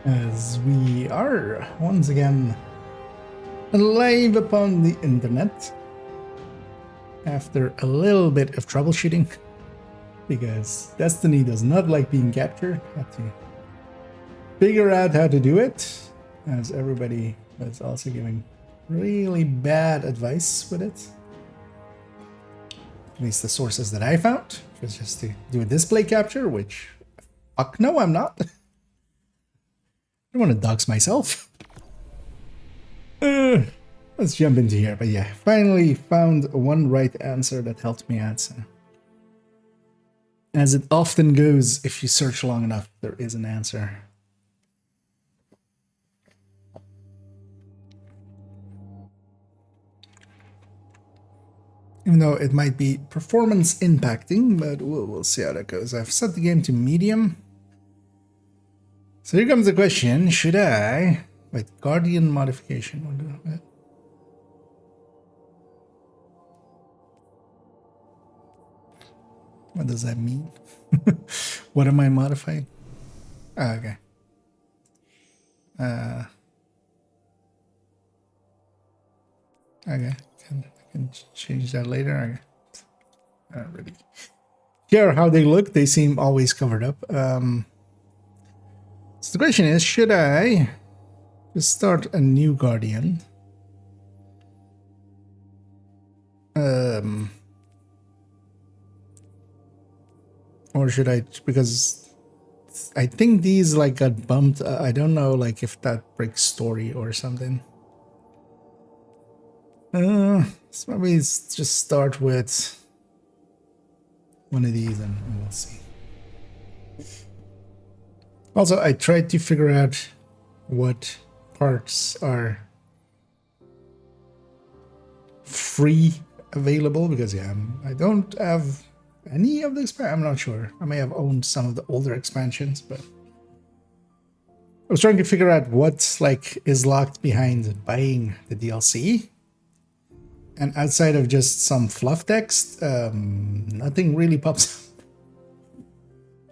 as we are once again live upon the internet after a little bit of troubleshooting because Destiny does not like being captured. Had to figure out how to do it, as everybody was also giving really bad advice with it. At least the sources that I found was just to do a display capture, which fuck no, I'm not. I don't want to dox myself. Let's jump into here. But yeah, finally found one right answer that helped me out. So. As it often goes, if you search long enough, there is an answer. Even though it might be performance impacting, but we'll see how that goes. I've set the game to medium. So here comes the question, should I... Wait, Guardian modification. What does that mean? What am I modifying? Oh, okay. Okay, I can change that later. I don't really care how they look. They seem always covered up. So the question is, should I just start a new Guardian? Or should I, because I think these like got bumped. I don't know like if that breaks story or something. So maybe just start with one of these and we'll see. Also, I tried to figure out what parts are free available because yeah, I don't have any of the I'm not sure. I may have owned some of the older expansions, but I was trying to figure out what like is locked behind buying the DLC. And outside of just some fluff text, nothing really pops up.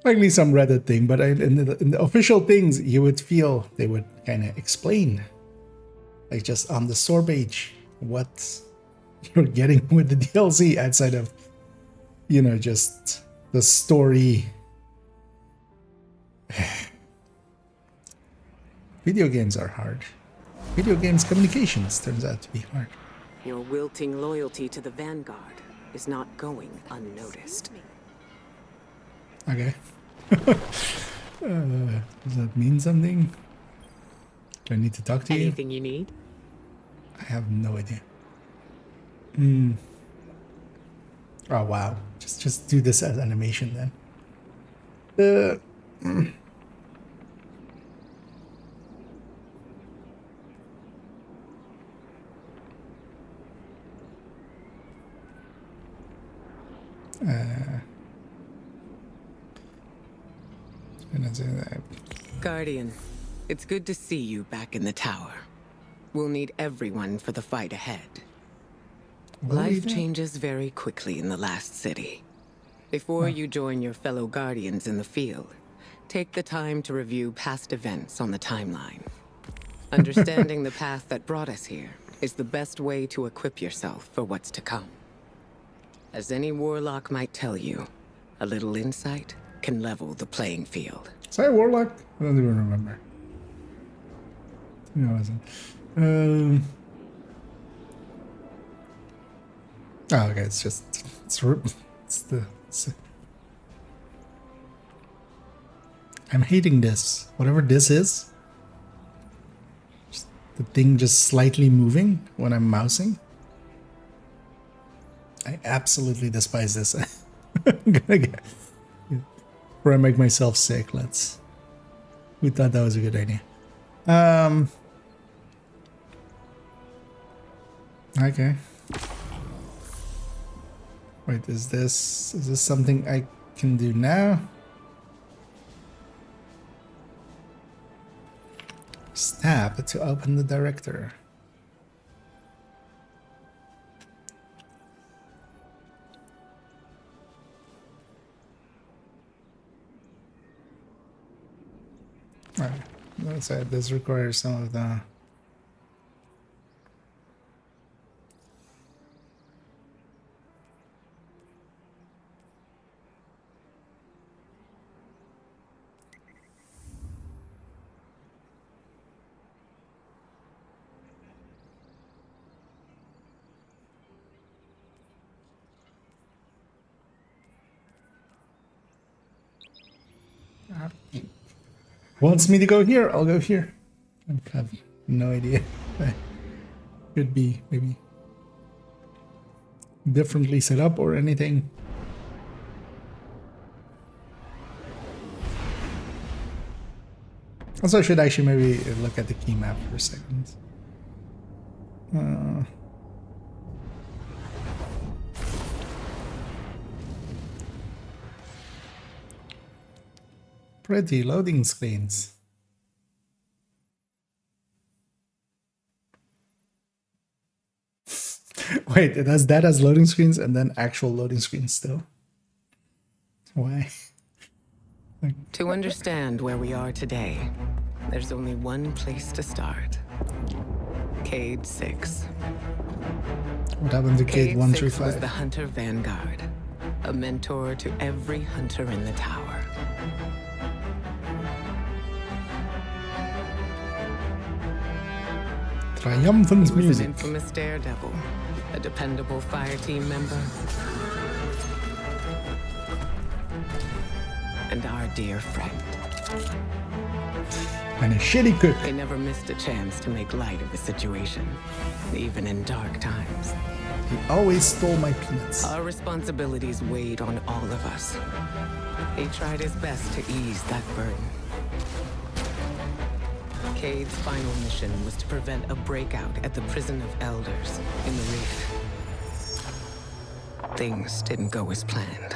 Likely some Reddit thing, but in the official things, you would feel they would kind of explain, like just on the store page, what you're getting with the DLC outside of, you know, just the story. Video games are hard. Video games communications turns out to be hard. Your wilting loyalty to the Vanguard is not going unnoticed. Okay. Does that mean something? Do I need to talk to you? Anything you need? I have no idea. Oh wow. Just do this as animation then. Guardian, it's good to see you back in the tower. We'll need everyone for the fight ahead. Life changes very quickly in the last city. Before you join your fellow Guardians in the field, take the time to review past events on the timeline. Understanding the path that brought us here is the best way to equip yourself for what's to come. As any warlock might tell you, a little insight can level the playing field. Say warlock? I don't even remember. No, I wasn't. Oh, okay. It's just I'm hating this. Whatever this is. Just the thing just slightly moving when I'm mousing. I absolutely despise this. I'm gonna get. Before I make myself sick, we thought that was a good idea. Okay. Wait, is this something I can do now? Stab to open the director. Right. So this requires some of the... Wants me to go here, I'll go here. I have no idea. Could be maybe differently set up or anything. Also, I should actually maybe look at the key map for a second. Pretty loading screens. Wait, it has that as loading screens and then actual loading screens still. Why? To understand where we are today, there's only one place to start. Cade 6. What happened to Cade 1 through 6 was 5? the Hunter Vanguard, a mentor to every hunter in the tower. Triumphant He was music. an infamous daredevil, a dependable fire team member, and our dear friend. And a shitty cook. They never missed a chance to make light of the situation, even in dark times. He always stole my peanuts. Our responsibilities weighed on all of us. He tried his best to ease that burden. Cade's final mission was to prevent a breakout at the Prison of Elders in the Reef. Things didn't go as planned.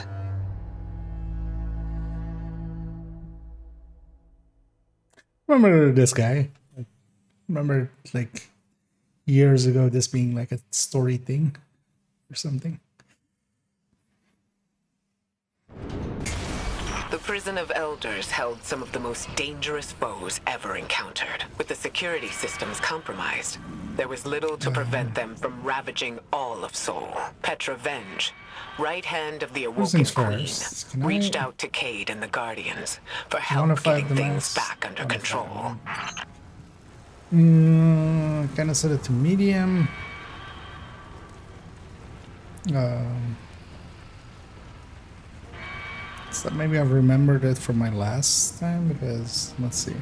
Remember this guy? Remember, like, years ago, this being like a story thing or something? The Prison of Elders held some of the most dangerous foes ever encountered. With the security systems compromised, there was little to prevent them from ravaging all of Seoul. Petra Venge, right hand of the Awoken Queen, reached out to Cade and the Guardians for help getting things back under control. Kind of set it to medium. So maybe I've remembered it from my last time because let's see.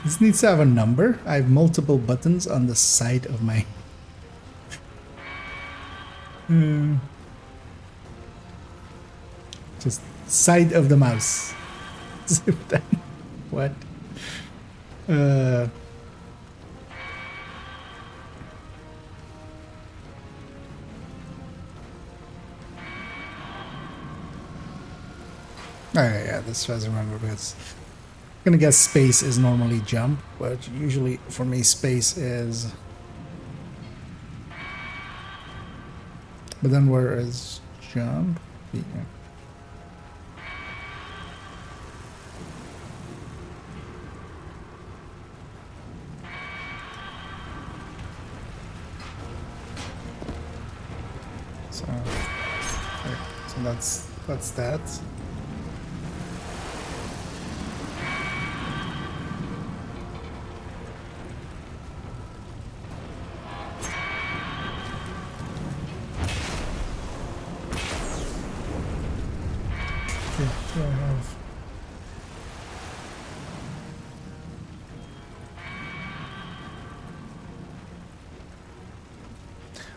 This needs to have a number. I have multiple buttons on the side of my just side of the mouse. What? Oh yeah, this tries to remember because I'm gonna guess space is normally jump, but usually for me space is. But then where is jump? Yeah. So, okay, so that's that.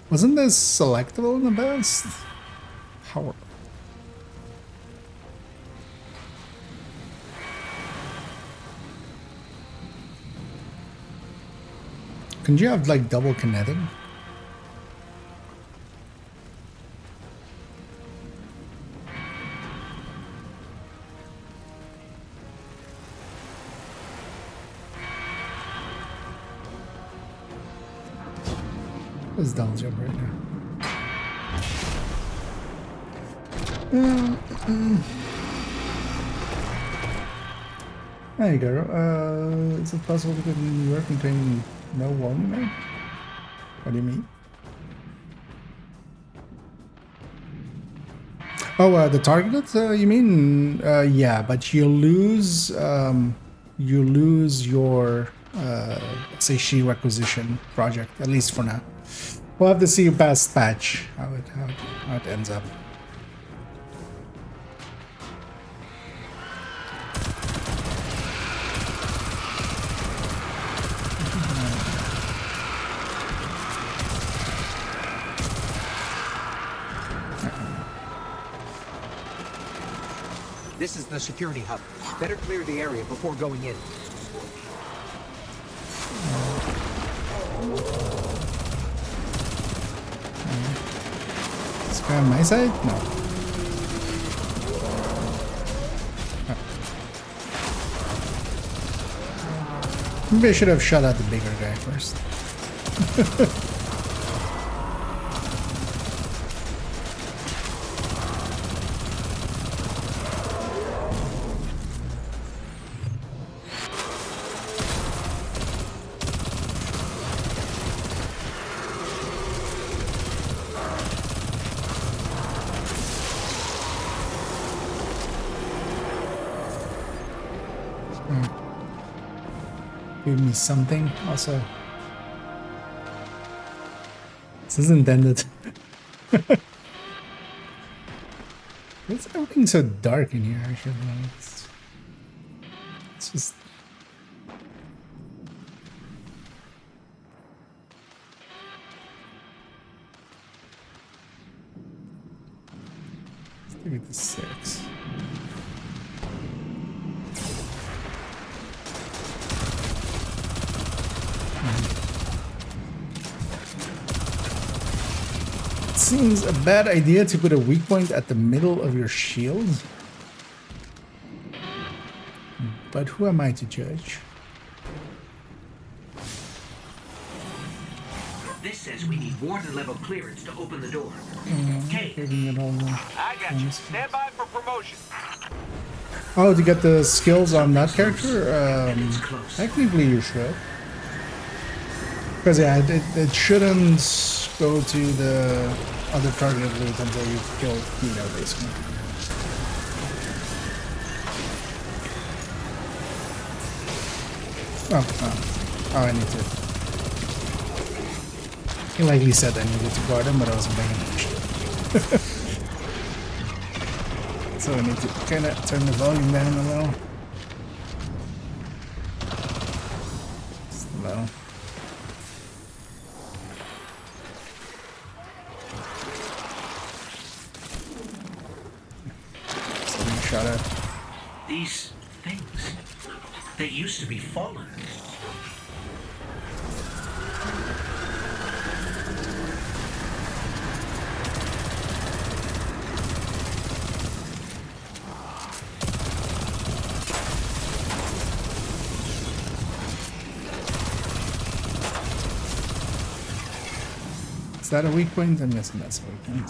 Wasn't this selectable in the past? How? Can you have like double kinetic? Let's double jump right now. There you go. Is it possible to get in New York containing no warning mode? What do you mean? Oh, the targeted? You mean? Yeah, but you lose your say she requisition project, at least for now. We'll have to see past patch how it ends up. This is the security hub. Better clear the area before going in. This guy on my side? No. Maybe I should have shot at the bigger guy first. Give me something also. This is intended. What's everything so dark in here? I should know. It's just. Let's give it the 6. Seems a bad idea to put a weak point at the middle of your shield. But who am I to judge? This says we need warden level clearance to open the door. Okay. I got you. Stand by for promotion. Oh, to get the skills on that character? Technically you should. Because yeah, it shouldn't go to the other targeted loot until you kill Nino, basically. Oh, I need to. He likely said I needed to guard him, but I wasn't paying attention. So I need to kind of turn the volume down a little. Slow. Shot at. These things, they used to be fallen. Is that a weak point? I'm guessing that's a weak point.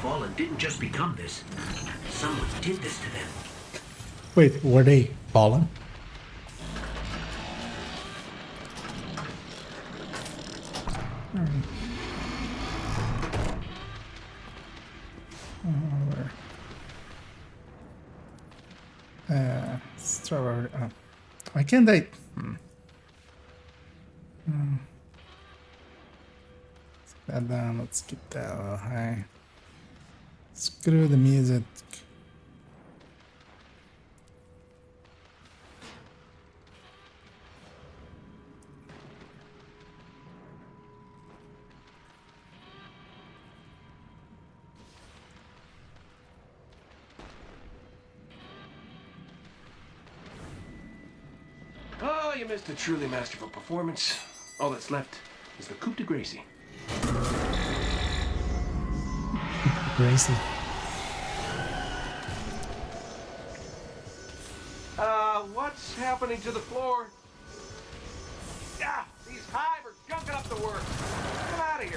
Fallen didn't just become this. Someone did this to them. Wait, were they fallen? Let's throw over. Why can't I? Let's put that down. Let's keep that a little high. Screw the music. Oh, you missed a truly masterful performance. All that's left is the coup de grace. Gracie. What's happening to the floor? Ah, these hive are junking up the work. Get out of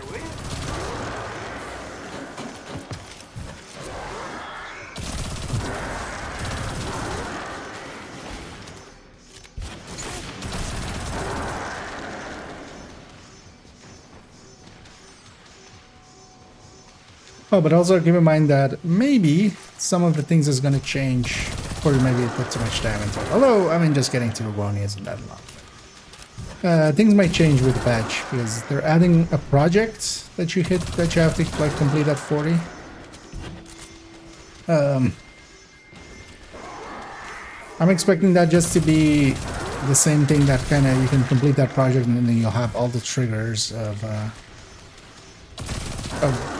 Oh, but also keep in mind that maybe some of the things is going to change, or maybe it put too much time into it. Although, I mean, just getting to Ruboni isn't that long. Things might change with the patch because they're adding a project that you hit that you have to like complete at 40. I'm expecting that just to be the same thing that kind of you can complete that project and then you'll have all the triggers of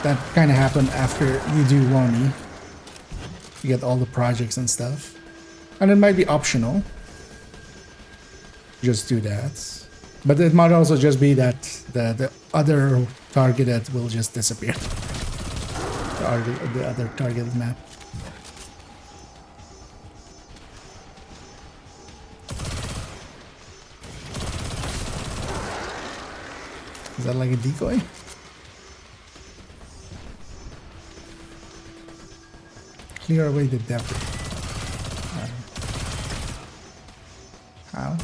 that kind of happen after you do Woni. You get all the projects and stuff, and it might be optional. Just do that, but it might also just be that the other targeted will just disappear. The other targeted map. Is that like a decoy? Clear away the debris. How?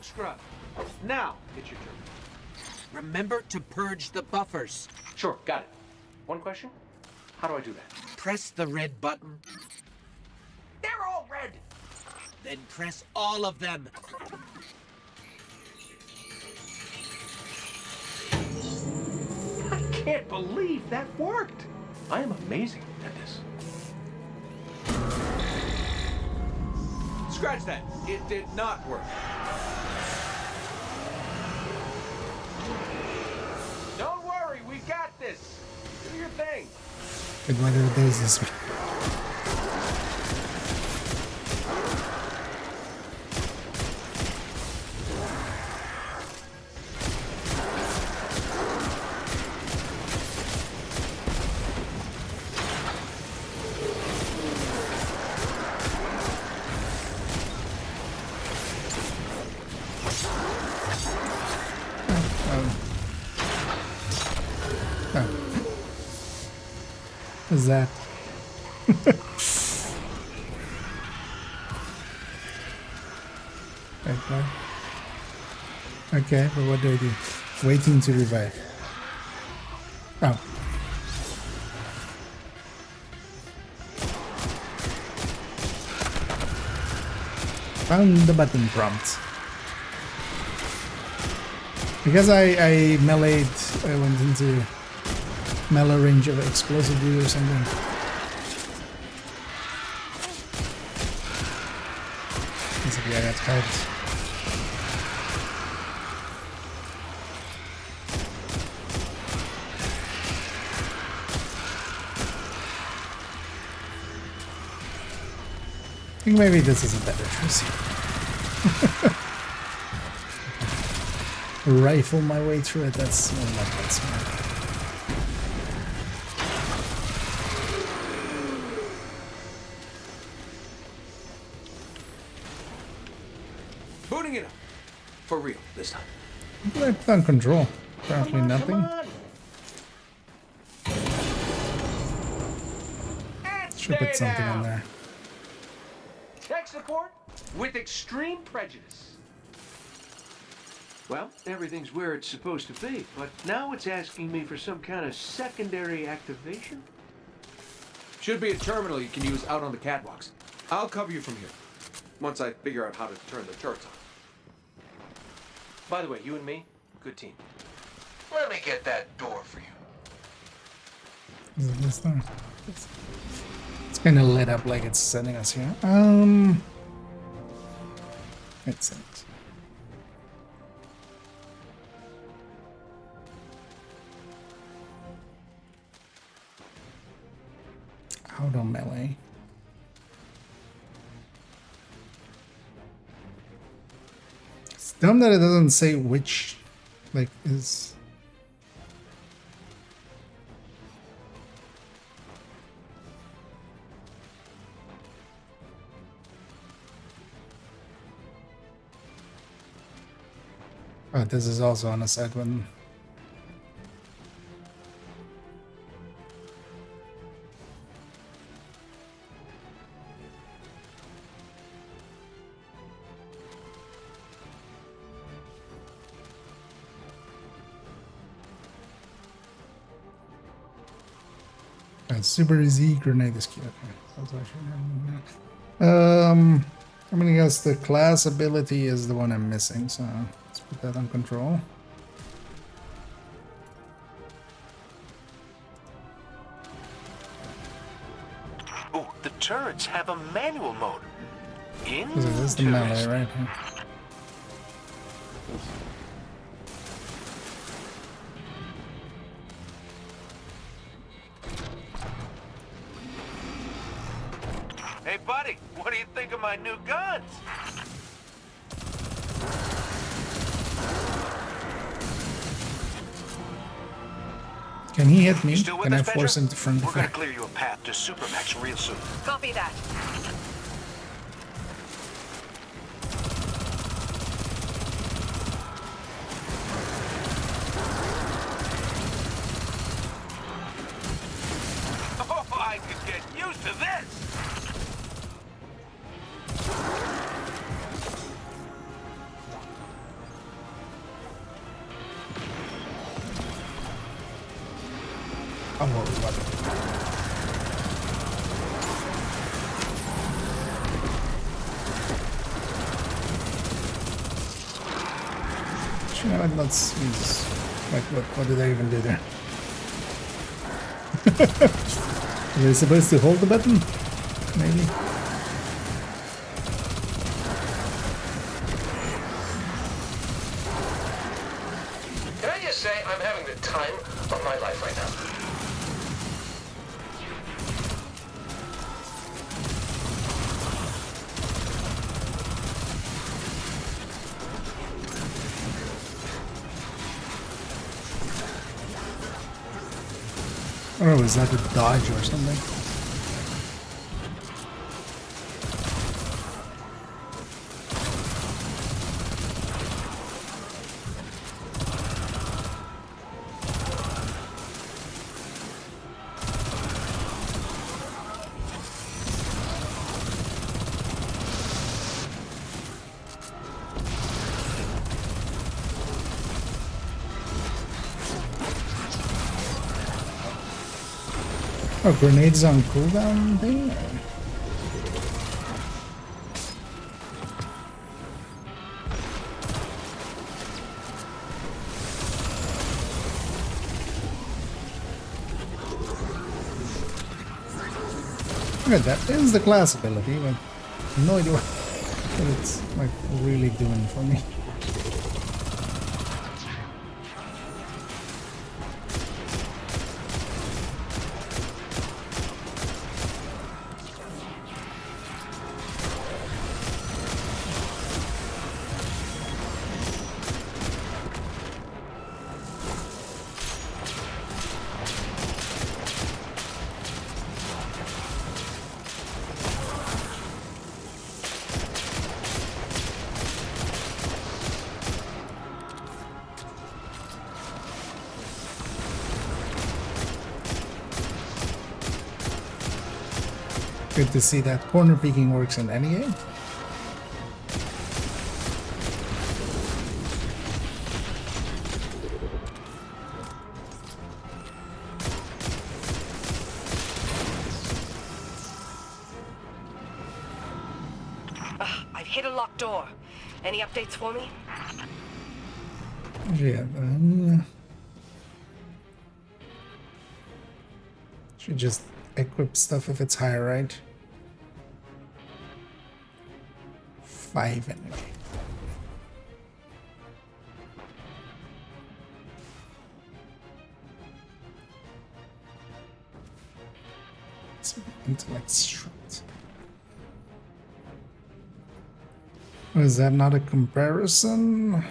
Scrub. Now, it's your turn. Remember to purge the buffers. Sure, got it. One question? How do I do that? Press the red button, They're all red! then press all of them. I can't believe that worked. I am amazing at this. Scratch that. It did not work. Don't worry, we got this. Do your thing. But whether there's this. Is that? Okay, but what do I do? Waiting to revive. Oh. Found the button prompt. Because I meleeed, I went into melee range of explosive dude or something. Basically, I got cards. I think maybe this is a better choice. Rifle my way through it, that's not that smart. Booting it up. For real, this time. Left on control. Apparently nothing. Should put something on there. Tech support with extreme prejudice. Well, everything's where it's supposed to be, but now it's asking me for some kind of secondary activation. Should be a terminal you can use out on the catwalks. I'll cover you from here, once I figure out how to turn the turrets on. By the way, you and me, good team. Let me get that door for you. Is it this thing? It's kind of lit up like it's sending us here. It's it. Auto melee. It's dumb that it doesn't say which, like, is. Oh, this is also on a side button. Super easy grenade is key. Okay. That's actually, I'm gonna guess the class ability is the one I'm missing, so let's put that on control. Oh, the turrets have a manual mode. This is the melee right here. Hey, buddy, what do you think of my new guns? Can he hit me? You still with Can us, I force Benja? him to front We're gonna fire? clear you a path to Supermax real soon. Copy that. Oh, I could get used to this! Oh, what? You know what, let's use... Like, what did I even do there? Are they supposed to hold the button? Maybe? Can I just say I'm having the time of my life right now? Oh, is that a dodge or something? Oh, grenades on cooldown thing? Okay, that is the class ability, but no idea what it's like really doing for me. Good to see that corner peeking works in any game. I've hit a locked door. Any updates for me? Yeah, should just equip stuff if it's higher, right? 5 energy. It's intellect strength. Is that not a comparison? I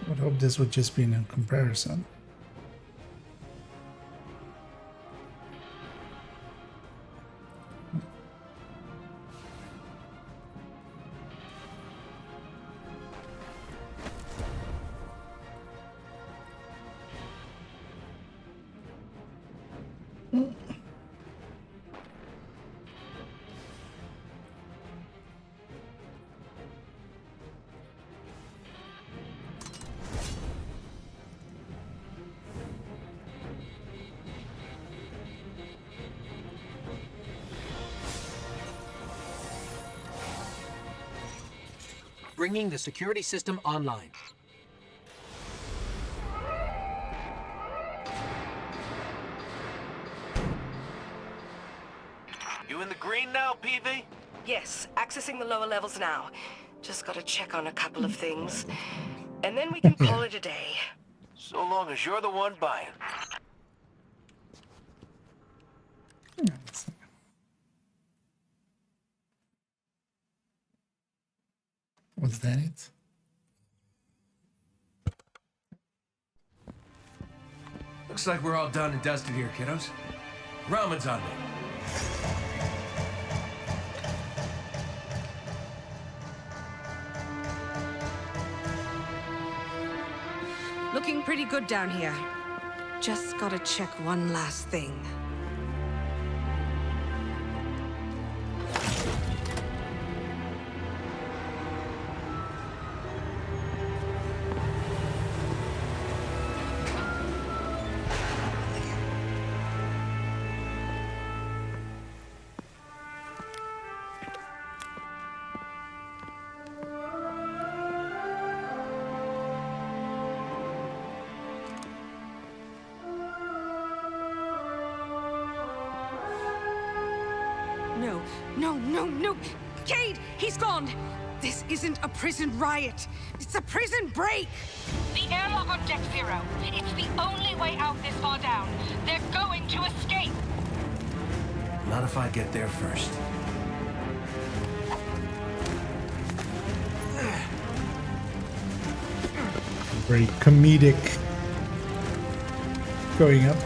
would hope this would just be a comparison. Bringing the security system online. You in the green now, PV? Yes, accessing the lower levels now. Just gotta check on a couple of things. And then we can call it a day. So long as you're the one buying. Was that it? Looks like we're all done and dusted here, kiddos. Ramen's on me. Looking pretty good down here. Just gotta check one last thing. No. Cade, he's gone. This isn't a prison riot. It's a prison break. The airlock on Deck Zero. It's the only way out this far down. They're going to escape. Not if I get there first. Very comedic going up.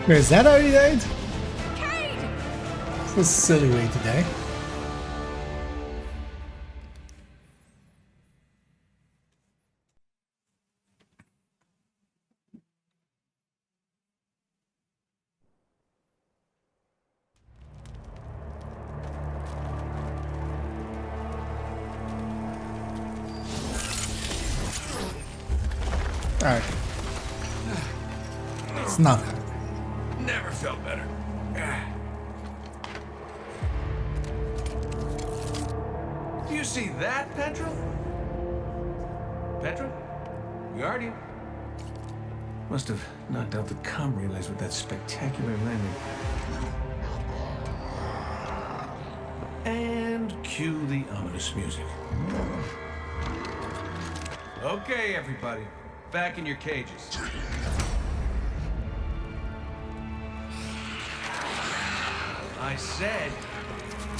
Is that how he died? Cade! It's a silly way to die. Alright. It's not happening. Never felt better. Do you see that, Petra? Petra? We are you? Must have knocked out the comm relays with that spectacular landing. And cue the ominous music. Okay, everybody. Back in your cages. I said,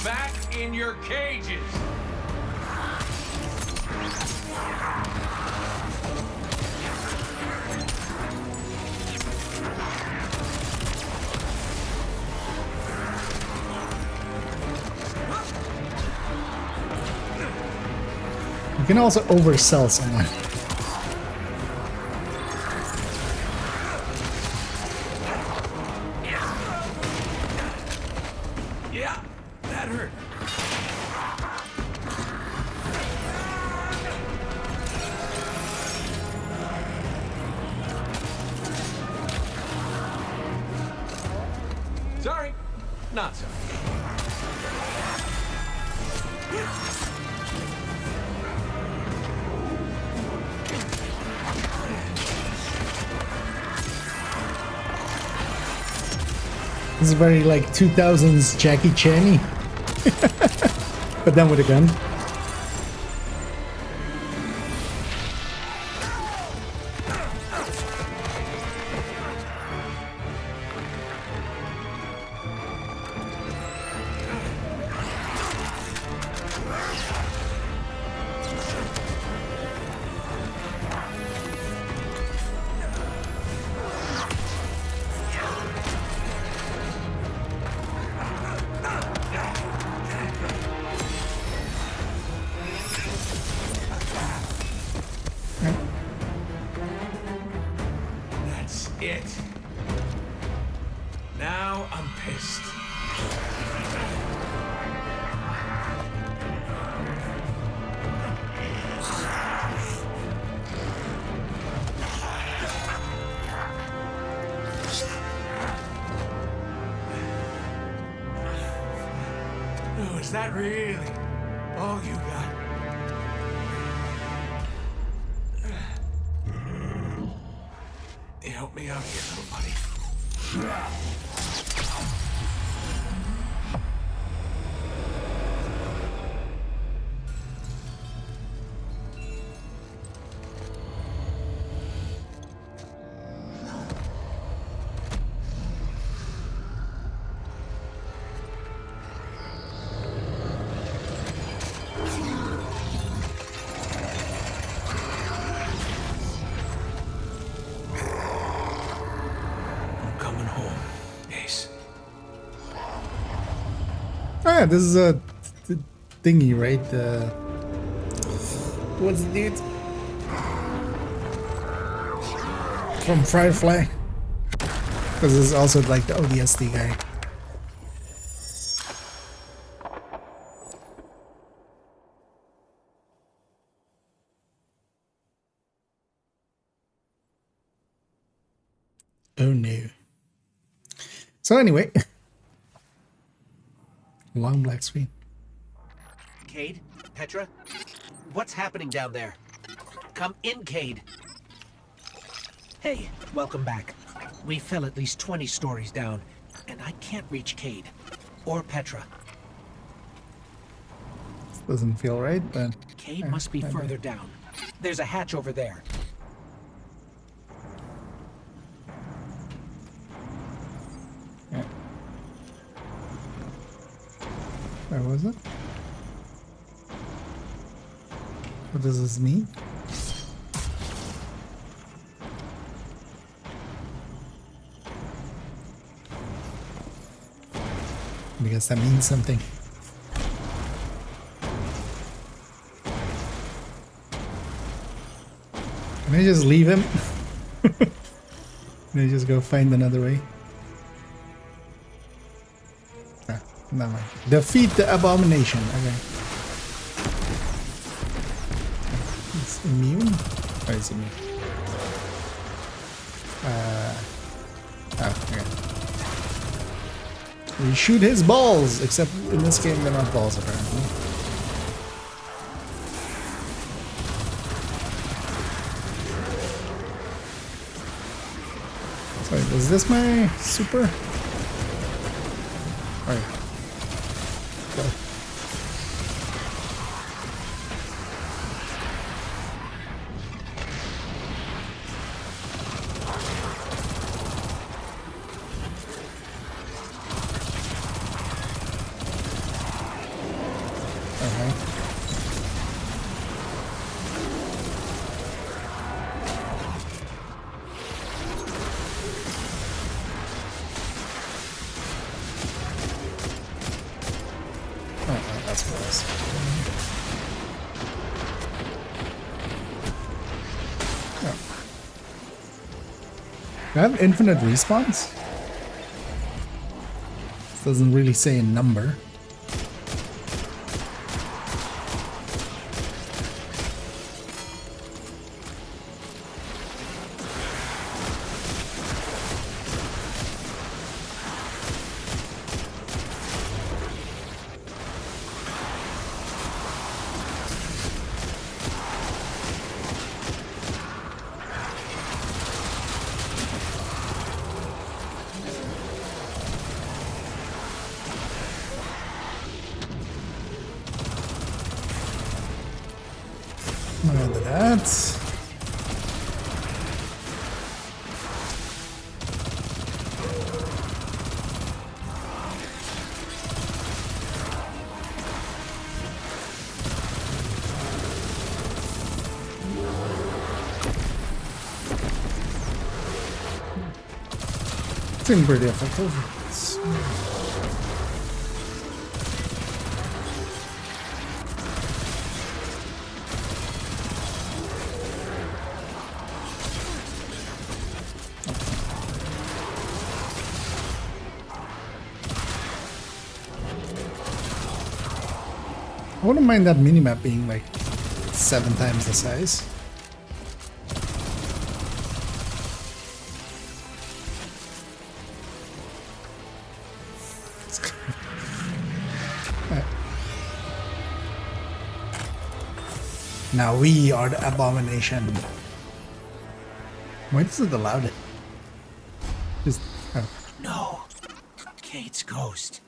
back in your cages! You can also oversell someone. Yeah, that hurt. Sorry, not sorry. This is very like 2000s Jackie Chan-y. But then with a gun. now I'm pissed. Oh, is that really all you got? You help me out here, little buddy. Ah, this is a thingy, right? What's the dude from Firefly? Because this is also like the ODST guy. Oh no. So anyway. Long black screen. Cade? Petra? What's happening down there? Come in, Cade. Hey, welcome back. We fell at least 20 stories down, and I can't reach Cade. Or Petra. This doesn't feel right, but... Cade must be further down. There's a hatch over there. Yeah. Where was it? What does this mean? Because that means something. Can I just leave him? Can I just go find another way? Never mind. Defeat the abomination. Okay. It's immune? Oh, it's immune. Okay. We shoot his balls! Except in this game they're not balls apparently. Sorry, is this my super? Alright. Go. That's what it is. Oh. Do I have infinite respawns? This doesn't really say a number. Look at that. Seems pretty effective. I wouldn't mind that minimap being like 7 times the size. Now we are the abomination. Why does it allow it? Just, oh. No. Kate's ghost.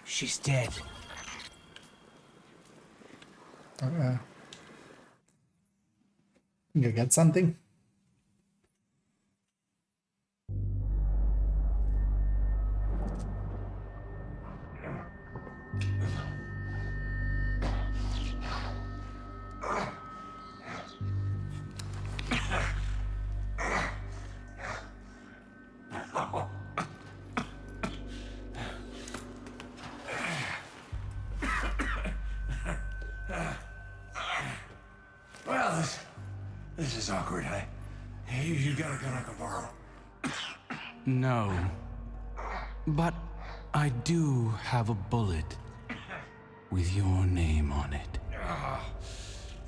She's dead. You get something? Well, this is awkward. You gotta go like a borrow. No. But I do have a bullet with your name on it.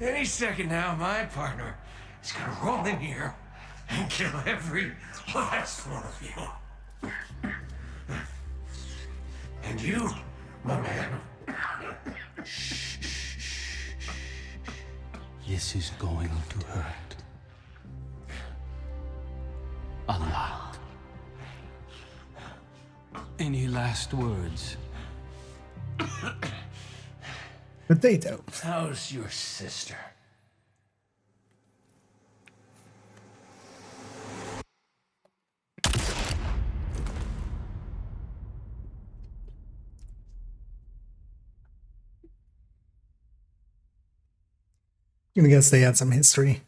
Any second now, my partner is gonna roll in here and kill every last one of you. And you, my man. This is going to hurt. A lot. Any last words? Potato. How's your sister? I guess they had some history.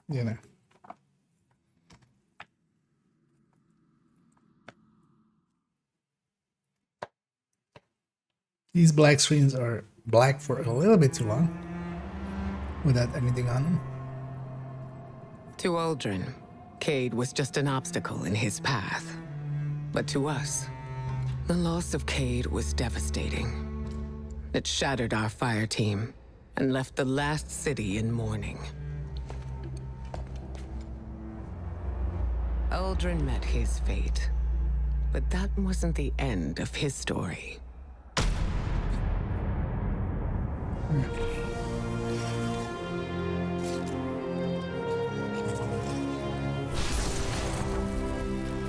You know. These black screens are black for a little bit too long without anything on them. To Aldrin, Cade was just an obstacle in his path. But to us, the loss of Cade was devastating. It shattered our fire team and left the last city in mourning. Aldrin met his fate, but that wasn't the end of his story.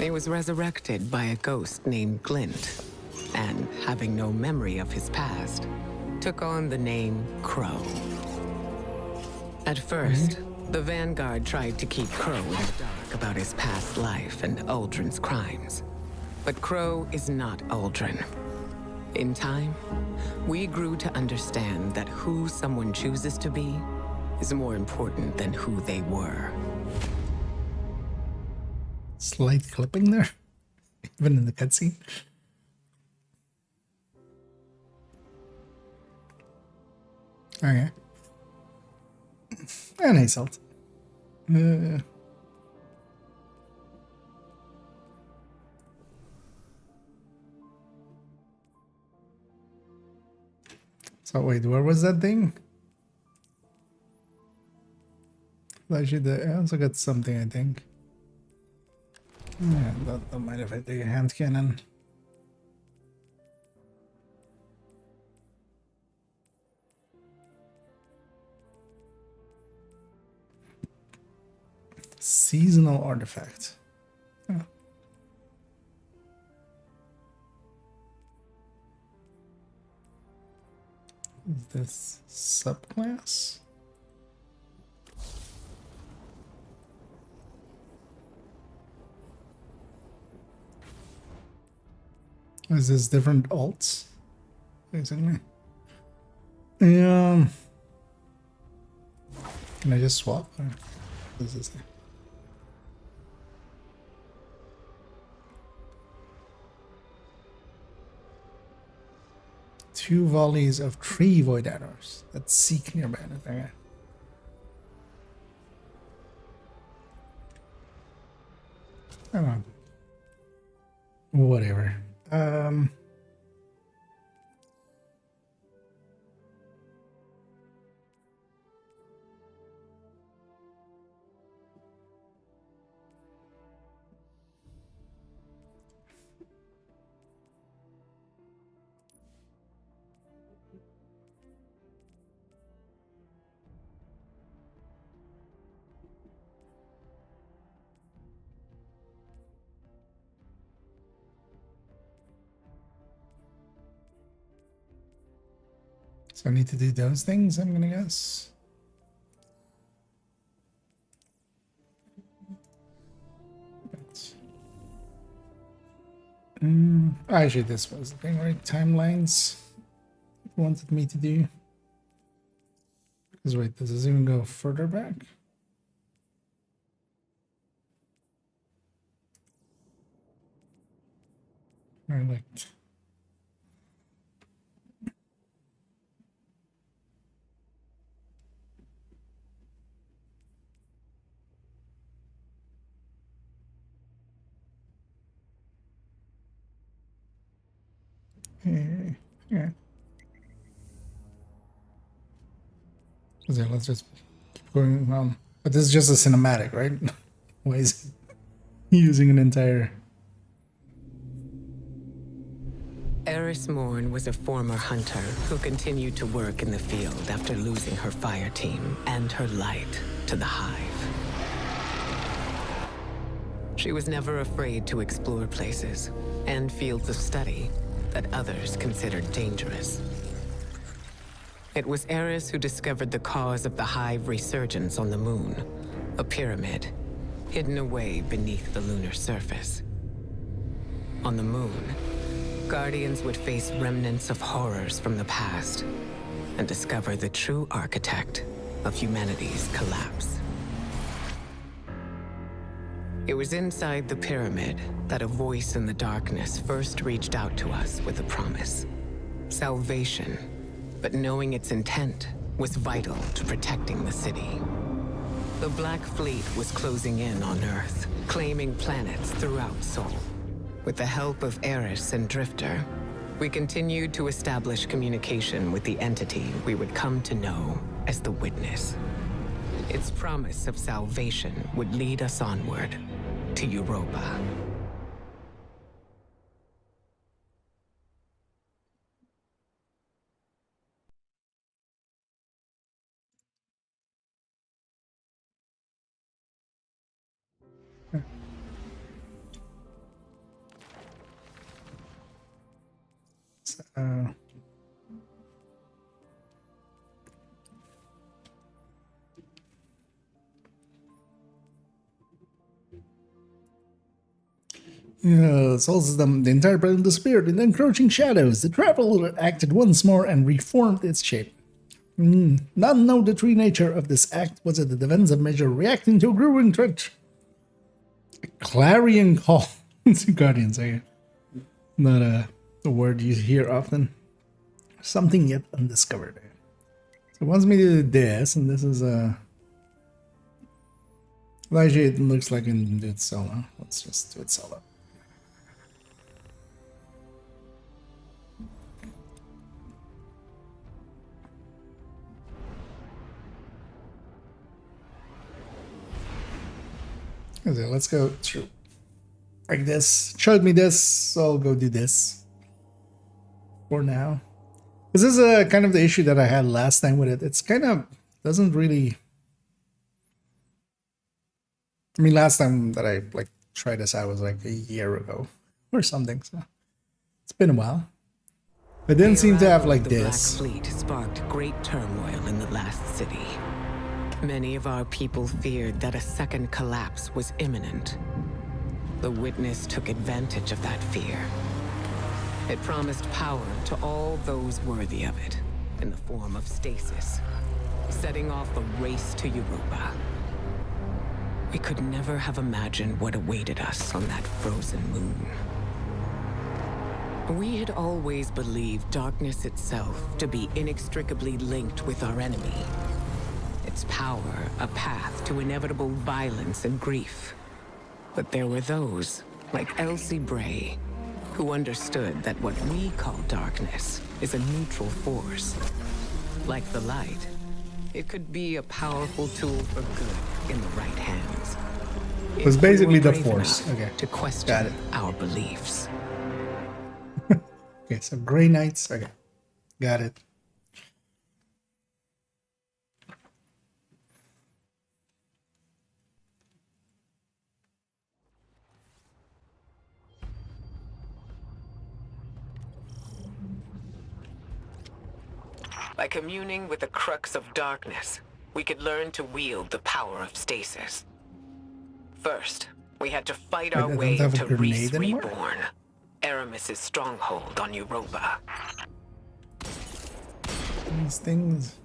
He was resurrected by a ghost named Glint, and, having no memory of his past, took on the name Crow. At first, the Vanguard tried to keep Crow in the dark about his past life and Aldrin's crimes. But Crow is not Aldrin. In time, we grew to understand that who someone chooses to be is more important than who they were. Slight clipping there, even in the cutscene. Okay. And nice salt. So wait, where was that thing? Actually, I also got something, I think. Yeah, that might have hit the hand cannon. Seasonal artifact. Oh. Is this subclass? Is this different alts? Basically. Can I just swap? Or what does this say? Two volleys of 3 void arrows that seek nearby. Okay. I don't know. Whatever. So I need to do those things, I'm gonna guess. Actually, this was the thing, right? Timelines it wanted me to do. Because wait, does this even go further back? Or like... Yeah. So let's just keep going on. But this is just a cinematic, right? Why is he using an entire... Eris Morn was a former hunter who continued to work in the field after losing her fire team and her light to the Hive. She was never afraid to explore places and fields of study that others considered dangerous. It was Eris who discovered the cause of the Hive resurgence on the moon, a pyramid hidden away beneath the lunar surface. On the moon, Guardians would face remnants of horrors from the past and discover the true architect of humanity's collapse. It was inside the pyramid that a voice in the darkness first reached out to us with a promise. Salvation, but knowing its intent was vital to protecting the city. The Black Fleet was closing in on Earth, claiming planets throughout Sol. With the help of Eris and Drifter, we continued to establish communication with the entity we would come to know as the Witness. Its promise of salvation would lead us onward to Europa. Sol system, the entire planet disappeared in the encroaching shadows. The traveler acted once more and reformed its shape. None know the true nature of this act. Was it a defensive measure reacting to a growing threat? A clarion call to Guardians, not a word you hear often. Something yet undiscovered. So it wants me to do this, and this is a... Well, actually, it looks like I can do it solo. Let's just do it solo. Okay, let's go through like this. Showed me this, so I'll go do this for now. This is kind of the issue that I had last time with it. It's kind of doesn't really... I mean, last time that I like tried this out was like a year ago or something, so it's been a while. It didn't seem to have like this. The Black Fleet sparked great turmoil in the last city. Many of our people feared that a second collapse was imminent. The Witness took advantage of that fear. It promised power to all those worthy of it in the form of stasis, setting off a race to Europa. We could never have imagined what awaited us on that frozen moon. We had always believed darkness itself to be inextricably linked with our enemy. Its power a path to inevitable violence and grief. But there were those, like Elsie Bray, who understood that what we call darkness is a neutral force. Like the light, it could be a powerful tool for good in the right hands. It was If we basically were the brave force. enough Okay. To Got question it. our beliefs. Okay, so Grey Knights. Okay. Got it. By communing with the crux of darkness, we could learn to wield the power of stasis. First, we had to fight our I don't way have a into Reese grenade anymore? Reborn, Aramis's stronghold on Europa. These things.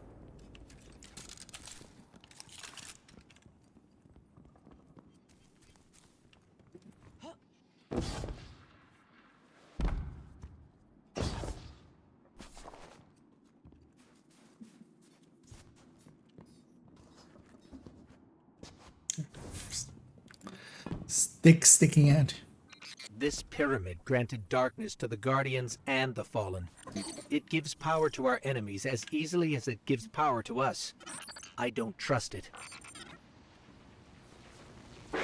Stick sticking out. This pyramid granted darkness to the Guardians and the Fallen. It gives power to our enemies as easily as it gives power to us. I don't trust it. I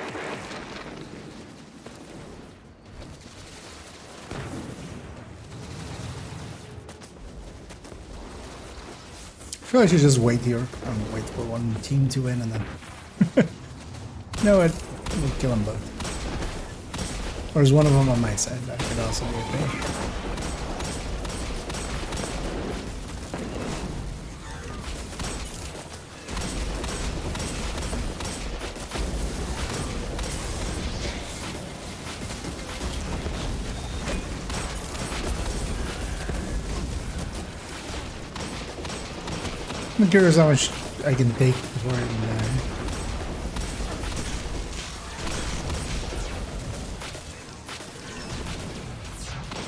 feel like I should just wait here. Wait for one team to win and then. No, we'll kill them both. Or is one of them on my side? That could also be okay. I'm curious how much I can take before I can die.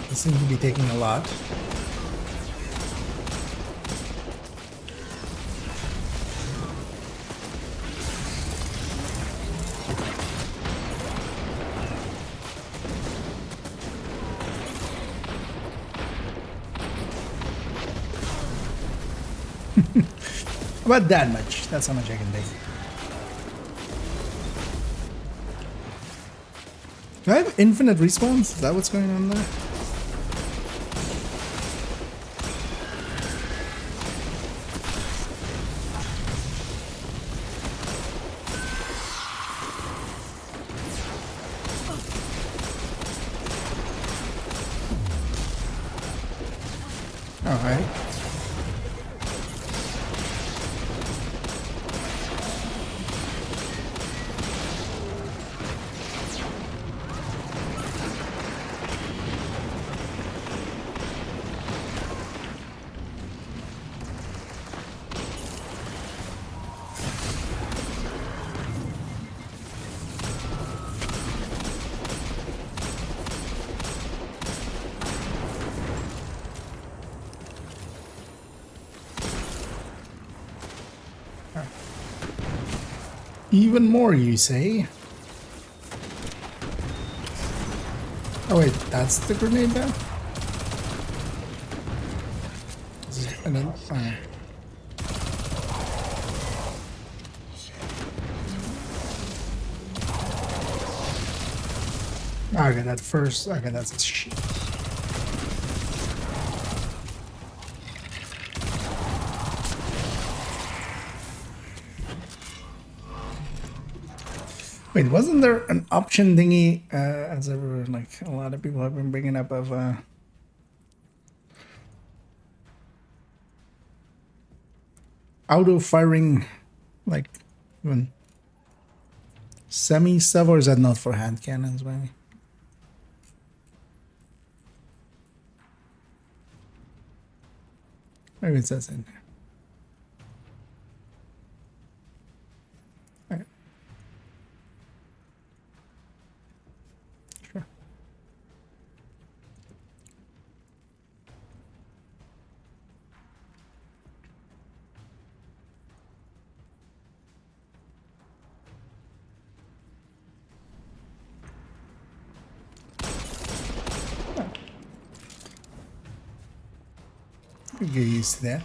I seem to be taking a lot. About that much. That's how much I can take. Do I have infinite respawns? Is that what's going on there? Alright. Even more, you say? Oh wait, that's the grenade now? And then, okay, that first. Okay, that's shit. Wait, wasn't there an option thingy, as everyone, like a lot of people have been bringing up, of auto firing, like even semi stuff, or is that not for hand cannons, maybe? Maybe it says in there. Get used to that.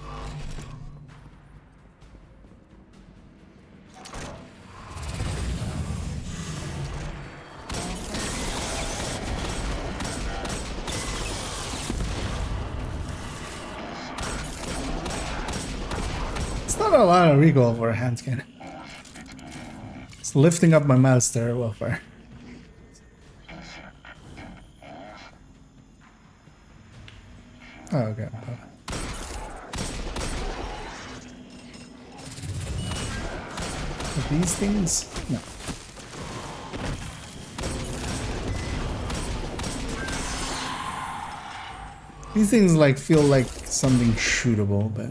It's not a lot of recoil for a hand cannon. It's lifting up my mouse there, well far. Oh, okay. These things? No. These things like feel like something shootable, but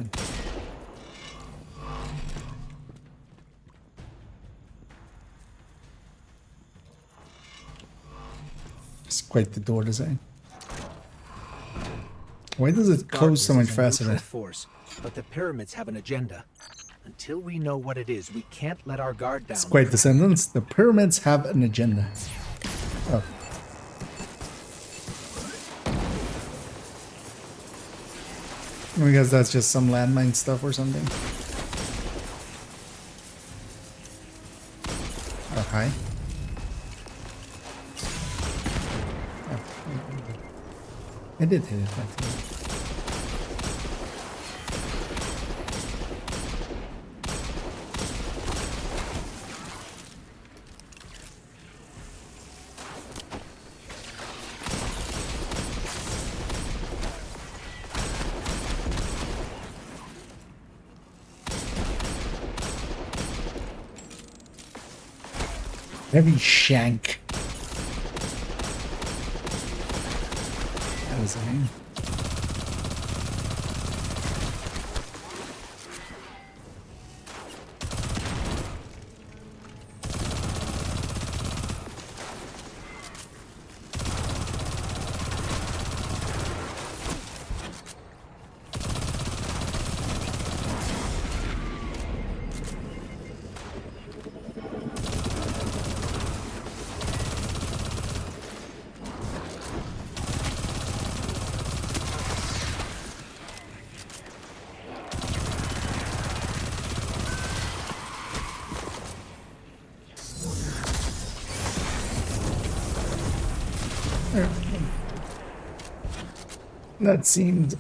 it's quite the door design. Why does it close so much faster than force? But the pyramids have an agenda. Until we know what it is, we can't let our guard down. It's quite the sentence. The pyramids have an agenda. Oh. I guess that's just some landmine stuff or something. Oh, hi. Oh, I did hit it, I think. Heavy shank. That was a name. That seemed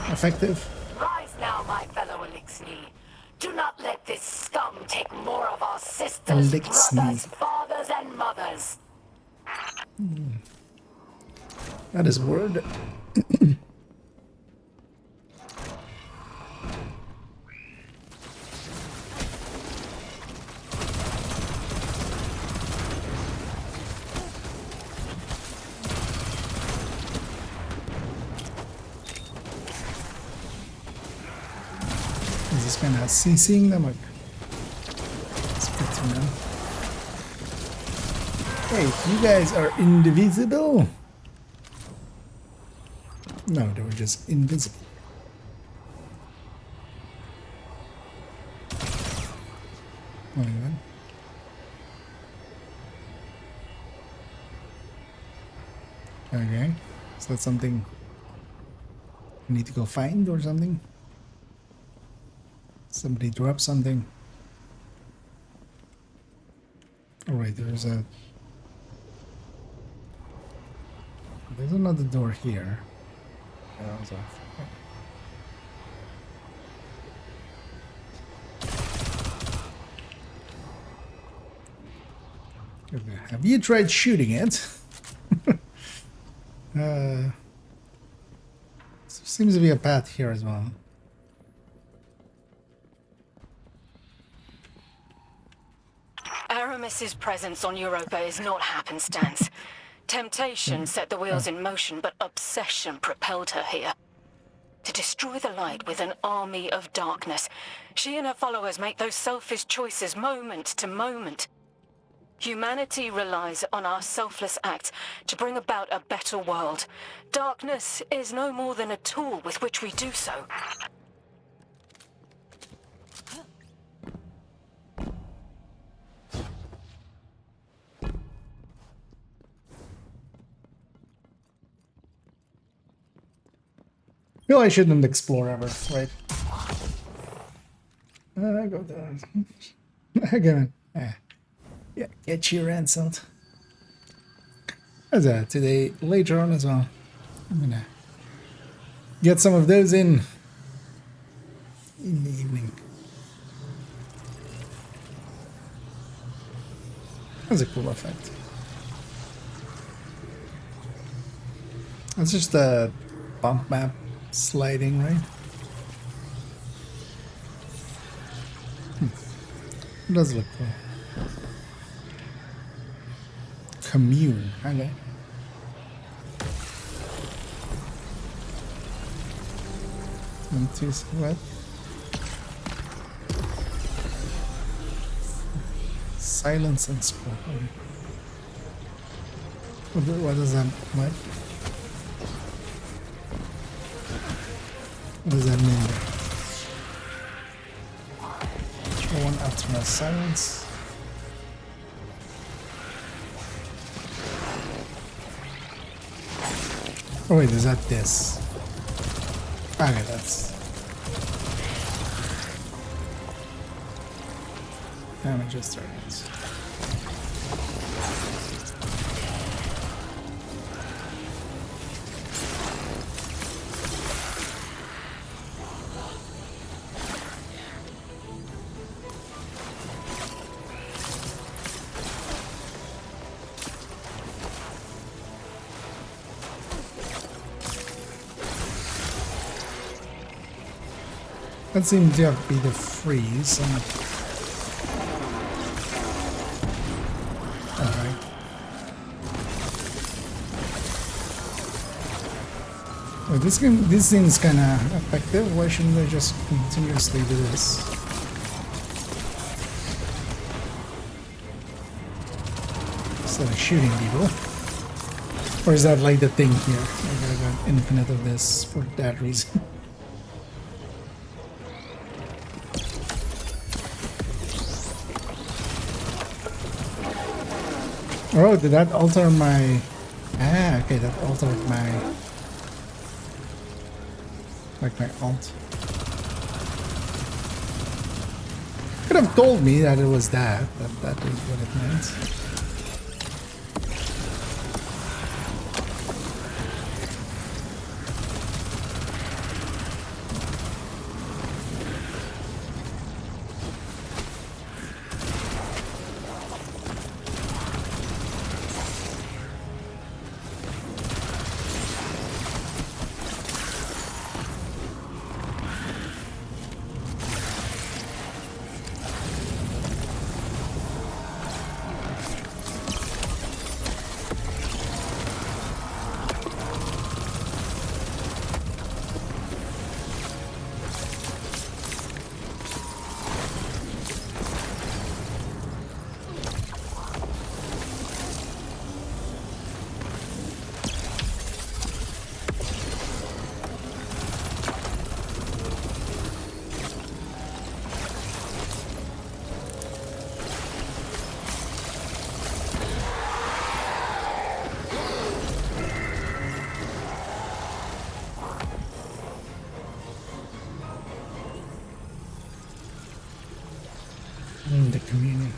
effective. Rise now, my fellow Elixni. Do not let this scum take more of our sisters, brothers, fathers, and mothers. That is a word. Is this kind of CCing them? It's good to know. Hey, you guys are indivisible. No, they were just invisible. Oh, yeah. Okay, so that's something I need to go find or something. Somebody dropped something. All right, there's another door here. That was off. Okay. Have you tried shooting it? Seems to be a path here as well. Aramis's presence on Europa is not happenstance. Temptation set the wheels in motion, but obsession propelled her here. To destroy the light with an army of darkness, she and her followers make those selfish choices moment to moment. Humanity relies on our selfless acts to bring about a better world. Darkness is no more than a tool with which we do so. feel I shouldn't explore ever, right? Go there. Again. Yeah, get your ransomed. As today, later on as well. I'm gonna get some of those in the evening. That's a cool effect. That's just a bump map sliding, right? It does look cool. Commune, okay. What? Silence and scroll. Okay. What does that? What? What does that mean? Throw one after my silence. Oh wait, is that this? Okay, that's damages targets. That seems to be the freeze. Alright. Well, this seems kind of effective. Why shouldn't I just continuously do this? Instead of shooting people. Or is that like the thing here? I got infinite of this for that reason. Oh, did that alter my... Ah, okay, that altered my... Like my alt. Could have told me that it was that, but that is what it meant. The communion.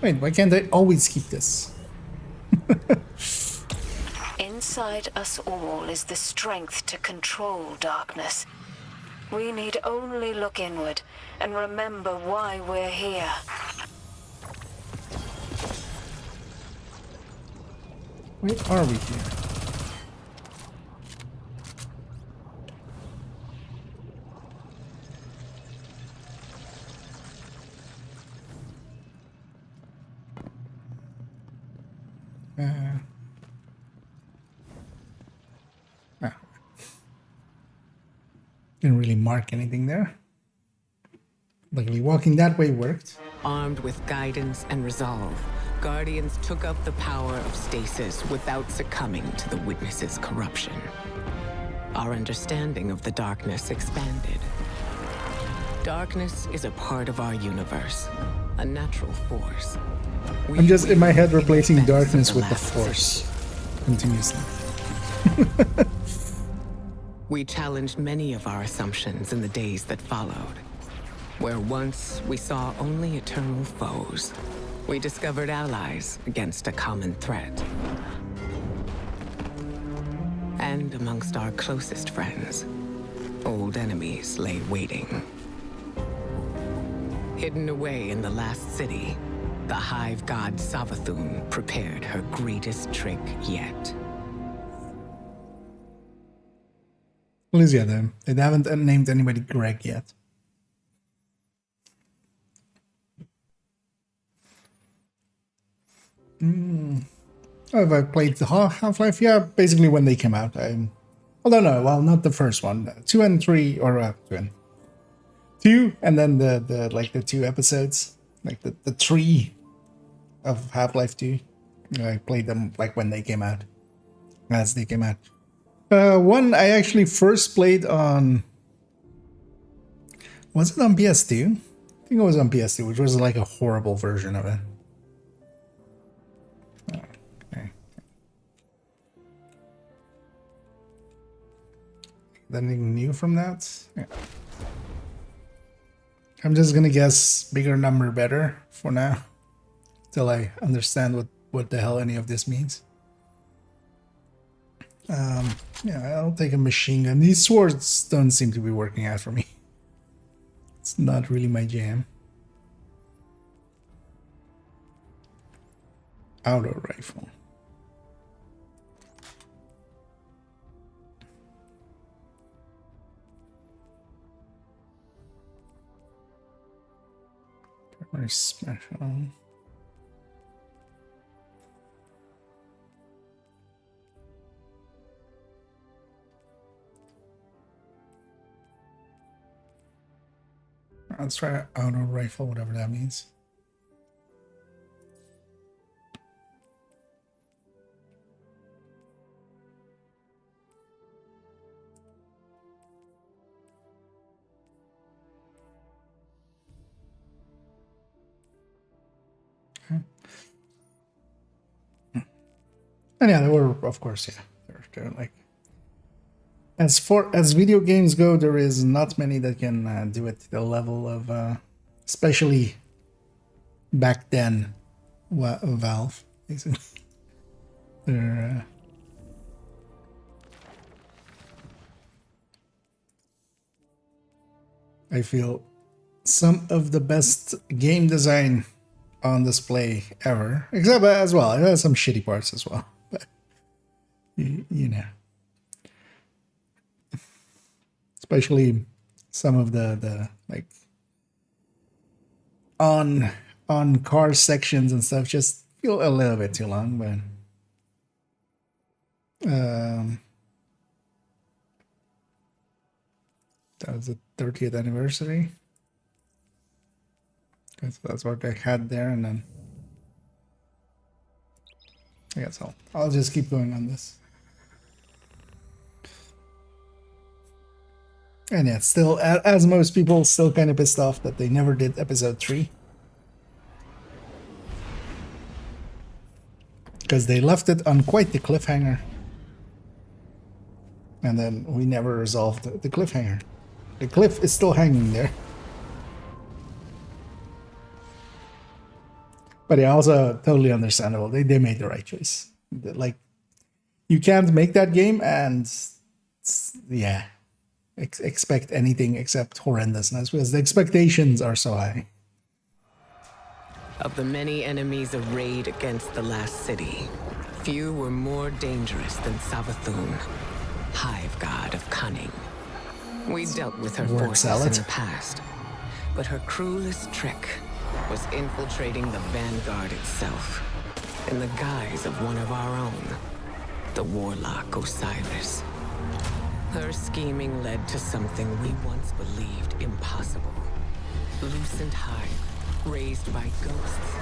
Wait, why can't I always keep this? Inside us all is the strength to control darkness. We need only look inward and remember why we're here. Where are we here? Didn't really mark anything there. Luckily, walking that way worked. Armed with guidance and resolve, Guardians took up the power of stasis without succumbing to the Witness's corruption. Our understanding of the darkness expanded. Darkness is a part of our universe, a natural force. I'm just in my head replacing darkness with the force continuously. We challenged many of our assumptions in the days that followed. Where once we saw only eternal foes, we discovered allies against a common threat. And amongst our closest friends, old enemies lay waiting. Hidden away in the last city, the hive god Savathun prepared her greatest trick yet. At least, yeah, they haven't named anybody Greg yet. Have I played the Half-Life? Yeah, basically when they came out. Although no, well, not the first one. 2 and 3, or 2, and then the 2 episodes, like the 3 of Half-Life 2. I played them like when they came out, as they came out. One I actually first played on. Was it on PS2? I think it was on PS2, which was like a horrible version of it. Anything new from that? Yeah. I'm just gonna guess bigger number better for now, till I understand what the hell any of this means. Yeah, I'll take a machine gun. These swords don't seem to be working out for me. It's not really my jam. Auto rifle. Very special. Let's try auto rifle, whatever that means. And yeah, there were, of course, yeah, they're like, as far as video games go, there is not many that can do it to the level of, especially back then, Valve. They're, I feel some of the best game design on display ever, except as well, it has some shitty parts as well. But you know, especially some of the like on car sections and stuff just feel a little bit too long. But that was the 30th anniversary. That's what I had there, and then I guess I'll just keep going on this. And yeah, still, as most people, still kind of pissed off that they never did episode 3. Because they left it on quite the cliffhanger. And then we never resolved the cliffhanger. The cliff is still hanging there. But yeah, also totally understandable. They made the right choice. Like, you can't make that game and, yeah, expect anything except horrendousness, because the expectations are so high. Of the many enemies arrayed against the last city, few were more dangerous than Savathun, hive god of cunning. We dealt with her forces in the past, but her cruelest trick was infiltrating the Vanguard itself, in the guise of one of our own, the warlock Osiris. Her scheming led to something we once believed impossible. Lucent hive, raised by ghosts,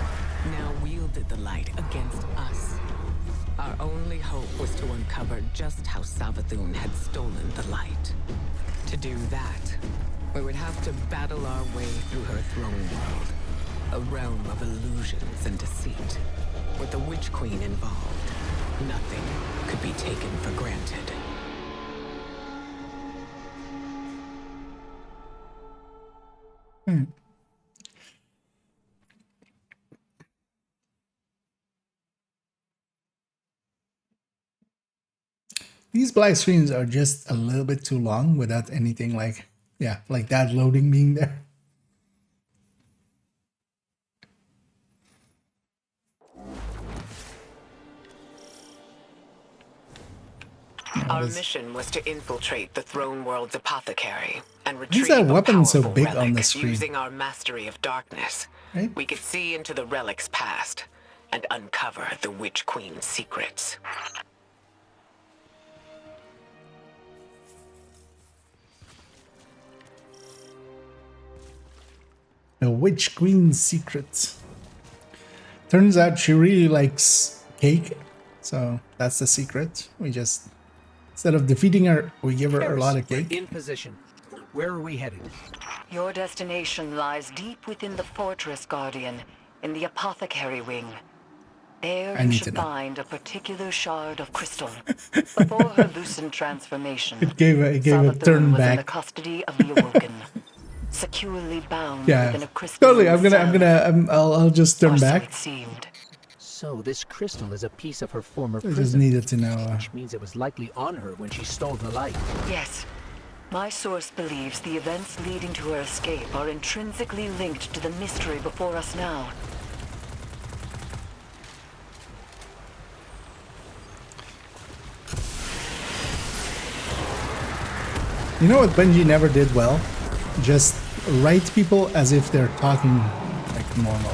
now wielded the light against us. Our only hope was to uncover just how Savathun had stolen the light. To do that, we would have to battle our way through her throne world, a realm of illusions and deceit. With the Witch Queen involved, nothing could be taken for granted. These black screens are just a little bit too long without anything like, yeah, like that loading being there. Our mission was to infiltrate the Throne World's apothecary and Why is retrieve that a weapon so powerful big on the relic. screen? Using our mastery of darkness, Right? we could see into the relic's past and uncover the Witch Queen's secrets. The Witch Queen's secrets. Turns out she really likes cake, so that's the secret. We just, instead of defeating her, we give her a lot of cake. In position. Where are we headed? Your destination lies deep within the fortress, Guardian, in the apothecary wing. There you should find a particular shard of crystal. Before her lucent transformation, It gave a Savathun turn was in the back. custody of the Awoken, securely bound Yeah, within a crystal. totally. I'll just turn back. So it seemed. So this crystal is a piece of her former I prison. just needed to know. Which means it was likely on her when she stole the light. Yes. My source believes the events leading to her escape are intrinsically linked to the mystery before us now. You know what Bungie never did well? Just write people as if they're talking like normal.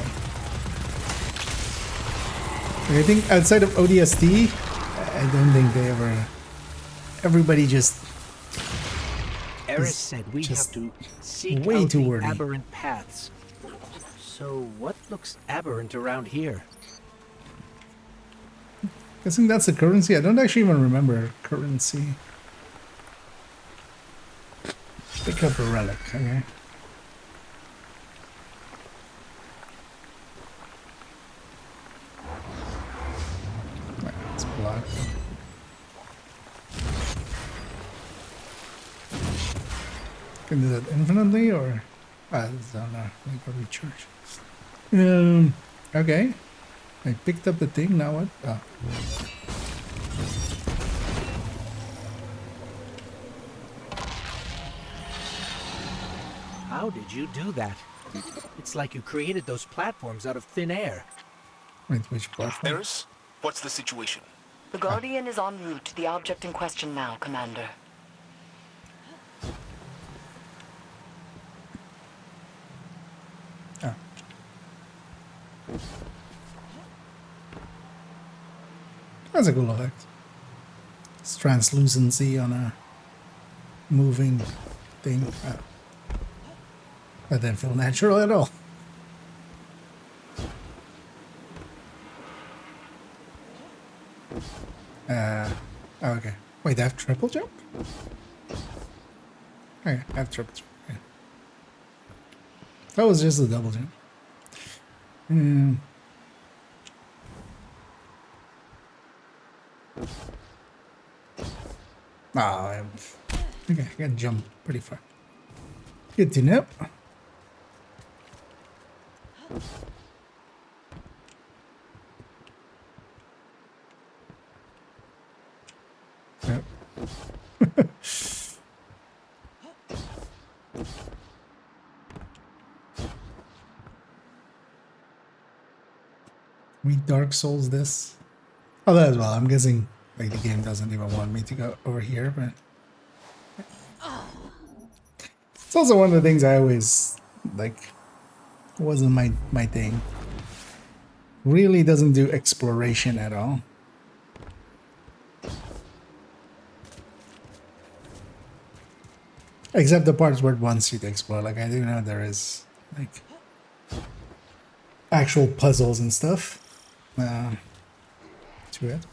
I think outside of ODST, I don't think they ever... Everybody just... Eris said we have to seek way out too the wordy. aberrant paths. So what looks aberrant around here? Guessing that's the currency. I don't actually even remember currency. Pick up a relic, okay. Right, it's blocked. Can do that infinitely or it's on a recharge. Okay. I picked up the thing, now what? Oh. How did you do that? It's like you created those platforms out of thin air. Wait, which platform? Eris, what's the situation? The Guardian is en route to the object in question now, Commander. Oh. That's a cool effect. It's translucency on a moving thing. Oh. That didn't feel natural at all. Oh, okay. Wait, they have triple jump? Okay, I have triple jump. Okay. That was just a double jump. Oh, okay, I can jump pretty far. Good to know. Yep. We Dark Souls this. Oh, that as well. I'm guessing like the game doesn't even want me to go over here, but it's also one of the things I always like. Wasn't my thing. Really doesn't do exploration at all. Except the parts where it wants you to explore. Like I do know there is like actual puzzles and stuff to it.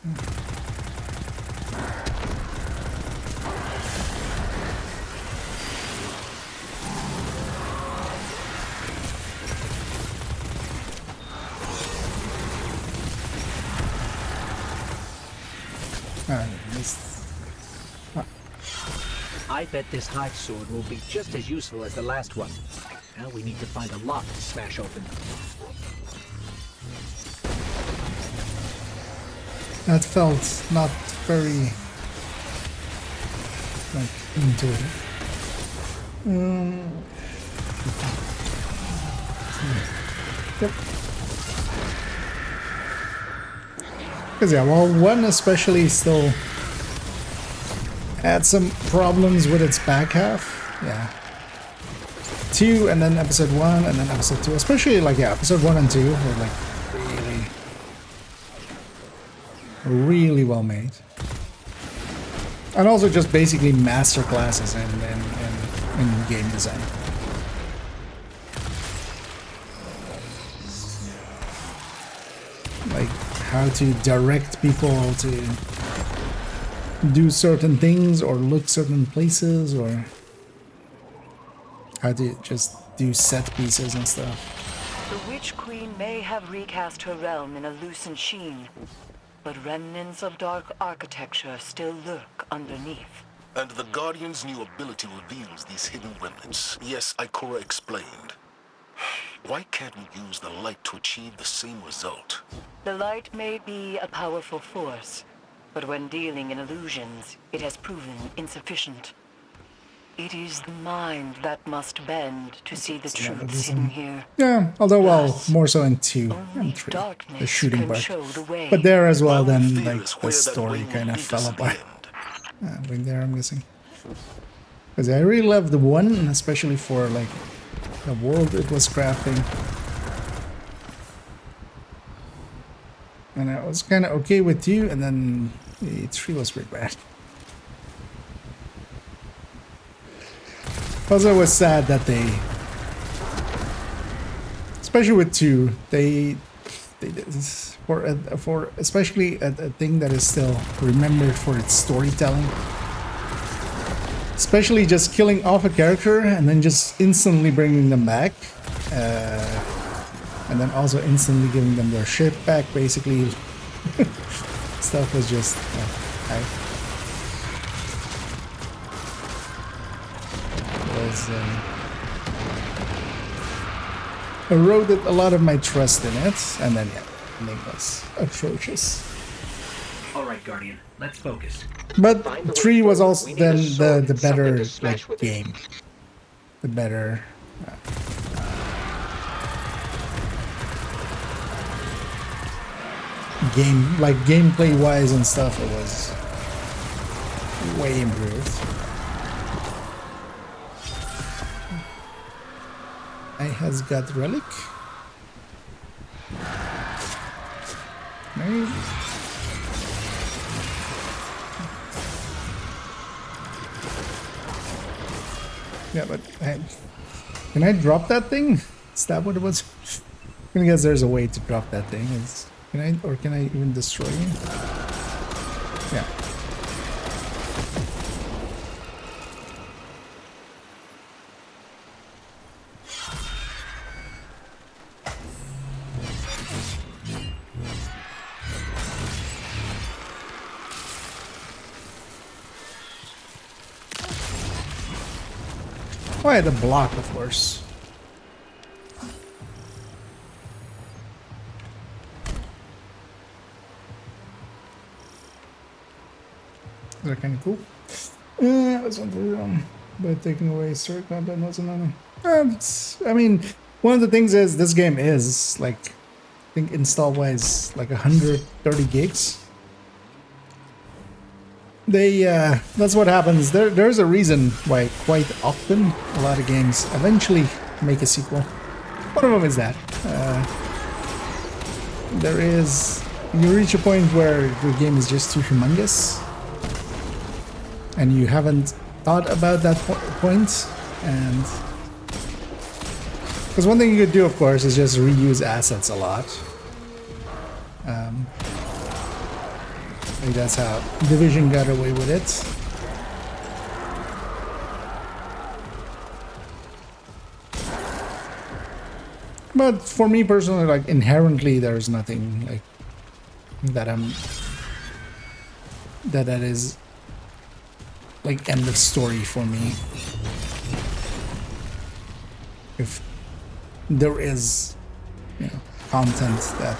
I bet this hive sword will be just as useful as the last one. Now we need to find a lock to smash open. That felt not very like intuitive. Yep. Because yeah, well, 1 especially still had some problems with its back half. Yeah. 2 and then episode 1 and then episode 2, especially like yeah, episode 1 and 2 were like really well made. And also just basically master classes in game design. Like how to direct people to do certain things or look certain places, or how to just do set pieces and stuff. The Witch Queen may have recast her realm in a lucent sheen, but remnants of dark architecture still lurk underneath. And the Guardian's new ability reveals these hidden remnants. Yes, Ikora explained. Why can't we use the light to achieve the same result? The light may be a powerful force, but when dealing in illusions, it has proven insufficient. It is the mind that must bend to see the truths hidden here. Yeah, although well, more so in 2 and 3, the shooting part. But there as well, then like the story kind of fell apart. Right there, I'm guessing. Because I really loved the 1, especially for like the world it was crafting. And I was kind of okay with 2, and then 3 was pretty bad. Also, it was sad that they, especially with 2, they did this for especially a thing that is still remembered for its storytelling. Especially just killing off a character and then just instantly bringing them back, and then also instantly giving them their shit back. Basically, stuff was just. Eroded a lot of my trust in it, and then yeah, the ending was atrocious. All right, Guardian, let's focus. But 3 was also then the better like game, the better. Game like gameplay wise and stuff, it was way improved. I has got relic. Maybe. Yeah, but can I drop that thing? Is that what it was? I guess there's a way to drop that thing. Can I, or can I even destroy it? Yeah. Oh, I had a block, of course. They're kind of cool. Yeah, that's one thing. But taking away story content was another. I mean, one of the things is this game is like, I think install wise, like 130 gigs. That's what happens. There's a reason why quite often a lot of games eventually make a sequel. One of them is that. You reach a point where the game is just too humongous, and you haven't thought about that point. And because one thing you could do, of course, is just reuse assets a lot. I think that's how Division got away with it. But for me personally, like inherently, there's nothing like that that is like end of story for me. If there is, you know, content that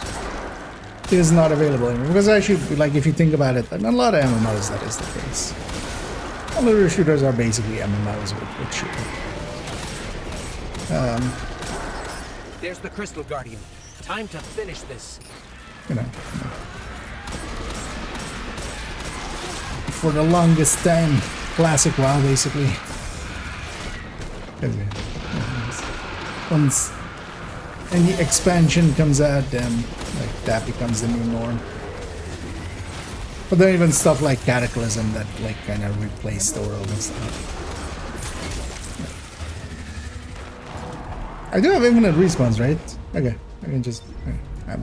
is not available anymore. Because actually, like, if you think about it, in a lot of MMOs that is the case. All of the shooters are basically MMOs with shooting. There's the Crystal Guardian. Time to finish this. You know. For the longest time, classic WoW, basically. Once any expansion comes out, then like that becomes the new norm. But then even stuff like Cataclysm that like kind of replaced the world and stuff. I do have infinite respawns, right? Okay, I can just I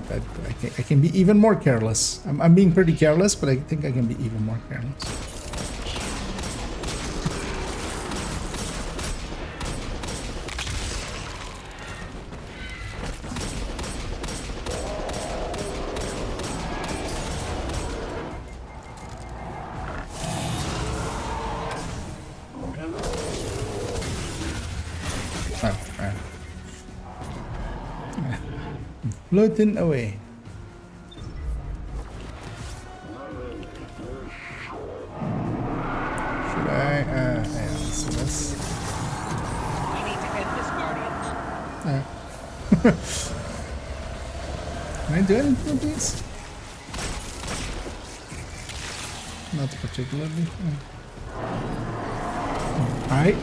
can be even more careless. I'm being pretty careless, but I think I can be even more careless. Floating away. Should I? Yeah, let's do this. We need to end this, Guardian. Can I do anything with these? Not particularly. Alright.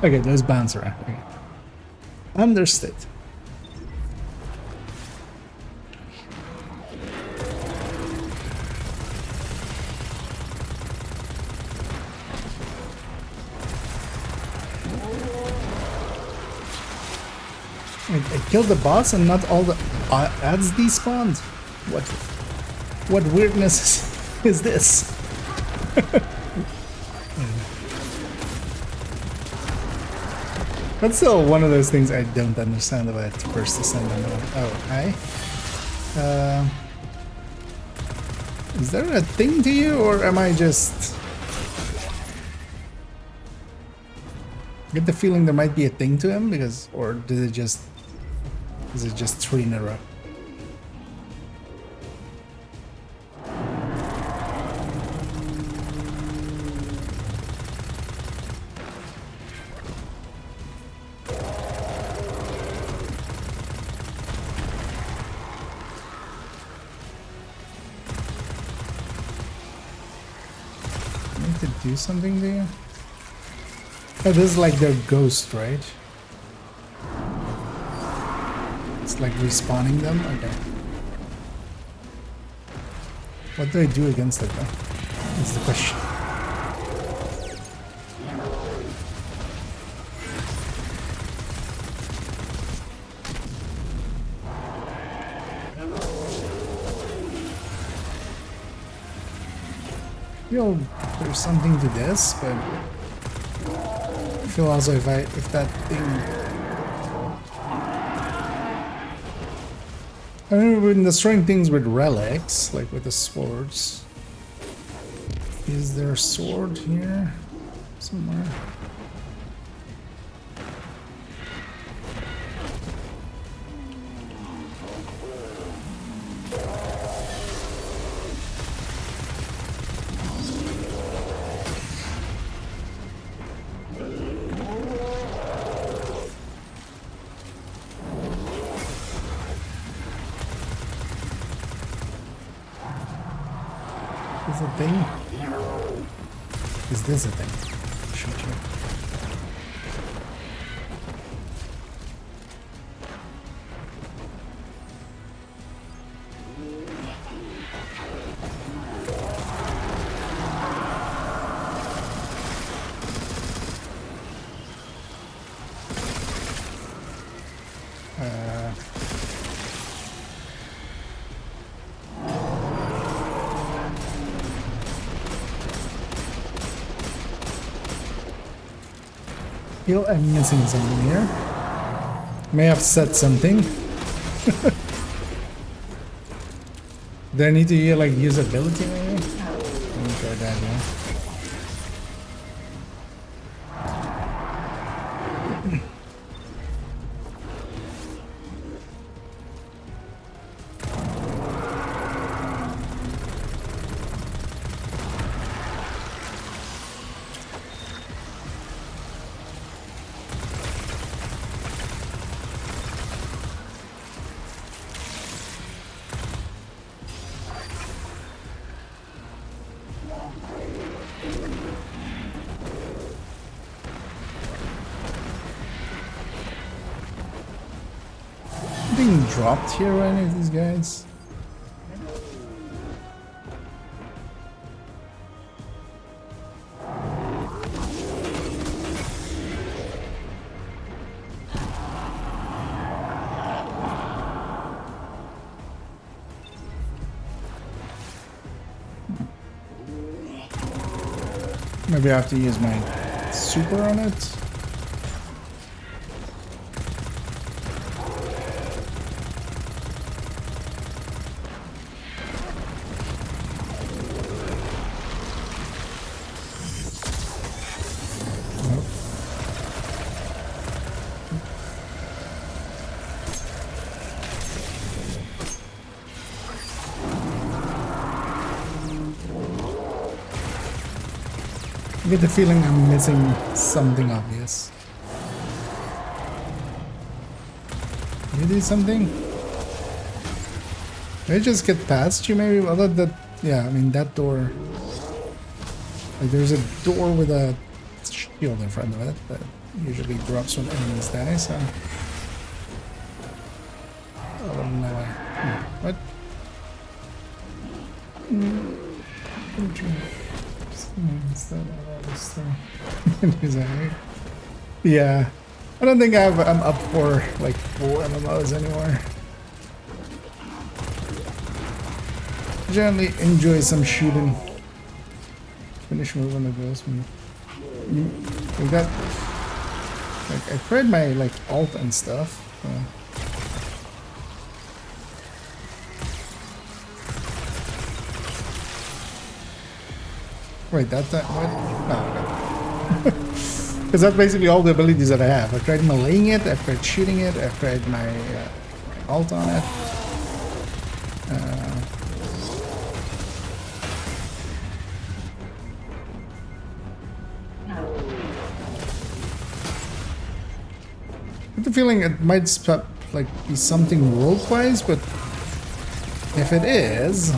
Okay, those bounce around. Okay. Understood. I killed the boss and not all the ads despawned. What weirdness is this? That's still one of those things I don't understand about First Ascendant. Oh, hi. Is there a thing to you, or am I just... I get the feeling there might be a thing to him, because... Or did it just... Is it just 3 in a row? Do something there? Oh, this is like their ghost, right? It's like respawning them? Okay. What do I do against it though? That's the question. I feel there's something to this, but I feel also if that thing, I remember when destroying things with relics, like with the swords. Is there a sword here somewhere? Is a thing? Is this a thing? Shoot you. feel I'm missing something here. May have said something. Do I need to like use ability maybe? Let me try that, yeah. Being dropped here by any of these guys? Maybe I have to use my super on it. I get the feeling I'm missing something obvious. You do something? Did I just get past you maybe? Although that, yeah, I mean that door. Like there's a door with a shield in front of it that usually drops when enemies die, so. Oh no. What? Yeah, I don't think I'm up for like 4 MMOs anymore. Generally enjoy some shooting. Finish move on the ghost. We got like I tried my like alt and stuff. Wait, that what? No, because that's basically all the abilities that I have. I tried meleeing it, I tried shooting it, I tried my alt on it. I have the feeling it might like be something world-wise, but if it is.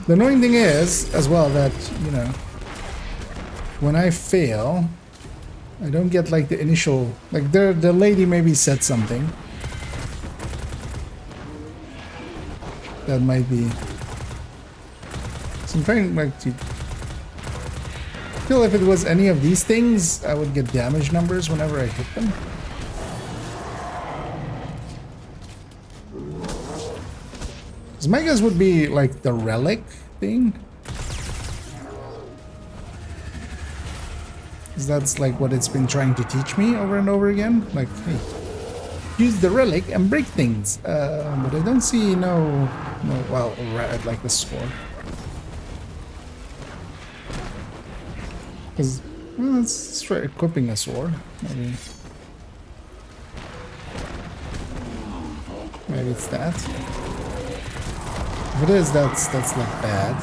The annoying thing is, as well, that, you know, when I fail, I don't get, like, the initial... Like, the lady maybe said something. That might be... So I'm trying, like, to... I feel if it was any of these things, I would get damage numbers whenever I hit them. Because my guess would be, like, the relic thing. Because that's, like, what it's been trying to teach me over and over again. Like, hey, use the relic and break things. But I don't see no well, I'd like the sword. Because, well, let's try equipping a sword. Maybe it's that. If it is, that's not bad.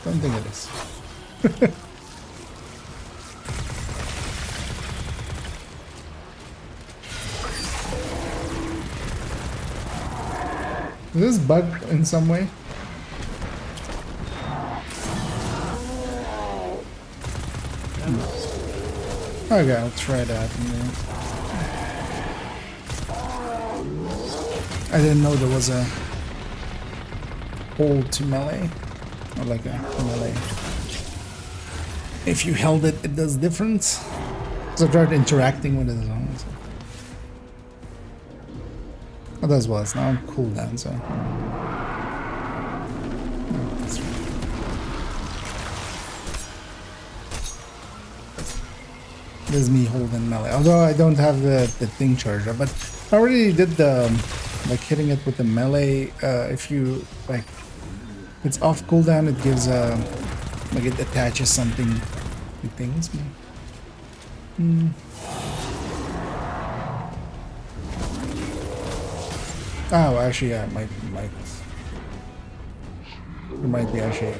Don't think it is. Is this bug in some way? Okay, I'll try that. I didn't know there was a hold to melee, or like a melee. If you held it, it does different. So I tried interacting with it as well. So. Oh, that's well. It's now on cooldown, so. Oh, that's right. This is me holding melee. Although I don't have the thing charged up, but I already did the like hitting it with the melee. If you like, it's off cooldown. It gives like it attaches something to things. Oh, actually, yeah, it might. It might be actually.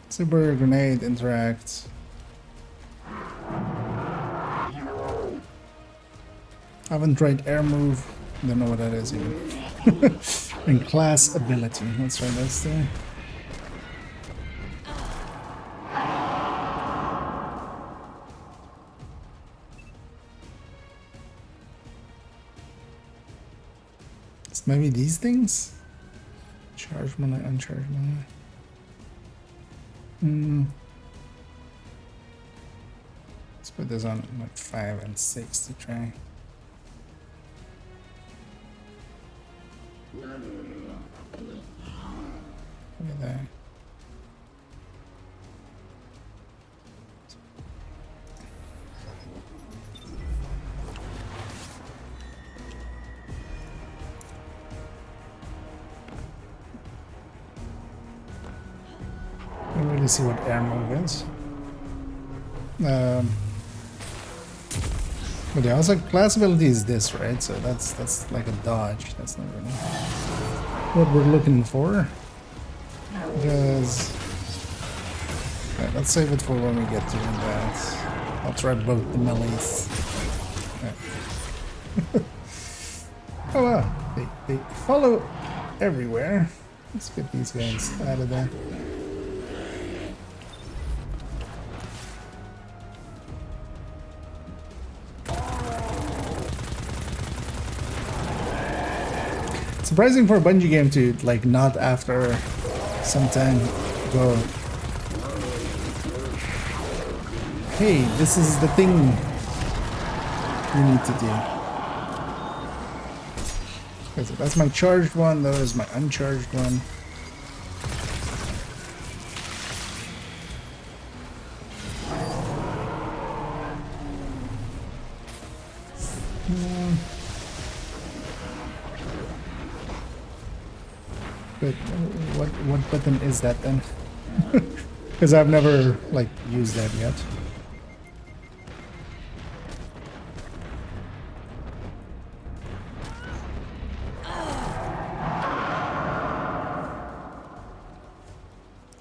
Super grenade interact. I haven't tried air move. Don't know what that is even. And class ability. Let's try this thing. It's maybe these things? Charge mana, uncharged mana. Let's put this on like 5 and 6 to try. Look at that. I don't really see what air move is. But yeah, also class ability is this, right? So that's like a dodge. That's not really what we're looking for. Because yeah, let's save it for when we get to that. I'll try both the melees. Yeah. Oh wow, they follow everywhere. Let's get these guys out of there. Surprising for a Bungie game to like not after some time go, hey, this is the thing you need to do. Okay, so that's my charged one, that is my uncharged one. But what button is that then? Because I've never like used that yet.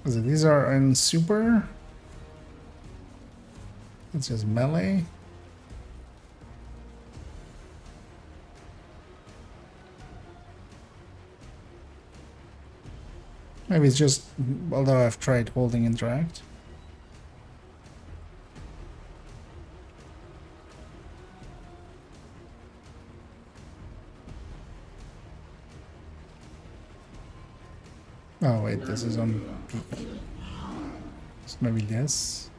So these are in super. It's just melee. Maybe it's just, although I've tried holding interact. Oh wait, this is on P. So maybe this.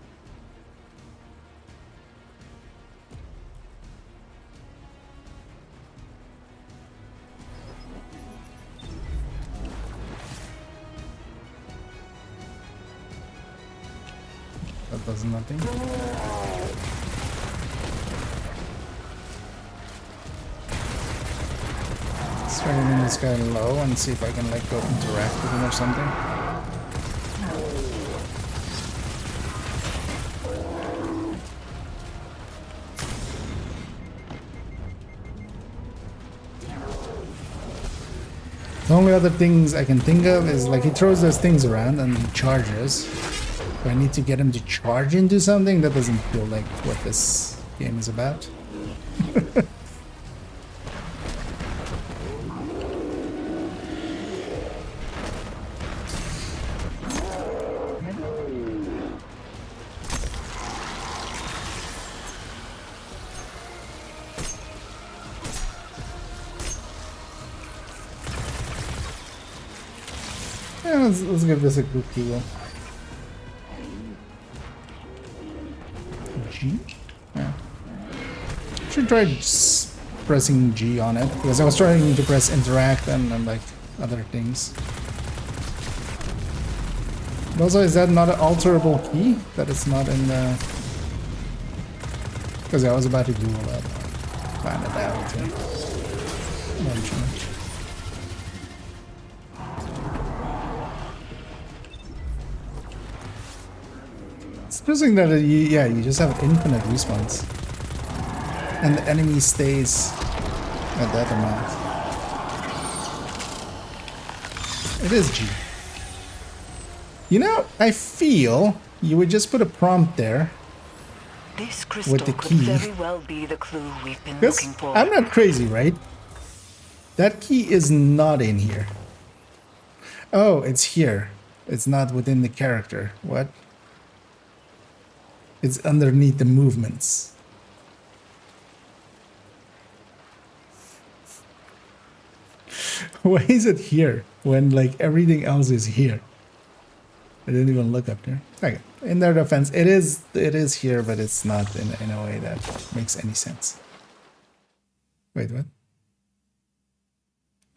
That does nothing. Let's try getting this guy low and see if I can like go interact with him or something. The only other things I can think of is like he throws those things around and charges. I need to get him to charge into something. That doesn't feel like what this game is about. Yeah, let's give this a good go. should try just pressing G on it, because I was trying to press interact and like other things. But also, is that not an alterable key? That it's not in the... Because I was about to Google that. Find it out. Eventually. It's interesting that you just have infinite response. And the enemy stays at that amount. It is G. You know, I feel you would just put a prompt there This crystal with the could key. very well be the clue we've been looking for. I'm not crazy, right? That key is not in here. Oh, it's here. It's not within the character. What? It's underneath the movements. Why is it here when like everything else is here? I didn't even look up there. Okay. In their defense, it is here, but it's not in a way that makes any sense. Wait, what?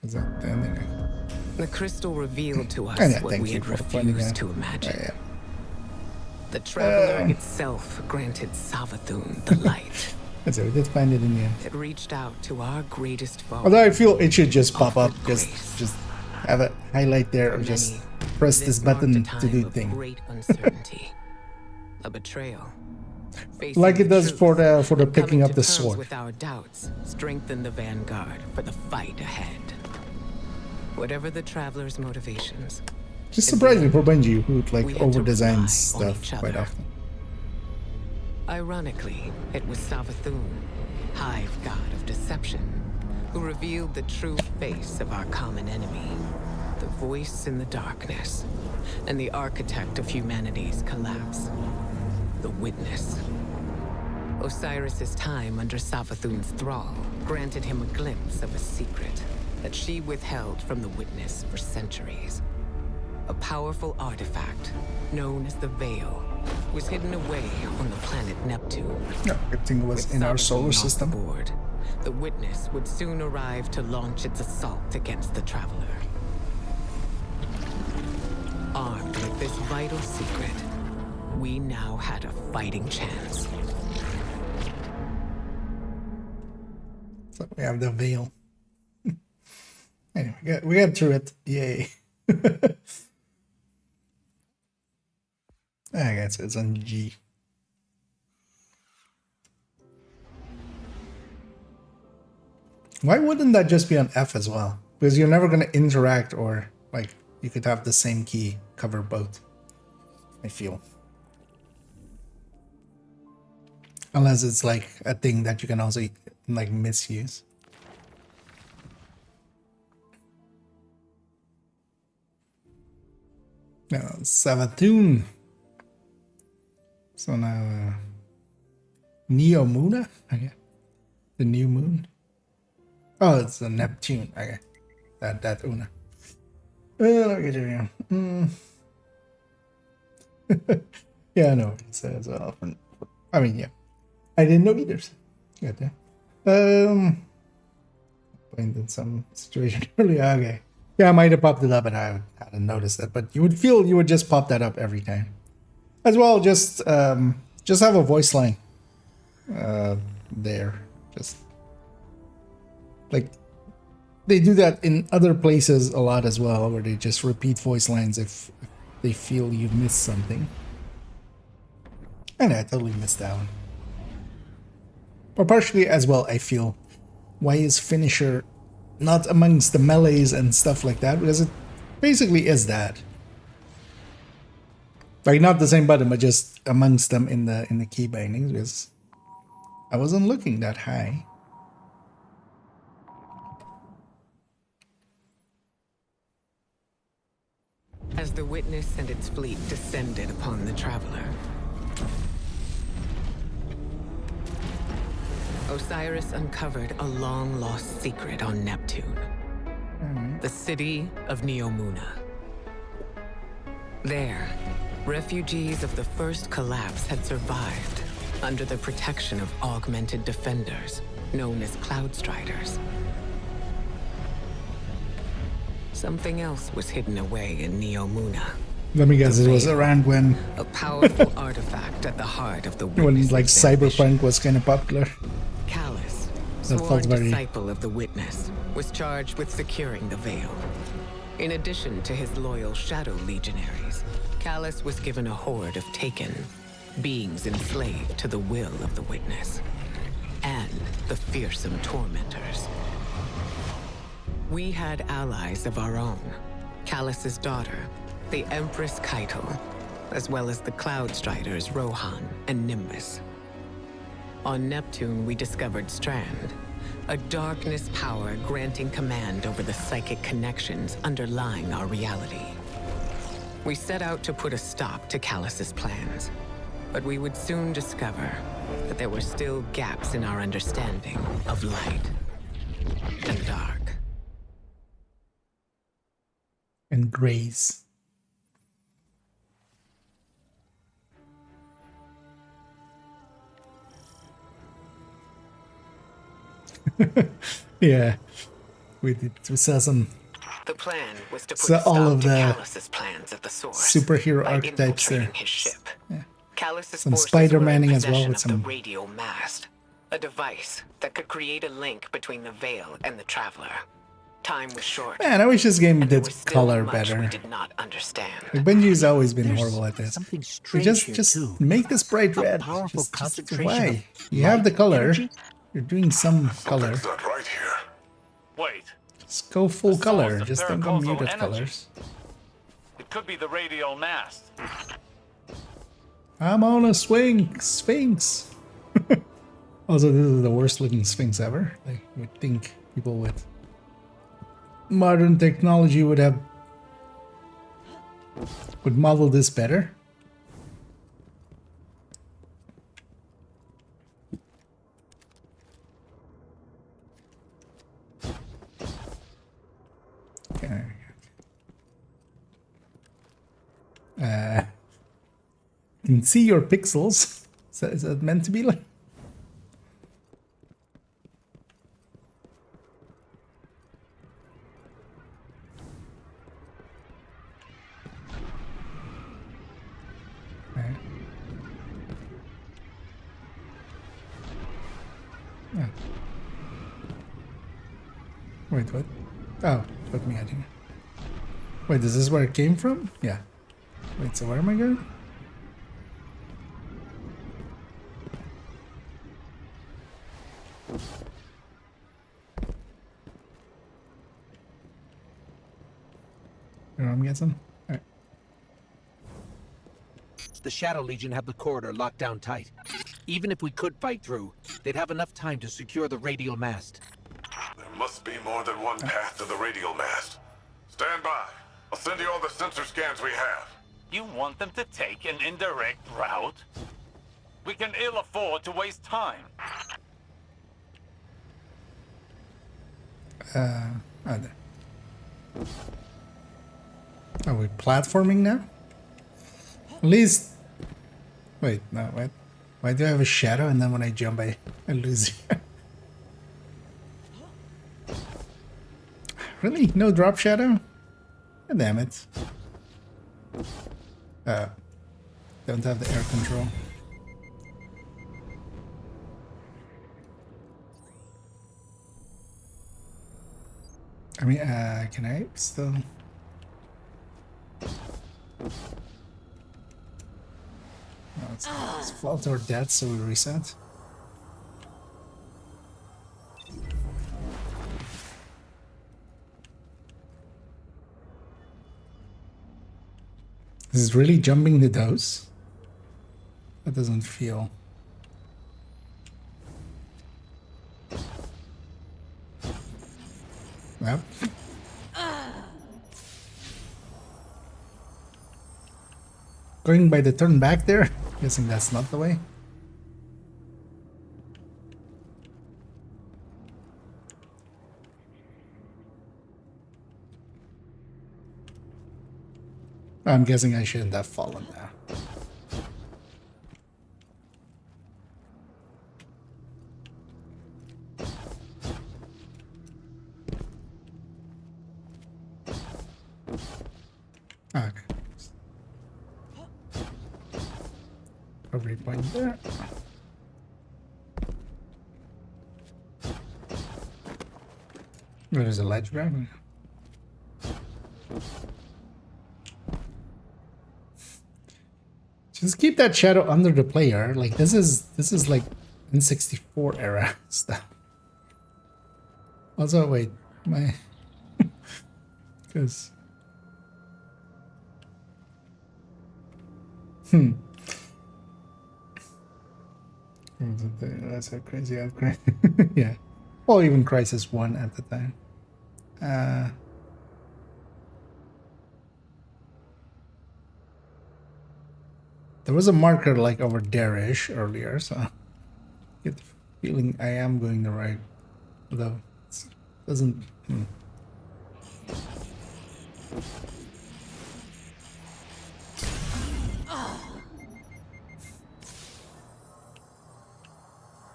Was that the ending? The crystal revealed to us yeah, what we had refused to imagine. The Traveler itself granted Savathun the light. That's it, we did find it in the end. It reached out to our greatest foe. Although I feel it should just pop up, just have a highlight there, or just press this button to do thing. Great uncertainty, a betrayal. Like it does for the picking up the sword. With our doubts, strengthen the vanguard for the fight ahead. Whatever the Traveler's motivations. Just surprising for Bungie, who like over designs stuff quite often. Ironically, it was Savathun, hive god of deception, who revealed the true face of our common enemy, the voice in the darkness, and the architect of humanity's collapse, the Witness. Osiris's time under Savathun's thrall granted him a glimpse of a secret that she withheld from the Witness for centuries. A powerful artifact, known as the Veil, was hidden away on the planet Neptune. Yeah, everything was in our solar system. Aboard, the Witness would soon arrive to launch its assault against the Traveler. Armed with this vital secret, we now had a fighting chance. So we have the Veil. Anyway, we got through it. Yay. I guess it's on G. Why wouldn't that just be on F as well? Because you're never going to interact, or like you could have the same key cover both, I feel. Unless it's like a thing that you can also like misuse. No, Savathun. So now, Neomuna? Okay. The new moon? Oh, it's a Neptune. Okay. That Una. Look at you. Yeah, I know. It's often. I mean, yeah. I didn't know either. So got that. Point in some situation earlier. Okay. Yeah, I might have popped it up, and I hadn't noticed it. But you would feel you would just pop that up every time. As well, just have a voice line there. Just like they do that in other places a lot as well, where they just repeat voice lines if they feel you've missed something. And I totally missed that one. But partially as well, I feel, why is finisher not amongst the melees and stuff like that? Because it basically is that. Like not the same button, but just amongst them in the key bindings, because I wasn't looking that high. As the Witness and its fleet descended upon the Traveler, Osiris uncovered a long-lost secret on Neptune. The city of Neomuna. There, refugees of the first collapse had survived under the protection of augmented defenders, known as Cloud Striders. Something else was hidden away in Neomuna. Let me guess, it was around when a powerful artifact at the heart of the when like Witness's cyberpunk ambition. was kind of popular. Callus, That sworn felt very disciple of the Witness, was charged with securing the Veil. In addition to his loyal Shadow Legionaries, Callus was given a horde of Taken, beings enslaved to the will of the Witness, and the fearsome Tormentors. We had allies of our own, Callus's daughter, the Empress Keitel, as well as the Cloud Striders Rohan and Nimbus. On Neptune, we discovered Strand, a darkness power granting command over the psychic connections underlying our reality. We set out to put a stop to Callus's plans, but we would soon discover that there were still gaps in our understanding of light and dark. And grays. Yeah, we saw some. The plan was to put So a stop all of to the Callus's plans at the source superhero by archetypes there. infiltrating his ship. Yeah. Callus's Some forces were in Spider-Manning as well possession with of some. the radial mast, a device that could create a link between the Veil and the Traveler. Time was short. Man, I wish this game and there did was still color much better. we did not understand. Like Bungie's always been There's horrible at this. something So strange just here, just too. make this bright A red. powerful Just concentration why? of You have the light color. energy? You're doing some color. Something's not right here. Wait, Just go full The color. source of Just don't go paracausal muted energy. colors. it could be the radial mast. I'm on a sphinx. Also, this is the worst looking sphinx ever. Like, you would think people with modern technology would model this better. Okay. You can see your pixels. Is that meant to be like? Okay. Yeah. Wait, what? Oh, put me out here. Wait, is this where it came from? Yeah. Wait, so where am I going? I'm getting some. All right. The Shadow Legion have the corridor locked down tight. Even if we could fight through, they'd have enough time to secure the radial mast. There must be more than one path to the radial mast. Stand by. I'll send you all the sensor scans we have. You want them to take an indirect route? We can ill afford to waste time. Oh, there. Are we platforming now? At least. Wait, no, wait. Why do I have a shadow and then when I jump I lose it? Really? No drop shadow? God damn it. Don't have the air control. I mean, can I still... No, it's fault or dead, so we reset. This is really jumping the dose? That doesn't feel... Yep. Going by the turn back there? Guessing that's not the way. I'm guessing I shouldn't have fallen there. Okay. Recovery point there. There's a ledge grab. Just keep that shadow under the player. Like this is like N64 era stuff. Also, wait, my because that's a crazy upgrade. Yeah, or even Crisis 1 at the time. There was a marker like over there-ish earlier, so I get the feeling I am going the right, though it doesn't.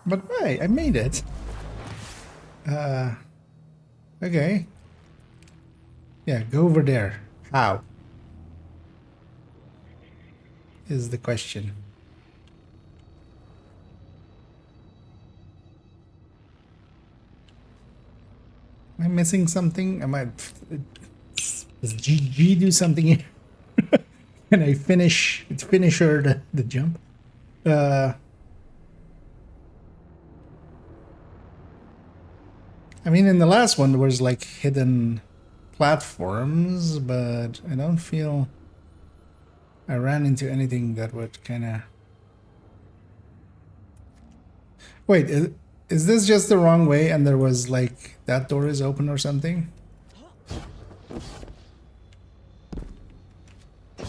But hey, I made it. Okay. Yeah, go over there. How? Is the question. Am I missing something? Am I? Does GG do something here? Can I finish? It's finisher the jump. I mean, in the last one there was like hidden platforms, but I don't feel I ran into anything that would kind of... Wait, is this just the wrong way and there was like that door is open or something? If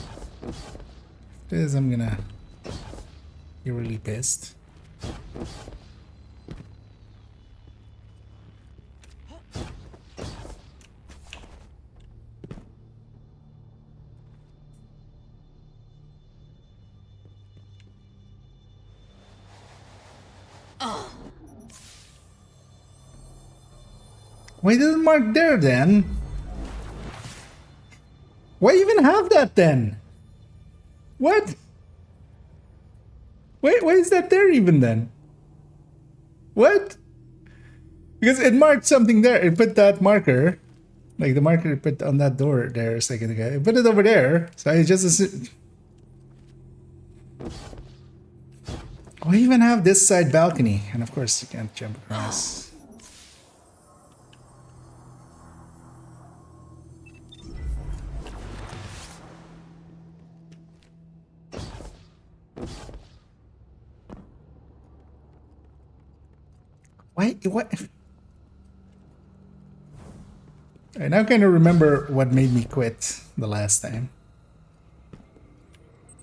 it is, I'm gonna be really pissed. Why doesn't mark there then? Why even have that then? What? Wait, why is that there even then? What? Because it marked something there. It put that marker, like the marker it put on that door there a second ago. It put it over there. So I just assumed. Why even have this side balcony? And of course you can't jump across. Why? What? I now kind of remember what made me quit the last time.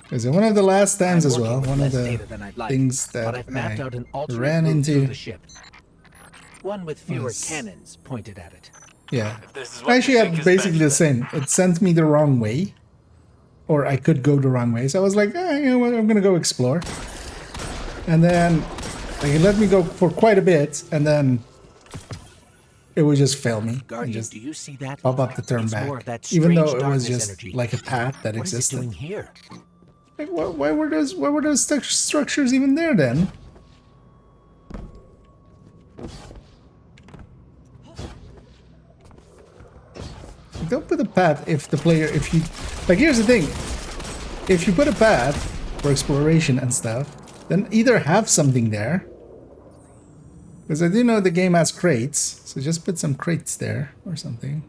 Because one of the last times as well, one of the things that I ran into. One with fewer cannons pointed at it. Yeah. I actually had basically the same. It sent me the wrong way. Or I could go the wrong way. So I was like, you know what, I'm going to go explore. And then like, it let me go for quite a bit, and then it would just fail me. Guardian, and just do you see that? pop up the turn It's back. more of that Even though strange it was darkness just energy. like a path that What is it existed. doing here? Like, why were those structures even there then? Don't put a path if the player, if you... Like, here's the thing. If you put a path for exploration and stuff, then either have something there. Because I do know the game has crates, so just put some crates there or something.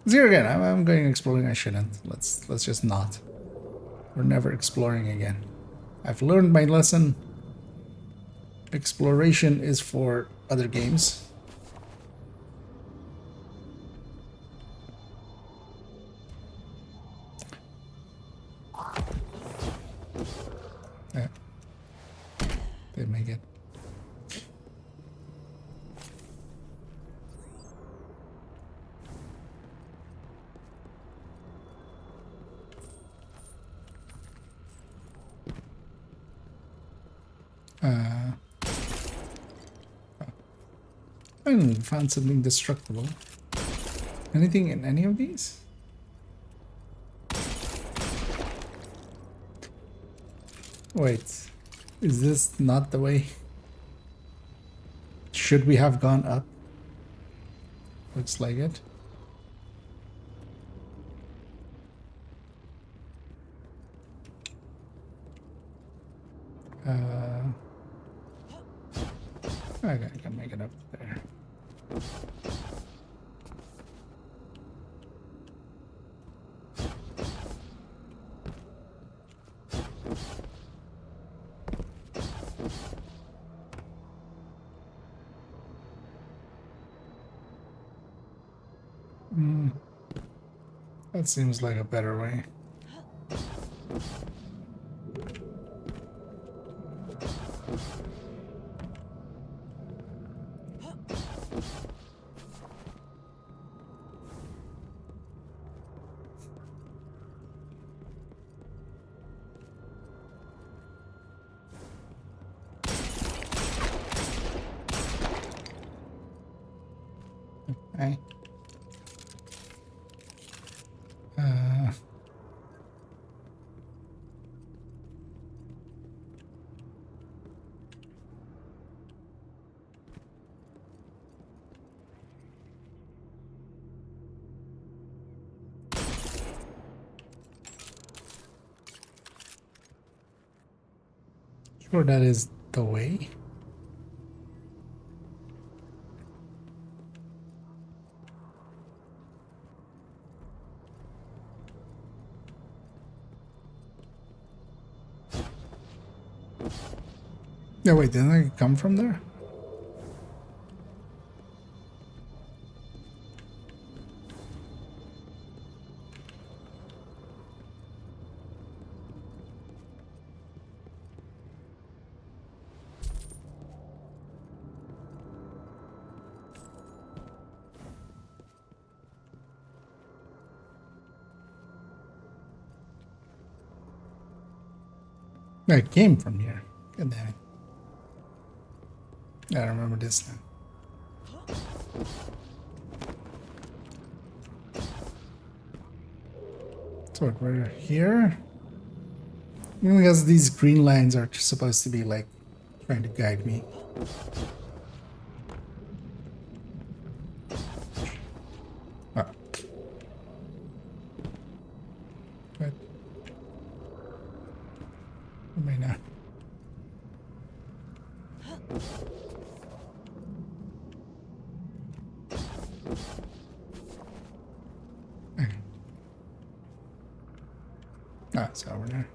Here again, I'm going exploring. I shouldn't. Let's just not. We're never exploring again. I've learned my lesson. Exploration is for other games. Yeah. They make it. I found something destructible. Anything in any of these? Wait, is this not the way? Should we have gone up? Looks like it. Okay, I can make it up there. That seems like a better way. Okay. Sure, that is the way. No, wait, didn't I come from there? I came from here. God damn it. I don't remember this now. So we're here. Because these green lines are supposed to be like trying to guide me. Oh. What? I may not. Okay. Ah, it's over there.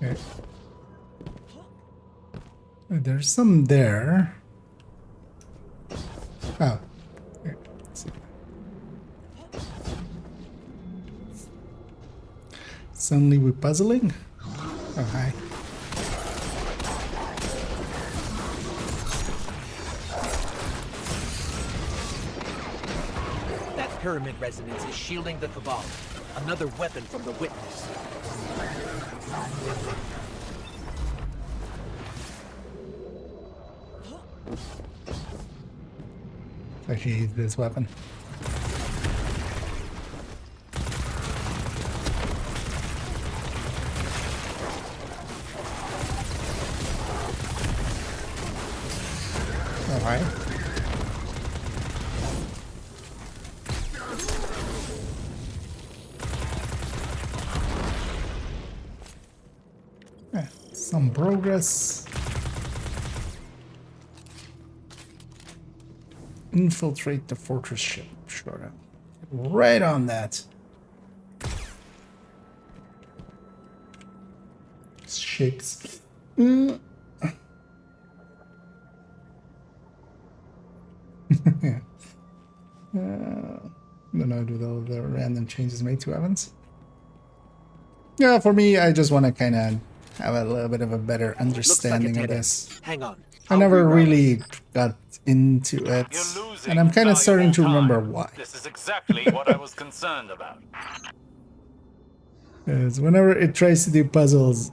Okay. There's some there. Oh. Okay. Let's see. Suddenly we're puzzling. Oh, hi. That pyramid resonance is shielding the Cabal. Another weapon from the Witness. Actually use this weapon. Alright. Some progress. Infiltrate the fortress ship. Sure. Right on that. Shakes. Yeah. Then I do the random changes made to Evans. Yeah, for me, I just want to kind of have a little bit of a better understanding of this. Hang on. I never really got into it, and I'm kind of starting to remember why. This is exactly what I was concerned about. Because whenever it tries to do puzzles,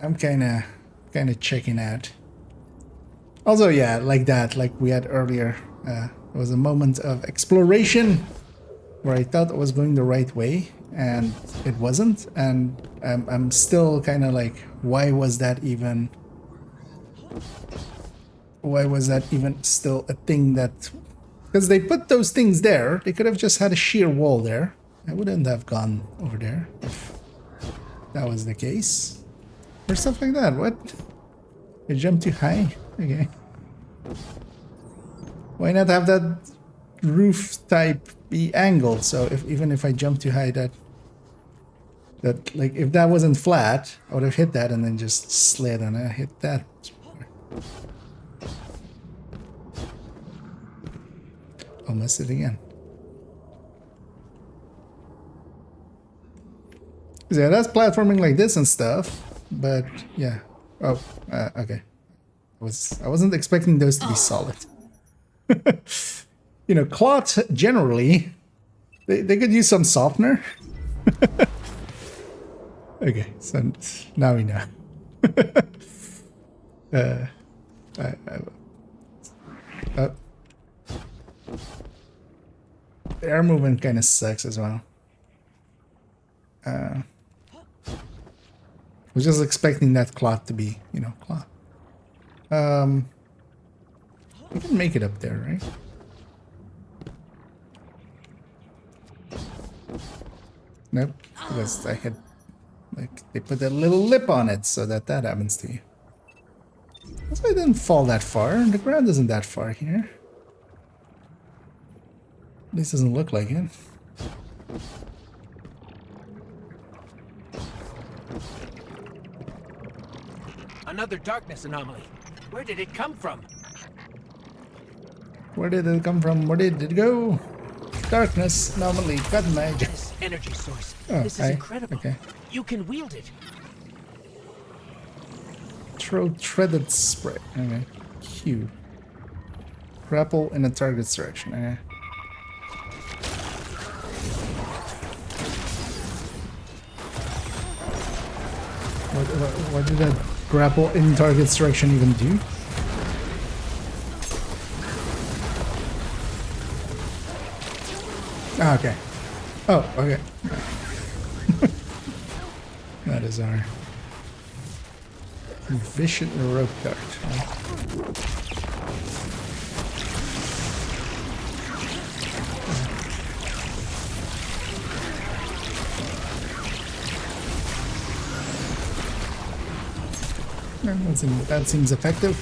I'm kind of checking out. Also, yeah, like that, like we had earlier, there was a moment of exploration where I thought it was going the right way, and it wasn't, and I'm still kind of like, why was that even still a thing that... Because they put those things there, they could have just had a sheer wall there. I wouldn't have gone over there if that was the case. Or stuff like that. What? I jumped too high? Okay. Why not have that roof type be angled? So even if I jump too high, that like if that wasn't flat, I would have hit that and then just slid and I hit that. I'll miss it again. Yeah, that's platforming like this and stuff, but yeah. Oh, okay. I wasn't expecting those to be solid. You know, cloth generally, they could use some softener. Okay, so now we know. The air movement kind of sucks as well. I was just expecting that cloth to be, you know, cloth. We can make it up there, right? Nope, because I had, like, they put a little lip on it so that happens to you. That's why it didn't fall that far. The ground isn't that far here. At least doesn't look like it. Another darkness anomaly. Where did it come from? Where did it come from? Where did it go? Darkness anomaly. Got magic. This energy source. Oh, this is incredible. Okay. You can wield it. Throw threaded spray. Okay. Q. Grapple in a target's direction. Okay. What did that grapple in target's direction even do? Ah, okay. Oh, okay. That is our efficient rope dart. That seems effective.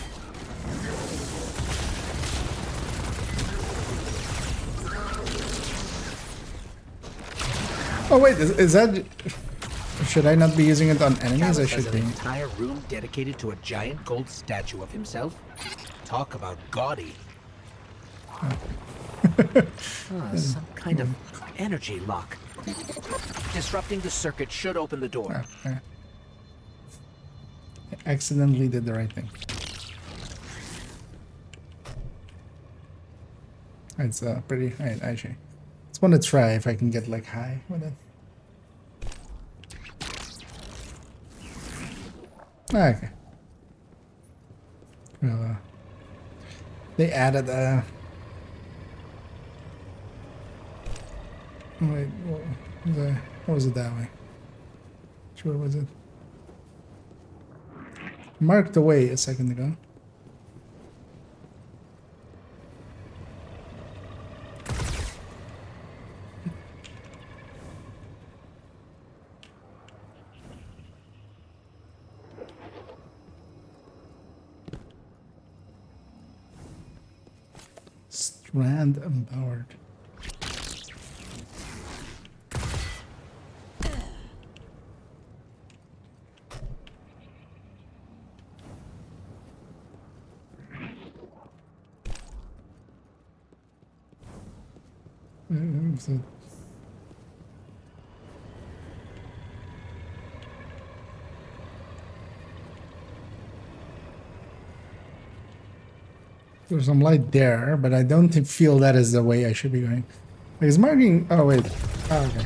Oh wait, is that... Should I not be using it on enemies? I should be. An entire room dedicated to a giant gold statue of himself? Talk about gaudy. Some kind of energy lock. Disrupting the circuit should open the door. I accidentally did the right thing. It's pretty... I actually just want to try if I can get like high with it. Okay. Well, they added wait, what was it that way? Which way was it? Marked away a second ago. Strand empowered. There's some light there, but I don't feel that is the way I should be going. Like, it's marking. Oh wait. Oh, okay.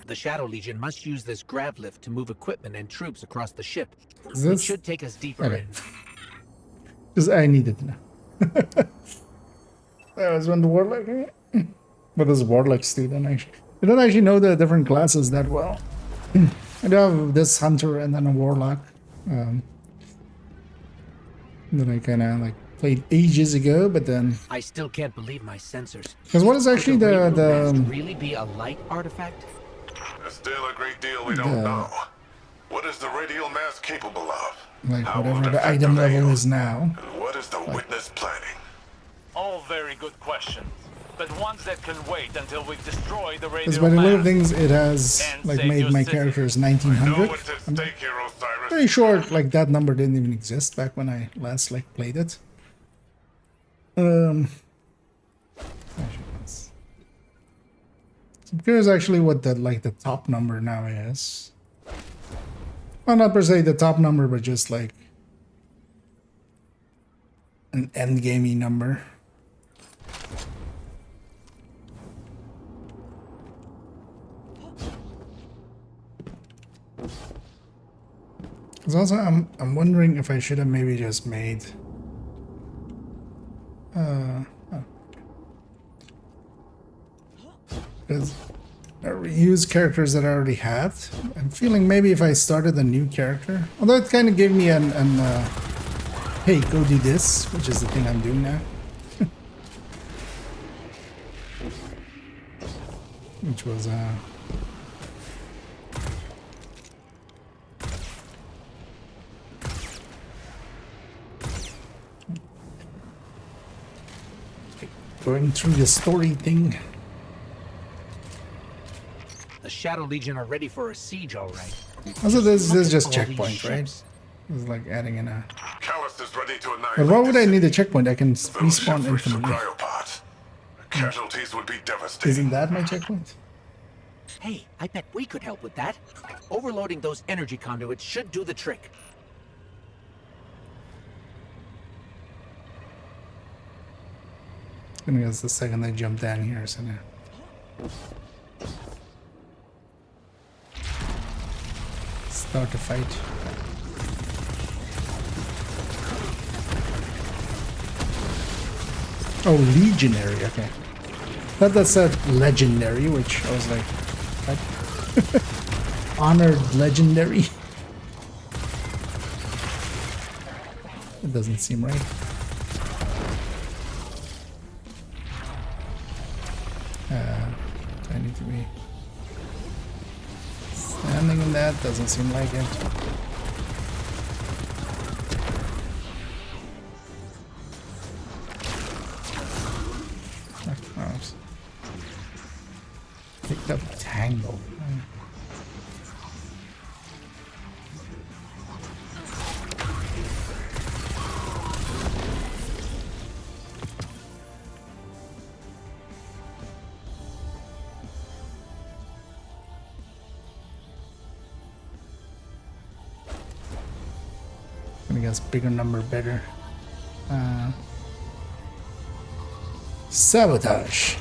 The Shadow Legion must use this grav lift to move equipment and troops across the ship. Is It this? should take us deeper Okay. in. Because I needed to know. That was when the Warlock. What does Warlock do then? Actually, I don't actually know the different classes that well. I do have this Hunter and then a Warlock. That I kind of like played ages ago, but then. I still can't believe my sensors. Because what is actually Could the radio mast really be a light artifact? There's still a great deal we don't know. What is the radial mass capable of? like How will whatever it the affect item the level veil? is now? And what is the witness planning? All very good questions, but ones that can wait until we destroy the Because radio by the little mast. things, it has And like save made your my city. characters I know 1900. what's at I'm stake here, Osiris. pretty sure like that number didn't even exist back when I last like played it. I'm curious actually what the like the top number now is. Well, not per se the top number, but just like an end gamey number. Because also I'm wondering if I should have maybe just made because I reuse characters that I already have. I'm feeling maybe if I started a new character, although it kind of gave me an hey, go do this, which is the thing I'm doing now. Which was going through the story thing. The Shadow Legion are ready for a siege, all right. Also, this Look is at just all checkpoint, these right? ships. It's like adding in a. Callus is ready to annihilate But why would I this need a city. checkpoint? I can Those respawn ships reach the infinitely. cryopods. The casualties would be devastating. Isn't that my checkpoint? Hey, I bet we could help with that. Overloading those energy conduits should do the trick. I think that's the second I jump down here, so now. Start the fight. Oh, legionary, okay. Thought that said legendary, which I was like, what? Honored legendary? It doesn't seem right. I need to be standing in that, doesn't seem like it. Picked up Tangle. I guess bigger number better. Sabotage.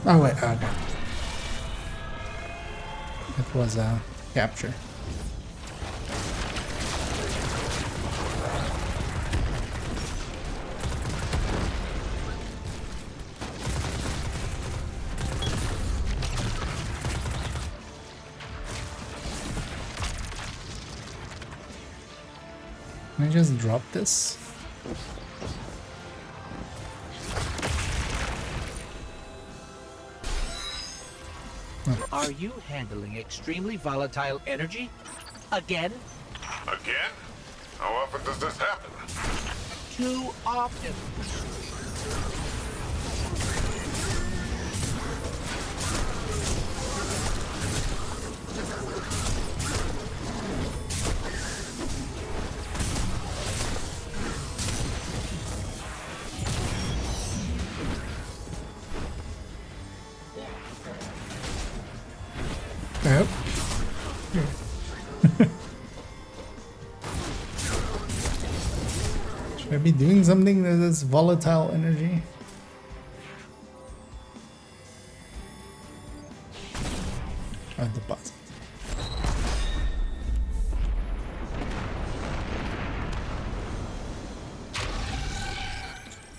Oh wait, okay. It was a capture. Can I just drop this? Are you handling extremely volatile energy? Again? Again? How often does this happen? Too often. Yep. Should I be doing something with this volatile energy? I'll deposit.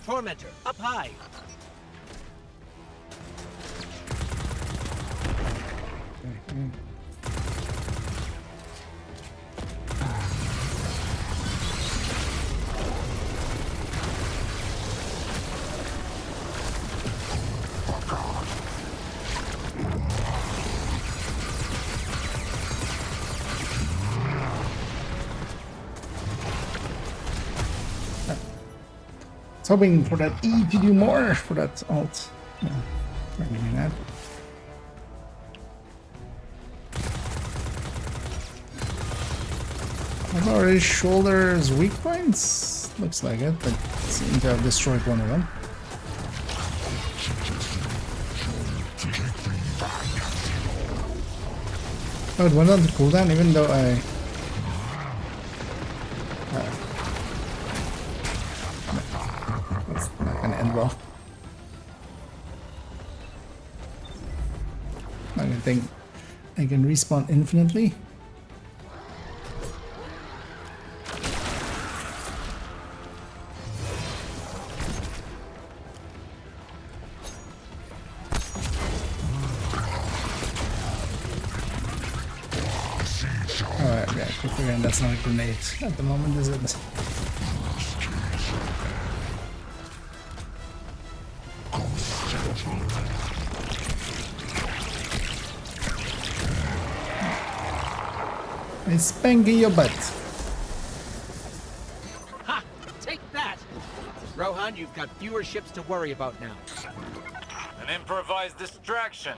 Tormentor, up high. I was hoping for that E to do more for that alt. No, not doing that. I've already shoulders weak points. Looks like it, but seem to have destroyed one of them. Oh, it went on to cooldown even though I... That's not gonna end well. I don't think I can respawn infinitely. Alright, yeah, quick again, that's not a grenade at the moment, is it? I spanking your butt. Ha! Take that! Rohan, you've got fewer ships to worry about now. An improvised distraction.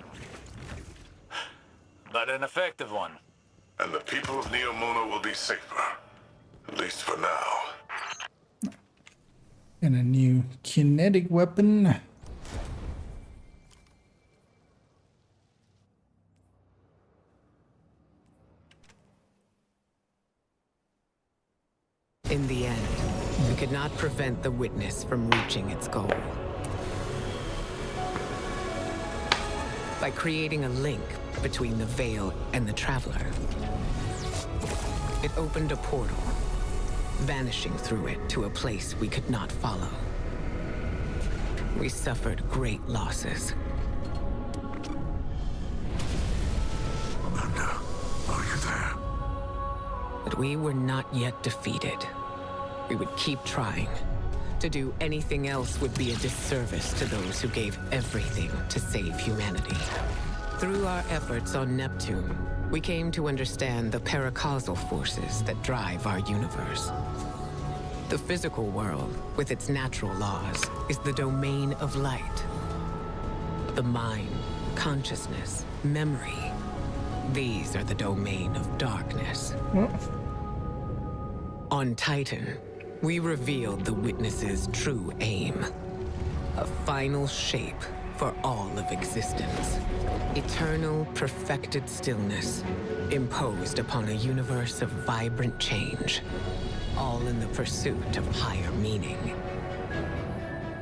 But an effective one. And the people of Neomona will be safer. At least for now. And a new kinetic weapon. In the end, we could not prevent the witness from reaching its goal. By creating a link between the Veil and the Traveler, it opened a portal, vanishing through it to a place we could not follow. We suffered great losses. Amanda, are you there? But we were not yet defeated. We would keep trying. To do anything else would be a disservice to those who gave everything to save humanity. Through our efforts on Neptune, we came to understand the paracausal forces that drive our universe. The physical world, with its natural laws, is the domain of light. The mind, consciousness, memory, these are the domain of darkness. On Titan, we revealed the witness's true aim. A final shape for all of existence. Eternal, perfected stillness, imposed upon a universe of vibrant change. All in the pursuit of higher meaning.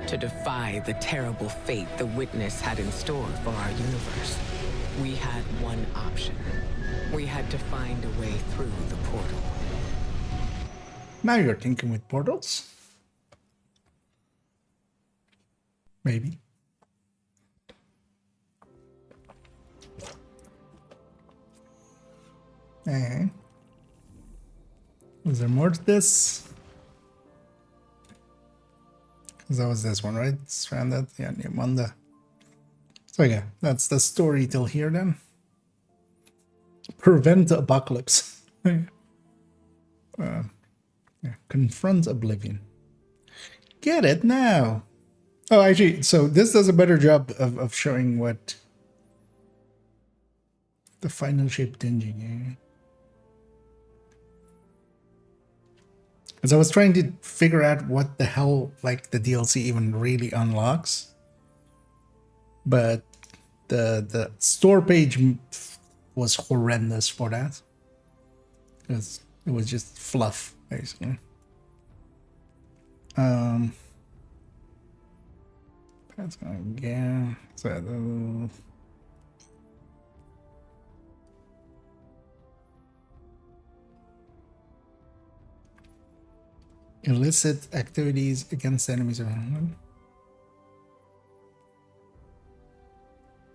To defy the terrible fate the witness had in store for our universe, we had one option. We had to find a way through the portal. Now you're thinking with portals. Maybe. And was there more to this? Because that was this one, right? Stranded, yeah, Neomunda. So yeah, that's the story till here then. Prevent apocalypse. Yeah, confront oblivion. Get it now. Oh, actually, so this does a better job of showing what the final shape tinging. Yeah. Because I was trying to figure out what the hell like the DLC even really unlocks, but the store page was horrendous for that. Because it was just fluff, basically. That's gonna again. So illicit activities against enemies around.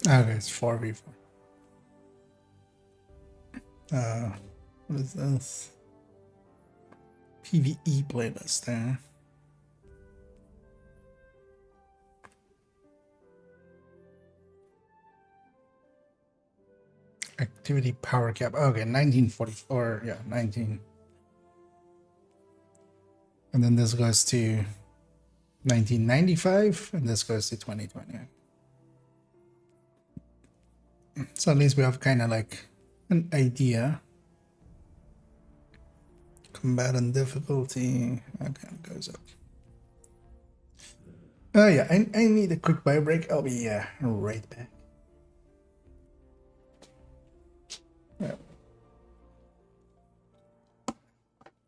Okay, it's 4v4. What is this? PvE playlist there. Activity power cap. Okay, 1944. Yeah, 19. And then this goes to 1995, and this goes to 2020. So at least we have kind of like an idea. Combatant difficulty. Okay, it goes up. Oh yeah, I need a quick bio break. I'll be right back. Yeah.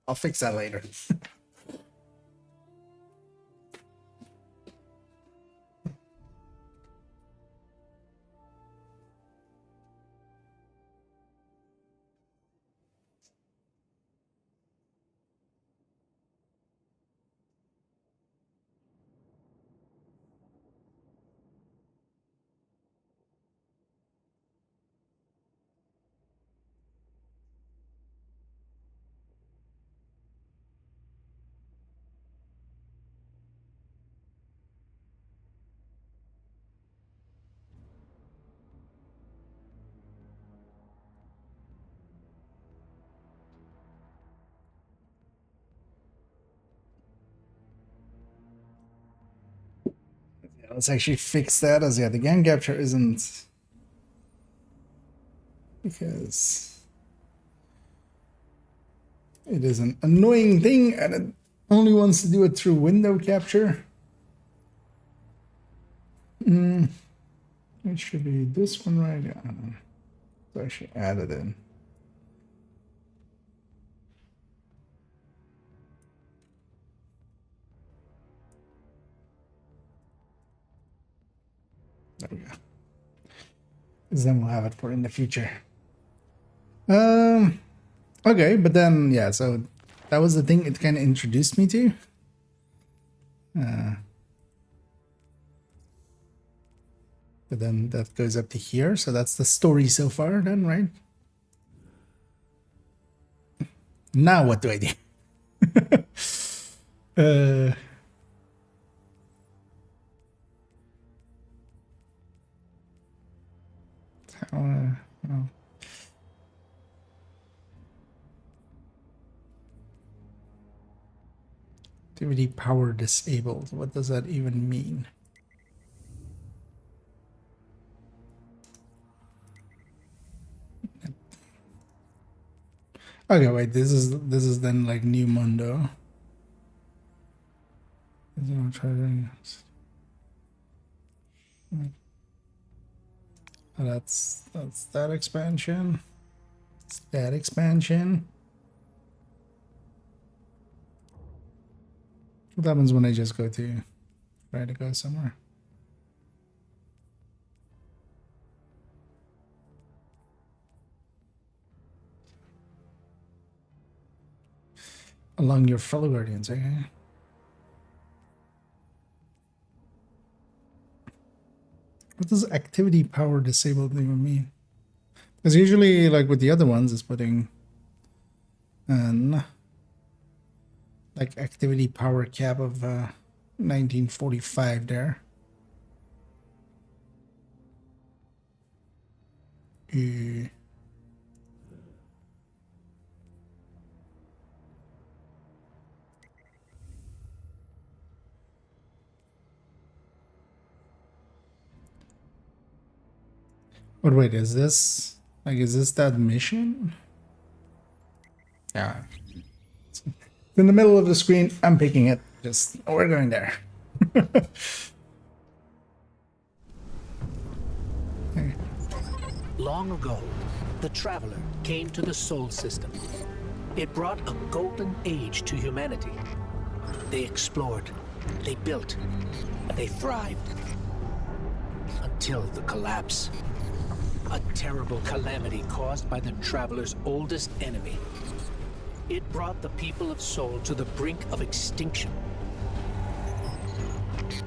I'll fix that later. Let's actually fix that, as yeah, the gang capture isn't, because it is an annoying thing and it only wants to do it through window capture. It should be this one, right? Yeah. So I should add it in. There we go. Because then we'll have it for in the future. Okay, but then yeah, so that was the thing it kind of introduced me to. But then that goes up to here, so that's the story so far then, right? Now what do I do? Oh. Activity power disabled. What does that even mean? Okay, wait. This is then like New Mundo. That's that expansion. It's that expansion. What happens when I just go to try to go somewhere? Along your fellow guardians, okay? What does activity power disabled even mean? Because usually, like with the other ones, it's putting an like activity power cap of 1945 there. But wait, is this that mission? Yeah. It's in the middle of the screen. I'm picking it. Just we're going there. Okay. Long ago, the Traveler came to the Sol system. It brought a golden age to humanity. They explored, they built, they thrived. Until the collapse. A terrible calamity caused by the Traveler's oldest enemy. It brought the people of Sol to the brink of extinction.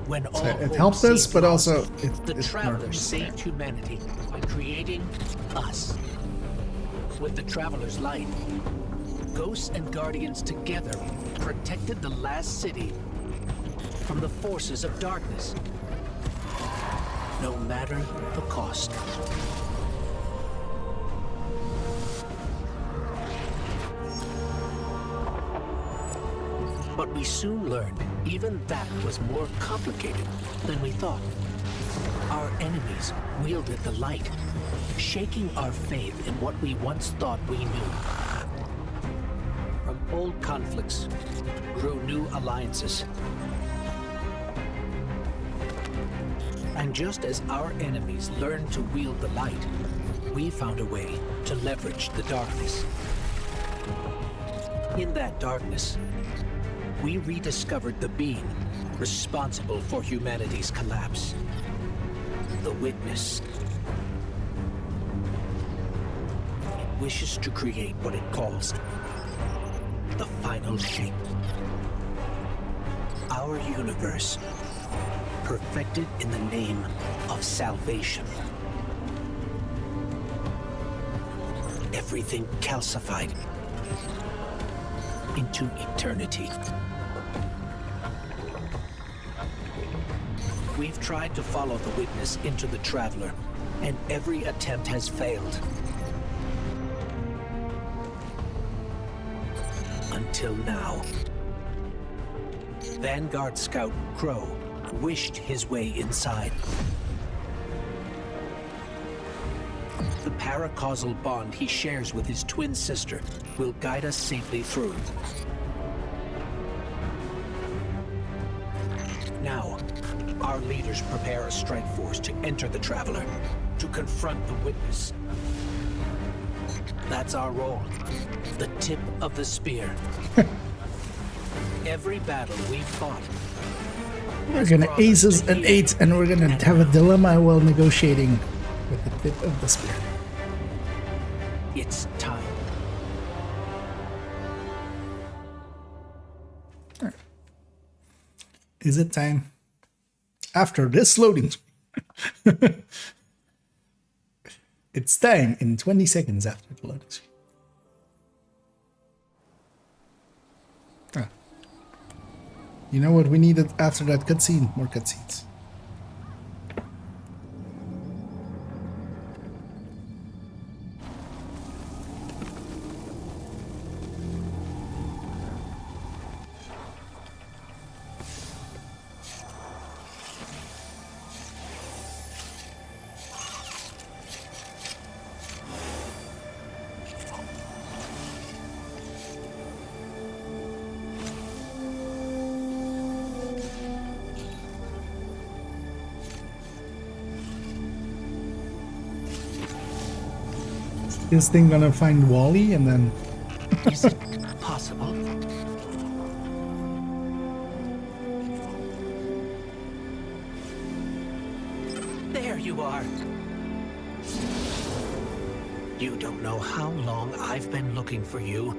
When all it hope helped us, seemed but lost, also the it Traveler murders. saved humanity by creating us. With the Traveler's light, Ghosts and Guardians together protected the last city from the forces of darkness. No matter the cost. But we soon learned even that was more complicated than we thought. Our enemies wielded the light, shaking our faith in what we once thought we knew. From old conflicts grew new alliances. And just as our enemies learned to wield the light, we found a way to leverage the darkness. In that darkness, we rediscovered the being responsible for humanity's collapse. The Witness. It wishes to create what it calls the final shape. Our universe, perfected in the name of salvation. Everything calcified into eternity. We've tried to follow the Witness into the Traveler, and every attempt has failed. Until now. Vanguard Scout Crow wished his way inside. The paracausal bond he shares with his twin sister will guide us safely through. Now, our leaders prepare a strike force to enter the Traveler, to confront the Witness. That's our role, the tip of the spear. Every battle we've fought. We're gonna aces and eights, and we're gonna have a dilemma while negotiating with the tip of the spear. It's time. Is it time? After this loading. It's time in 20 seconds after the loading screen. Ah. You know what we needed after that cutscene? More cutscenes. This thing gonna find Wally and then... Is it possible? There you are. You don't know how long I've been looking for you.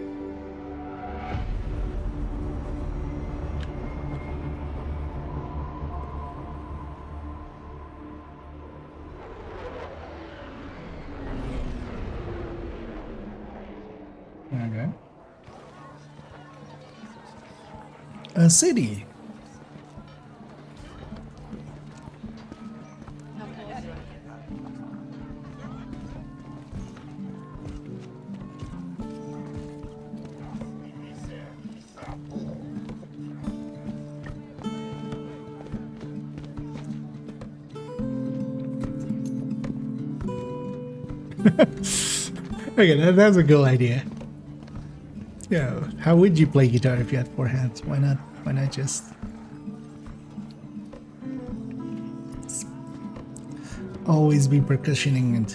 Okay. A city. Okay, that's a good idea. Yeah, how would you play guitar if you had four hands? Why not? Why not just always be percussioning and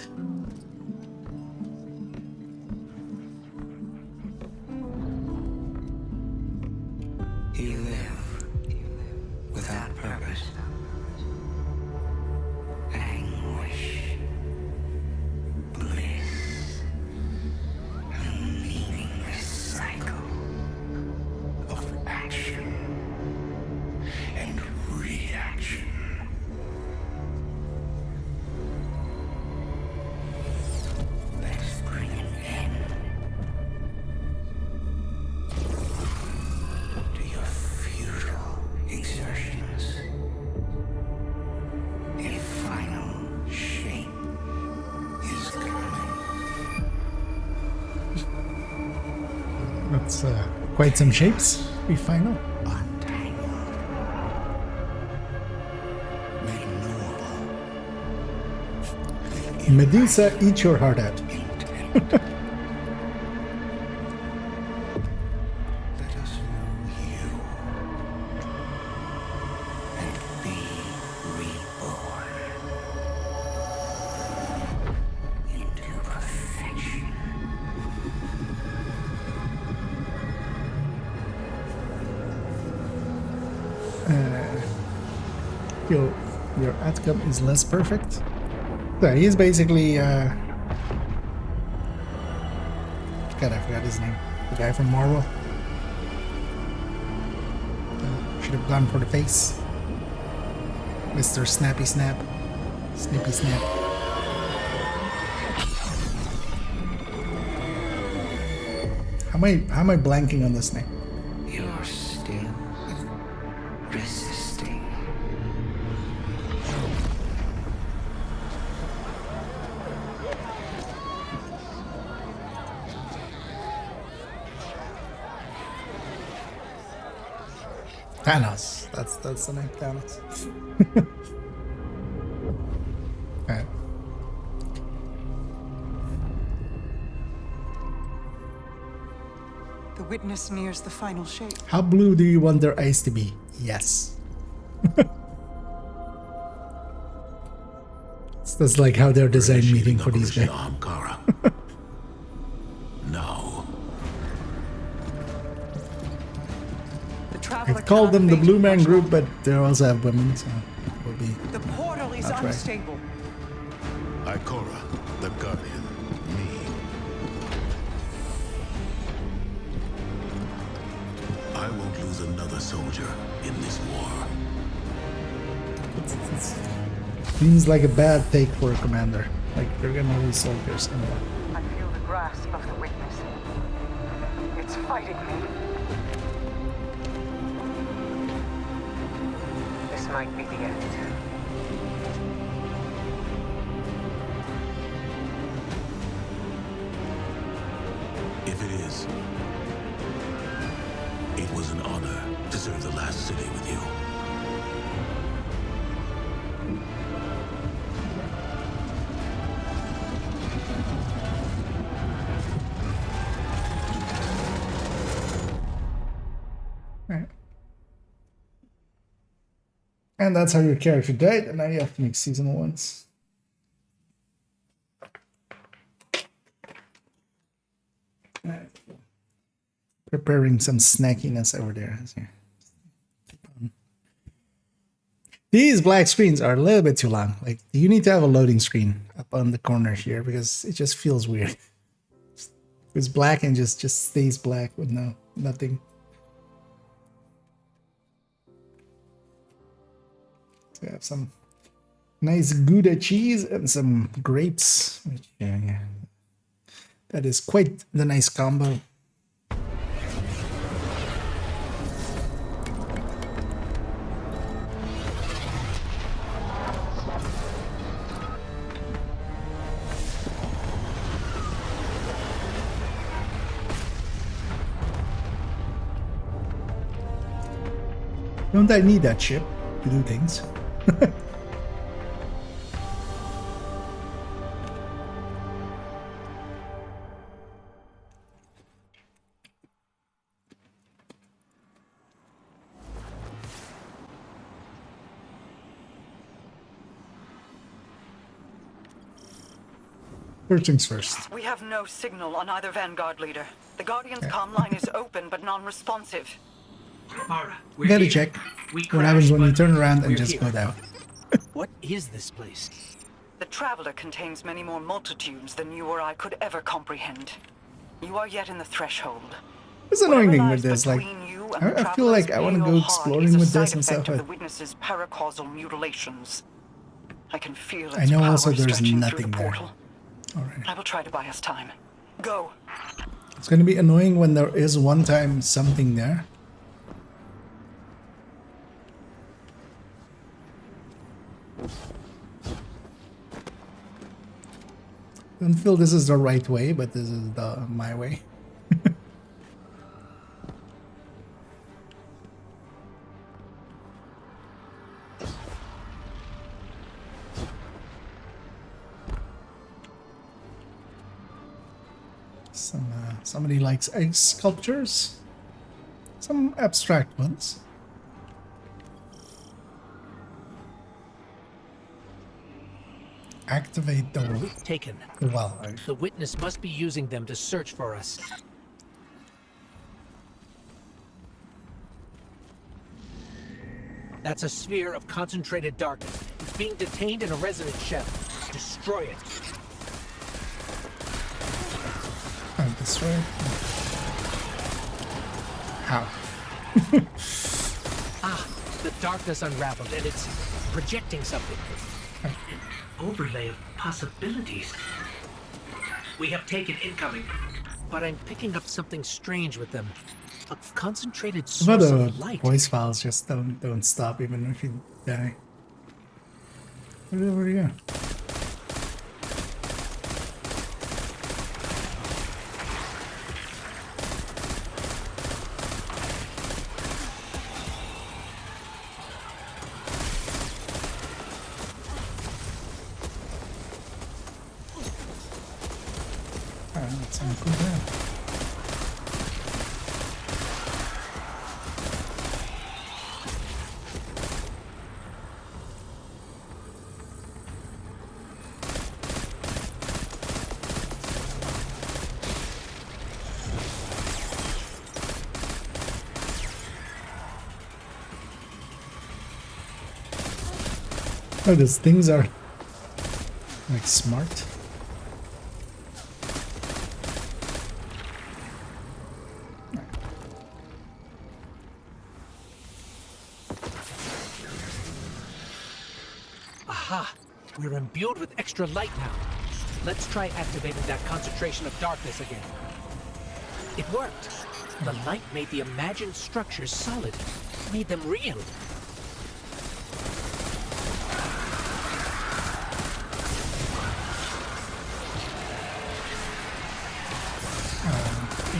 That's quite some shapes. We final. Medusa, eat your heart out. Your outcome is less perfect. So he's basically God, I forgot his name. The guy from Marvel. Should have gone for the face. Mr. Snappy Snap. Snippy Snap. How am I blanking on this name? You're still resisting. Thanos. That's the name, Thanos. Alright. The witness nears the final shape. How blue do you want their eyes to be? Yes. That's like how they're design meeting for these guys. No. I called them the Blue Man Group, but they also have women, so it will be. The portal is unstable. Ikora, the Guardian, me. I won't lose another soldier in this war. Seems like a bad take for a commander. Like they're gonna lose soldiers anyway. I feel the grasp of the witness. It's fighting me. This might be the end. If it is, it was an honor to serve the last city with you. Right. And that's how your character died, and now you have to make season ones. Right. Preparing some snackiness over there. These black screens are a little bit too long. Like, you need to have a loading screen up on the corner here because it just feels weird. It's black and just stays black with nothing. So I have some nice Gouda cheese and some grapes. Which, yeah. That is quite the nice combo. Don't I need that ship to do things? First things first. We have no signal on either Vanguard leader. The Guardian's comm line is open but non-responsive. We gotta check what happens when you turn around and just go down. What is this place? The Traveler contains many more multitudes than you or I could ever comprehend. You are yet in the threshold. It's annoying thing with this, like, I feel like I want to go exploring with this and stuff, the but witness's paracausal mutilations. I can feel its I know power also there's stretching nothing through the there. portal. Alright. I will try to buy us time. Go. It's gonna be annoying when there is one time something there. Don't feel this is the right way, but this is my way. Somebody likes egg sculptures. Some abstract ones. Activate the taken. Well, the witness must be using them to search for us. That's a sphere of concentrated darkness. It's being detained in a resonant shell. Destroy it. Oh, destroy it. How? The darkness unraveled and it's projecting something. An overlay of possibilities. We have taken incoming, but I'm picking up something strange with them. A concentrated source of light. Voice files just don't stop even if you die. Where do you go? That's cool there. Oh, these things are like smart. Aha! We're imbued with extra light now. Let's try activating that concentration of darkness again. It worked. The light made the imagined structures solid, made them real.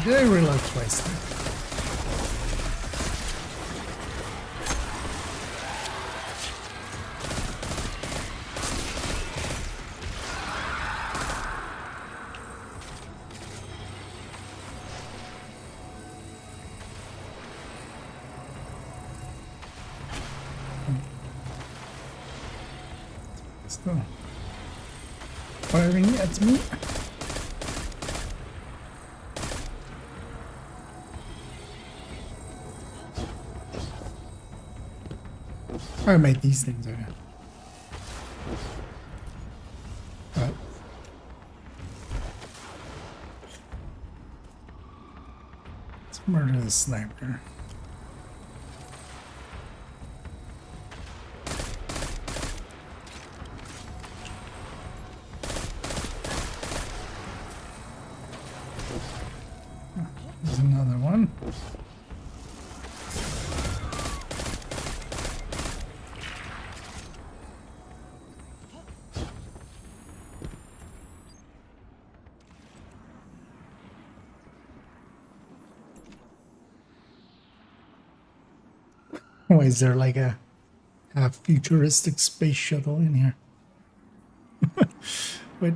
Did I reload twice? Still firing at me. I made these things, okay. Oh. Let's murder the sniper. There's another one. Why is there like a futuristic space shuttle in here? Wait.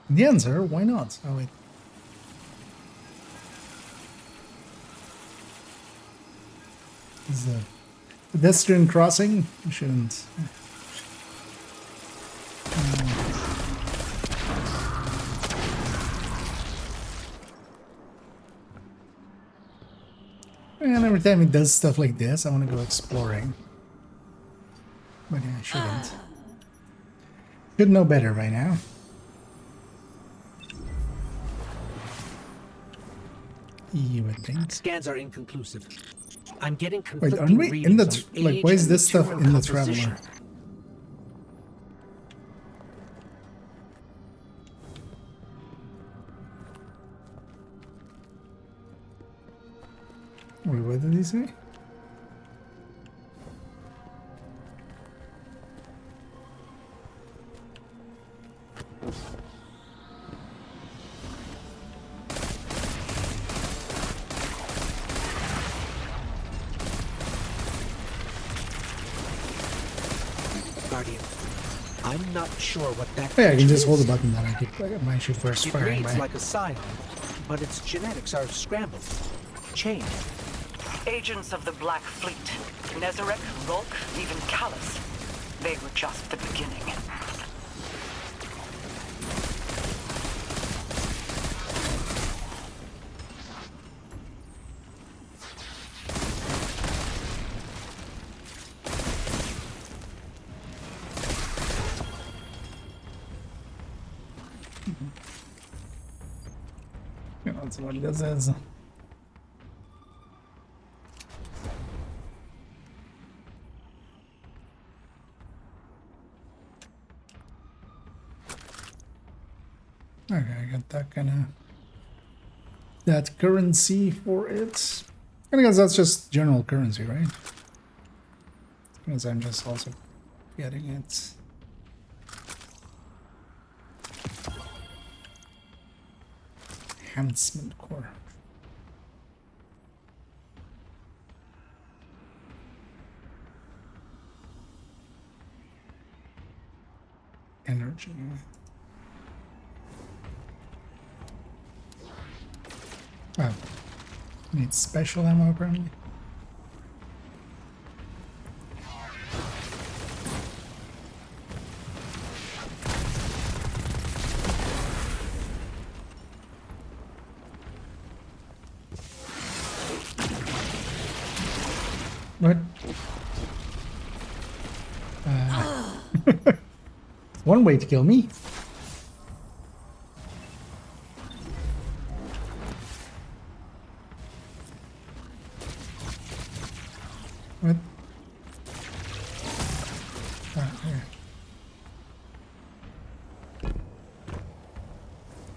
The answer, why not? Oh wait. Is a pedestrian crossing? I shouldn't. And every time it does stuff like this, I want to go exploring. But yeah, I shouldn't. Should know better by now. You would think. Scans are inconclusive. I'm getting Wait, conflicting aren't we in the readings on like? age Why is and this stuff material in the composition. Traveler? Wait, what did he say? Guardian. I'm not sure what that Yeah, I can just is. hold the button that I get my ship first It firing reads by. like a scion, but its genetics are scrambled, changed. Agents of the Black Fleet. Nezarek, Volk, even Callus. They were just the beginning. You know, that's what this is. Okay, I got that kind of that currency for it. I guess that's just general currency, right? Because I'm just also getting it. Enhancement core. Energy. Oh, needs special ammo apparently. What? One way to kill me. What? Ah, here.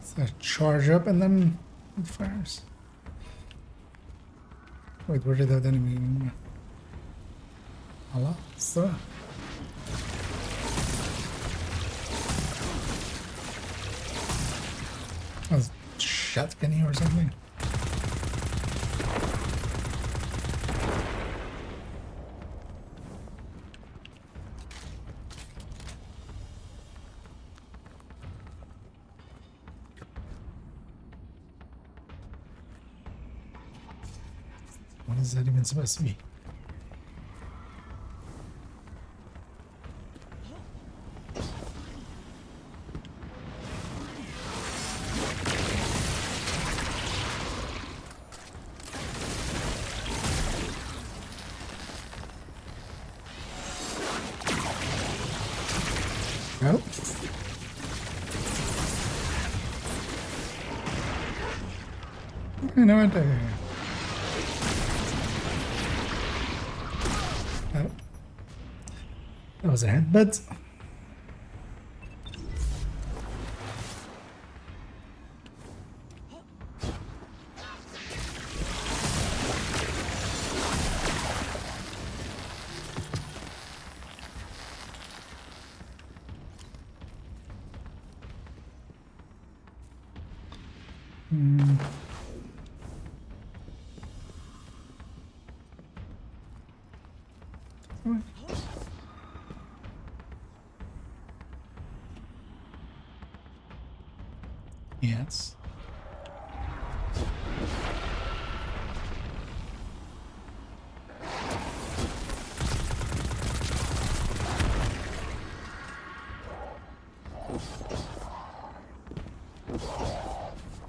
So charge up and then it fires. Wait, where did that enemy? Hello? So. That was shotgunny or something. What is that even supposed to be? Nope. I know what that was a headbutt. Yes.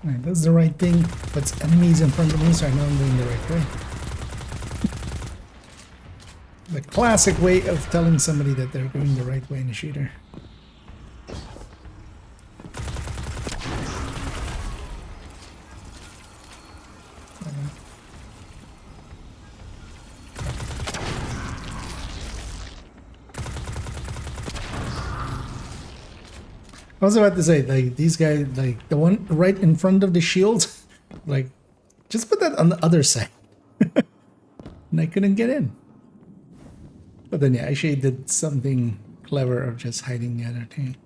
Right, that's the right thing. Puts enemies in front of me, so I know I'm doing the right way. The classic way of telling somebody that they're going the right way in a shooter. I was about to say, like, these guys, like, the one right in front of the shield, like, just put that on the other side. And I couldn't get in. But then, yeah, actually did something clever of just hiding the other thing.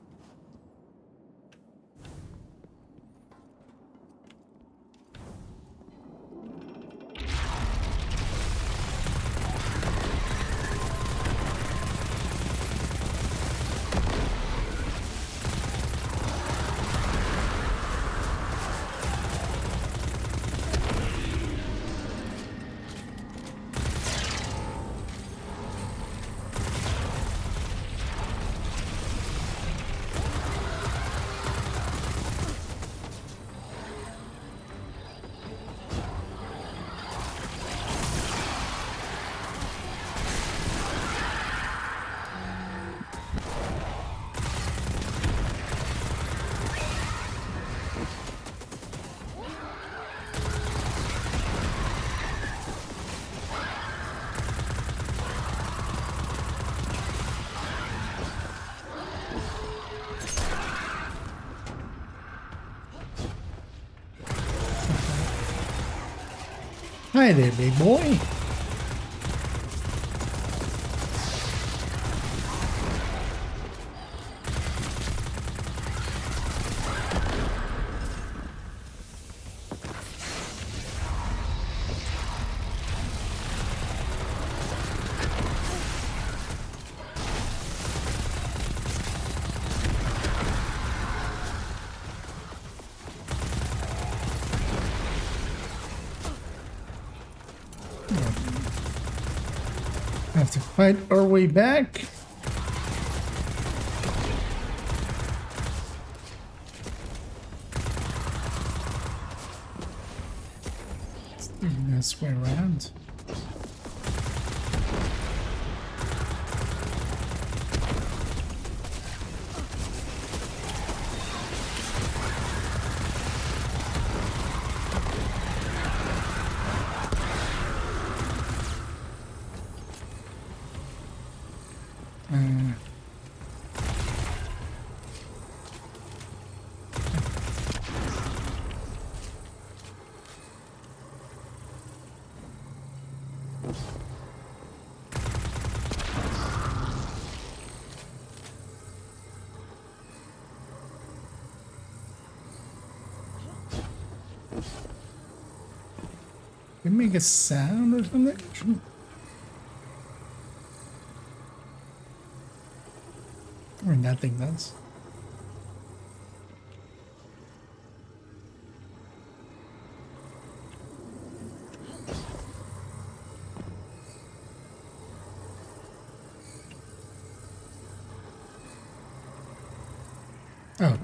Hi there, big boy. Have to fight our way back. This way around. Did it make a sound or something? Or nothing does. Oh.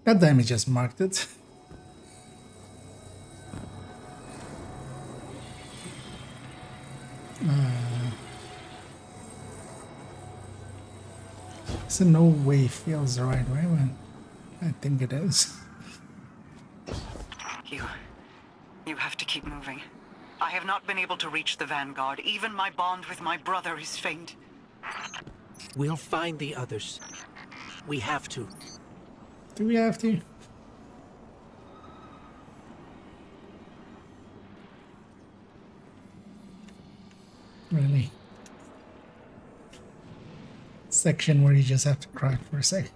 God damn, he just marked it. So no way feels the right way, but I think it is. You have to keep moving. I have not been able to reach the Vanguard. Even my bond with my brother is faint. We'll find the others. We have to. Do we have to? Really? Section where you just have to cry for a sec.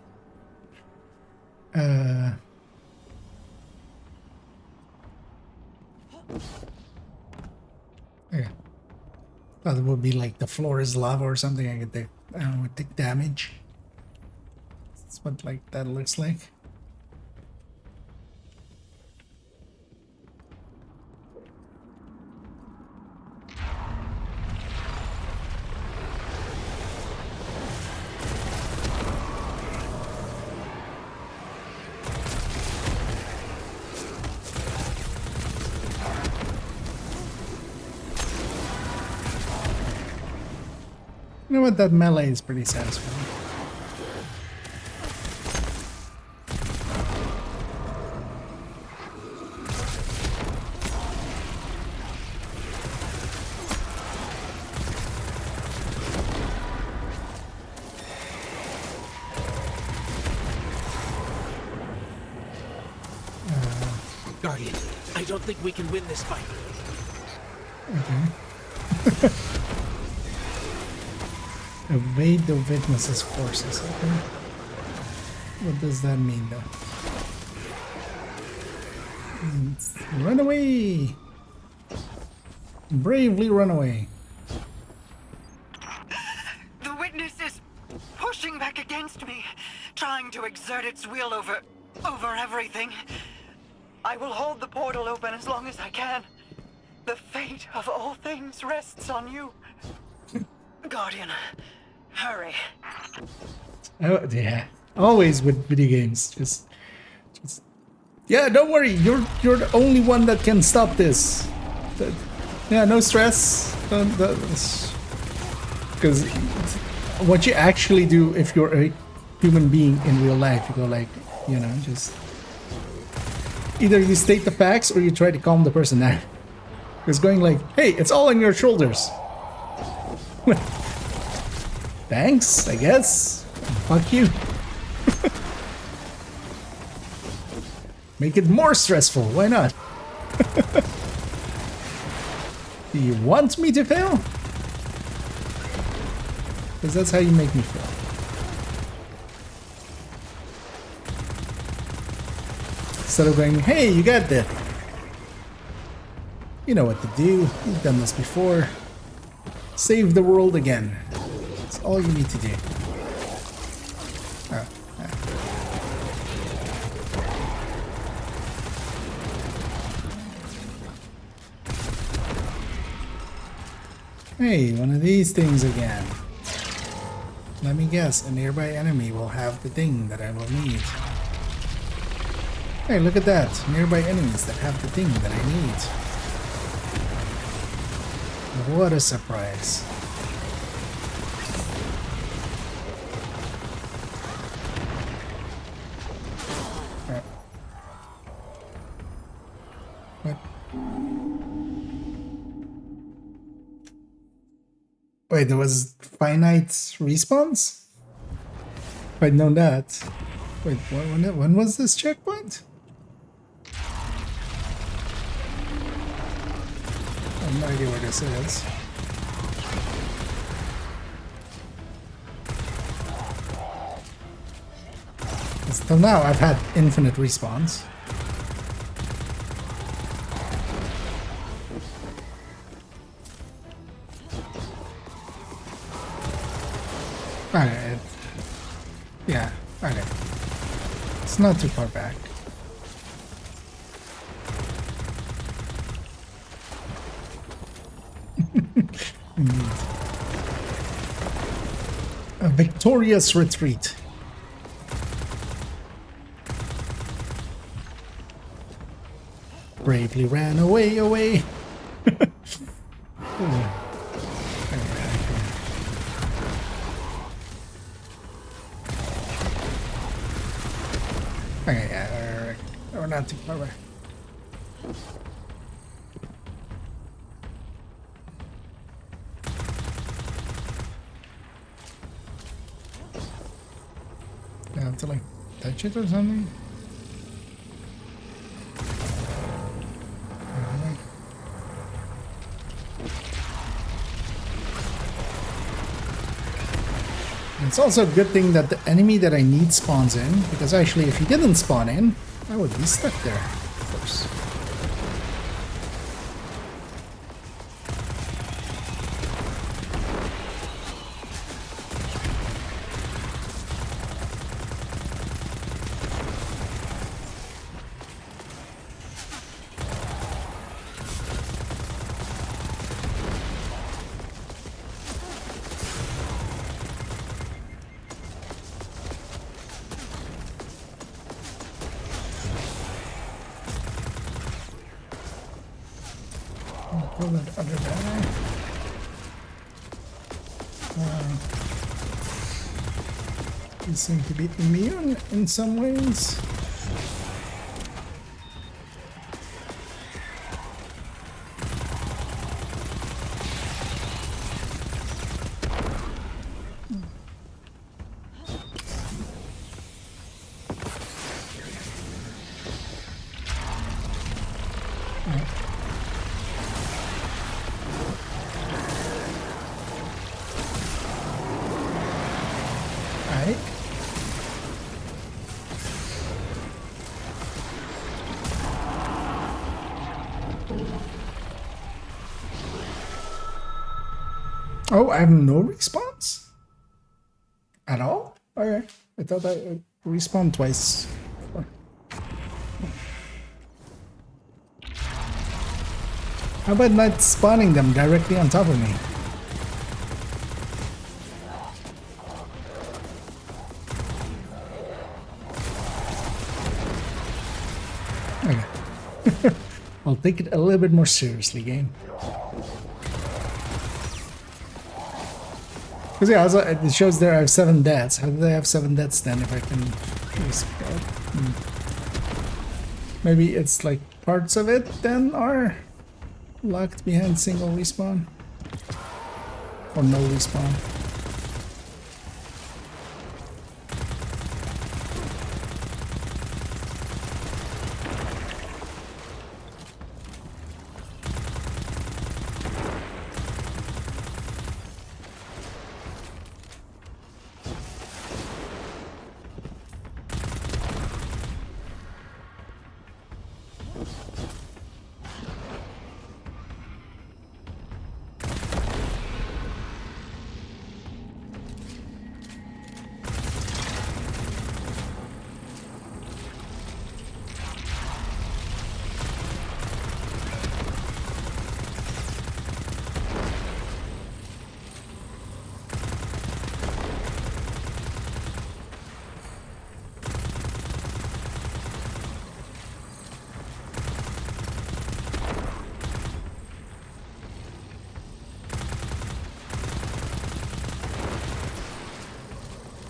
Yeah. Thought it would be like the floor is lava or something. I could take damage. That's what like that looks like. You know what, that melee is pretty satisfying. Guardian, I don't think we can win this fight. Okay. Evade the witness's forces. Okay. What does that mean, though? Run away! Bravely run away. The witness is pushing back against me, trying to exert its will over everything. I will hold the portal open as long as I can. The fate of all things rests on you. Guardian, hurry. Oh, yeah. Always with video games. Just yeah, don't worry. You're the only one that can stop this. Yeah, no stress. Because what you actually do if you're a human being in real life, you go like, you know, just either you state the facts or you try to calm the person down. It's going like, hey, it's all on your shoulders. Thanks, I guess. Fuck you. Make it more stressful, why not? Do you want me to fail? Because that's how you make me feel. Instead of going, hey, you got that. You know what to do. You've done this before. Save the world again. That's all you need to do. Oh, Hey, one of these things again. Let me guess, a nearby enemy will have the thing that I will need. Hey, look at that. Nearby enemies that have the thing that I need. What a surprise. What? Wait, there was finite respawns? If I'd known that. Wait, when was this checkpoint? I have no idea where this is. Till now, I've had infinite respawns. Okay. Yeah, okay. It's not too far back. A victorious retreat. Bravely ran away. Okay, yeah, we're not too far away. I have to like touch it or something. It's also a good thing that the enemy that I need spawns in, because actually if he didn't spawn in, I would be stuck there, of course. Pull that other guy. You seem to be immune in some ways. Oh, I have no response? At all? Okay. I thought I respawned twice. How about not spawning them directly on top of me? Okay. I'll take it a little bit more seriously, game. Because yeah, also it shows there I have 7 deaths. How did I have 7 deaths then if I can respawn? Maybe it's like parts of it then are locked behind single respawn? Or no respawn?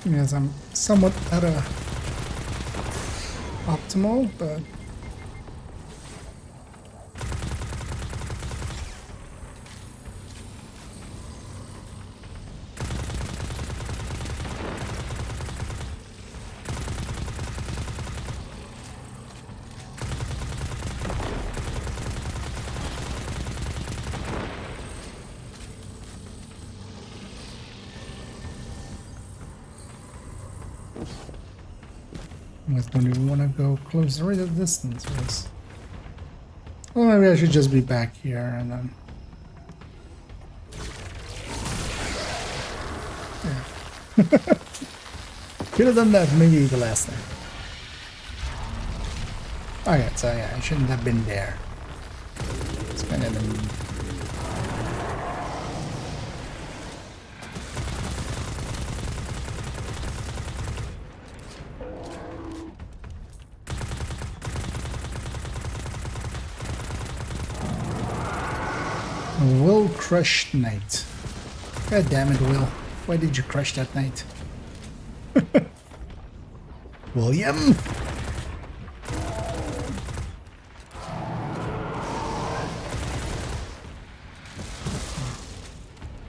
Yes, I'm somewhat at a optimal, but I don't even want to go close the rate of distance. Because... well, maybe I should just be back here and then. Yeah. Could have done that maybe the last time. Okay, so yeah, I shouldn't have been there. It's kind of the... Will crushed knight. God damn it, Will. Why did you crush that knight? William?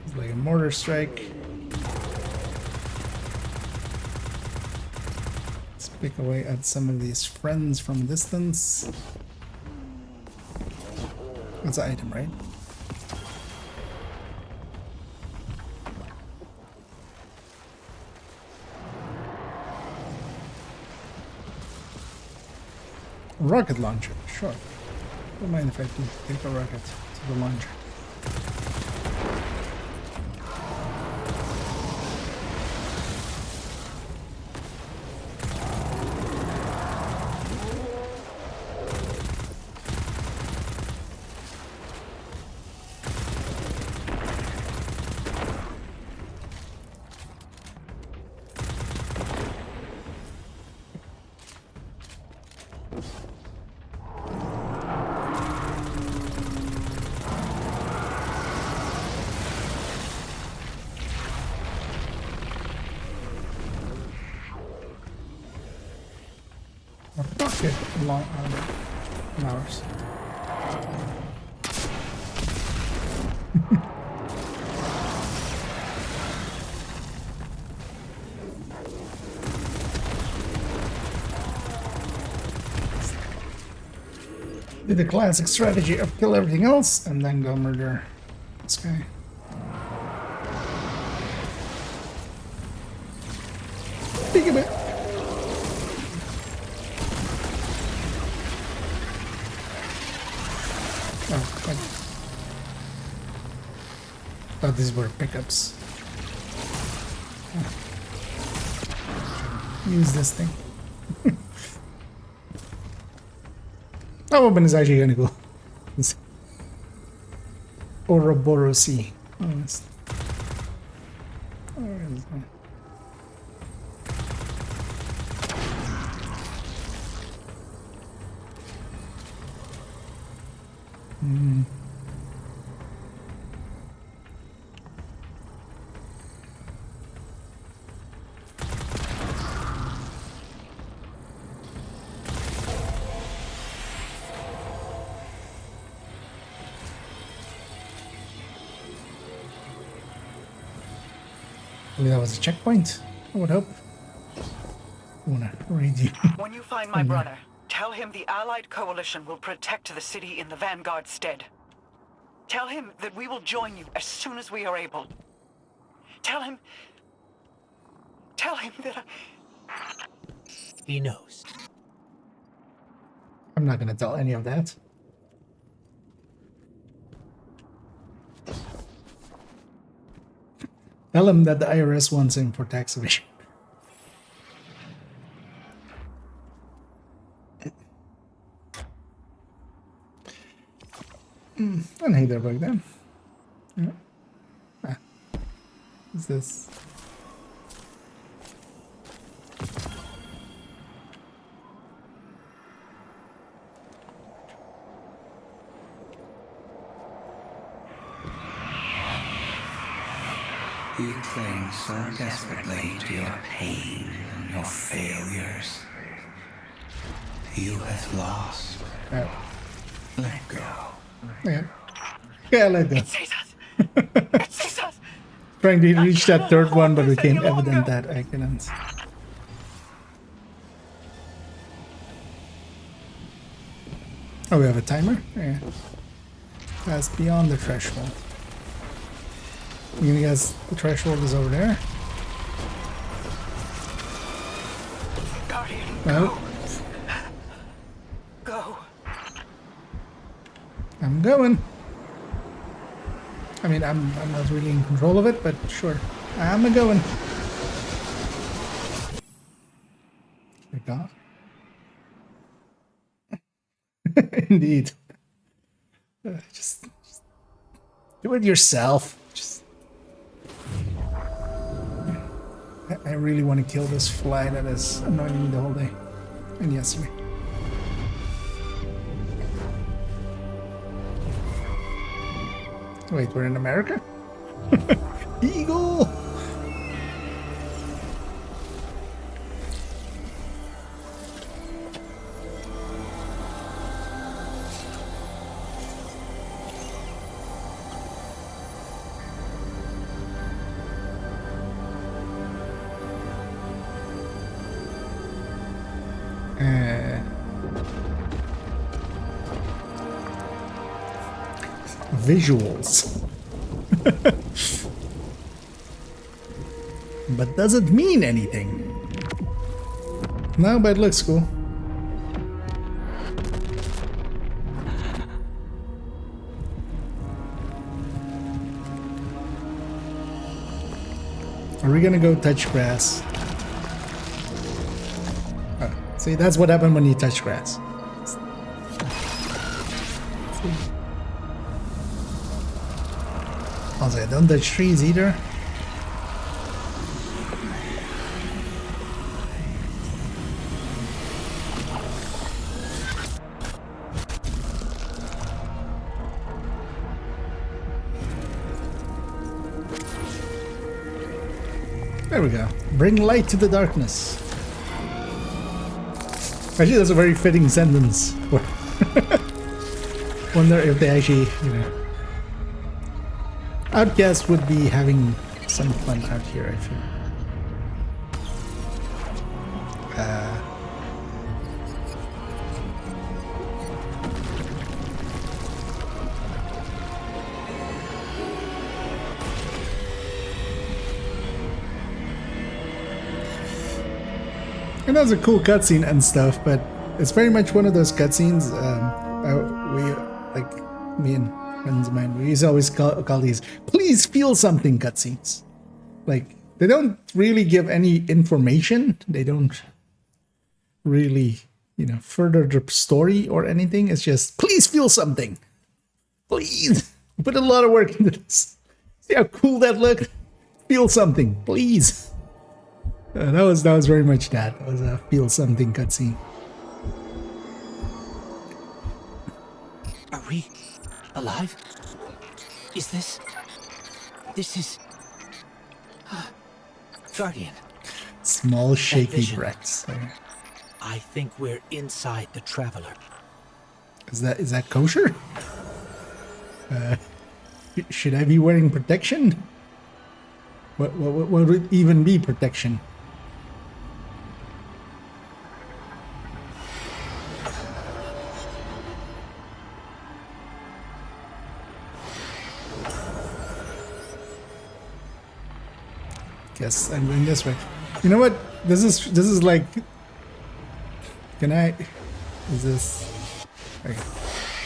It's like a mortar strike. Let's pick away at some of these friends from a distance. That's an item, right? Rocket launcher, sure. Don't mind if I do take a rocket to the launcher. Okay, long hours. Do the classic strategy of kill everything else and then go murder this guy. Think of it. Oh, I thought these were pickups. Use this thing. That weapon is actually gonna go. Ouroboros. Maybe that was a checkpoint, I would hope. I wanna read you. When you find my brother, tell him the Allied Coalition will protect the city in the Vanguard's stead. Tell him that we will join you as soon as we are able. Tell him that He knows. I'm not gonna tell any of that. Tell him that the IRS wants him for tax evasion. And hey there, back then. Yeah. Ah. What's this? You cling so desperately to your pain and your failures. You have lost. Oh. Let go. Yeah. Yeah, let go. It's Caesar's. It's Caesar's. Trying to reach that third one, but it became evident that I couldn't. Oh, we have a timer? Yeah. That's beyond the threshold. I'm gonna guess the threshold is over there. Guardian, No. go. I'm going. I mean, I'm not really in control of it, but sure. I'm a going. My God. Indeed. Just do it yourself. Just. I really want to kill this fly that is annoying me the whole day. And yesterday. Wait, we're in America? Eagle! Visuals. But does it mean anything? No, but it looks cool. Are we gonna go touch grass? Oh, see, that's what happened when you touch grass. Also, I don't touch trees either. There we go. Bring light to the darkness. Actually, that's a very fitting sentence. Wonder if they actually, you know. Outcast would be having some fun out here, I feel. And that's a cool cutscene and stuff, but it's very much one of those cutscenes. Me and friends of mine, we used to always call these "please feel something" cutscenes. Like, they don't really give any information. They don't really, you know, further the story or anything. It's just, please feel something. Please. You put a lot of work into this. See how cool that looked? Feel something, please. That was very much that. It was a feel something cutscene. Are we alive? Is this... This is... Guardian. Small shaky breaths there. I think we're inside the Traveler. Is that kosher? Should I be wearing protection? What would even be protection? Guess I'm going this way. You know what? This is like. Can I? Is this? Okay.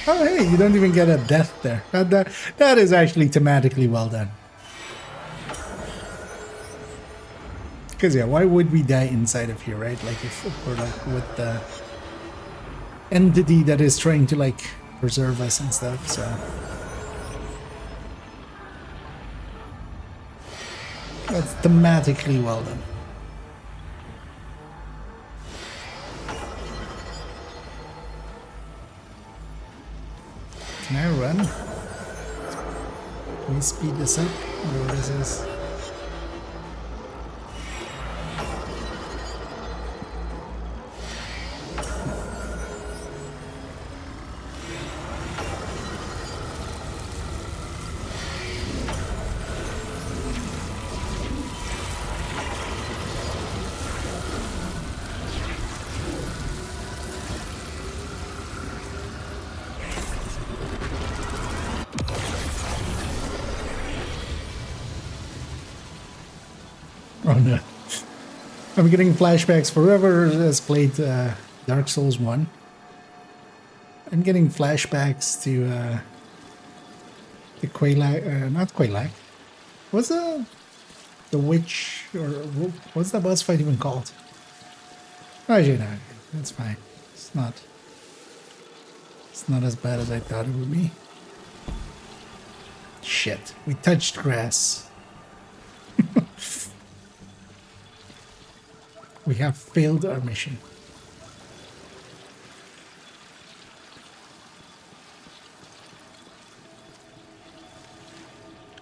Oh, hey, you don't even get a death there. That is actually thematically well done. Because, yeah, why would we die inside of here, right? Like, if we're, like, with the entity that is trying to, like, preserve us and stuff, so... That's thematically well done. Can I run? Can we speed this up? What is this? Oh no. I'm getting flashbacks. For whoever has played Dark Souls 1. I'm getting flashbacks to the Quelaag, not Quelaag. What's the witch, or what's the boss fight even called? Actually, no, that's fine. It's not as bad as I thought it would be. Shit, we touched grass. We have failed our mission.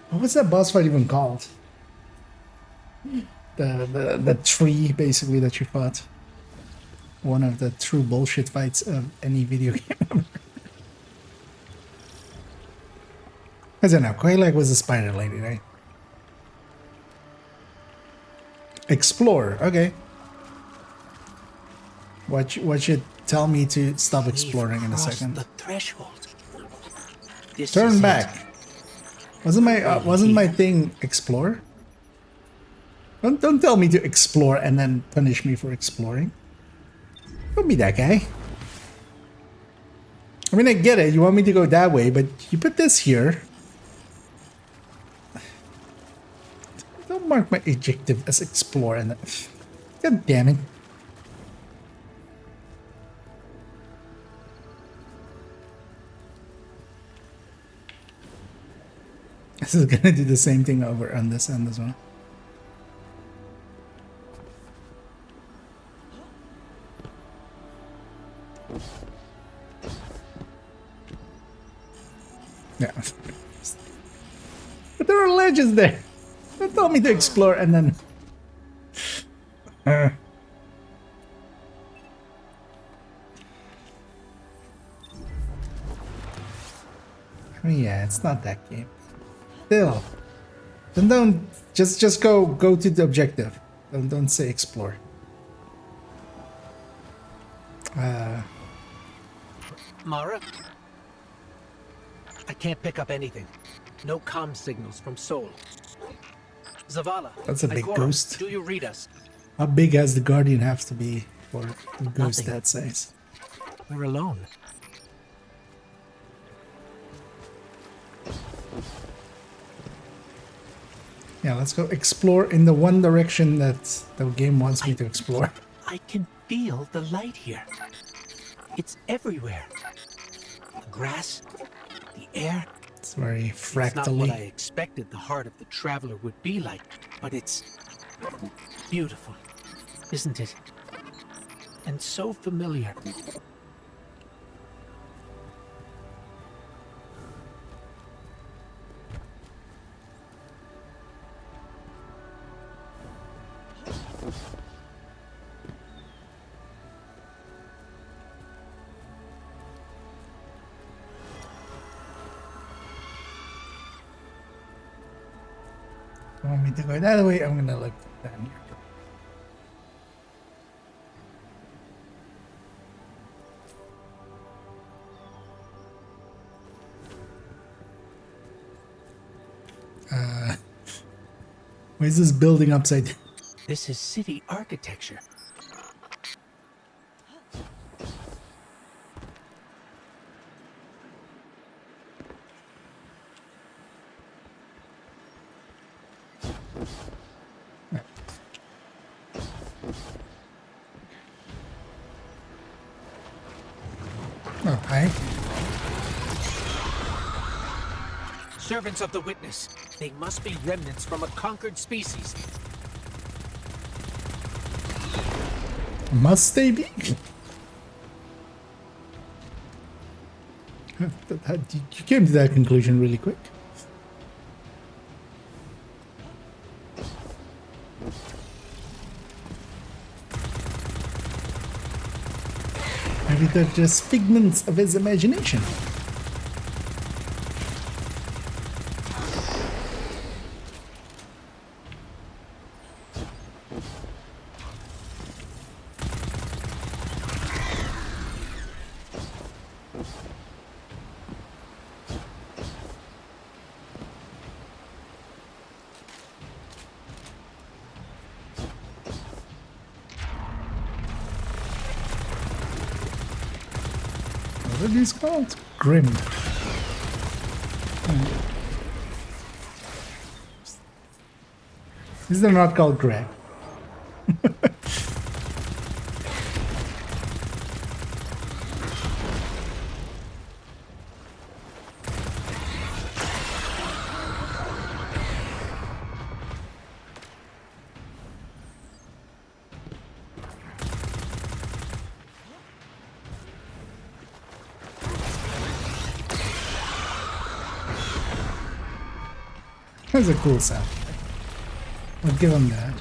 What was that boss fight even called? The tree, basically, that you fought. One of the true bullshit fights of any video game. I don't know. Quelaag was a spider lady, right? Explore. Okay. What should tell me to stop exploring in a second? The threshold. Turn back. Wasn't my thing explore? Don't tell me to explore and then punish me for exploring. Don't be that guy. I mean, I get it. You want me to go that way, but you put this here. Don't mark my adjective as explore and then... God damn it. This is gonna do the same thing over on this end as well. Yeah. But there are ledges there. Don't tell me to explore and then... I mean, yeah, it's not that game. Still. Then don't... Just go to the objective. Don't say explore. Mara? I can't pick up anything. No comm signals from Seoul. Zavala. That's a big Ikora, ghost. Do you read us? How big has the Guardian have to be for a ghost that size? We're alone. Yeah, let's go explore in the one direction that the game wants me to explore. I can feel the light here. It's everywhere. The grass, the air. It's very fractally. It's not what I expected the heart of the traveler would be like, but it's beautiful, isn't it? And so familiar. Want me to go that way? I'm gonna look down here. Why is this building upside down? This is city architecture. Hi. Servants of the Witness. They must be remnants from a conquered species. Must they be? You came to that conclusion really quick. Maybe they're just figments of his imagination. What are these called? Grim. These are not called Greg. That's a cool sound. I'll give him that.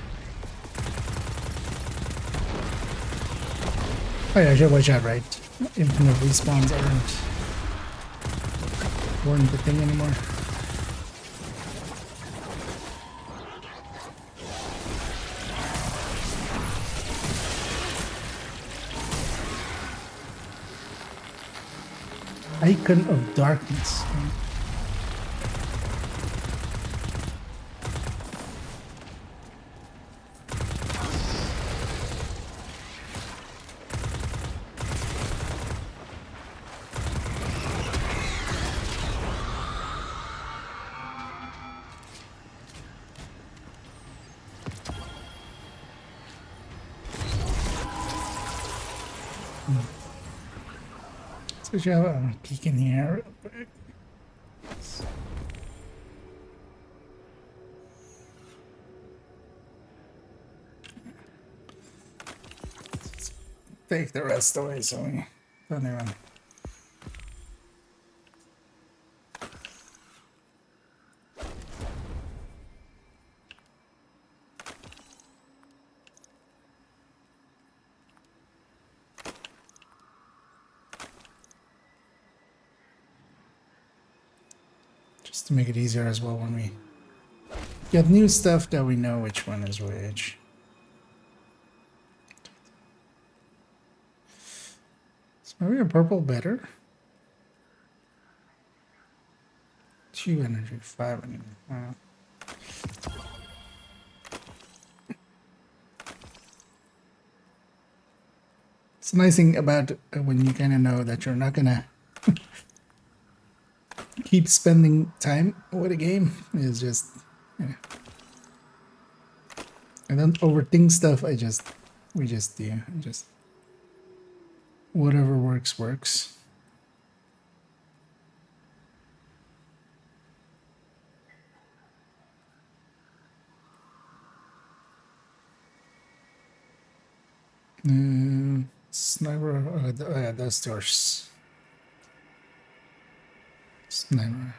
Oh yeah, I should watch out, right? Infinite respawns weren't the thing anymore. Icon of Darkness. So we have a peek in here real quick. Take the rest away so we don't even. Just to make it easier as well when we get new stuff that we know which one is which. Is maybe a purple better? 2 energy, 5 energy. Wow. It's a nice thing about when you kind of know that you're not gonna keep spending time with a game is just, yeah. I don't overthink stuff. We just do. Just whatever works. Sniper. Oh yeah, that's yours. Sniper.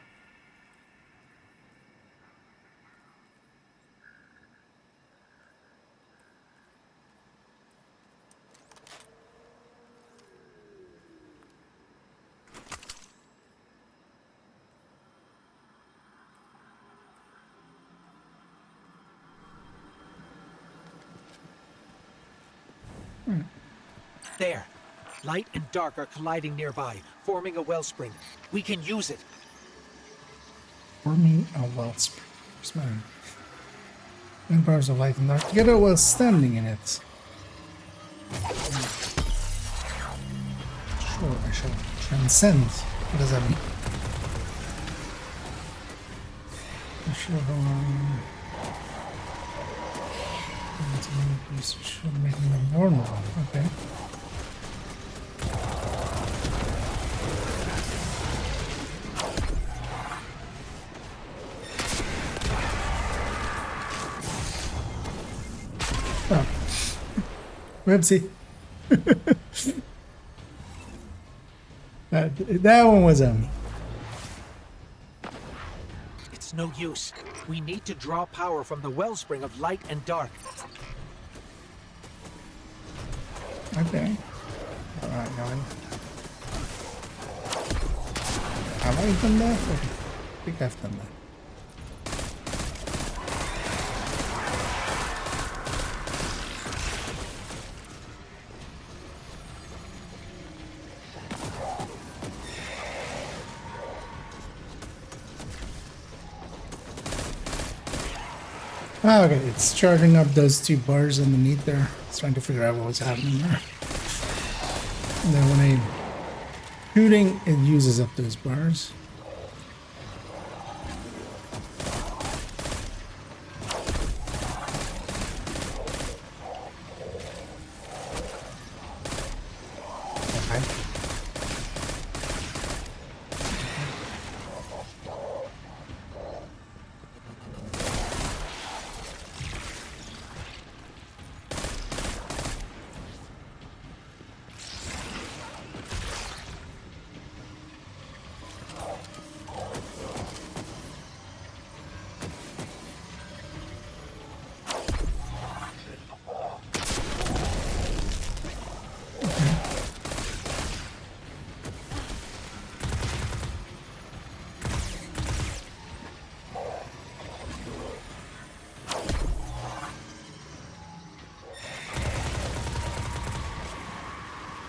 There. Light and dark are colliding nearby, forming a wellspring. We can use it. Forming a wellspring. Empires of light and dark together while standing in it. Sure, I shall transcend. What does that mean? I shall should make them normal. Okay. Whoopsie. That one was It's no use. We need to draw power from the wellspring of light and dark. Okay. Alright, going. Have I done that? I think I've done that. Oh, okay, it's charging up those two bars underneath there. It's trying to figure out what was happening there. And then when I'm shooting, it uses up those bars.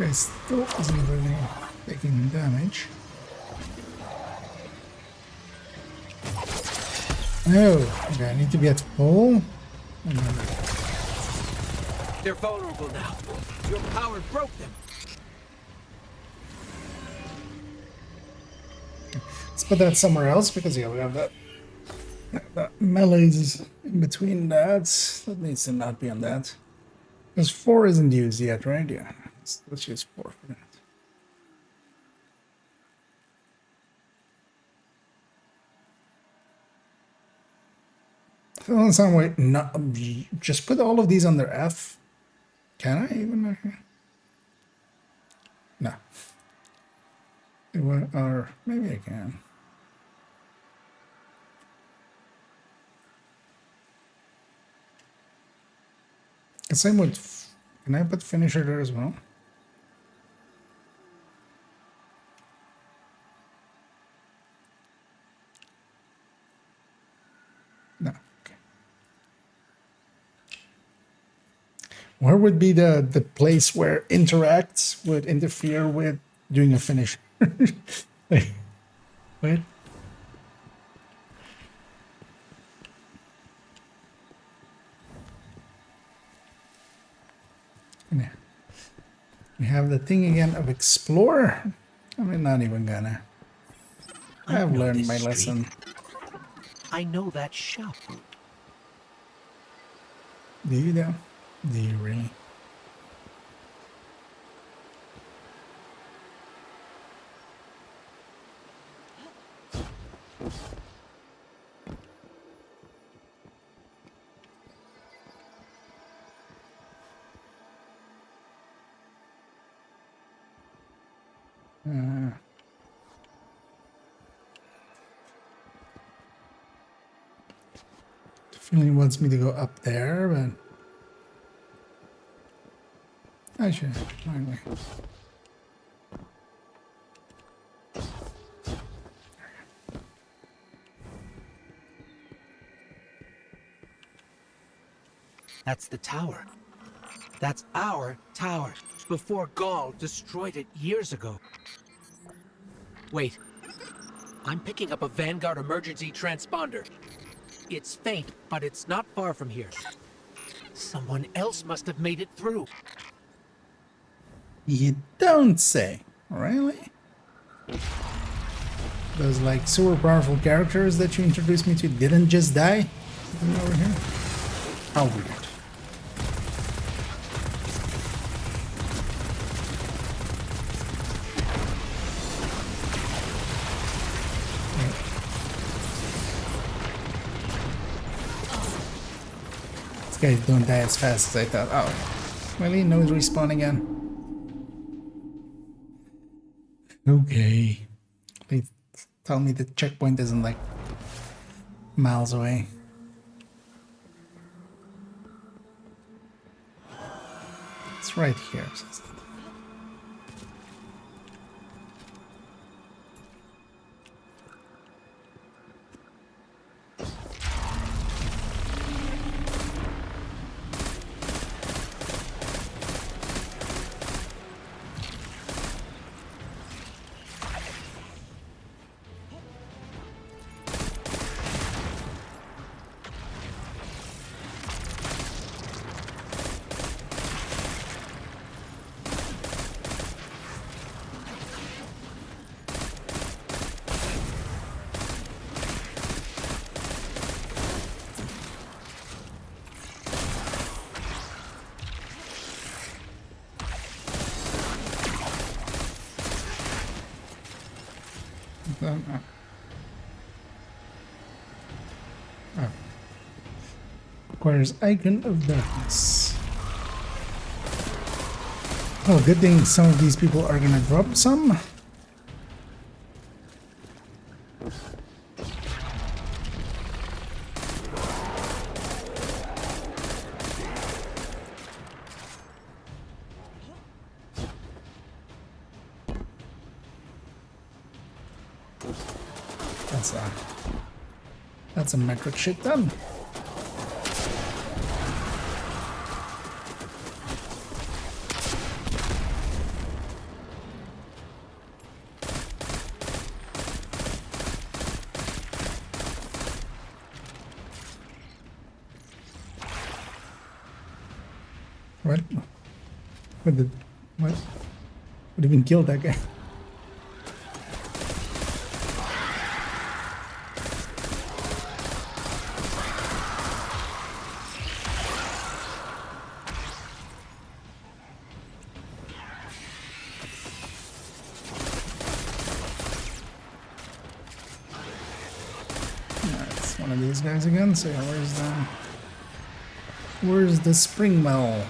Okay, still isn't really taking damage. Oh, okay, I need to be at full. They're vulnerable now. Your power broke them. Let's put that somewhere else because yeah, we have that melee's in between that. That needs to not be on that. Because 4 isn't used yet, right? Yeah. Let's use 4 for that. So some way, not just put all of these under F. Can I even? No. Or maybe I can. The same with. Can I put finisher there as well? No. Okay. Where would be the place where interacts would interfere with doing a finish? Wait. Yeah. We have the thing again of explore. I'm not even gonna. I've learned my lesson. I know that shop. Do you though? Do you really? The feeling wants me to go up there, but I should. Anyway. That's the tower. That's our tower, before Gaul destroyed it years ago. Wait. I'm picking up a Vanguard emergency transponder. It's faint, but it's not far from here. Someone else must have made it through. You don't say. Really? Those like super powerful characters that you introduced me to didn't just die? Over here? How weird. These guys don't die as fast as I thought. Oh. Really? No, he's respawn again. Okay. Please tell me the checkpoint isn't like miles away. It's right here. Requires Icon of Darkness. Oh, good thing some of these people are gonna drop some. That's a metric shit done. What? What even killed that guy? It's one of these guys again. So yeah, where's the spring mill?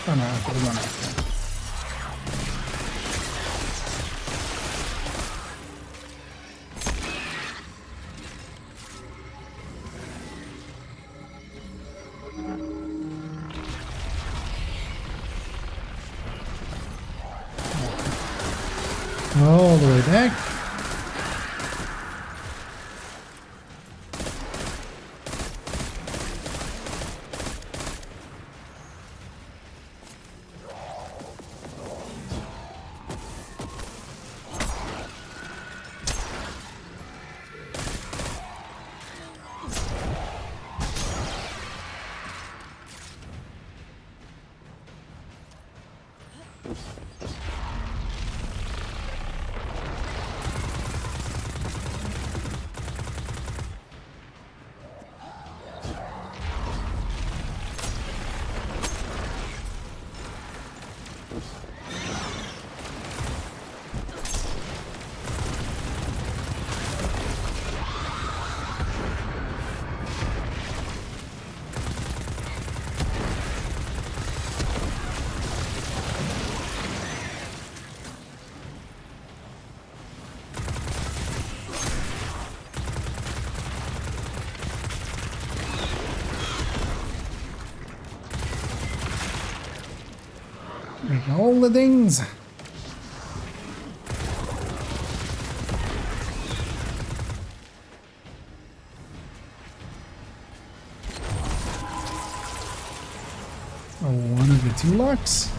Oh no, put him on after. All the way back. All the things. Oh, one of the two locks.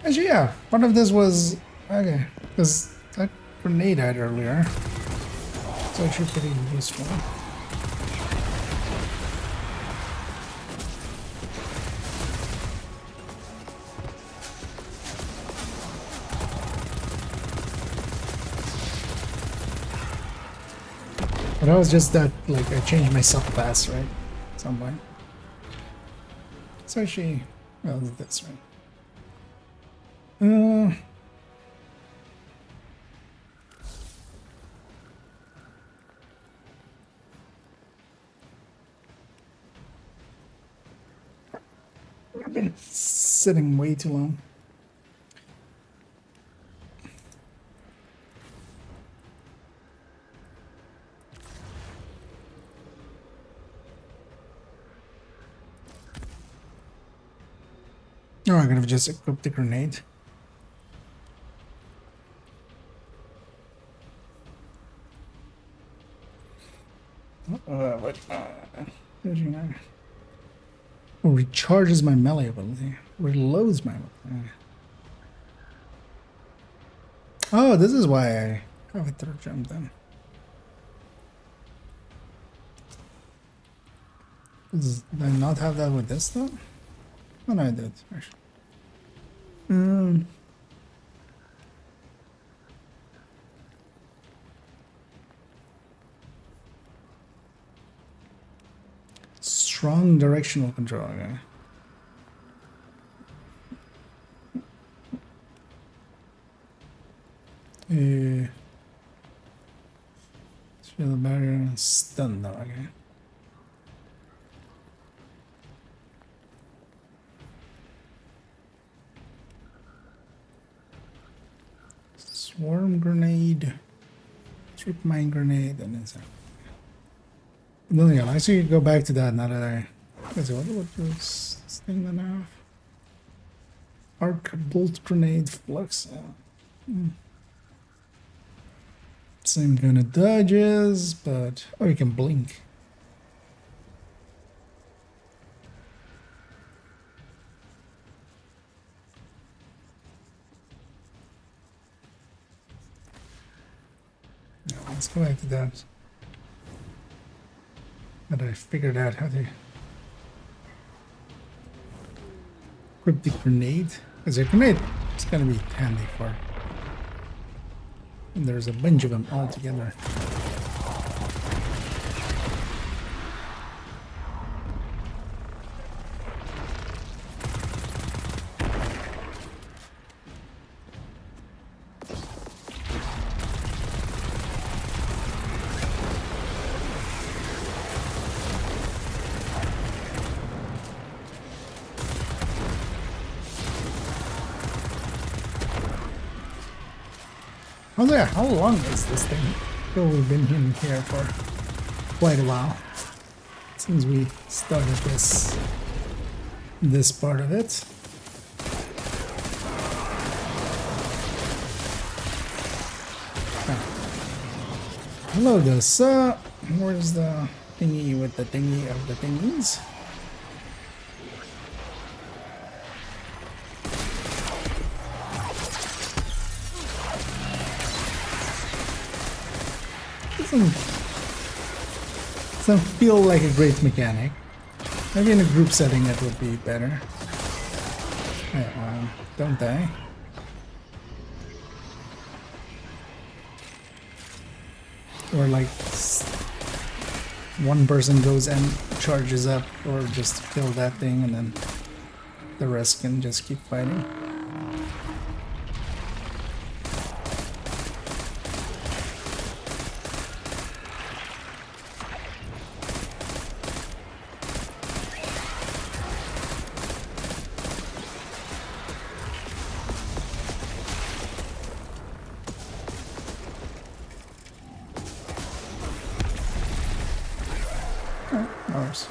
Actually, yeah, one of this was okay because that grenade I had earlier. It's actually pretty useful. But that was just that, like, I changed my subclass, right? At some point. Let's actually, well, that's right. I've been sitting way too long. Oh, I could have just equipped the grenade. What? 39. Oh, recharges my melee ability. Reloads my melee. Oh, this is why I have a third jump then. Did I not have that with this though? Oh no, I did actually. Strong directional control, okay. Feel the barrier and stun though, okay. Swarm grenade, trip mine grenade, and then no, yeah, I should go back to that now that I. Let's see, what was this thing that I have? Arc bolt grenade flux. Same kind of dodges, but oh, you can blink. No, let's go back to that. But I figured out how to equip the grenade. Because a grenade is going to be handy for. And there's a bunch of them all together. Oh yeah, how long is this thing? I feel we've been in here for quite a while. Since we started this part of it. Ah. Hello there, sir. Where's the thingy with the thingy of the thingies? Doesn't feel like a great mechanic. Maybe in a group setting it would be better. Don't die. Or like one person goes and charges up, or just kill that thing and then the rest can just keep fighting. Ours.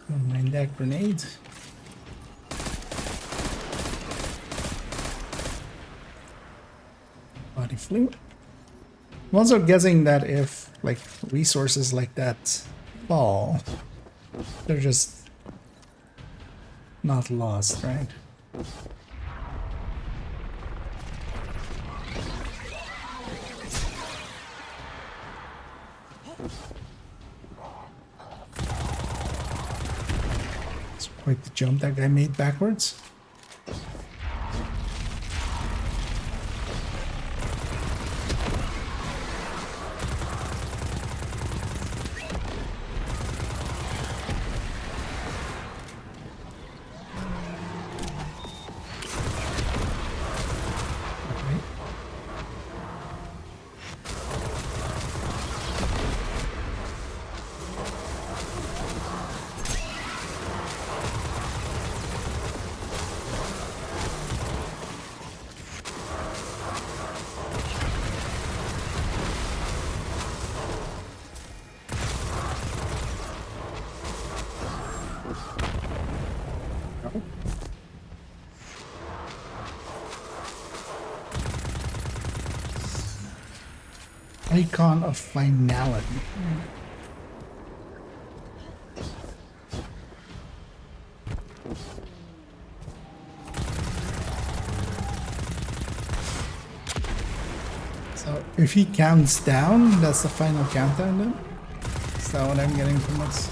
Don't mind that grenade. Body fluid. I'm also guessing that if like resources like that fall, they're just not lost, right? Quite the jump that guy made backwards. Icon of finality. So if he counts down, that's the final countdown then? Is that what I'm getting from this?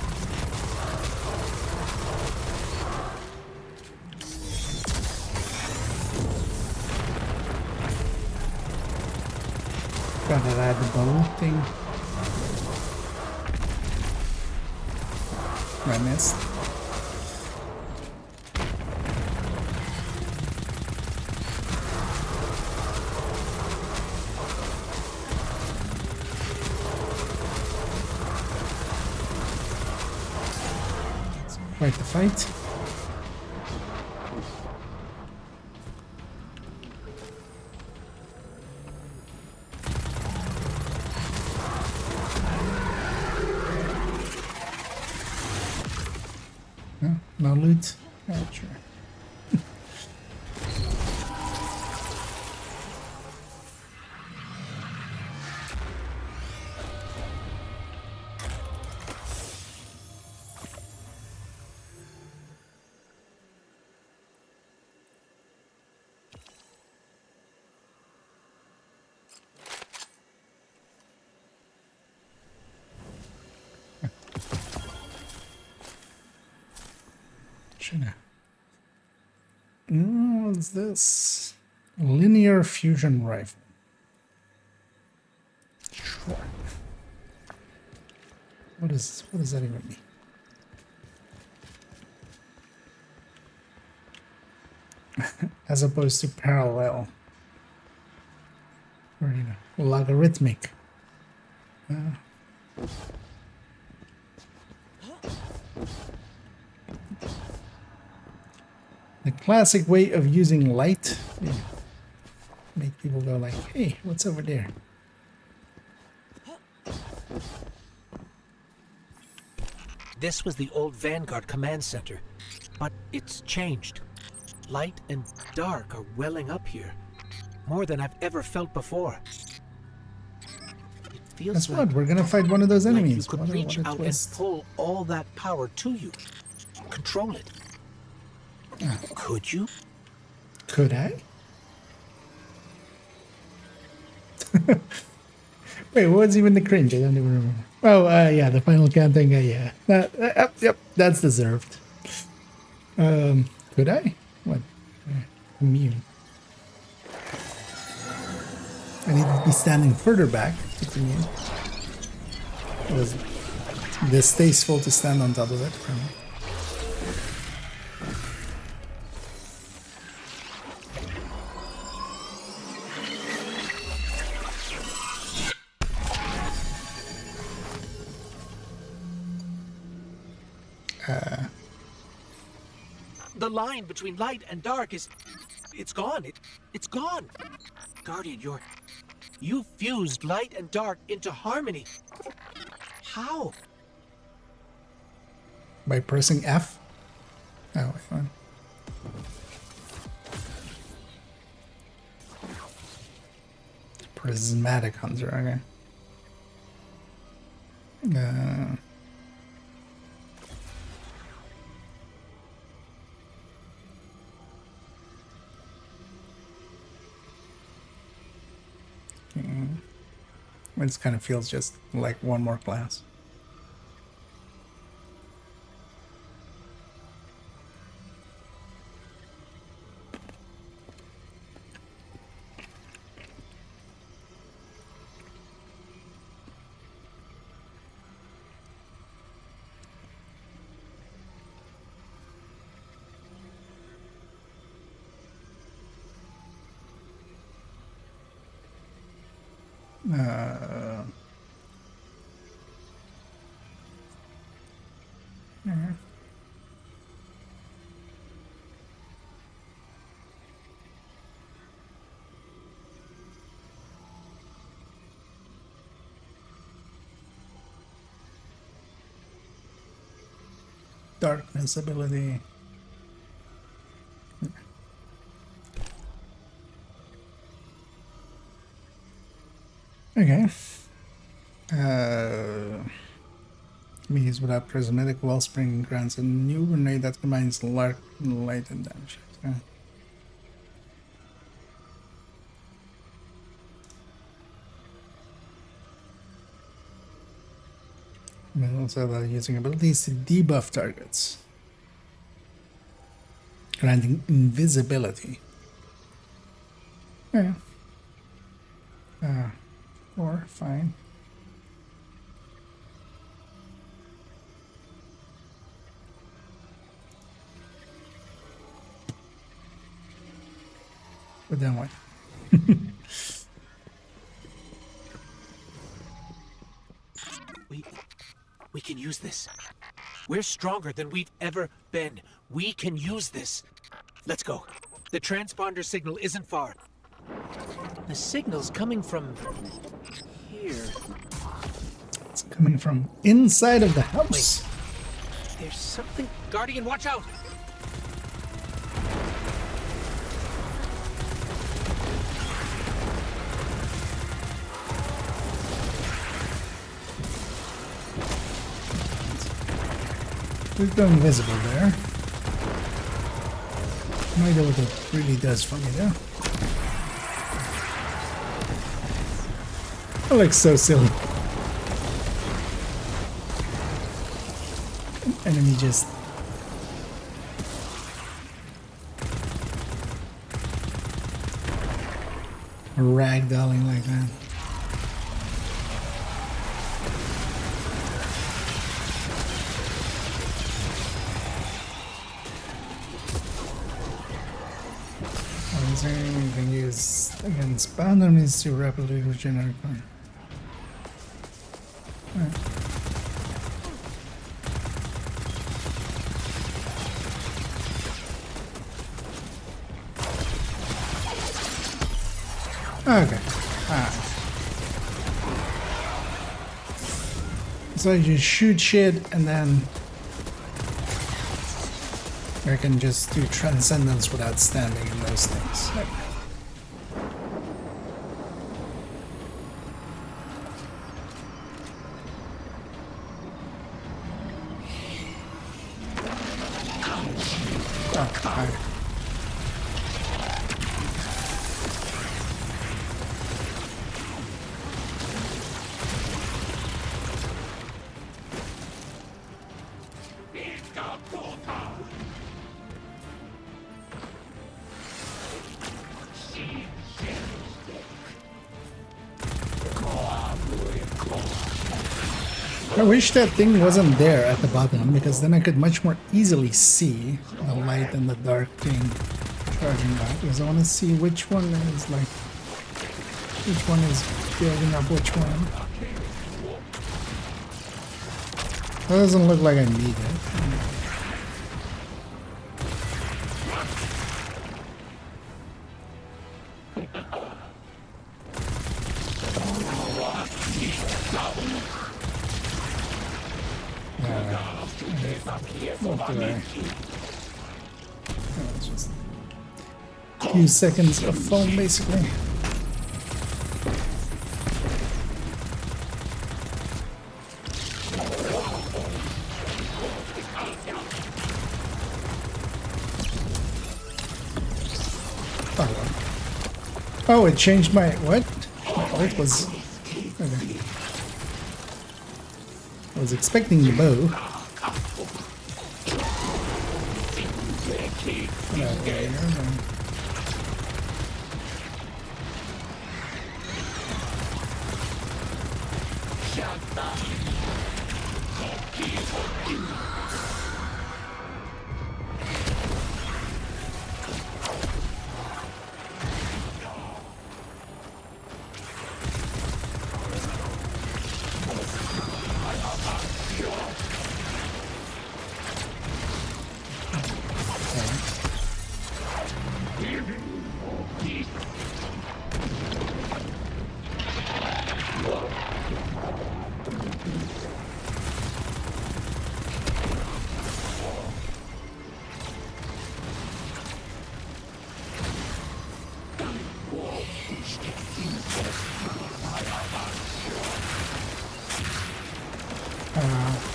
Gotta add the bow thing. I missed. It's quite the fight. No loot? Yeah, sure. What's this? Linear fusion rifle. Sure. What does that even mean? As opposed to parallel. Or, you know, logarithmic. The classic way of using light. Yeah. Make people go like, hey, what's over there? This was the old Vanguard command center, but it's changed. Light and dark are welling up here, more than I've ever felt before. It feels That's like, what we're gonna fight one of those enemies. you could reach out and pull all that power to you, control it. Could you? Could I? Wait, what was even the cringe? I don't even remember. Oh, yeah, the final countdown guy, yeah. Yep, that's deserved. Could I? What? Immune. I need to be standing further back to be immune. It was distasteful to stand on top of it, apparently. The line between light and dark it's gone. It's gone. Guardian, you fused light and dark into harmony. How? By pressing F? Oh, wait, fine. Prismatic Hunter, okay. It kind of feels just like one more class. Darkness ability. Okay. Means without prismatic wellspring grants a new grenade that combines light and damage. Okay. And also allow using abilities to debuff targets, granting invisibility. Yeah. Or fine. But then what? We can use this. We're stronger than we've ever been. We can use this. Let's go. The transponder signal isn't far. The signal's coming from here. It's coming from inside of the house. Wait. There's something. Guardian, watch out! We've gone invisible there. No idea what it really does for me though. That looks so silly. An enemy just ragdolling like that. Is there anything you can use against bound enemies to rapidly regenerate power? Okay. So you shoot shit and then I can just do transcendence without standing in those things. I wish that thing wasn't there at the bottom, because then I could much more easily see the light and the dark thing charging back, because I want to see which one is like, which one is building up which one. That doesn't look like I need it. Just a few seconds of foam, basically. Oh, it changed my what? My ult was. Okay. I was expecting the bow.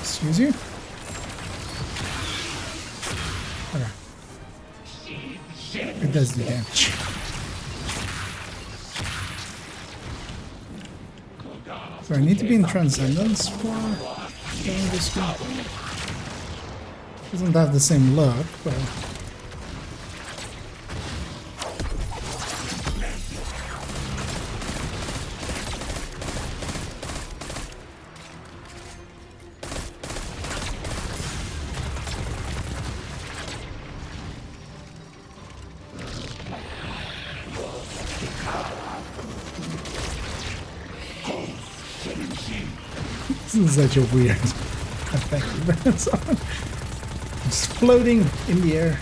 Excuse you? Okay. It does the damage. So I need to be in Transcendence for doing this one. Doesn't have the same look, but... This is such a weird effect. Just floating in the air.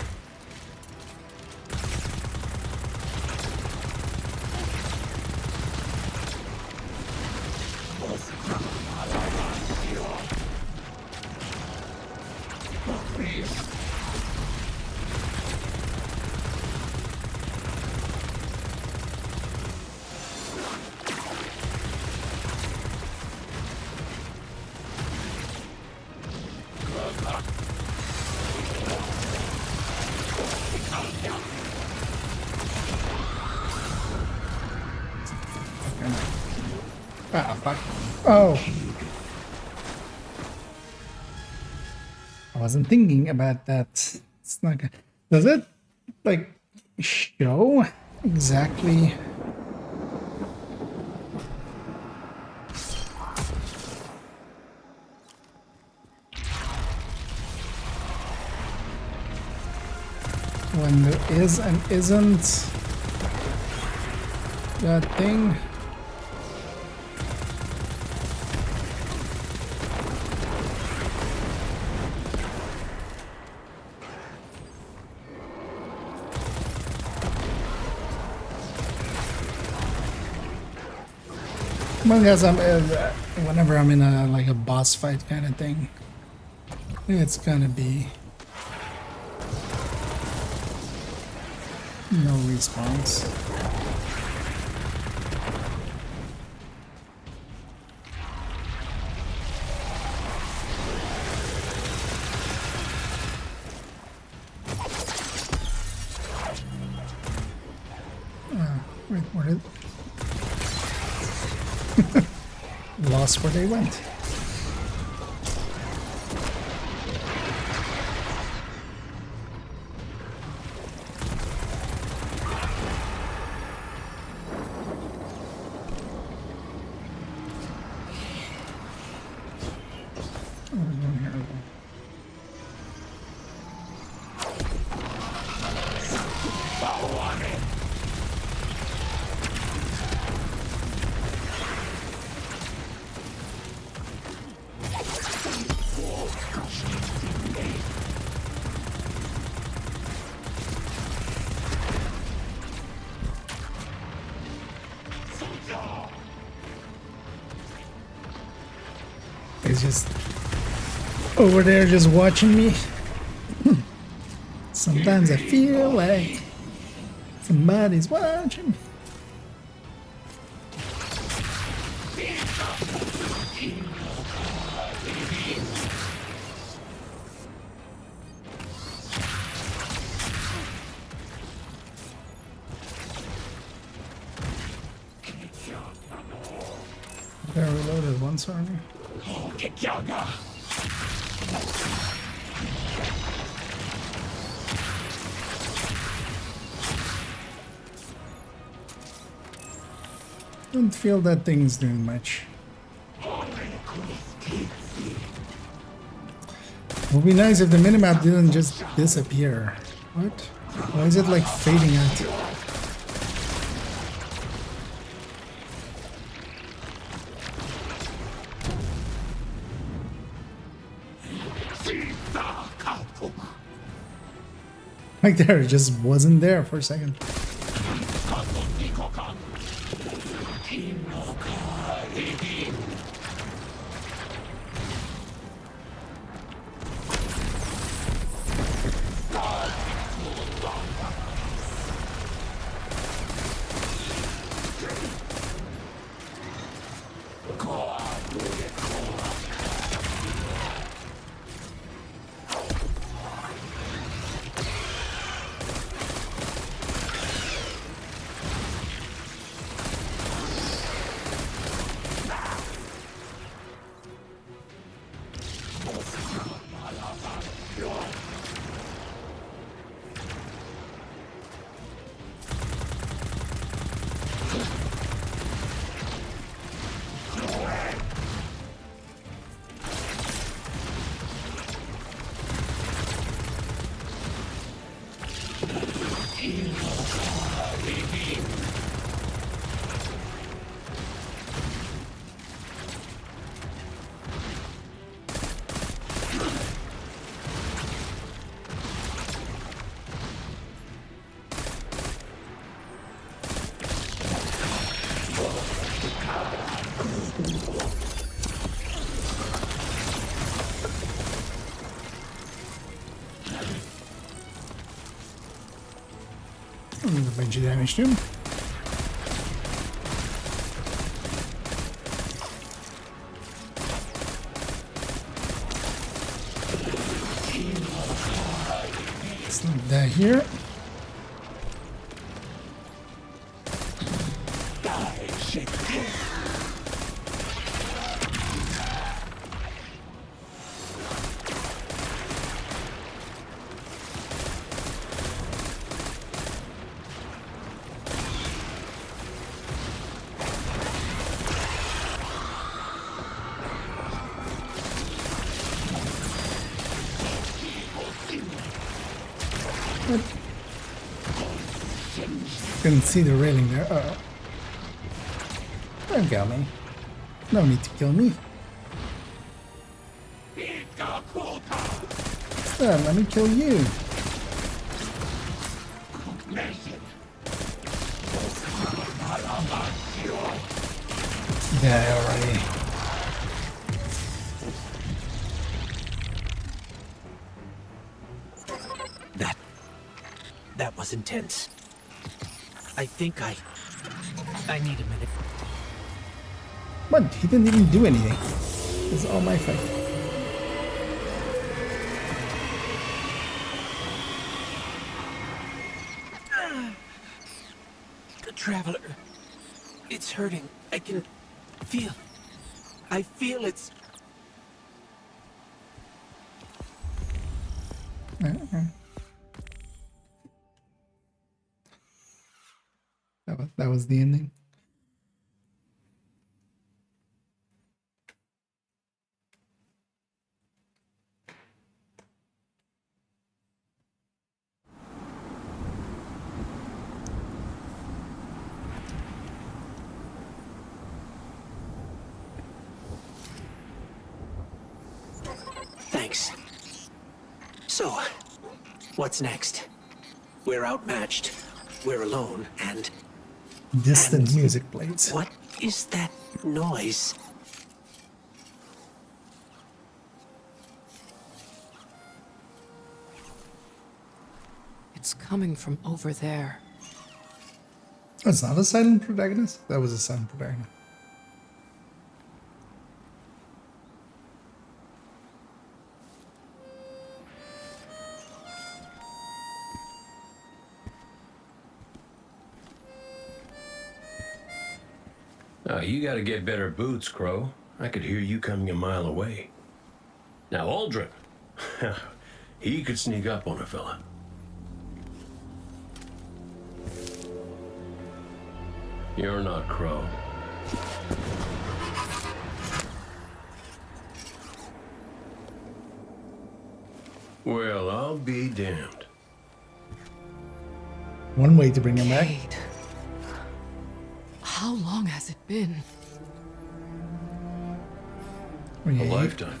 Ah, fuck. Oh. I wasn't thinking about that. It's not good. Does it, like, show exactly... when there is and isn't that thing? Well, yes, whenever I'm in a like a boss fight kind of thing, it's gonna be no response. Wait, where did... Lost where they went. He's just over there just watching me. Sometimes I feel like somebody's watching me. They're reloaded once, aren't they? Don't feel that thing's doing much. It would be nice if the minimap didn't just disappear. What? Why is it like fading out? Like there, it just wasn't there for a second. Będzie damage too. Let's leave that here. Couldn't see the railing there. Uh-oh. Don't kill me. No need to kill me. Then let me kill you. Die already. That was intense. I think I need a minute. What? He didn't even do anything. It's all my fault. The Traveler. It's hurting. I can feel. I feel it's... That was the ending. Thanks. So, what's next? We're outmatched. We're alone, and... Distant music plays. What is that noise? It's coming from over there. That's not a silent protagonist? That was a silent protagonist. You gotta get better boots, Crow. I could hear you coming a mile away. Now, Aldrin, he could sneak up on a fella. You're not Crow. Well, I'll be damned. One way to bring him back. How long has it been? A lifetime.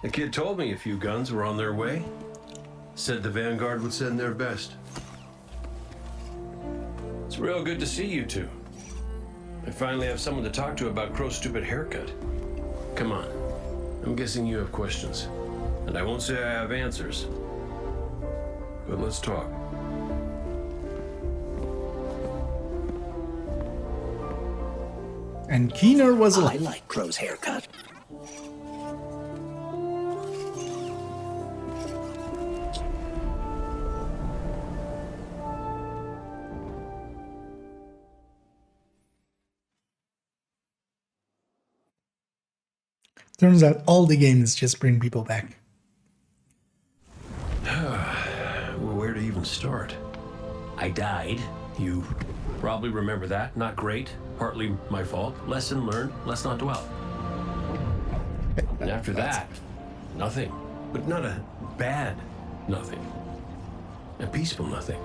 The kid told me a few guns were on their way. Said the Vanguard would send their best. It's real good to see you two. I finally have someone to talk to about Crow's stupid haircut. Come on. I'm guessing you have questions. And I won't say I have answers. But let's talk. And Keener was I like Crow's haircut. Turns out all the games just bring people back. Well, where to even start? I died. You probably remember that. Not great. Partly my fault. Lesson learned. Let's not dwell. And after that, nothing. But not a bad nothing. A peaceful nothing.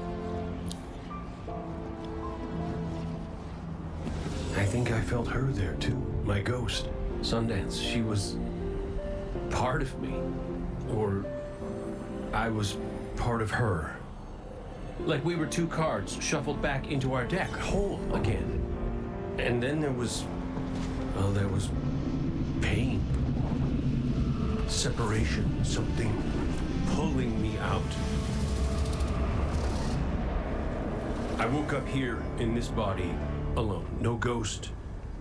I think I felt her there too. My ghost. Sundance. She was part of me. Or I was part of her. Like we were two cards shuffled back into our deck, whole again. And then there was pain. Separation, something pulling me out. I woke up here in this body alone. No ghost,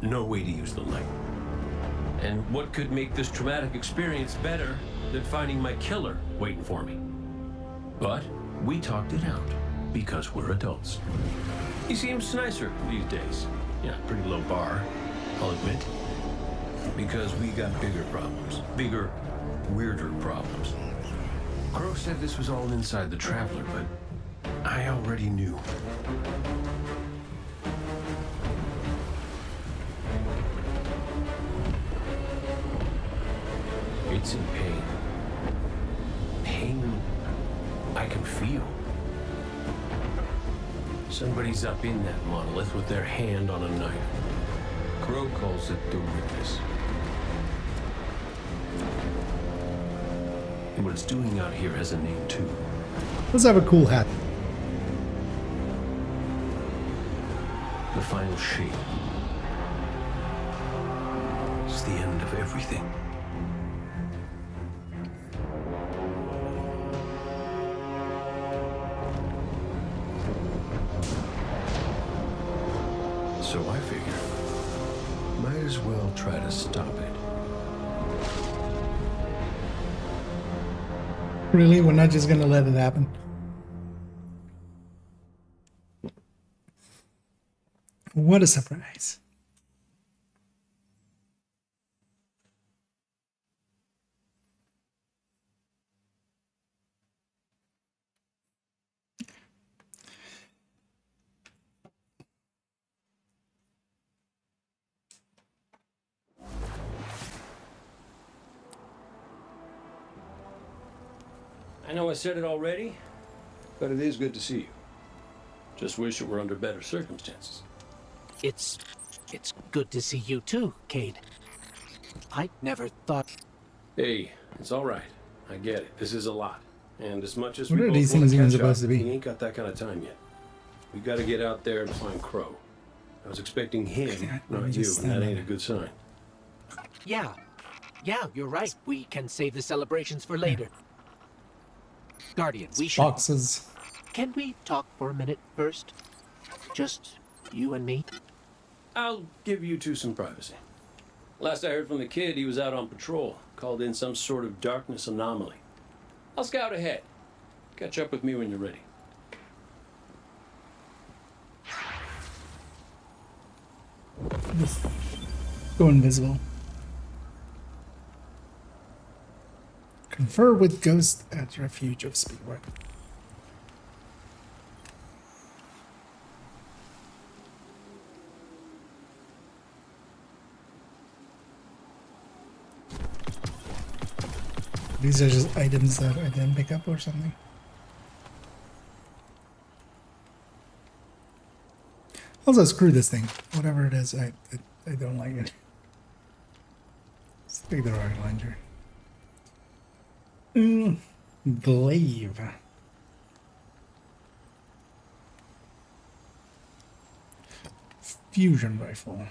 no way to use the light. And what could make this traumatic experience better than finding my killer waiting for me? But we talked it out because we're adults. He seems nicer these days. Yeah, pretty low bar, I'll admit. Because we got bigger problems. Bigger, weirder problems. Crow said this was all inside the Traveler, but I already knew. It's in pain. Pain I can feel. Somebody's up in that monolith with their hand on a knife. Crow calls it the witness. And what it's doing out here has a name too. Let's have a cool hat. The final shape. It's the end of everything. So I figure, might as well try to stop it. Really? We're not just gonna let it happen? What a surprise. I know I said it already, but it is good to see you. Just wish it were under better circumstances. It's good to see you too, Cade. I never thought... Hey, it's all right. I get it. This is a lot. And as much as What we are both these want things to even catch supposed up, to be? we ain't got that kind of time yet. We got to get out there and find Crow. I was expecting him, not you, and that ain't a good sign. Yeah, you're right. We can save the celebrations for later. Guardian, we should... Boxes. Can we talk for a minute first? Just you and me? I'll give you two some privacy. Last I heard from the kid, he was out on patrol, called in some sort of darkness anomaly. I'll scout ahead. Catch up with me when you're ready. Just go invisible. Confer with Ghost at Refuge of Speedway. These are just items that I didn't pick up or something. Also, screw this thing. Whatever it is, I don't like it. Let's take the rocket launcher. Glaive. Fusion rifle.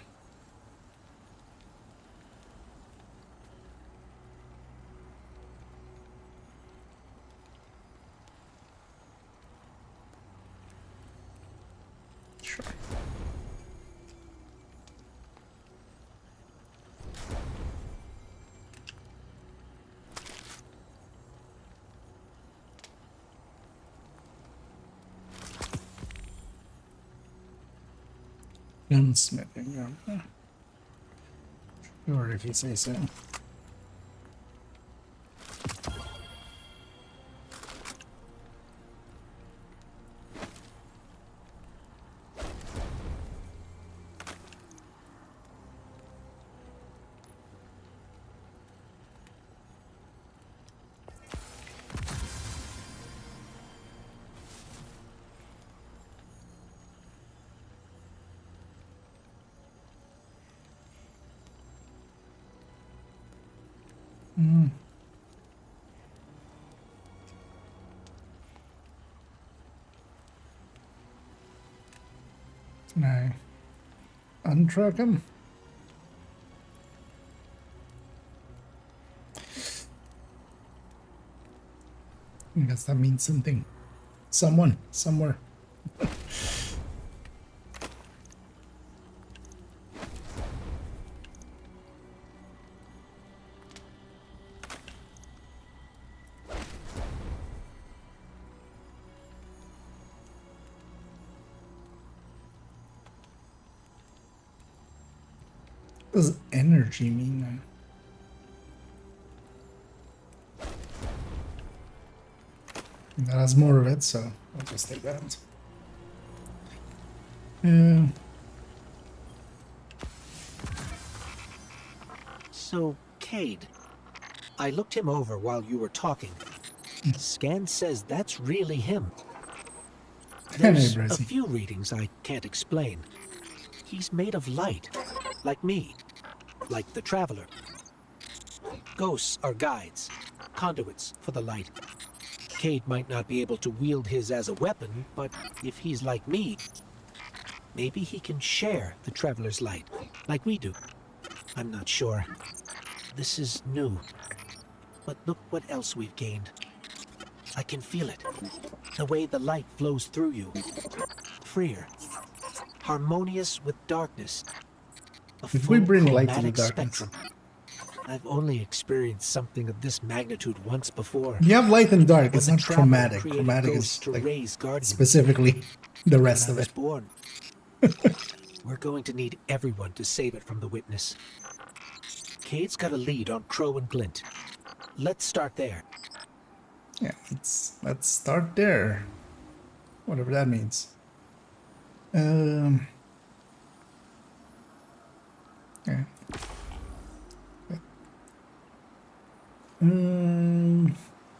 Sure. Gunsmithing. Sure, if you say so. Can I untrack him? I guess that means something. Someone, somewhere. What does energy mean now? That has more of it, so I'll just take that. So, Cade, I looked him over while you were talking. Scan says that's really him. There's a few readings I can't explain. He's made of light, like me, like the Traveler. Ghosts are guides, conduits for the light. Cade might not be able to wield his as a weapon, but if he's like me, maybe he can share the Traveler's light, like we do. I'm not sure. This is new. But look what else we've gained. I can feel it. The way the light flows through you. Freer. Harmonious with darkness. If we bring light to the darkness. Spectrum. I've only experienced something of this magnitude once before. You have light and dark, When it's the not Traveler chromatic. created Chromatic ghosts is to like raise guardians. specifically the rest When I of was it. born. We're going to need everyone to save it from the Witness. Cade's got a lead on Crow and Glint. Let's start there. Yeah, let's start there. Whatever that means. Yeah.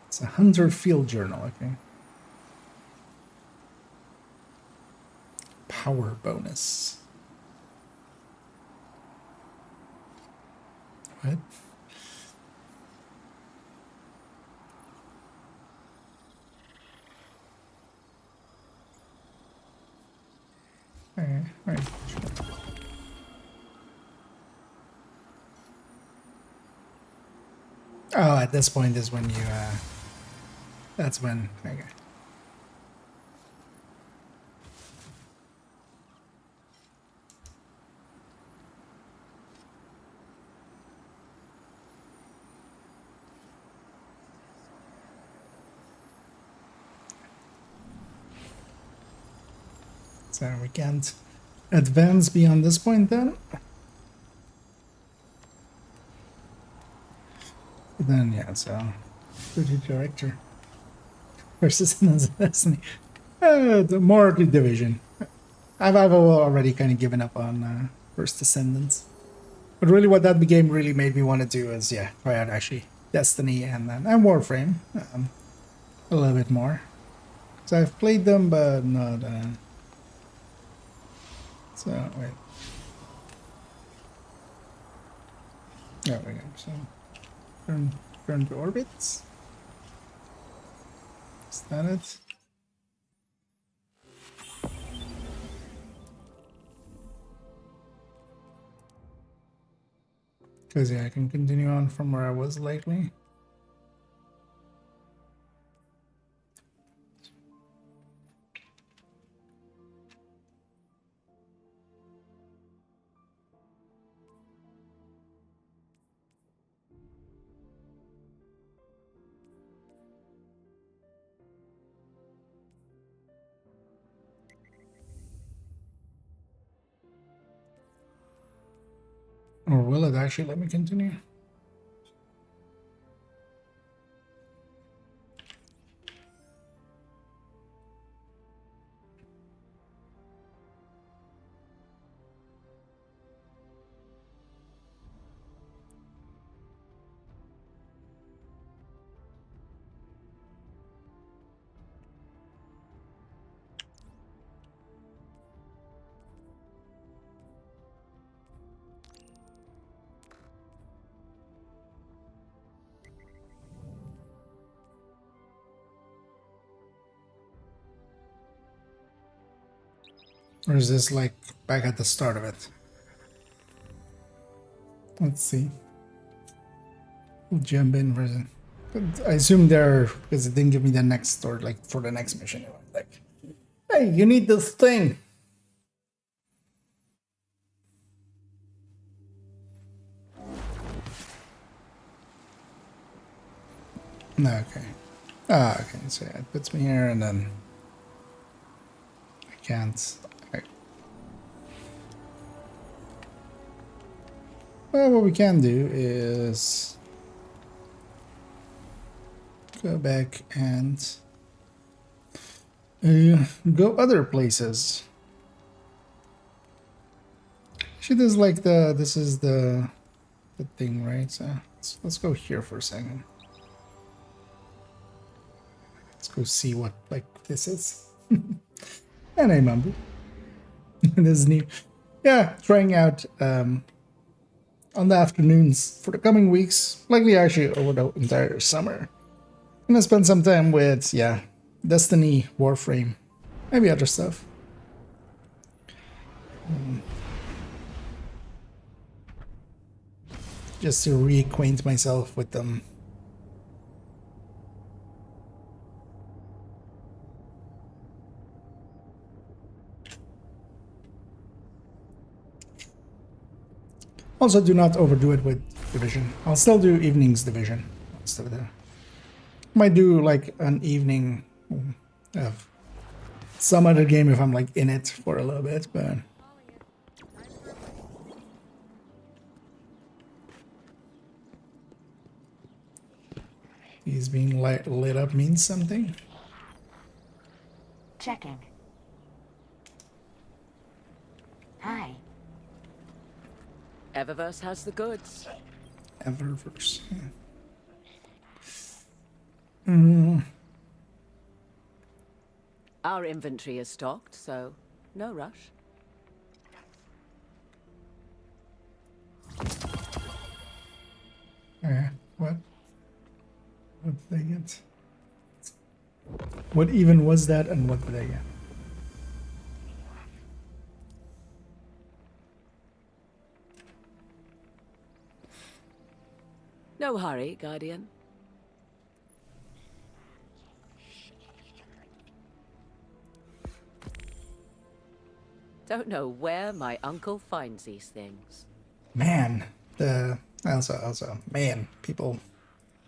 It's a Hunter Field Journal, okay. Power bonus. What? Alright, sure. Oh, at this point is when you, that's when, okay. So we can't advance beyond this point then. But then, yeah, so pretty director versus Destiny. The more division. I've already kind of given up on First Descendants. But really what that game really made me want to do is, yeah, try out actually Destiny and Warframe. A little bit more. So I've played them, but not... So, wait. There we go. So, turn to orbits. Is that it? Because, yeah, I can continue on from where I was lately. Or will it actually let me continue? Or is this like back at the start of it? Let's see. We'll jump in for a I assume they're, because it didn't give me the next, or like for the next mission. It was like, hey, you need this thing. No, okay. Ah, okay. So yeah, it puts me here, and then I can't. Well, what we can do is go back and go other places. Actually, this is the thing, right? So let's go here for a second. Let's go see what like this is. And I remember this is new. Yeah, trying out on the afternoons for the coming weeks, likely actually over the entire summer. I'm gonna spend some time with Destiny, Warframe, maybe other stuff. Just to reacquaint myself with them. Also, do not overdo it with Division. I'll still do evenings Division. Stuff there. Might do like an evening of some other game if I'm like in it for a little bit, but he's being lit up means something. Checking. Hi. Eververse has the goods. Eververse. Yeah. Our inventory is stocked, so no rush. What? What did they get? What even was that, and what did I get? No hurry, Guardian. Don't know where my uncle finds these things. Man, also man, people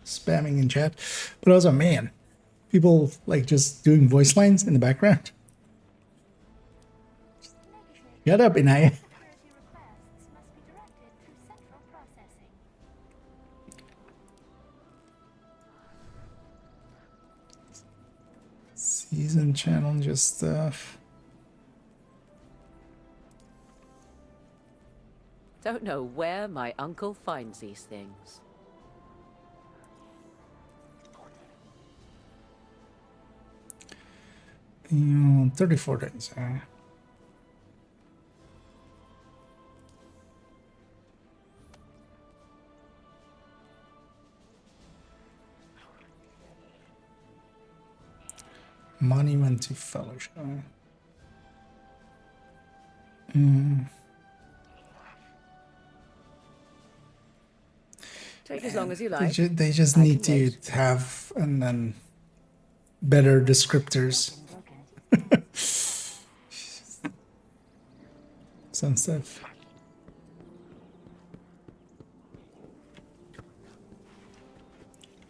spamming in chat, but also man, people like just doing voice lines in the background. Shut up, Inaya. Season challenges stuff. Don't know where my uncle finds these things. 34 days. Monument to Fellowship. Take as long as you like. They just need to have and better descriptors. Some stuff.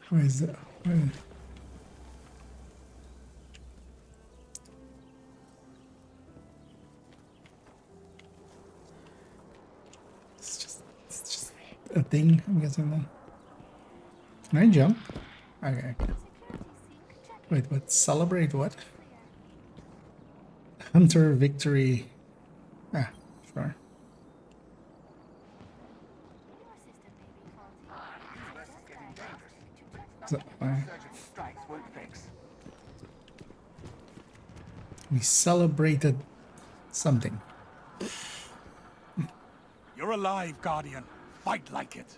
Where is that? It's just a thing, I'm guessing then. Can I jump? Okay. Wait, what? Celebrate what? Hunter victory. Ah, sure. So, we celebrated something. You're alive, Guardian. Fight like it.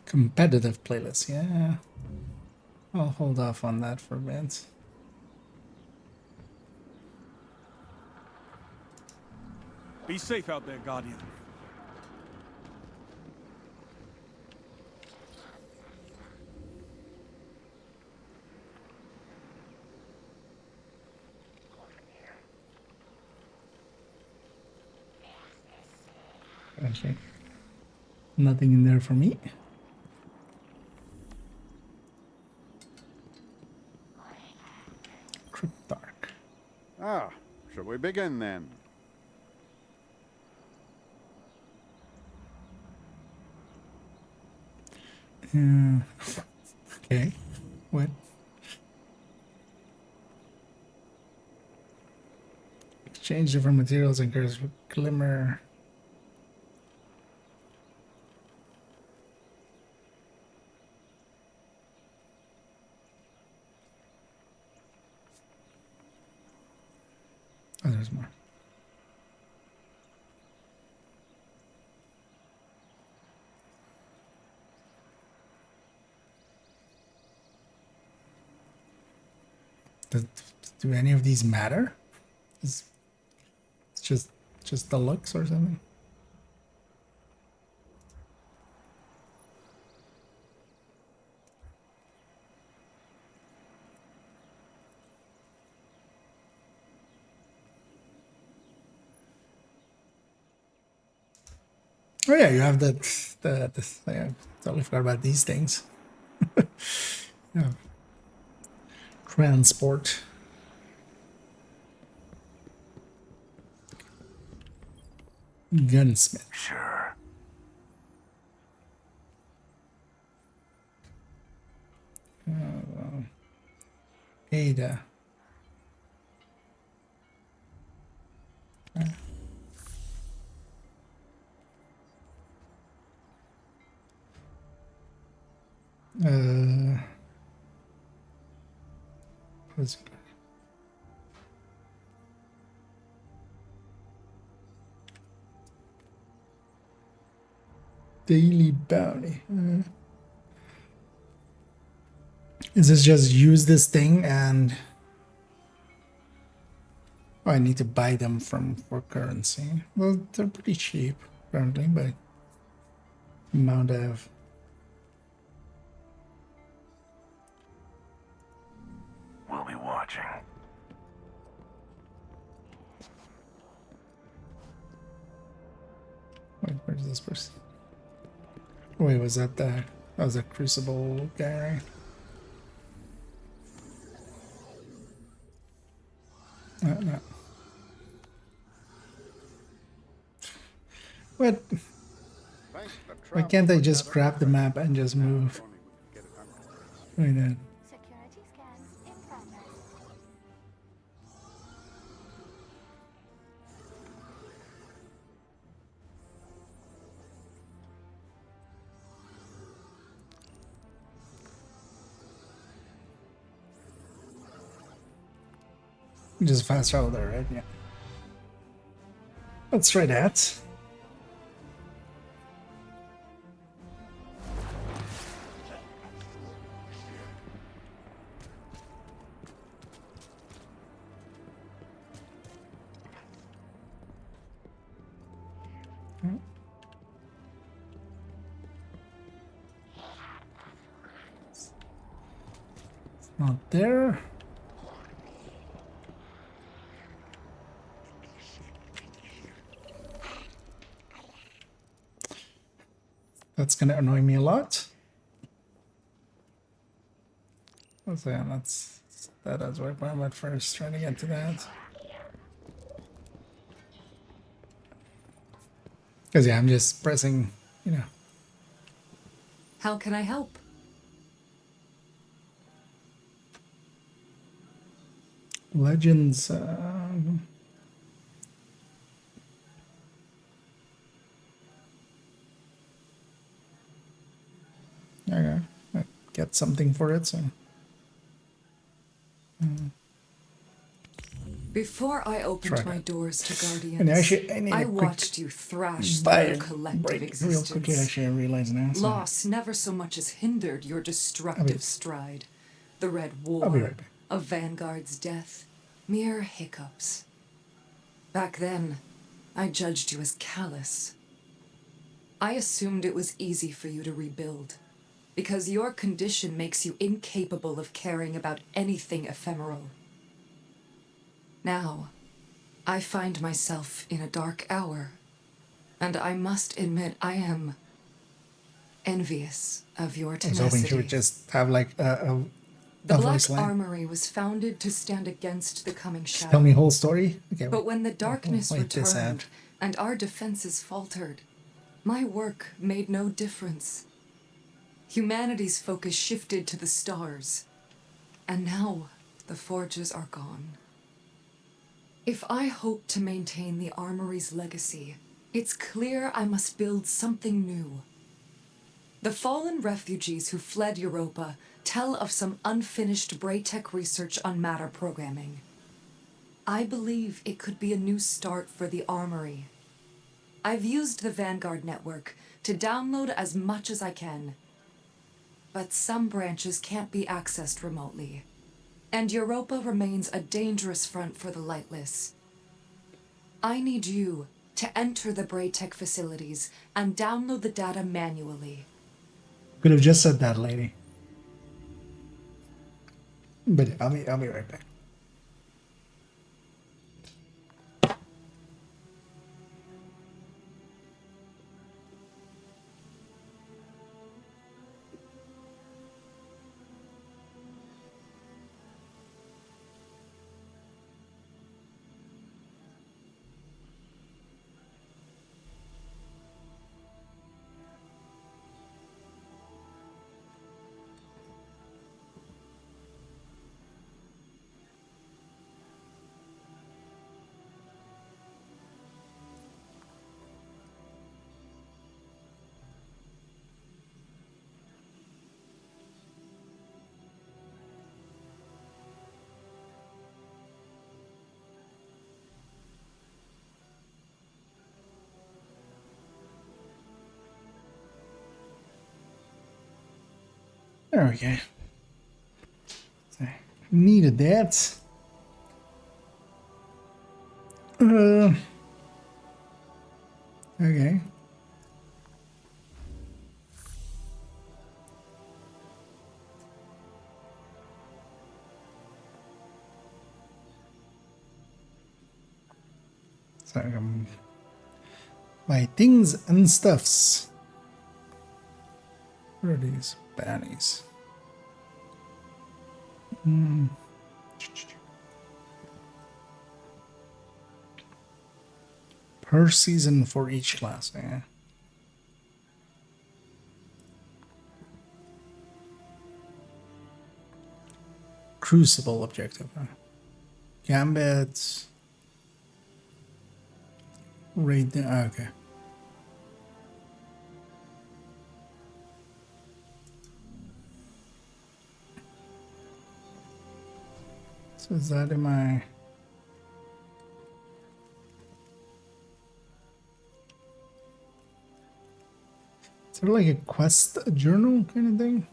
Competitive playlist, yeah. I'll hold off on that for a bit. Be safe out there, Guardian. Okay. Nothing in there for me. Cryptarch. Ah, shall we begin then? Okay. What? Exchange different materials and curse glimmer. Oh, there's more. Do any of these matter? It's just the looks or something? Oh yeah, you have the I totally forgot about these things. Yeah. Transport. Gunsmith. Sure. Ada. What's it? Daily bounty. Is this just use this thing and oh, I need to buy them for currency? Well, they're pretty cheap apparently, but amount of We'll be watching. wait, where's this person? Wait, was that was a Crucible guy, right? No. What? Why can't I just grab the map and just move? Wait then. Just fast travel there, right? Yeah. Let's try that. Not there. That's gonna annoy me a lot. Let's say that as where I'm at first, trying to get to that. Because yeah, I'm just pressing, you know. How can I help? Legends. Okay, I get something for it. So. Before I opened Try my that. doors to Guardians, And actually, I need a quick watched you thrash through buy your a collective break existence. real quickly. Actually, I realize now. So. Loss never so much as hindered your destructive stride. The Red War, I'll be right back. a vanguard's death, mere hiccups. Back then, I judged you as callous. I assumed it was easy for you to rebuild, because your condition makes you incapable of caring about anything ephemeral. Now, I find myself in a dark hour, and I must admit I am envious of your I was tenacity. hoping she would just have like a The Black voice line. Armory was founded to stand against the coming Just shadow. tell me whole story. Okay. But when the darkness wait this out. returned and our defenses faltered, my work made no difference. Humanity's focus shifted to the stars, and now the forges are gone. If I hope to maintain the Armory's legacy, it's clear I must build something new. The fallen refugees who fled Europa tell of some unfinished Braytech research on matter programming. I believe it could be a new start for the Armory. I've used the Vanguard network to download as much as I can, but some branches can't be accessed remotely, and Europa remains a dangerous front for the Lightless. I need you to enter the Braytech facilities and download the data manually. Could have just said that, lady. But yeah, I'll be right back. There we go. So, needed that. Okay. So, my things and stuffs. What are these bannies? Per season for each class, yeah. Crucible objective, huh? Gambit. Raid, okay. So is that in my... Is there like a quest journal kind of thing?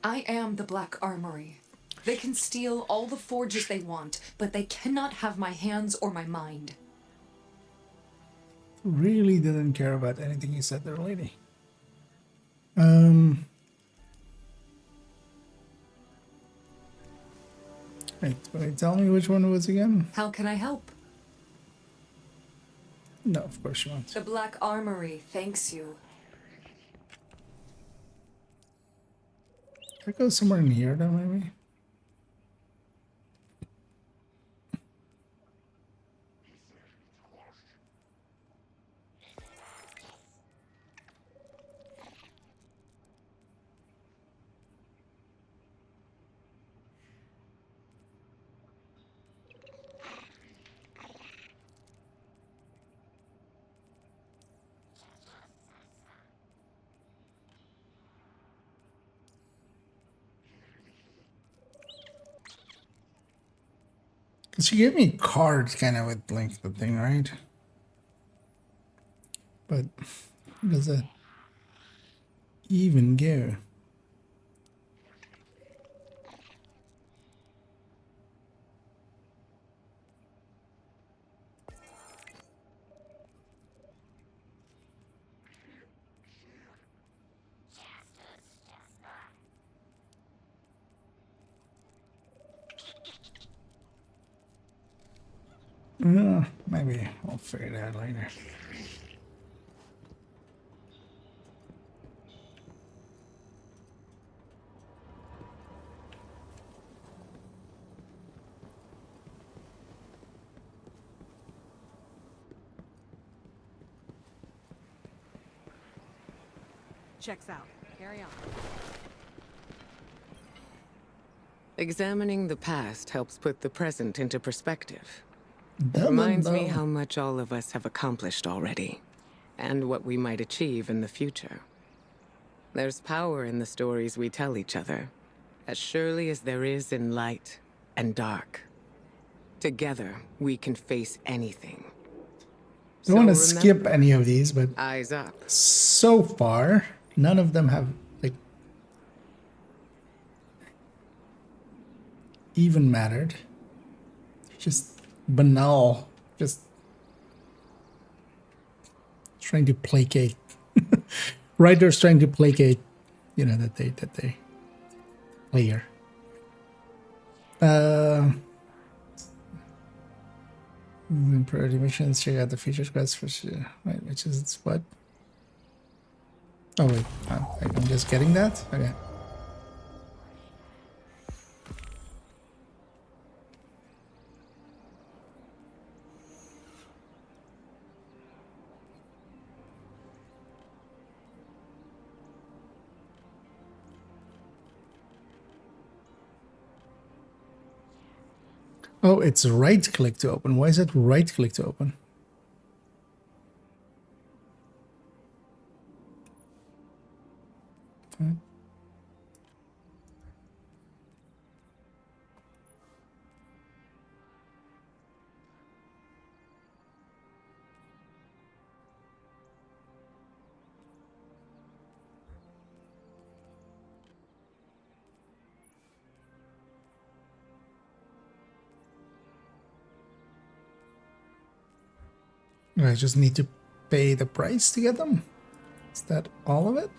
I am the Black Armory. They can steal all the forges they want, but they cannot have my hands or my mind. Really didn't care about anything you said there, lady. Wait, tell me which one it was again? How can I help? No, of course you won't. The Black Armory thanks you. Can I go somewhere in here, though, maybe? Because she gave me cards kind of with like the thing, right? But where does that even go? Maybe I'll figure it out later. Checks out. Carry on. Examining the past helps put the present into perspective. It Dumb reminds and me dumb. how much all of us have accomplished already, and what we might achieve in the future. There's power in the stories we tell each other, as surely as there is in light and dark. Together, we can face anything. Don't want to So skip remember, any of these, but eyes up. so far, none of them have like even mattered. Just banal, just trying to placate. Writers trying to placate, you know, that they player. Priority missions, check out the features quests for wait, which is what? Oh wait, I'm just getting that? Okay. Oh, it's right click to open. Why is it right click to open? Okay. I just need to pay the price to get them? Is that all of it?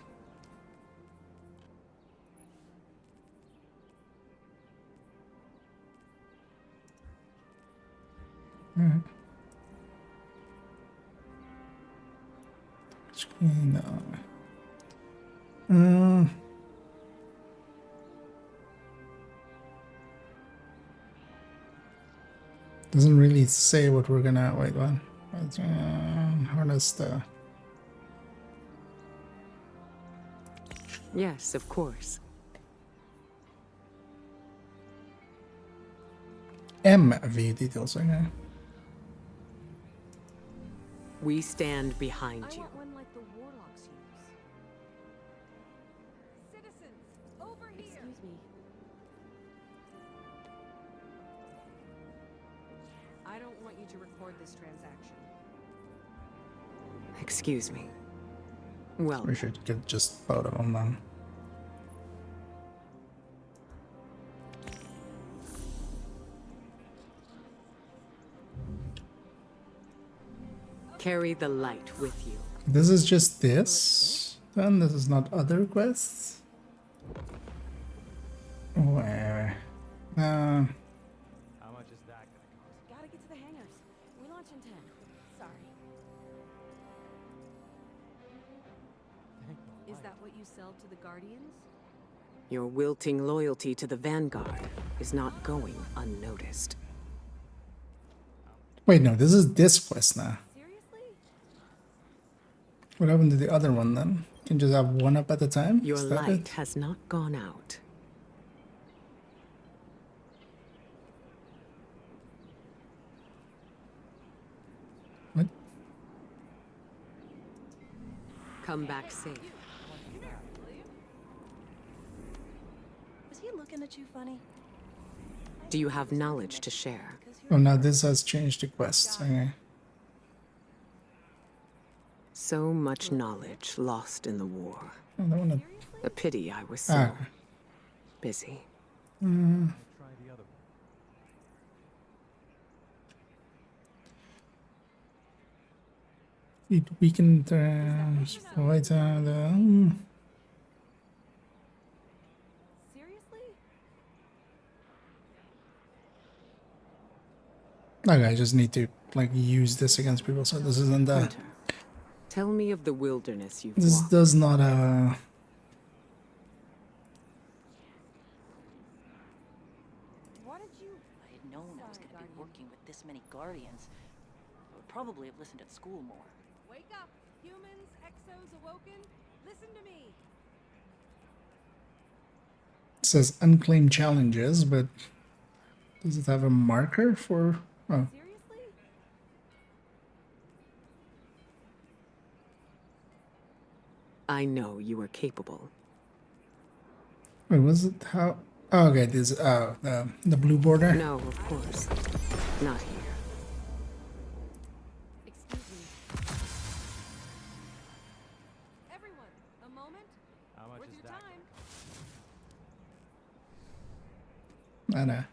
Alright. Screen, doesn't really say what we're gonna wait on. Harness the Yes, of course. MV details, okay. We stand behind you. One like the warlocks use. Citizens, over here. Excuse me. I don't want you to record this transaction. Excuse me. Well, We should get just both of them then. carry the light with you. This is just this. Then this is not other quests. Where? How much is that gonna cost? Gotta get to the hangars. We launch in 10. Sorry. Is that what you sell to the Guardians? Your wilting loyalty to the Vanguard is not going unnoticed. Wait, no, this is this quest now. What happened to the other one then? You can just have one up at a time? Your Is that light it? has not gone out. What? Come back safe. Is he looking at you funny? Do you have knowledge to share? Oh, now this has changed the quest. Okay. So much knowledge lost in the war. I don't wanna... A pity I was so Ah. busy. It weakened the... Seriously? Okay, I just need to like use this against people, so this isn't that. Tell me of the wilderness you've This walked. does not What did you... If I had known I was going to be working with this many Guardians, I would probably have listened at school more. Wake up! Humans, exos awoken? Listen to me! It says unclaimed challenges, but does it have a marker for? Oh. I know you are capable. Wait, was it how? Oh, okay, this the blue border. No, of course, not here. Excuse me. Everyone, a moment. How much Worth is your time. And a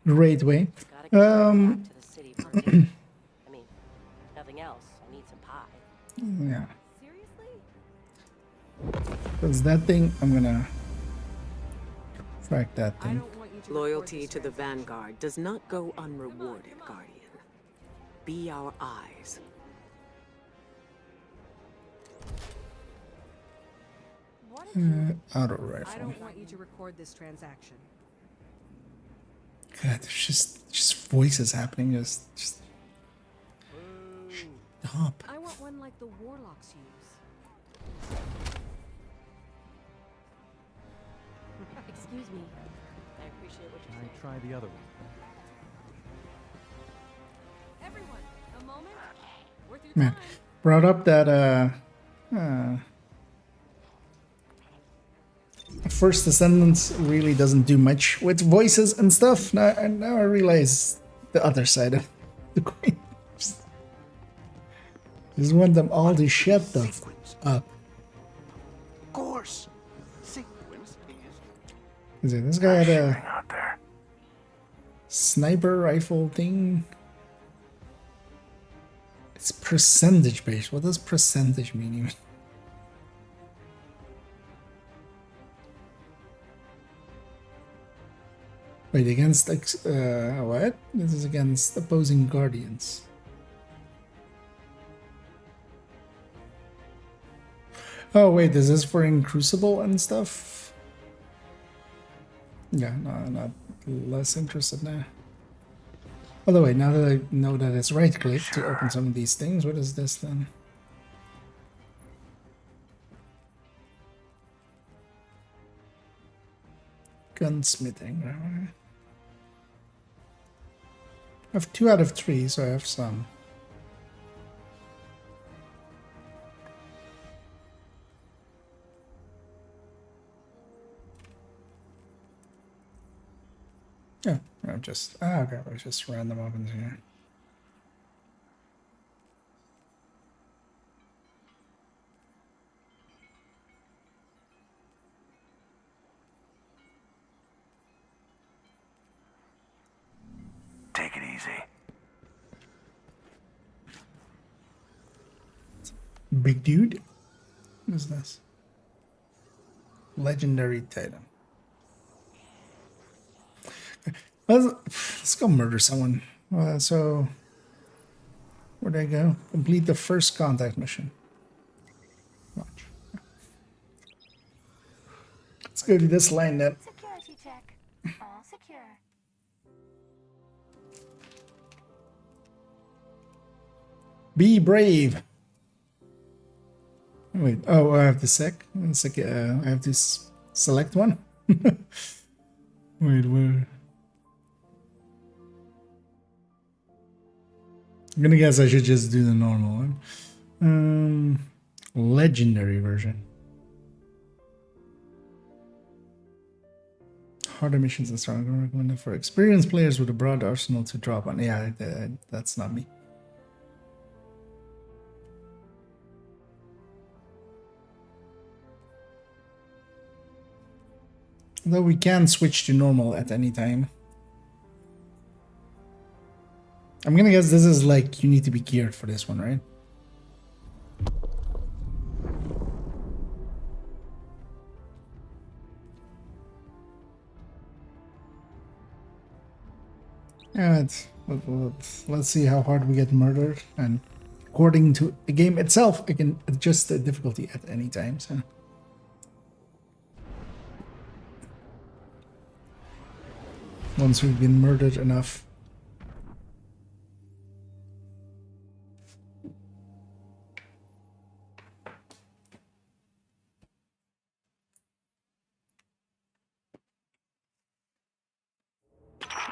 great way. Gotta get back to the city for I mean, nothing else. I need some pie. Yeah. Because that thing, I'm gonna track that thing. Loyalty to the Vanguard does not go unrewarded, Guardian. Be our eyes. Auto I rifle. don't want you to record this transaction. God, there's just voices happening. Just stop. I want one like the warlocks use. Excuse me. I appreciate what you're saying. Try the other one. Everyone, a moment. Worth your Man, time. brought up that First Descendants really doesn't do much with voices and stuff. Now I realize the other side of the coin. Just want them all to shut the f up. Course. Sequence Is it this guy had a sniper rifle thing? It's percentage based. What does percentage mean even? Wait, against what? This is against opposing guardians. Oh wait, this is for in Crucible and stuff? Yeah, no, not less interested now. By the way, now that I know that it's right click to open some of these things, what is this then? Gunsmithing. Right? I have 2 out of 3, so I have some. Yeah, I'm just okay. It's just random opens here. Take it easy. Big dude? What is this? Legendary Titan. Let's go murder someone. So, where'd I go? Complete the first contact mission. Watch. Let's go to this line then. Security check. All secure. Be brave. Wait. Oh, I have to I have to select one. Wait, where? I'm gonna guess I should just do the normal one. Legendary version. Harder missions and stronger recommended for experienced players with a broad arsenal to drop on. Yeah, that's not me. Though we can switch to normal at any time. I'm gonna guess this is like you need to be geared for this one, right? Yeah, Let's see how hard we get murdered, and according to the game itself, I can adjust the difficulty at any time. So. Once we've been murdered enough.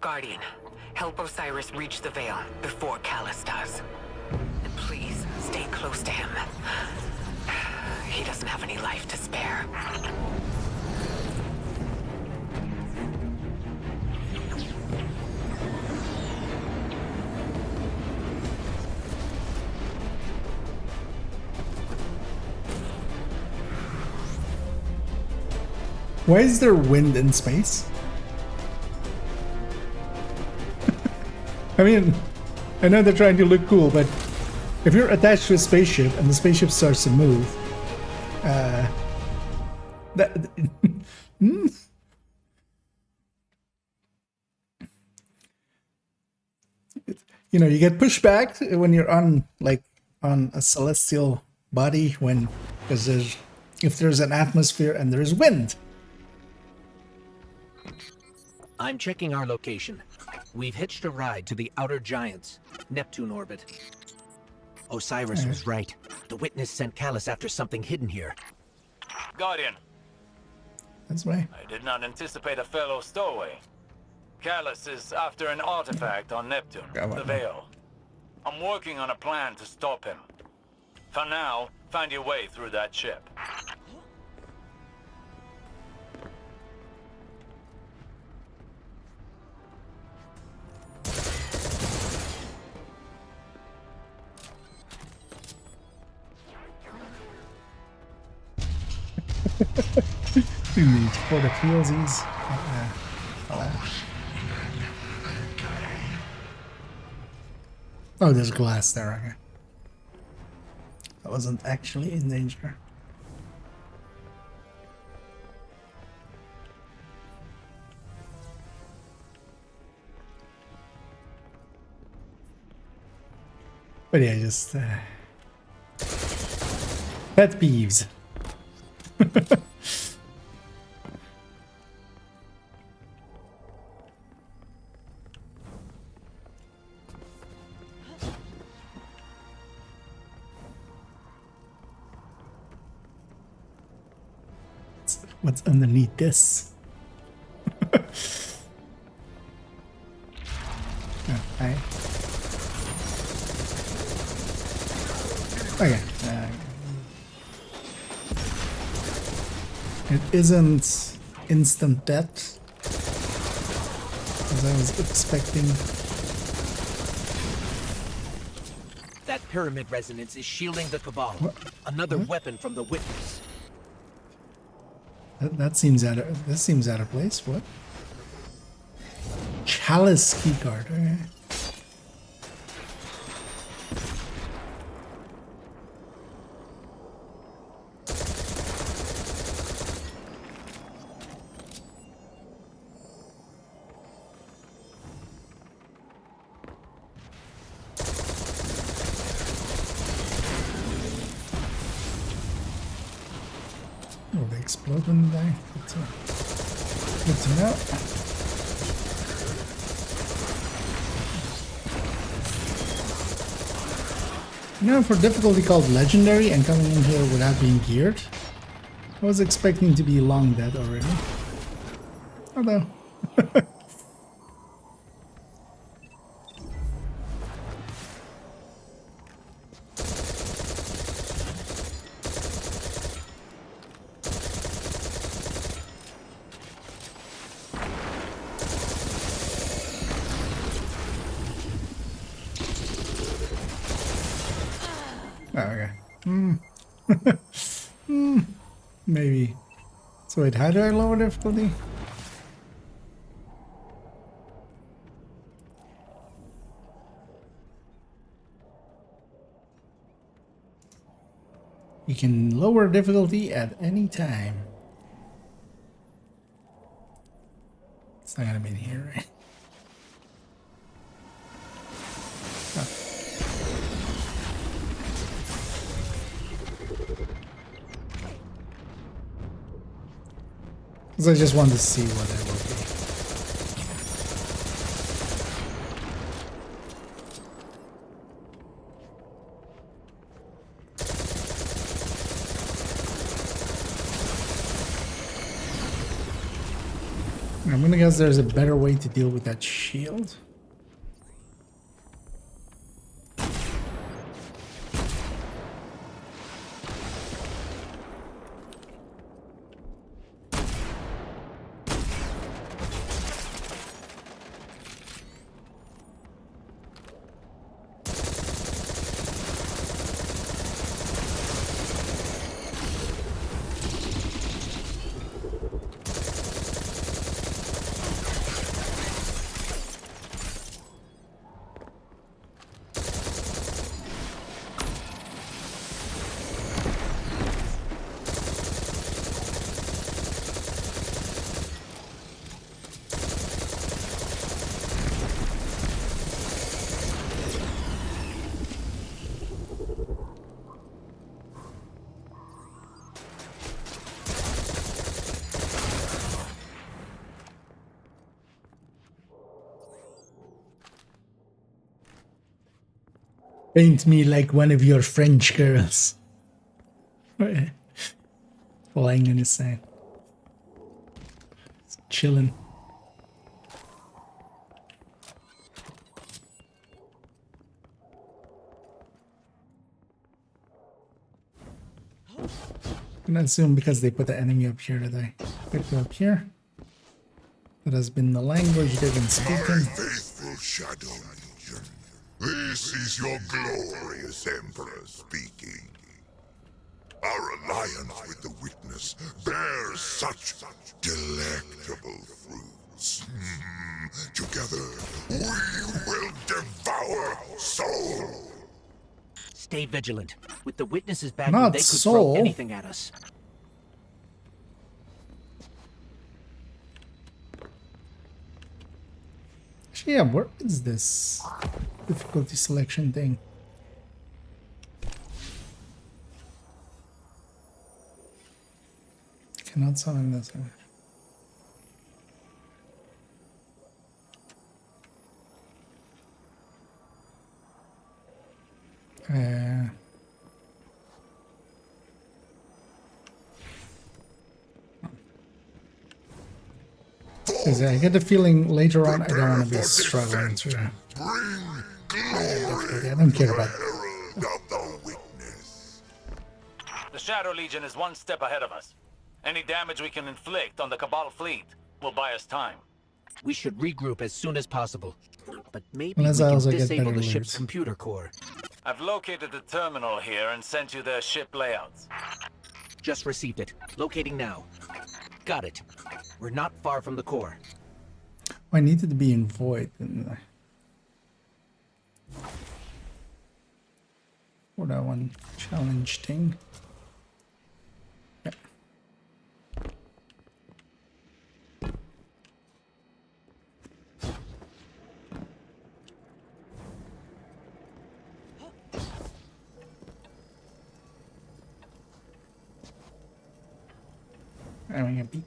Guardian, help Osiris reach the Veil before Callus does. And please, stay close to him. He doesn't have any life to spare. Why is there wind in space? I mean, I know they're trying to look cool, but if you're attached to a spaceship and the spaceship starts to move, you know, you get pushed back when you're on a celestial body because if there's an atmosphere and there's wind. I'm checking our location. We've hitched a ride to the Outer Giants, Neptune orbit. Osiris was right. The witness sent Callus after something hidden here. Guardian. That's right. I did not anticipate a fellow stowaway. Callus is after an artifact on Neptune, the Veil. I'm working on a plan to stop him. For now, find your way through that ship. Dude, for the feelsies. Oh, there's glass there. Okay. I wasn't actually in danger. But yeah, just pet peeves. What's underneath this? Okay. Okay. It isn't instant death, as I was expecting. That pyramid resonance is shielding the Cabal. What? Another weapon from the witness. That seems out of this seems out of place. What? Chalice keycard. Okay. Oh, they explode when they die. Good to know. You know, for difficulty called legendary and coming in here without being geared, I was expecting to be long dead already. Although. Oh, okay. Maybe. So wait, how do I lower difficulty? You can lower difficulty at any time. It's not gonna be in here, right? Because I just wanted to see what it will be. I'm gonna guess there's a better way to deal with that shield. Paint me like one of your French girls. Flying in his sand. Chilling. I'm gonna assume because they put the enemy up here that I picked up here. That has been the language they've been speaking. My faithful Shadow Legion, this is your glorious Emperor speaking. Our alliance with the Witness bears such delectable fruits. Together, we will devour Soul. Stay vigilant. With the Witnesses back, Not they could Soul. throw anything at us. Yeah, where is this difficulty selection thing? Cannot summon this. Because I get the feeling later on I don't want to be struggling through. I don't care about it. The Shadow Legion is one step ahead of us. Any damage we can inflict on the Cabal fleet will buy us time. We should regroup as soon as possible. But maybe Unless we I can also get disable better the ship's loot. computer core. I've located the terminal here and sent you their ship layouts. Just received it. Locating now. Got it. We're not far from the core. I needed to be in void, didn't I? For that one challenge thing. Yeah. Having a peek.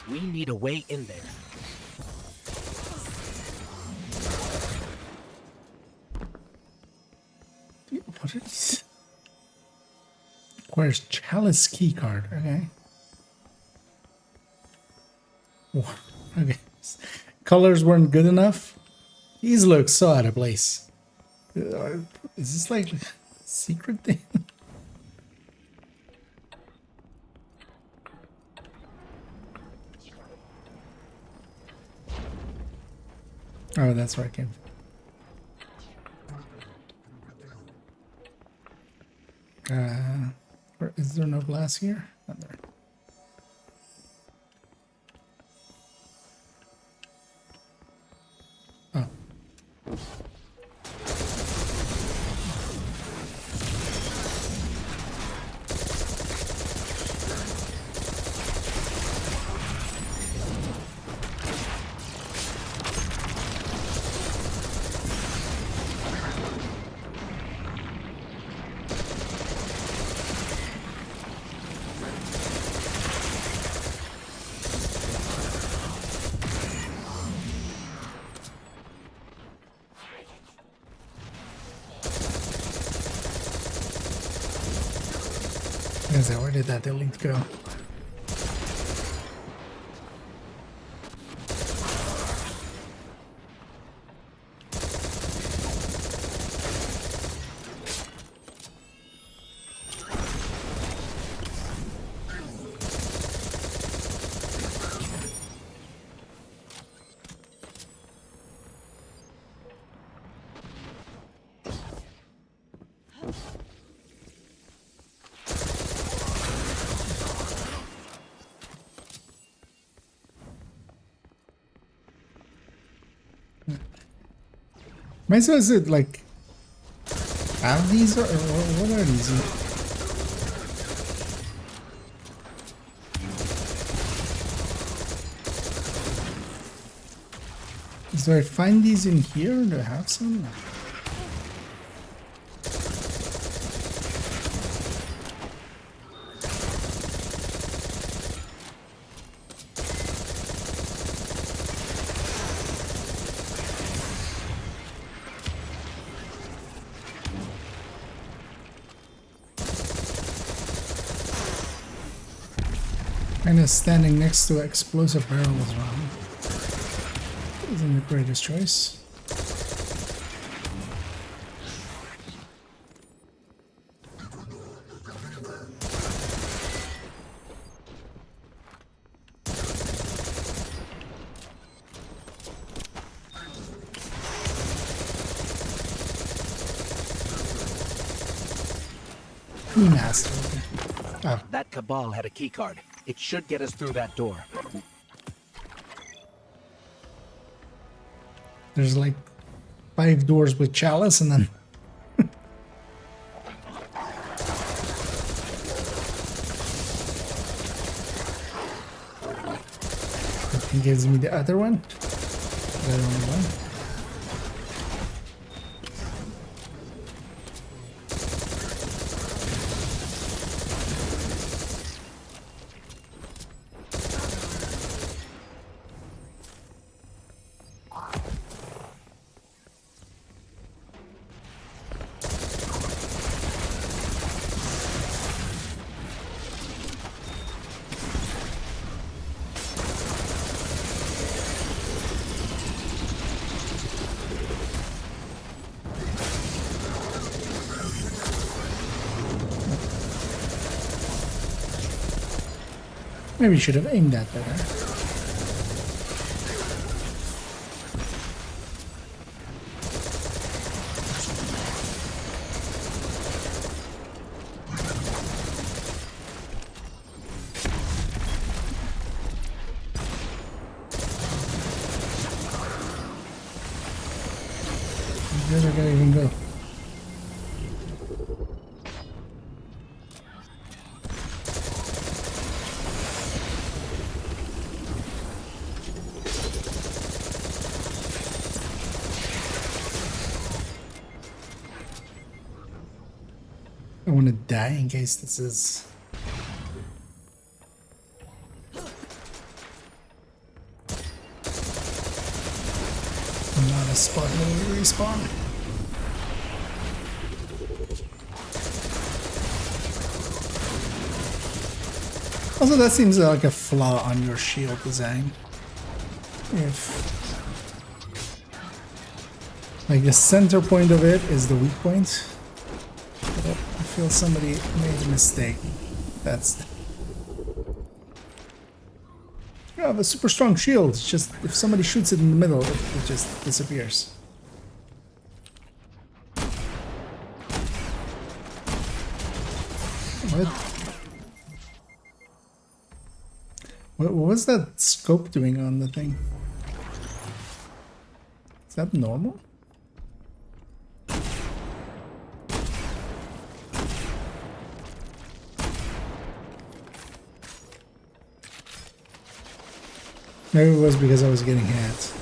We need a way in there. Dude, what are these? Requires chalice key card. Okay. What? Okay. Colors weren't good enough. These look so out of place. Is this like a secret thing? Oh, that's where I came from. Is there no glass here? Not there. Oh. Yes, where did that elite go? Am I supposed to like have these or what are these? Do I find these in here? Do I have some? Kinda standing next to explosive barrels around. Isn't the greatest choice. Master. Oh. That Cabal had a keycard. It should get us through that door. There's like 5 doors with chalice and then it gives me the other one. The only one. Maybe you should have aimed that better. Where's that guy even go? I want to die in case this is... not a spot where we respawn. Also, that seems like a flaw on your shield design. If... like the center point of it is the weak point. But I feel somebody made a mistake. That's... you have a super strong shield. It's just if somebody shoots it in the middle, it just disappears. What was that scope doing on the thing? Is that normal? Maybe it was because I was getting hit.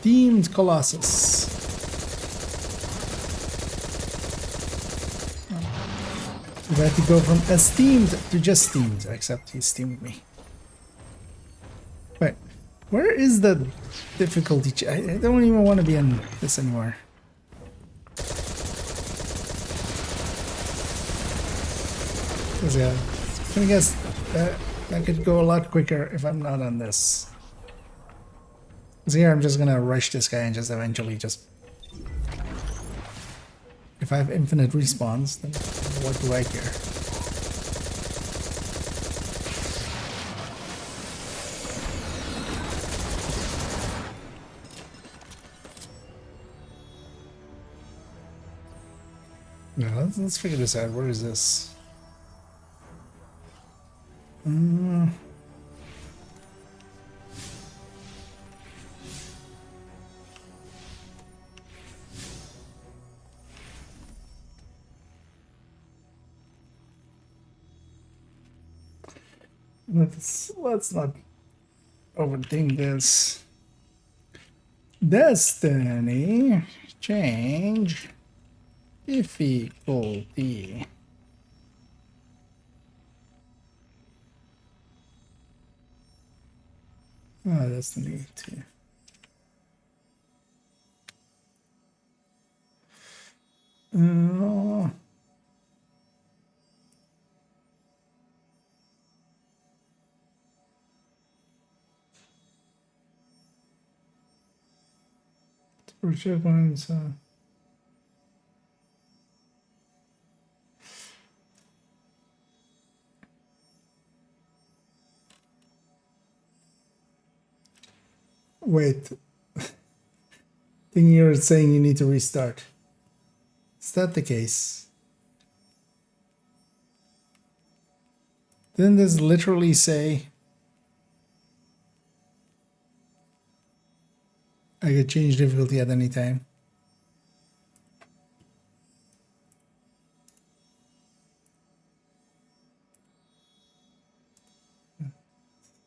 Steamed Colossus. We had to go from esteemed to just steamed, except he steamed me. Wait, where is the difficulty? I don't even want to be in this anymore. Because yeah, I guess that could go a lot quicker if I'm not on this. Because here I'm just gonna rush this guy and just eventually just... If I have infinite respawns, then what do I care? Yeah, let's figure this out. Where is this? Let's not overthink this. Destiny change difficulty. Oh, Destiny 2. Checkpoints. Wait. I think you're saying you need to restart. Is that the case? Didn't this literally say I could change difficulty at any time?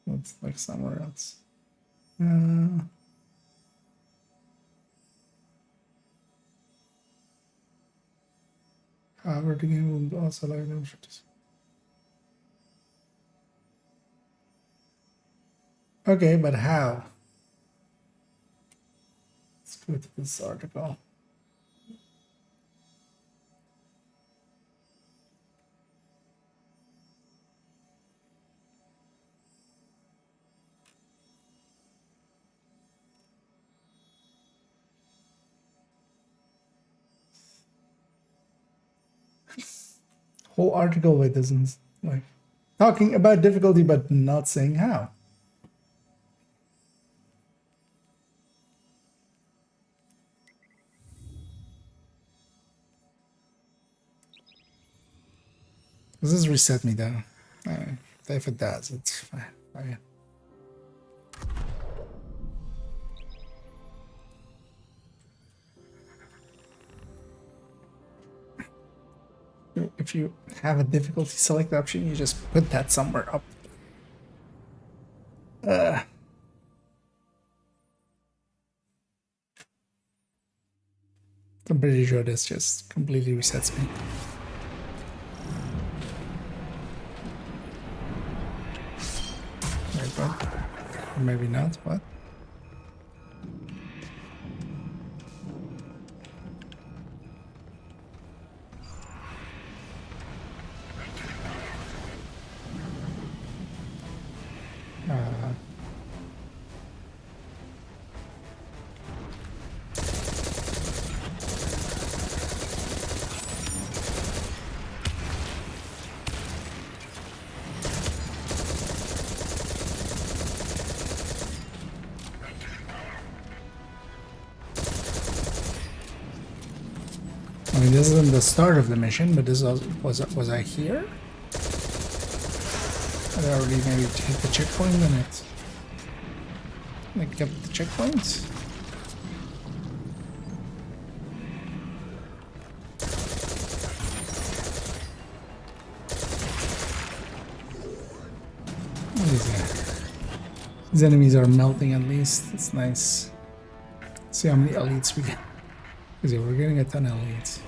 Looks like somewhere else. However, the game will also allow them to... Okay, but how? Let's go to this article. Whole article it doesn't like talking about difficulty but not saying how. Does this reset me though? If it does, it's fine. Okay. If you have a difficulty select option, you just put that somewhere up. I'm pretty sure this just completely resets me. Wait, what? Or maybe not, what? I mean, this isn't the start of the mission, but this was I here? Had I already maybe hit the checkpoint and it like kept the checkpoint? These enemies are melting at least. It's nice. See how many elites we get. Because yeah, we're getting a ton of elites.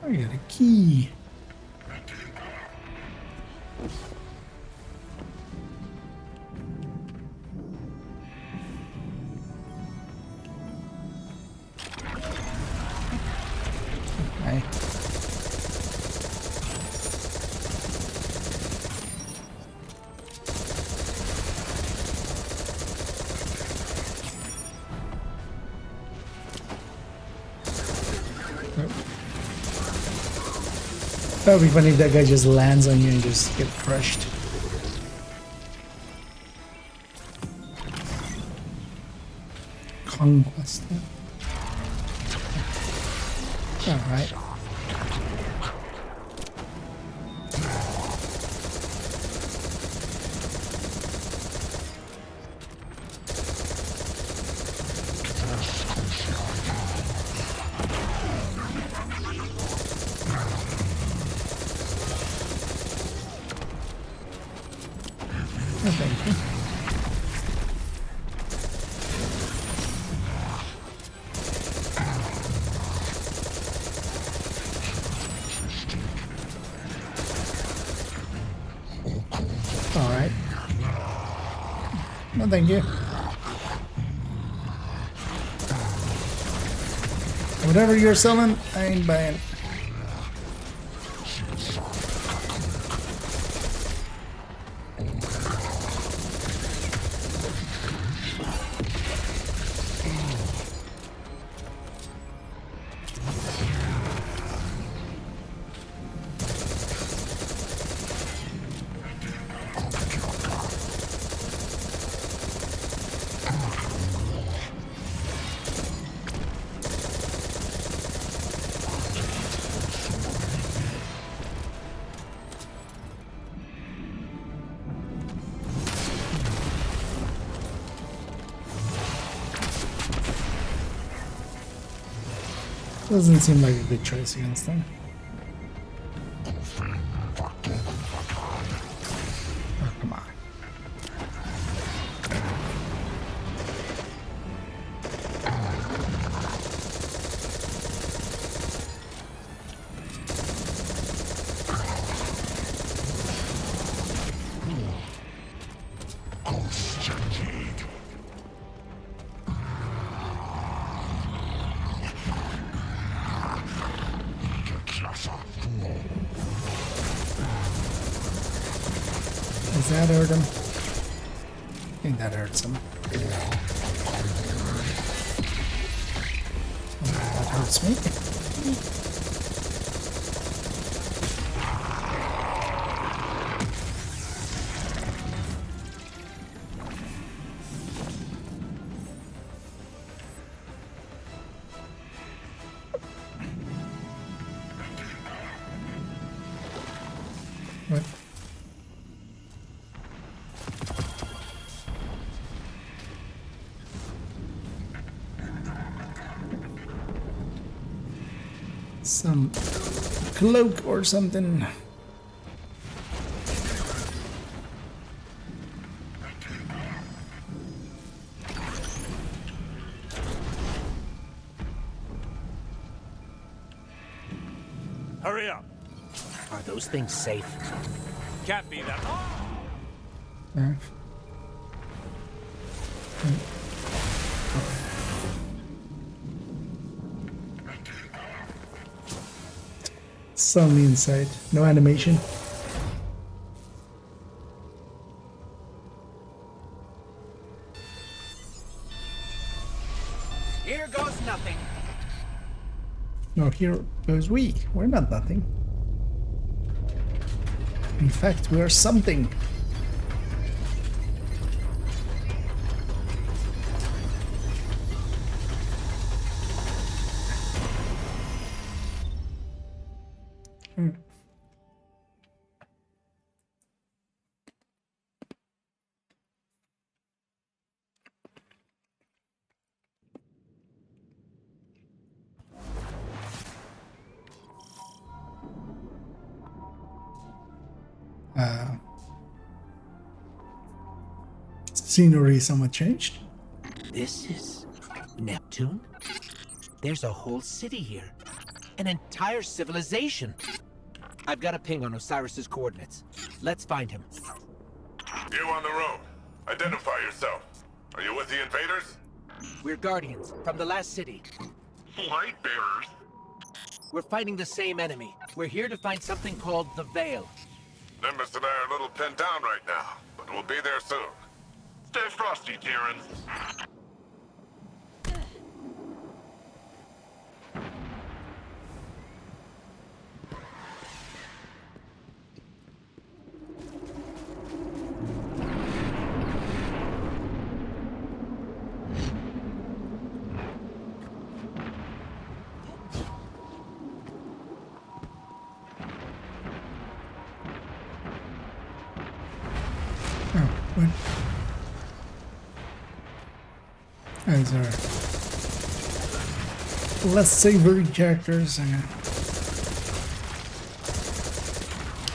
I got a key. Okay. That would be funny if that guy just lands on you and just get crushed. Conquest. Alright. Alright. No, thank you. Whatever you're selling, I ain't buying. Doesn't seem like a good choice against them. Oh, come on. Does that hurt him? I think that hurts him. Oh, that hurts me. What? Some cloak or something. Hurry up. Are those things safe? Can't be that. Yeah. It's on the inside. No animation. nothing. No, here goes we. We're not nothing. In fact, we are something. Scenery somewhat changed. This is Neptune? There's a whole city here. An entire civilization. I've got a ping on Osiris's coordinates. Let's find him. You on the road. Identify yourself. Are you with the invaders? We're Guardians from the last city. Light bearers? We're fighting the same enemy. We're here to find something called the Veil. Nimbus and I are a little pinned down right now, but we'll be there soon. Stay frosty, Tyrans. These are less savory characters,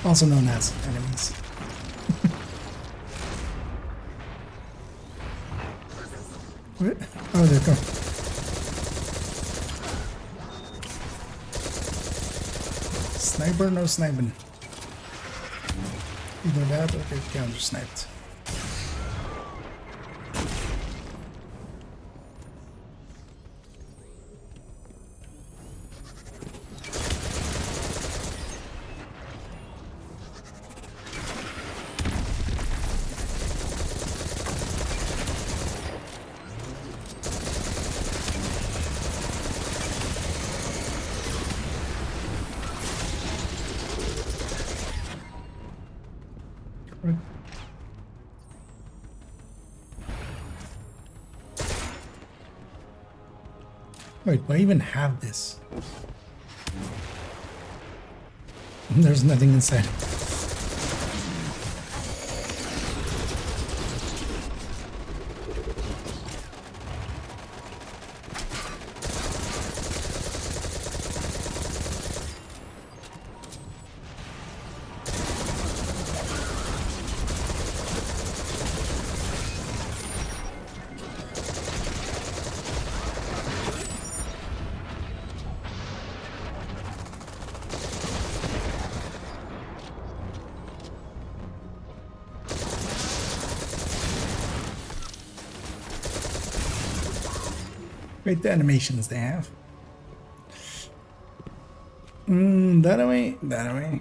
also known as enemies. What? Oh, there you go. Sniper, no sniping. Either that or get counter sniped. Wait, do I even have this? There's nothing inside. Wait, the animations they have. That away, that away.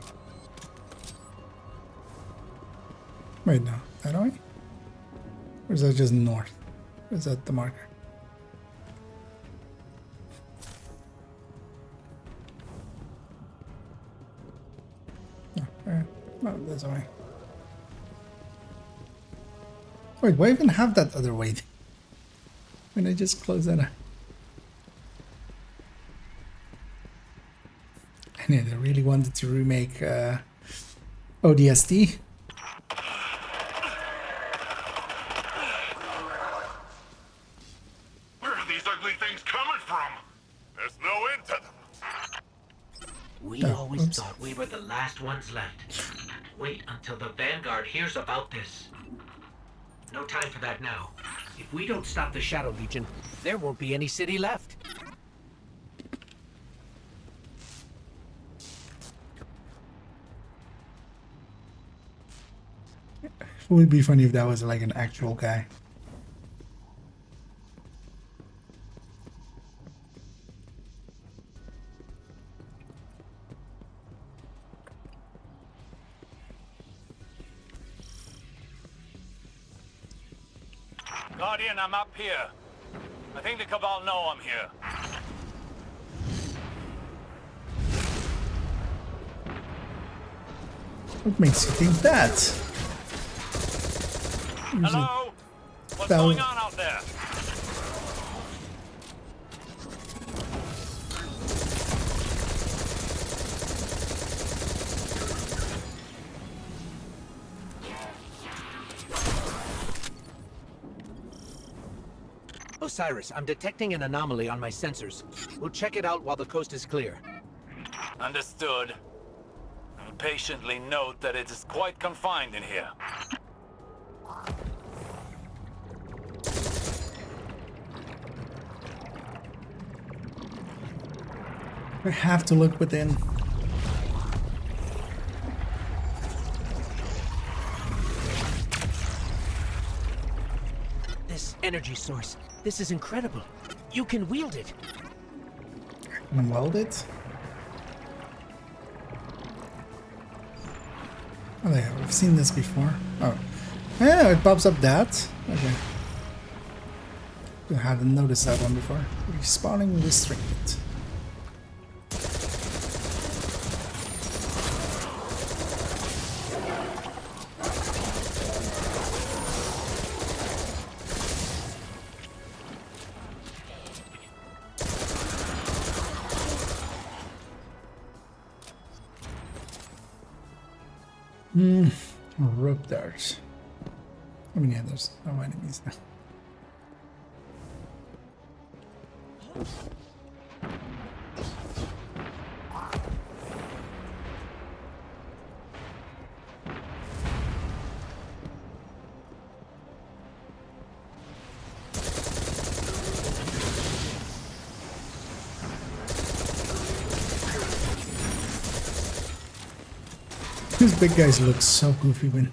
Wait, no, that away? Or is that just north? Or is that the marker? No, that's away. Wait, why even have that other way? When I just close that up. I really wanted to remake ODST. Where are these ugly things coming from? There's no end to them. We always thought we were the last ones left. Wait until the Vanguard hears about this. No time for that now. If we don't stop the Shadow Legion, there won't be any city left. It would be funny if that was like an actual guy. Guardian, I'm up here. I think the Cabal know I'm here. What makes you think that? Hello? What's Bell. going on out there? Osiris, I'm detecting an anomaly on my sensors. We'll check it out while the coast is clear. Understood. And patiently note that it is quite confined in here. I have to look within. This energy source, this is incredible. You can wield it. Can I weld it? Oh, yeah, we've seen this before. Oh, yeah, it pops up that. Okay. I hadn't noticed that one before. Respawning restricted. Rope darts. I mean, yeah, there's no enemies now. These big guys look so goofy when.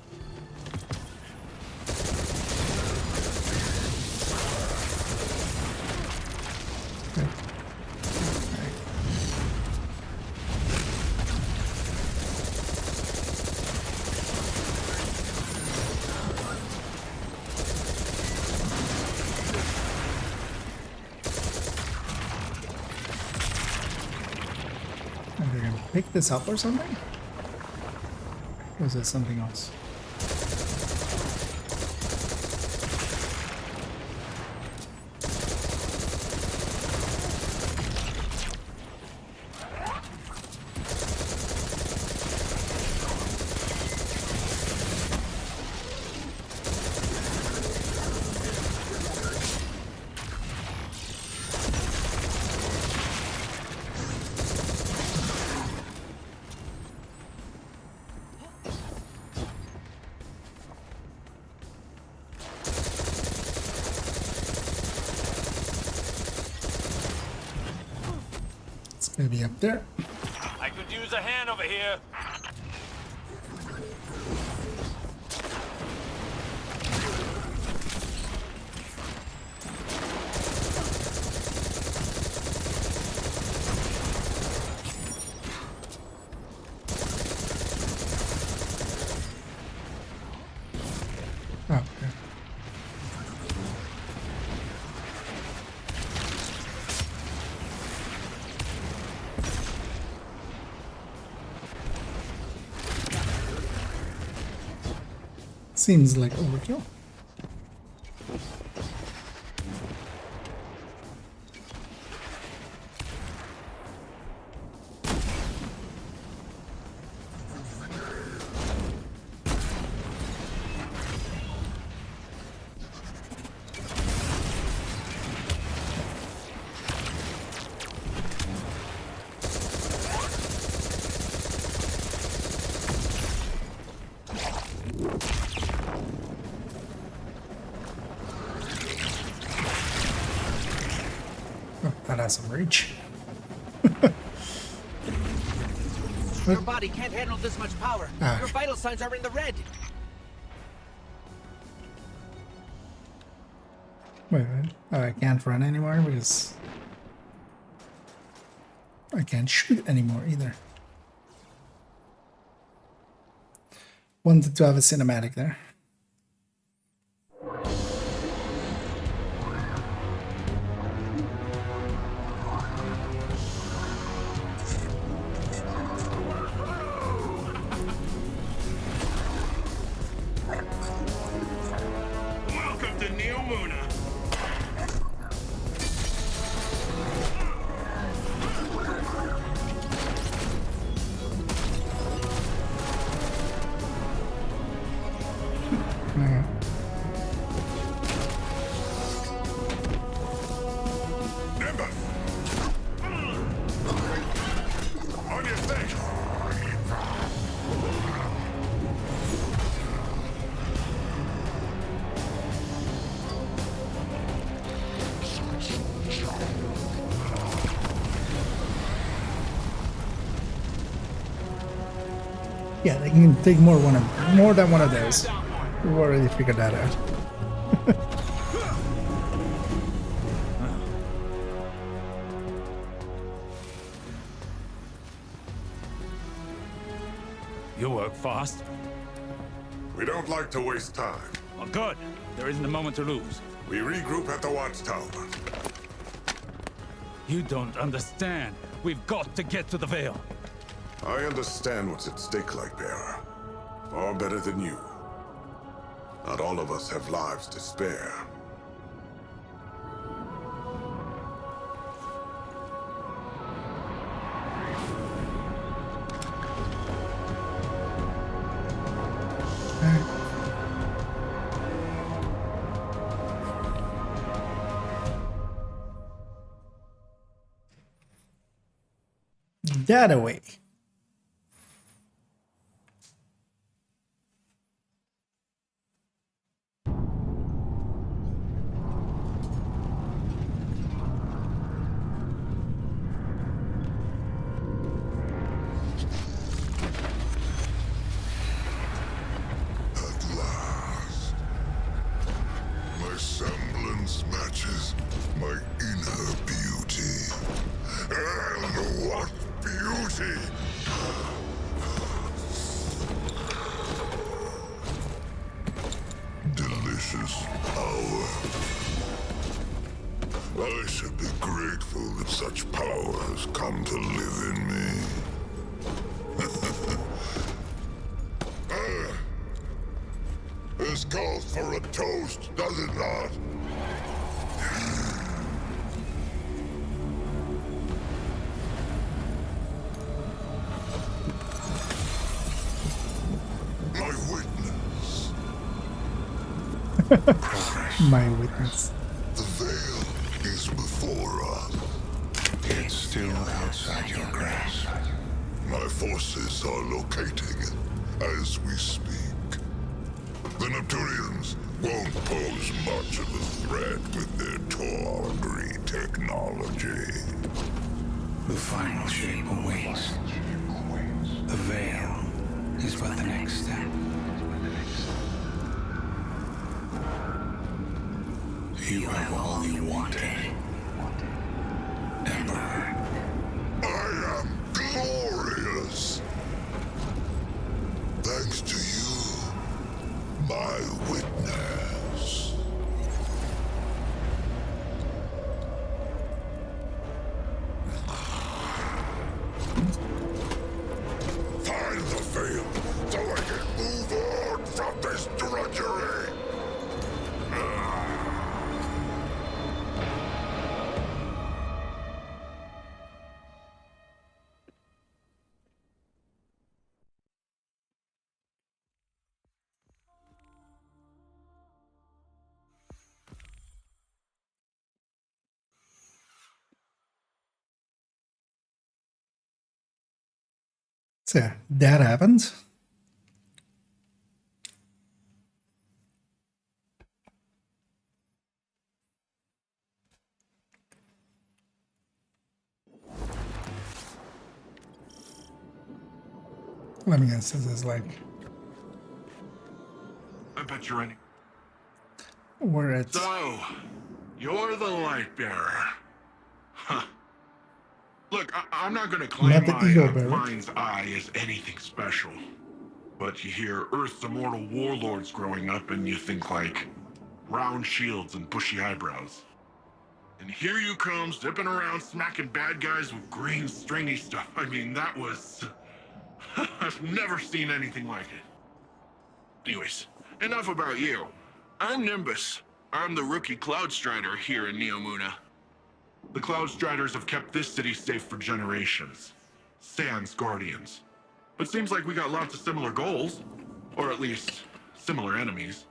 Are they gonna pick this up or something? Or is that something else? Maybe up there. I could use a hand over here. Oh, okay. Seems like overkill. That has some reach. Your body can't handle this much power. Ah. Your vital signs are in the red. Wait. Oh, I can't run anymore because I can't shoot anymore either. Wanted to have a cinematic there. Muna. On your face! Yeah, they can take more than one of those. We've already figured that out. You work fast. We don't like to waste time. Well, good. There isn't a moment to lose. We regroup at the watchtower. You don't understand. We've got to get to the Veil. I understand what's at stake, Lightbearer. Far better than you. Not all of us have lives to spare. That away. My semblance matches my inner beauty. And what beauty! Delicious power. I should be grateful that such power has come to live in me. This calls for a toast, does it not? My witness. My witness. The veil is before us. It's still outside your grasp. My forces are locating it as we speak. The Neptunians won't pose much of a threat with their tawdry technology. The final shape awaits. The veil is but the next step. You have all you wanted, Emperor. I am glorious. Thanks to you, my witness. Find the veil so I can move on from this drudgery. So that happens. Let me guess, this is like I bet you're any. where it's So, you're the light bearer. Huh. Look, I'm not going to claim Not the my ego bearer. mind's eye is anything special. But you hear Earth's immortal warlords growing up and you think like round shields and bushy eyebrows. And here you come, zipping around, smacking bad guys with green stringy stuff. I mean, that was... I've never seen anything like it. Anyways, enough about you. I'm Nimbus, I'm the rookie Cloud Strider here in Neomuna. The Cloud Striders have kept this city safe for generations. Sans Guardians. But seems like we got lots of similar goals. Or at least, similar enemies.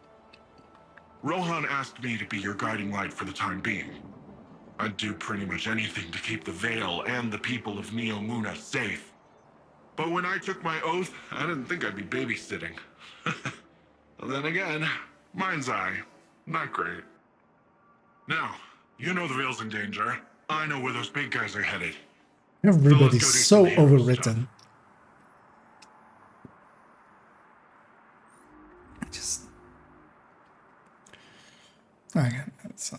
Rohan asked me to be your guiding light for the time being. I'd do pretty much anything to keep the Vale and the people of Neomuna safe. But when I took my oath, I didn't think I'd be babysitting. Then again, mind's eye, not great. Now, you know the Vale's in danger. I know where those big guys are headed. Everybody's so overwritten. Just okay. So,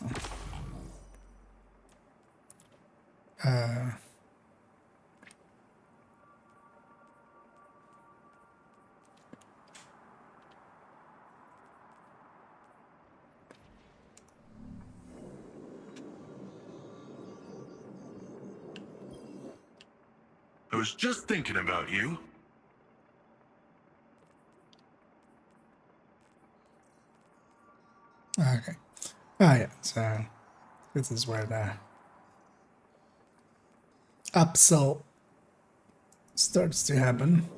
I was just thinking about you. okay. Oh yeah. So this is where the upsell starts to happen.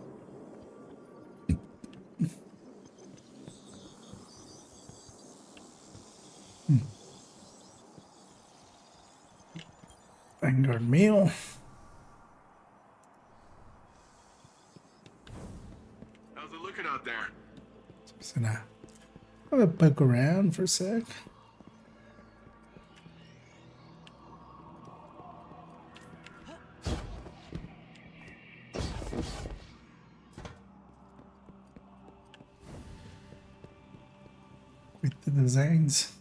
Vanguard meal. How's it looking out there? So now, I'm gonna poke around for a sec. With the designs.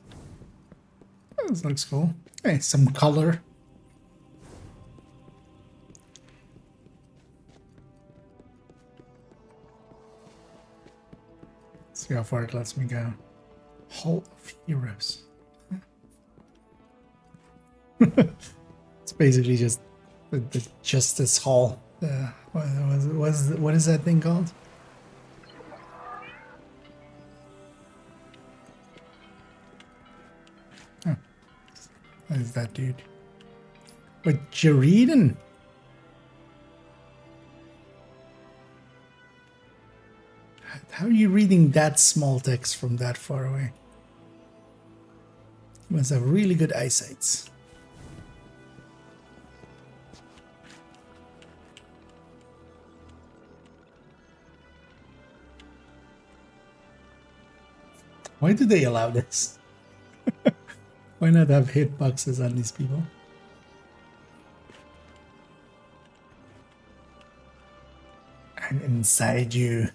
Oh, this looks cool. Hey, some color. See how far it lets me go. Hall of Heroes. It's basically just the Justice Hall. What is that thing called? Oh, what is that dude? But you're reading? How are you reading that small text from that far away? You must have really good eyesight. Why do they allow this? Why not have hitboxes on these people? I'm inside you.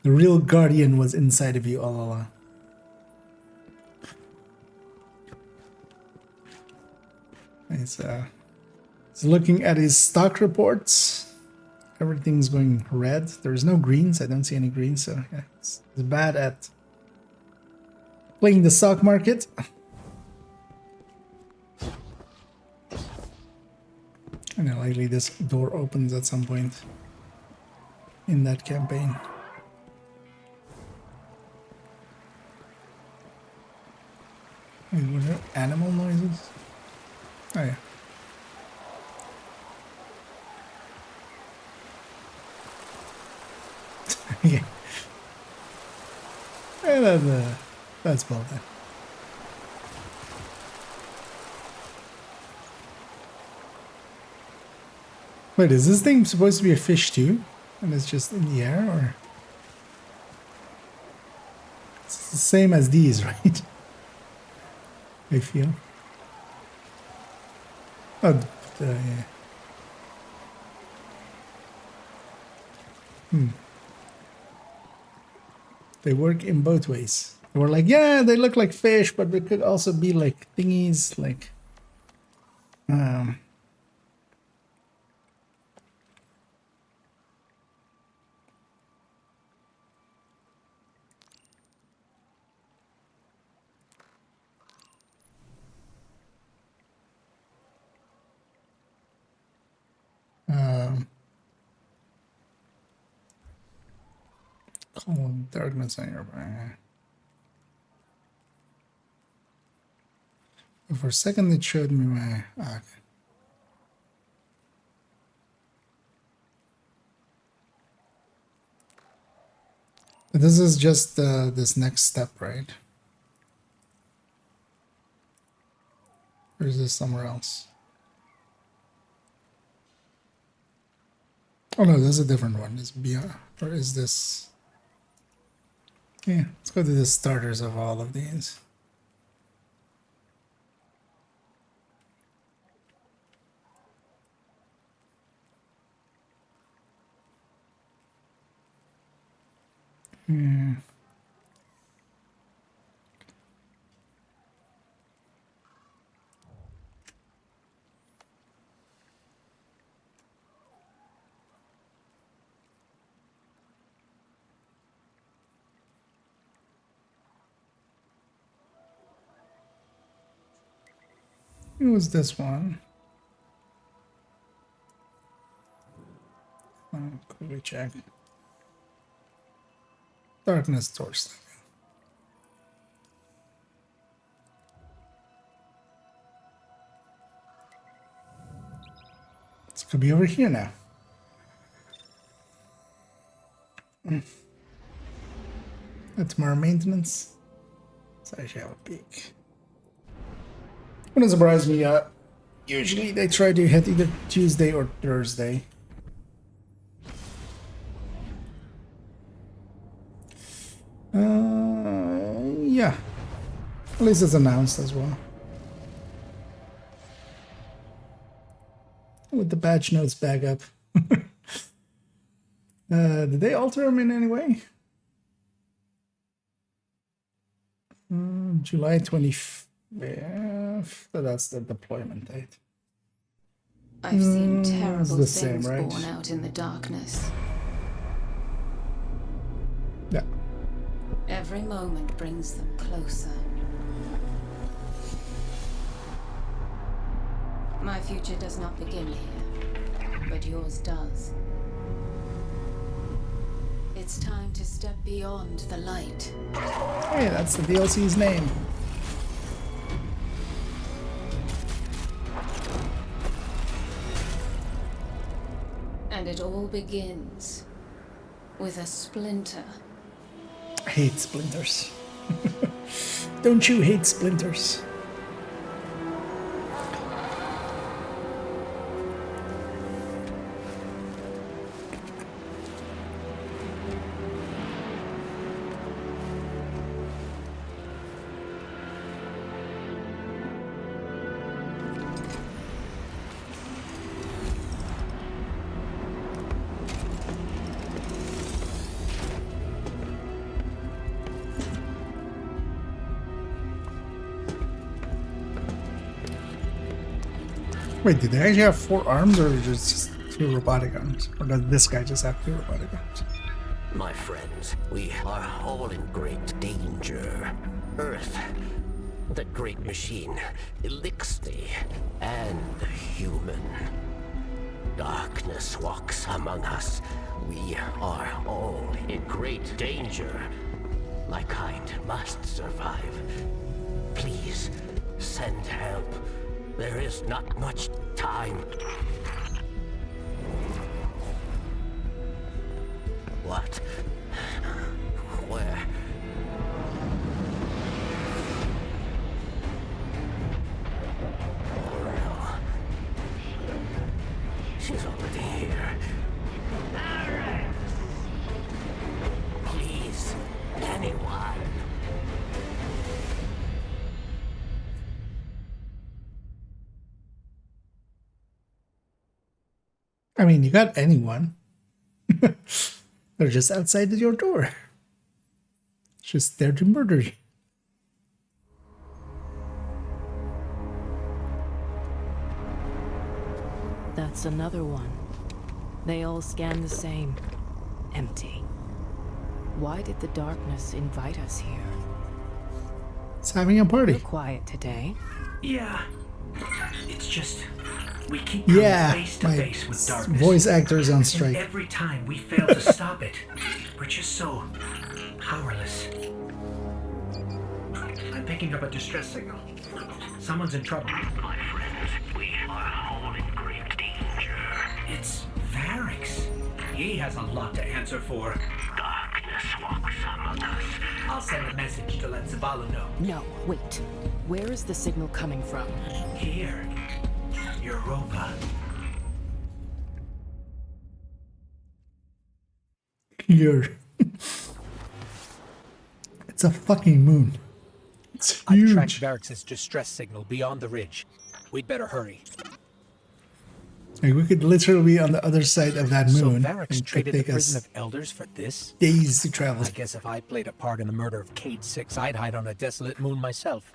The real guardian was inside of you all along. He's looking at his stock reports. Everything's going red. There's no greens. I don't see any greens, so yeah, it's bad at playing the stock market. And then likely this door opens at some point in that campaign. Wait, were there animal noises? Oh yeah. Yeah. And that's well done. Wait, is this thing supposed to be a fish too? And it's just in the air, or? It's the same as these, right? I feel. Oh, yeah. They work in both ways. They were like, yeah, they look like fish, but they could also be like thingies, like calm darkness on your brain. For a second, it showed me my. Okay. But this is just this next step, right? Or is this somewhere else? Oh no, this is a different one. Is beyond, or is this? Yeah, let's go to the starters of all of these. Hmm. It was this one. Quickly check. Darkness torch. It could be over here now. That's more maintenance. So I should have a peek. Wouldn't surprise me. Usually they try to hit either Tuesday or Thursday. Yeah. At least it's announced as well. With the patch notes back up. Did they alter them in any way? July 25th. That's the deployment date. I've seen terrible things same, right? born out in the darkness. Yeah. Every moment brings them closer. My future does not begin here, but yours does. It's time to step beyond the light. Hey, that's the DLC's name. And it all begins with a splinter. I hate splinters. Don't you hate splinters? Wait, did they actually have 4 arms or just 2 robotic arms? Or does this guy just have 2 robotic arms? My friends, we are all in great danger. Earth, the great machine, Elixir, and the human. Darkness walks among us. We are all in great danger. My kind must survive. Please, send help. There is not much time. What? Where? Oh no. She's already here. Please, anyone. I mean, you got anyone. They're just outside your door. Just there to murder you. That's another one. They all scan the same. Empty. Why did the darkness invite us here? It's having a party. You're quiet today. Yeah. It's just we keep coming face to face with darkness. Voice actors on strike. And every time we fail to stop it, we're just so powerless. I've picking up a distress signal. Someone's in trouble. My friends, we are all in great danger. It's Varix. He has a lot to answer for. Darkness walks among us. I'll send a message to let Zavala know. No, wait. Where is the signal coming from? Here. Europa. Here. It's a fucking moon. It's huge. I've tracked Varix's distress signal beyond the ridge. We'd better hurry. Like, we could literally be on the other side of that moon. So Varix It traded could the take prison us of elders for this? days to travel. I guess if I played a part in the murder of Cade 6, I'd hide on a desolate moon myself.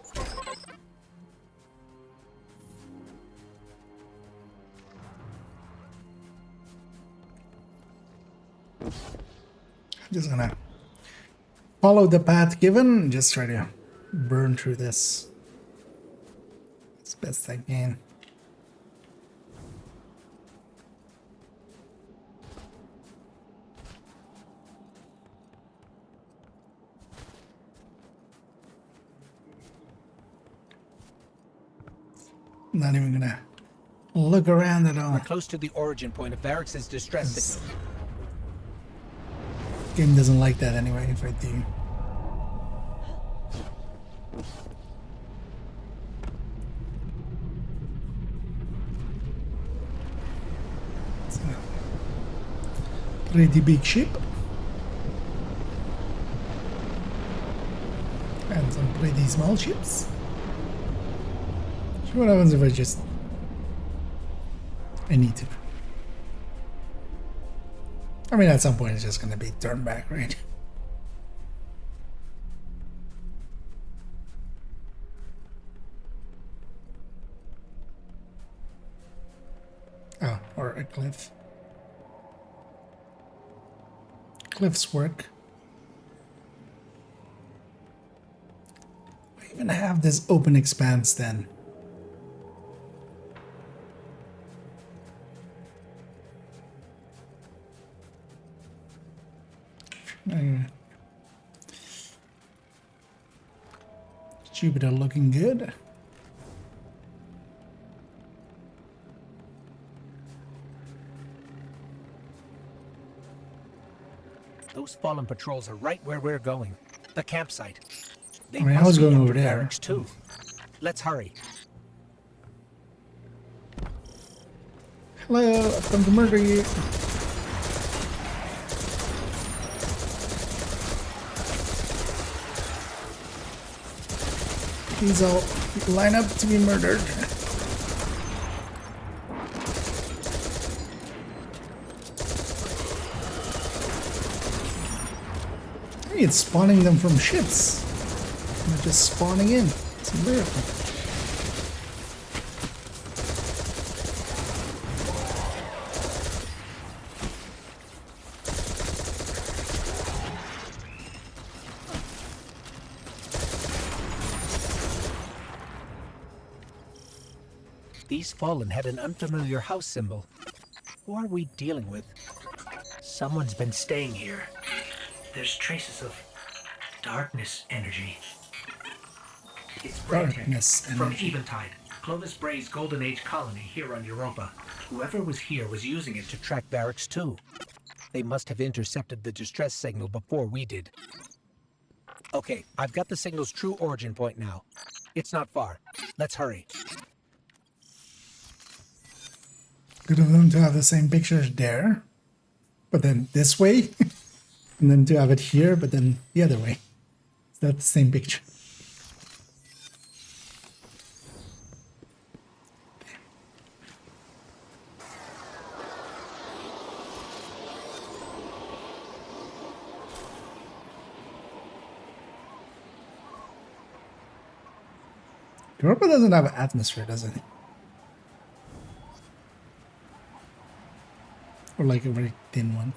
I'm just gonna follow the path given and just try to burn through this as best I can. Not even gonna look around at all. We're close to the origin point of Varix's distress signal. Game doesn't like that anyway, if I do. It's a pretty big ship. And some pretty small ships. So what happens if I need to? I mean, at some point it's just gonna be turned back, right? Oh, or a cliff. Cliffs work. I even have this open expanse then. Jupiter looking good. Those fallen patrols are right where we're going. The campsite. They I mean, I must was be going under over there. Varix too. Let's hurry. Hello, I've come to murder you. Please all line up to be murdered. Hey, it's spawning them from ships. Not just spawning in. It's a miracle. These fallen had an unfamiliar house symbol. Who are we dealing with? Someone's been staying here. There's traces of darkness energy. It's Darkness from energy. Eventide, Clovis Bray's Golden Age colony here on Europa. Whoever was here was using it to track Varix too. They must have intercepted the distress signal before we did. Okay, I've got the signal's true origin point now. It's not far. Let's hurry. Good of them to have the same pictures there, but then this way, and then to have it here, but then the other way. Is that the same picture? Europa doesn't have an atmosphere, does it? Or like a very thin one.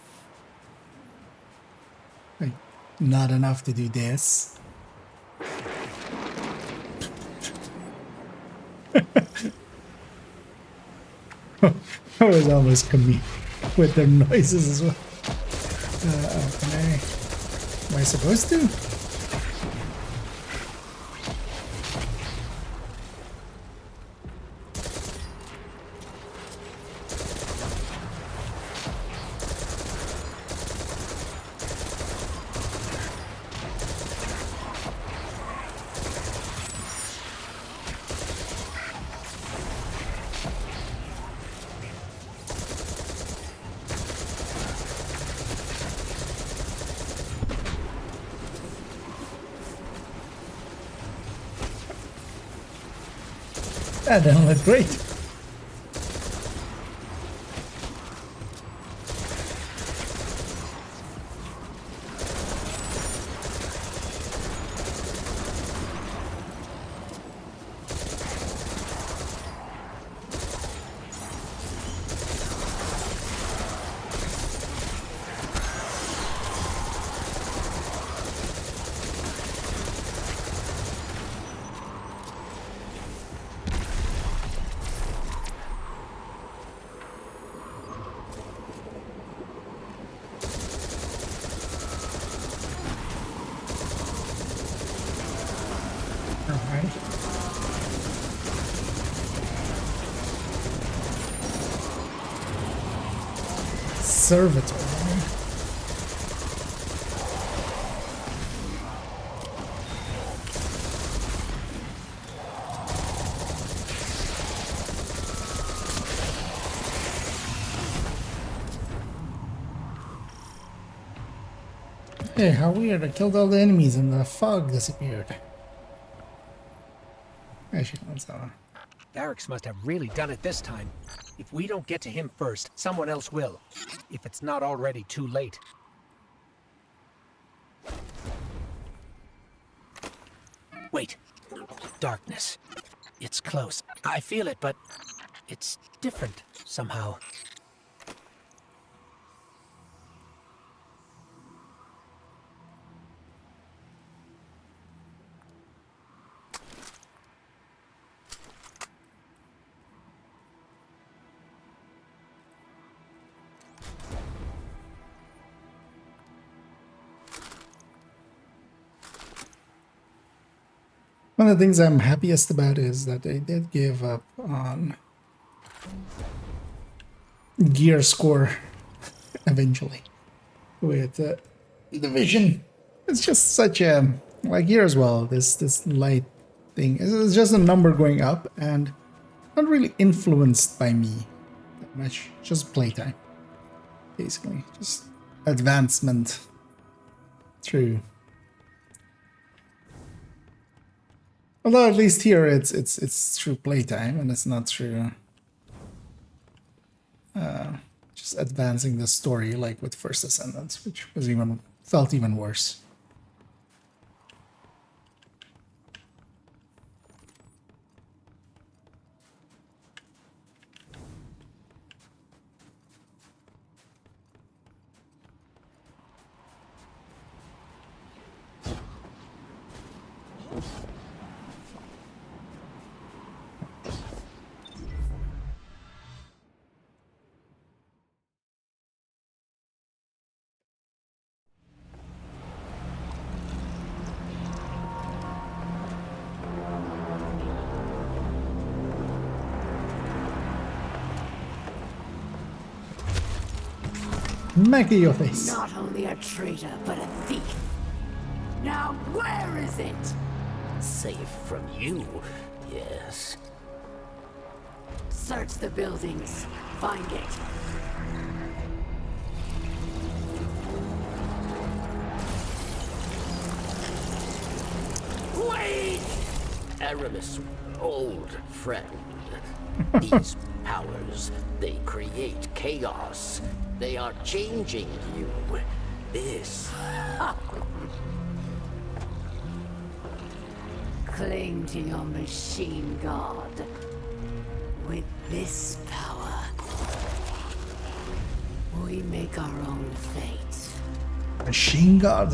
Like, not enough to do this. That was almost comedic with their noises as well. Okay. Am I supposed to? That didn't look great. Servitor. Hey, how weird. I killed all the enemies and the fog disappeared. Actually, that's not. Varric must have really done it this time. If we don't get to him first, someone else will. If it's not already too late. Wait. Darkness. It's close. I feel it, but it's different somehow. One of the things I'm happiest about is that they did give up on gear score eventually with Division. It's just such a, like here as well, this light thing is just a number going up and not really influenced by me that much. Just playtime, basically, just advancement through. Although at least here it's through playtime and it's not through just advancing the story like with First Ascendants, which was felt even worse. Smack in your face. Not only a traitor, but a thief. Now, where is it? Safe from you, yes. Search the buildings. Find it. Wait! Aramis, old friend. These powers, they create chaos. They are changing you. This. Cling to your machine god. With this power, we make our own fate. Machine god.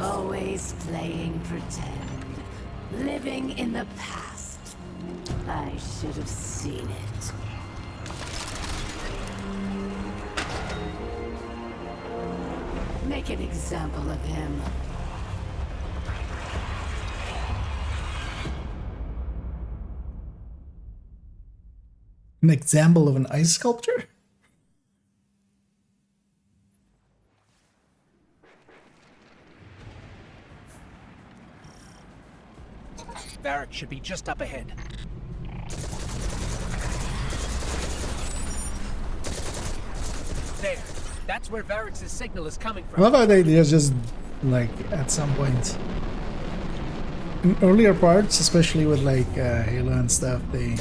Always playing pretend. Living in the past. I should have seen it. Make an example of him. An example of an ice sculpture? Varric should be just up ahead. There. That's where Varric's signal is coming from. I love how they just, like, at some point in earlier parts, especially with like Halo and stuff, they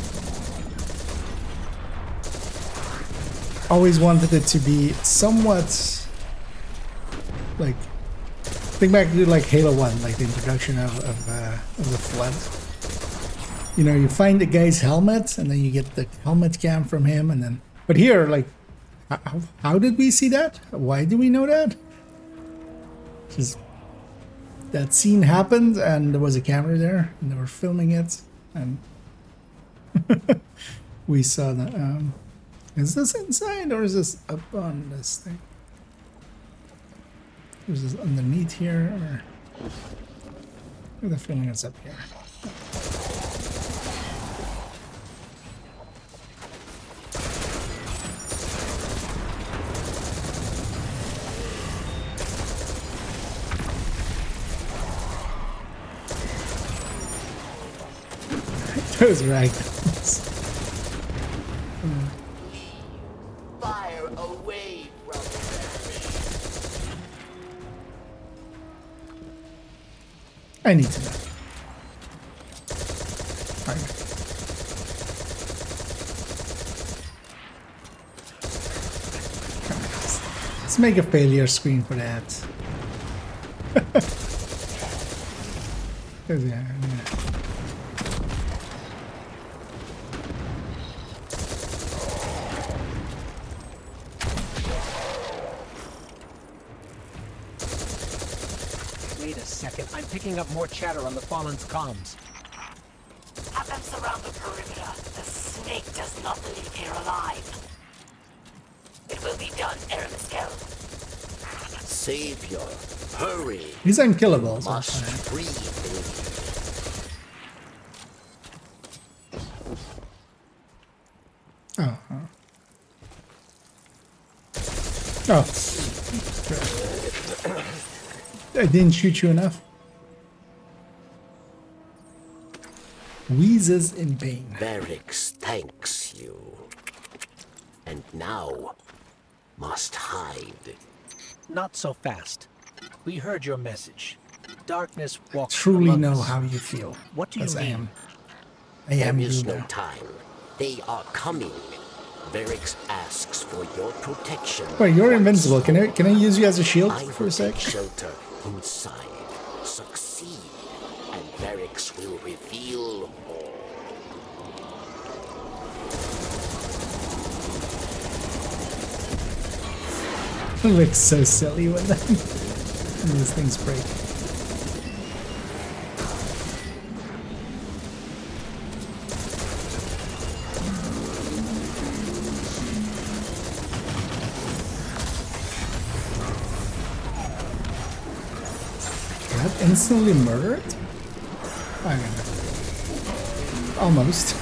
always wanted it to be somewhat like, think back to like Halo 1, like the introduction of the Flood. You know, you find the guy's helmet and then you get the helmet cam from him, and then, but here, like, how did we see that? Why do we know that? Just that scene happened and there was a camera there and they were filming it, and we saw that. Is this inside or is this up on this thing? Is this underneath here, or I have the feeling it's up here? Those ragdolls. Fire away from I need to know. Fine. Let's make a failure screen for that. Yeah. I'm picking up more chatter on the Fallen's comms. Have them surround the perimeter. The snake does not leave here alive. It will be done, Aramiskel. Savior, hurry. These unkillables. Must free me. Oh. I didn't shoot you enough. Wheezes in pain. Varix thanks you. And now must hide. Not so fast. We heard your message. Darkness walks Truly among know us. how you feel. What do you mean? I am There is you no now. time. They are coming. Varix asks for your protection. Wait, you're invincible. Can I use you as a shield I for will a sec? take shelter inside. Succeed, and Varix will reveal all. It looks so silly when these things break. That instantly murder it? I don't know. Almost.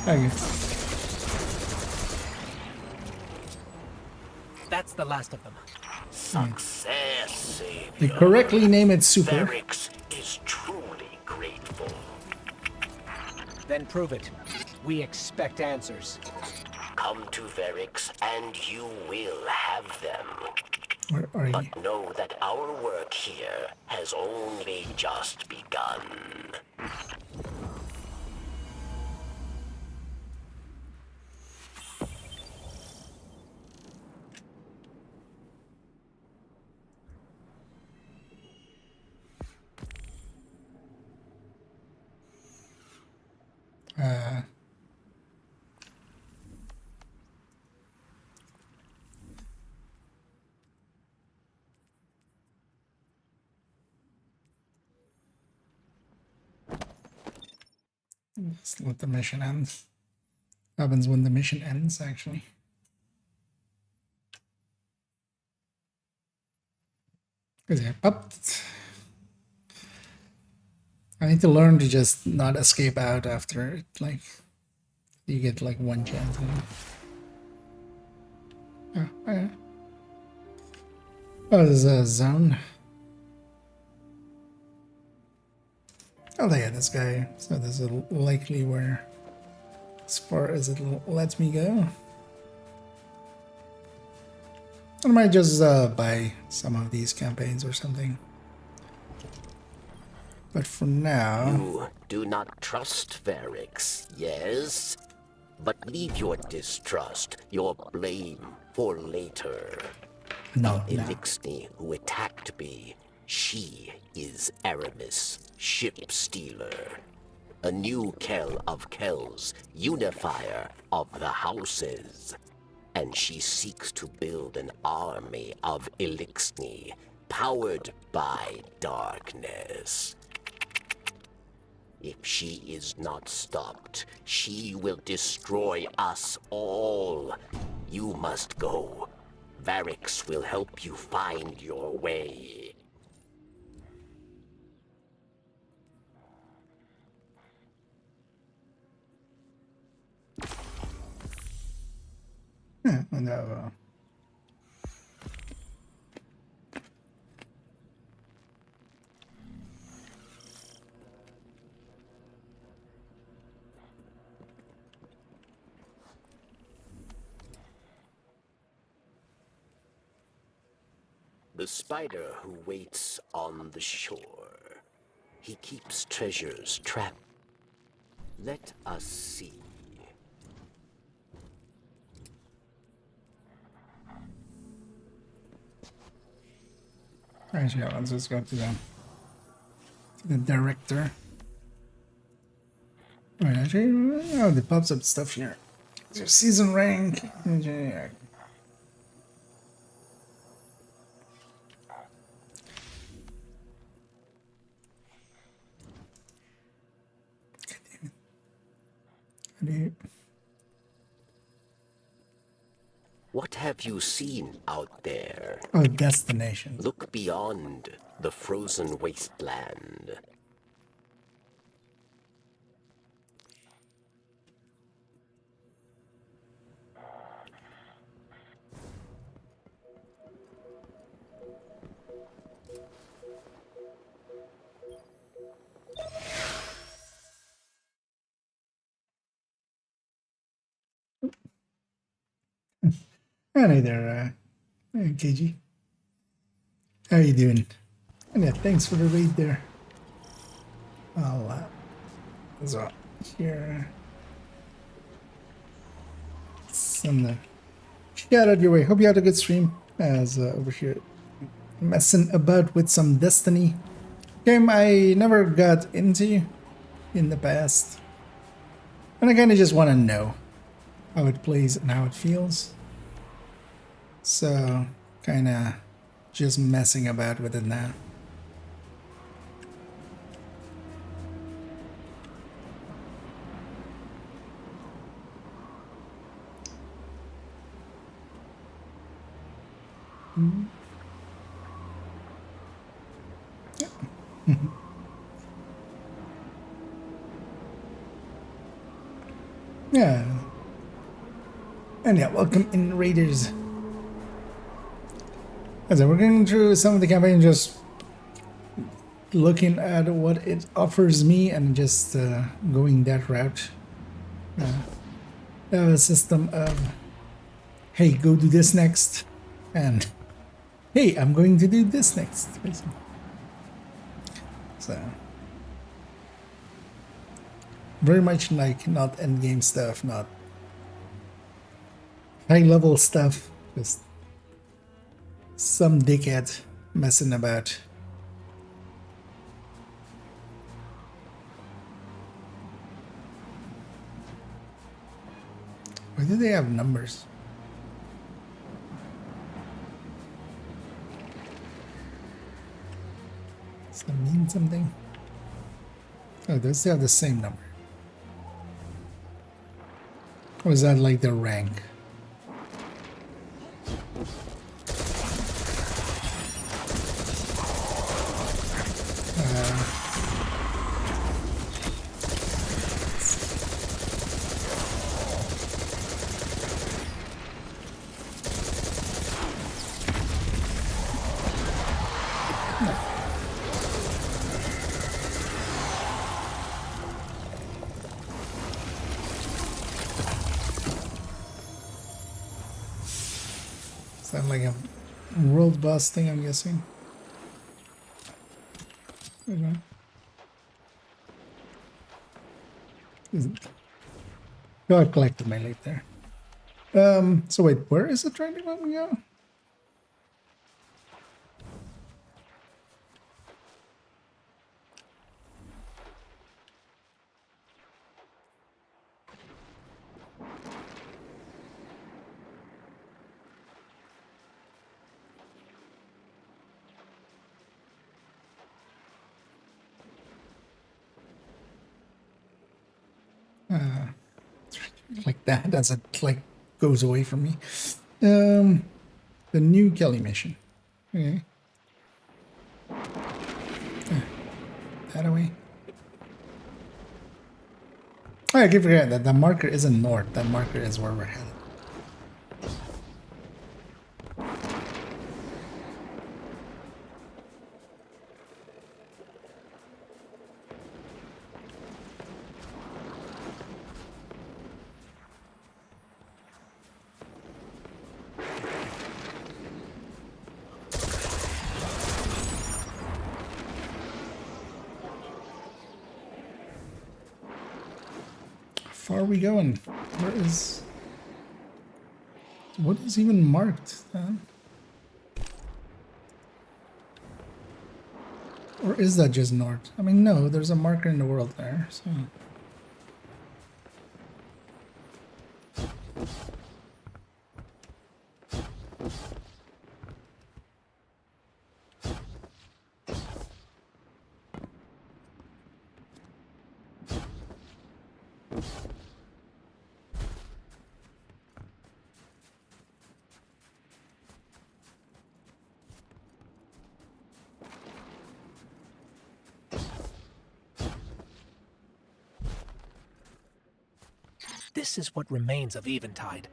Okay. That's the last of them. Success, Savior. They correctly name it Super. Varix is truly grateful. Then prove it. We expect answers. Come to Varix and you will have them. Where are you? But know that our work here has only just begun. Just let the mission end. Happens when the mission ends, actually. Yeah, but I need to learn to just not escape out after it, like you get like one chance. Oh, yeah. Oh, there's a zone. Oh, yeah, this guy. So this is likely where, as far as it lets me go. I might just buy some of these campaigns or something. But for now... You do not trust Varix, yes? But leave your distrust, your blame, for later. No, the Elixni who attacked me, she is Aramis, ship stealer. A new Kell of Kells, unifier of the houses. And she seeks to build an army of Elixni, powered by darkness. If she is not stopped, she will destroy us all. You must go. Varix will help you find your way. Yeah, no. The spider who waits on the shore. He keeps treasures trapped. Let us see. Alright, yeah, let's just go to the director. Alright, actually, oh, the pops up stuff here. Your season rank. Yeah. What have you seen out there? Oh, destination. Look beyond the frozen wasteland. And hey there, KG. How you doing? And yeah, thanks for the raid there. I'll so here. Send the shout out your way. Hope you had a good stream. As over here, messing about with some Destiny game I never got into in the past, and I kind of just want to know how it plays and how it feels. So, kind of just messing about with it now. Mm-hmm. Yeah. Yeah. And yeah, welcome in, Raiders. As we're going through some of the campaign, just looking at what it offers me and just going that route. A system of, hey, go do this next, and hey, I'm going to do this next, basically. So, very much like not endgame stuff, not high level stuff, just some dickhead messing about. Why do they have numbers? Does that mean something? Oh, they still have the same number. Or is that like the rank? Is that like a world boss thing, I'm guessing? Okay. Got collected my late there. So wait, where is it trying to let me go? Like that as it like goes away from me. The new Kelly mission. Okay. That away. Oh, I keep forgetting that the marker isn't north. That marker is where we're headed. How far are we going? Where is... What is even marked? Or is that just north? I mean, no, there's a marker in the world there, so... This is what remains of Eventide,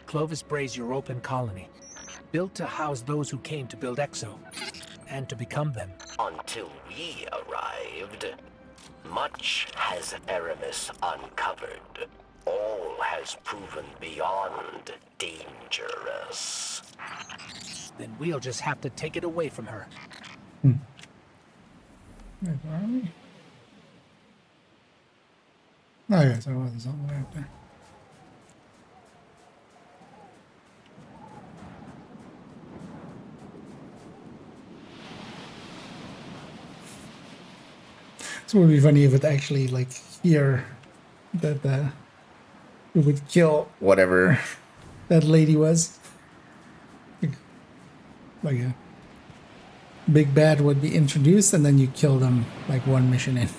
Clovis Bray's European colony, built to house those who came to build Exo, and to become them. Until we arrived, much has Aramis uncovered. All has proven beyond dangerous. Then we'll just have to take it away from her. Wait, where are we? Oh yes, I was all the way up there. So it would be funny if it actually, like, here, that we would kill whatever that lady was. Like a big bad would be introduced, and then you kill them, like, one mission in.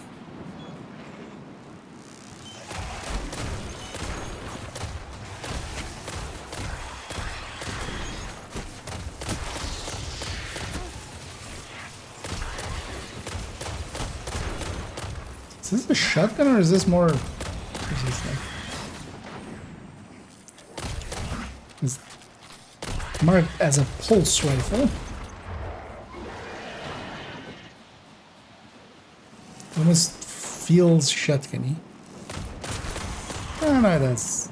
Is this a shotgun or is this more? It's marked as a pulse rifle. Almost feels shotgun-y. Oh no, it's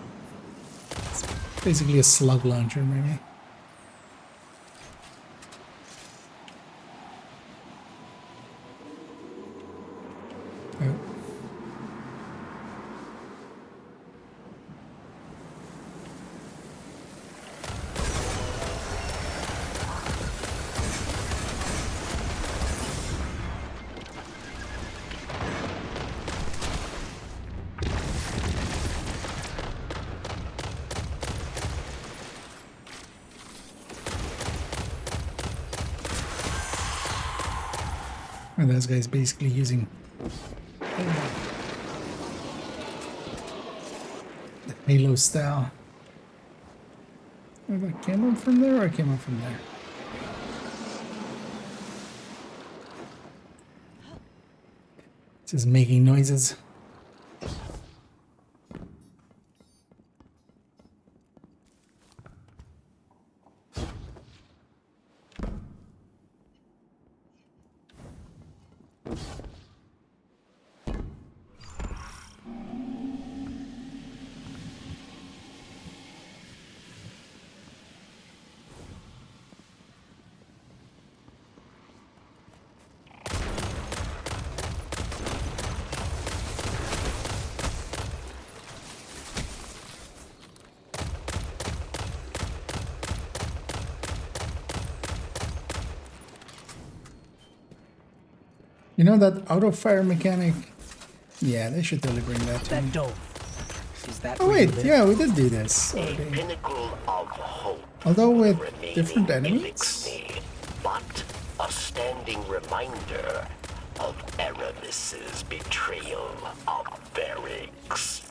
basically a slug launcher, maybe. And this guy's basically using the Halo style. Have I came up from there or I came up from there? It's just making noises. You know that auto fire mechanic? Yeah, they should totally bring that to That me. dome. Is that Oh where you wait, live? yeah, we did do this A already. pinnacle of hope. Although with remaining different in enemies. Ixnay, but a standing reminder of Aramis's betrayal of Barracks.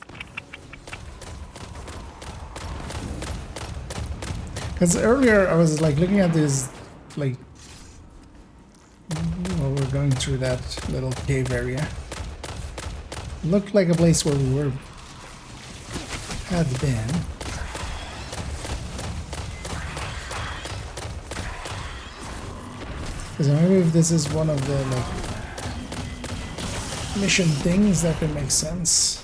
Because earlier I was like looking at this, like, while we're going through that little cave area. Looked like a place where we had been. Because maybe if this is one of the like mission things, that could make sense.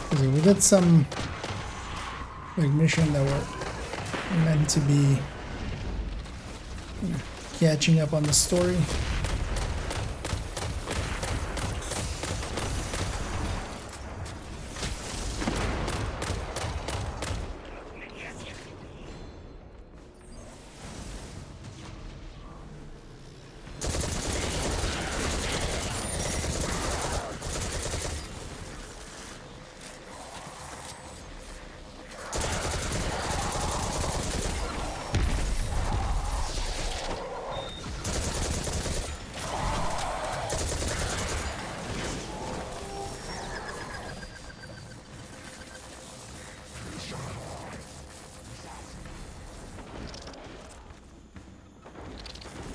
Because we did some like mission that were meant to be catching up on the story.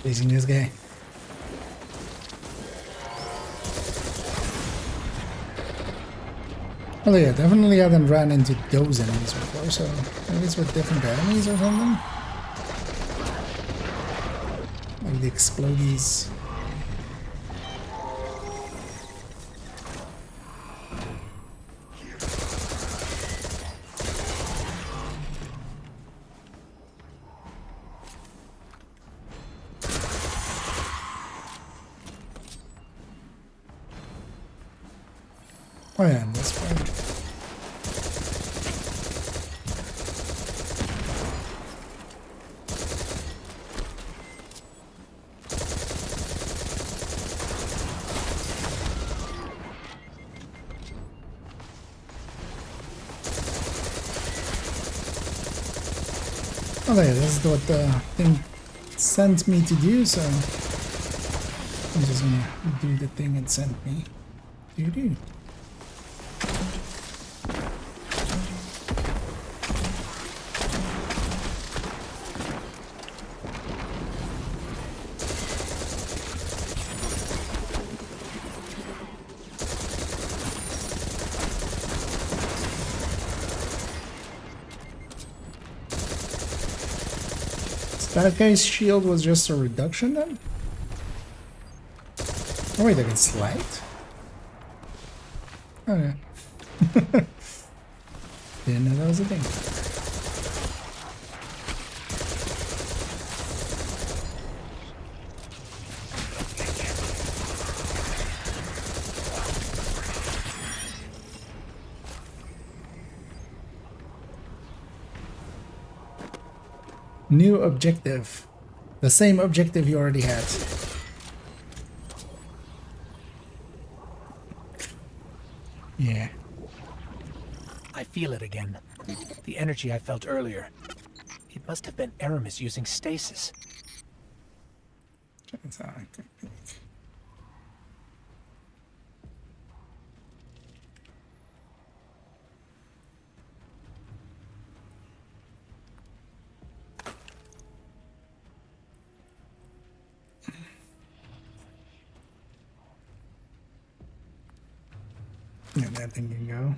Facing this guy. Oh yeah, definitely haven't ran into those enemies before, so maybe it's with different enemies or something. Like the explodies. Oh yeah, and this one. Oh yeah, this is what the thing sent me to do, so I'm just gonna do the thing it sent me to do. That guy's shield was just a reduction then? Oh wait, I can slide? Okay. Didn't know that was a thing. New objective. The same objective you already had. Yeah. I feel it again. The energy I felt earlier. It must have been Aramis using stasis. Yeah, that thing can go.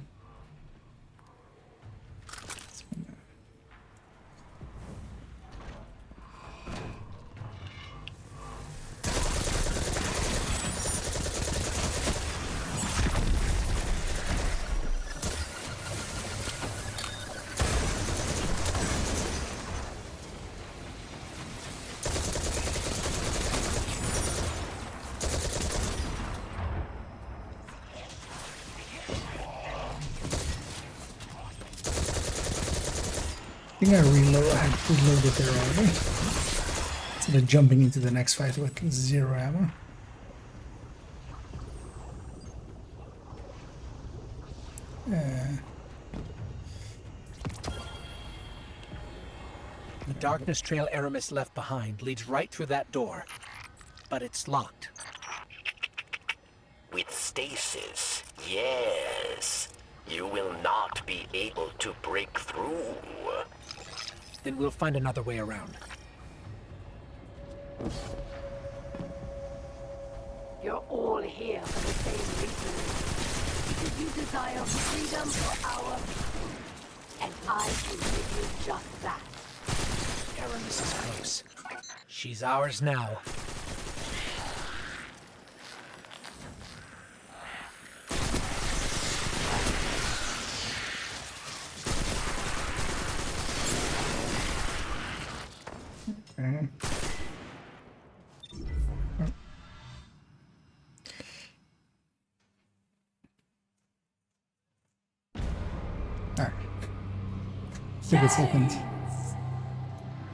I think I reloaded there already. Instead of jumping into the next fight with 0 ammo. The darkness trail Aramis left behind leads right through that door, but it's locked. With stasis, yes. You will not be able to break through. Then we'll find another way around. You're all here for the same reason. Because you desire freedom for our people. And I can give you just that. Aramis is close. She's ours now. Okay. Take a second.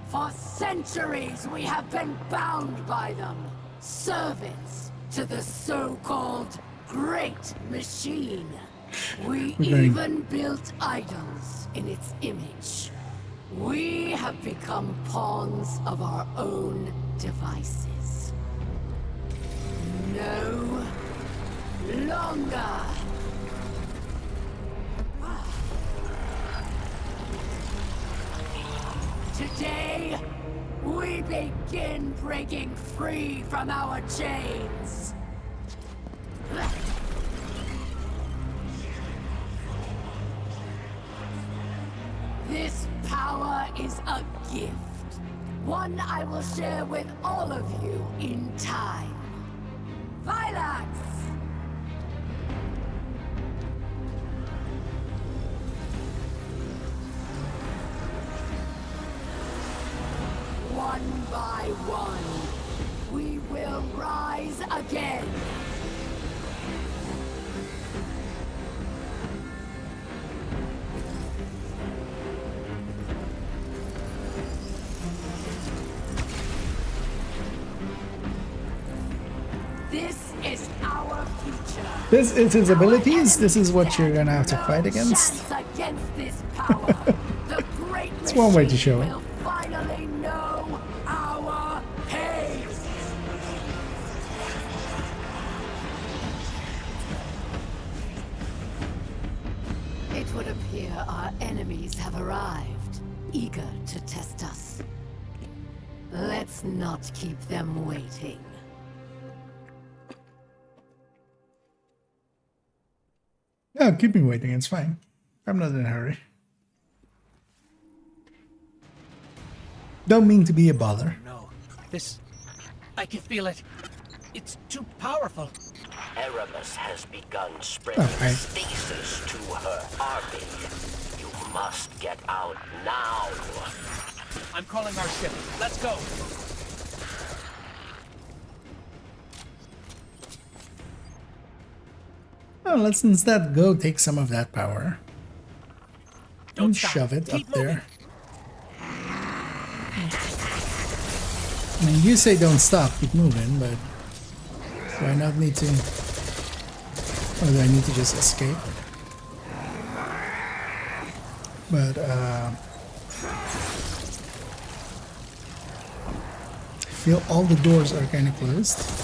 For centuries we have been bound by them. Servants to the so-called Great Machine. We even built idols in its image. We have become pawns of our own devices. No longer. Today, we begin breaking free from our chains. This power is a gift. One I will share with all of you in time. Vilax! One by one, we will rise again. This is our future. This is his abilities. This is what you're gonna have to fight against. Against this power, the great It's one way to show it. will finally know our pain. It would appear our enemies have arrived, eager to test us. Let's not keep them waiting. Yeah, keep me waiting. It's fine. I'm not in a hurry. Don't mean to be a bother. No, this... I can feel it. It's too powerful. Aramis has begun spreading stasis to her army. You must get out now. I'm calling our ship. Let's go. Well, let's instead go take some of that power. And shove it up there. I mean, you say don't stop, keep moving, but do I not need to... Or do I need to just escape? But, I feel all the doors are kind of closed.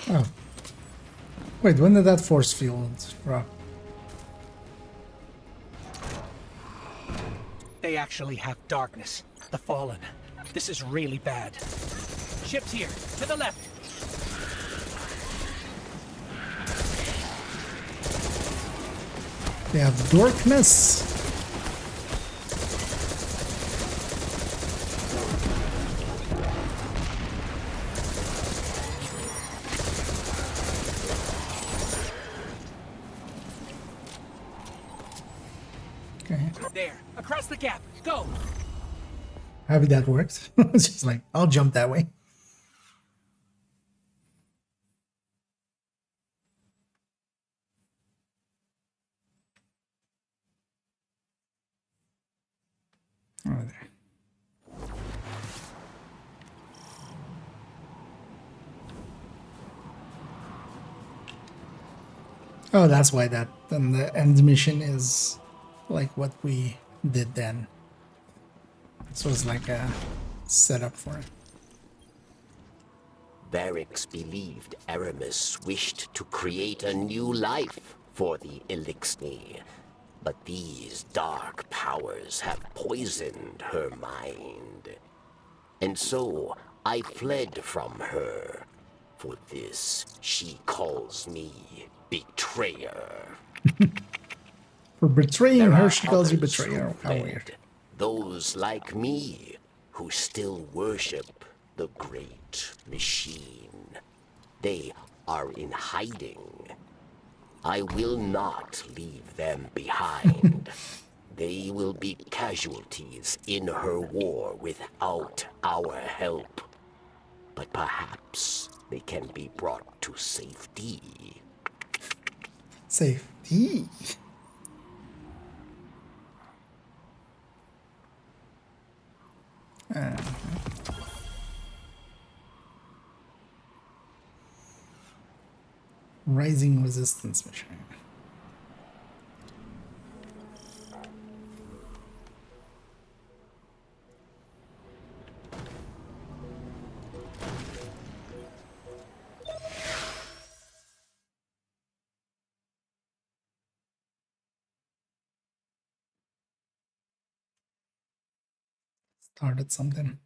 Oh. Wait, when did that force field drop? They actually have darkness. The Fallen. This is really bad. Ships here, to the left. They have darkness. There, across the gap. Go. Happy that worked. It's just like, I'll jump that way. Oh, there. Oh, that's why that then the end mission is like what we did then. This was like a setup for it. Varix believed Aramis wished to create a new life for the Elixir, but these dark powers have poisoned her mind. And so I fled from her. For this, she calls me betrayer. For betraying There her, are she calls you others betrayer. who How fled. weird. Those like me who still worship the great machine. They are in hiding. I will not leave them behind. They will be casualties in her war without our help. But perhaps they can be brought to safety. Safety. Rising resistance mission. Started something.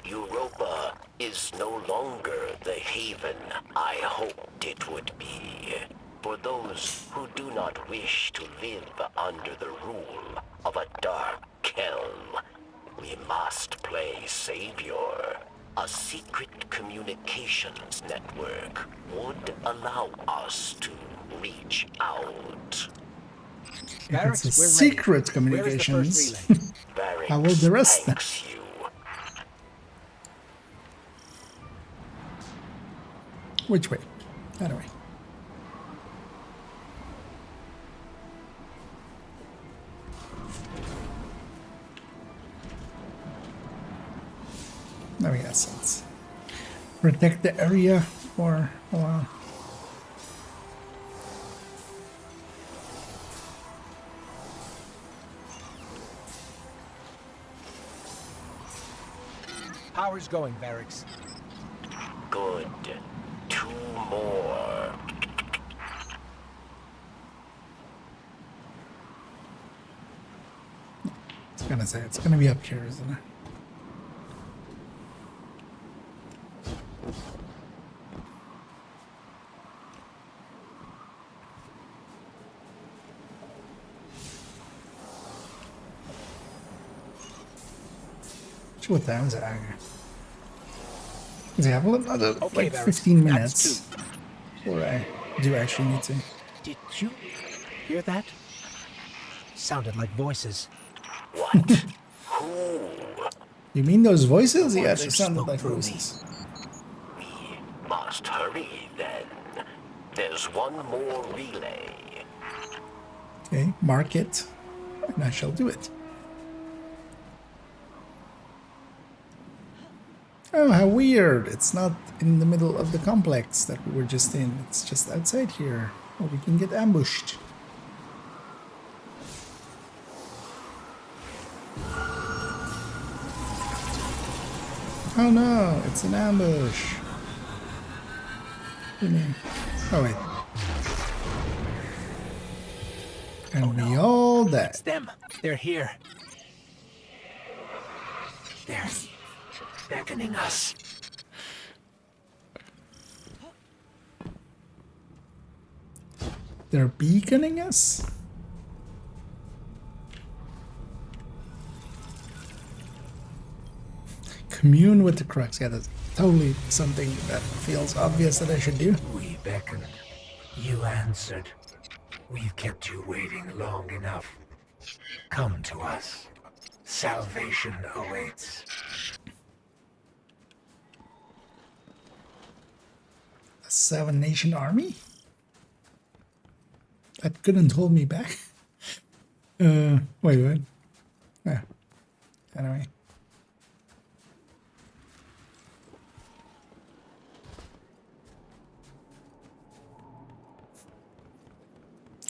Europa is no longer the haven I hoped it would be. For those who do not wish to live under the rule of a dark Kelm, we must play savior. A secret communications network would allow us to reach out. If it's a secret communications, how will the rest then? Which way? That way. Now yes, let's protect the area for a while. Power's going, Varix. Good. 2 more. It's gonna be up here, isn't it? What time is it? Because I have another like 15 minutes before I do actually need to. Did you hear that? Sounded like voices. What? Who? You mean those voices? Yeah, they sounded like voices. We must hurry then. There's one more relay. Okay, mark it, and I shall do it. Oh, how weird. It's not in the middle of the complex that we were just in. It's just outside here. Or we can get ambushed. Oh no, it's an ambush. What do you mean? Oh wait. And we all dead. It's them. They're here. They're beckoning us. They're beaconing us? Commune with the crux. Yeah, that's totally something that feels obvious that I should do. We beckoned. You answered. We've kept you waiting long enough. Come to us. Salvation awaits. A 7-nation army? That couldn't hold me back. Wait, what? Yeah. Anyway.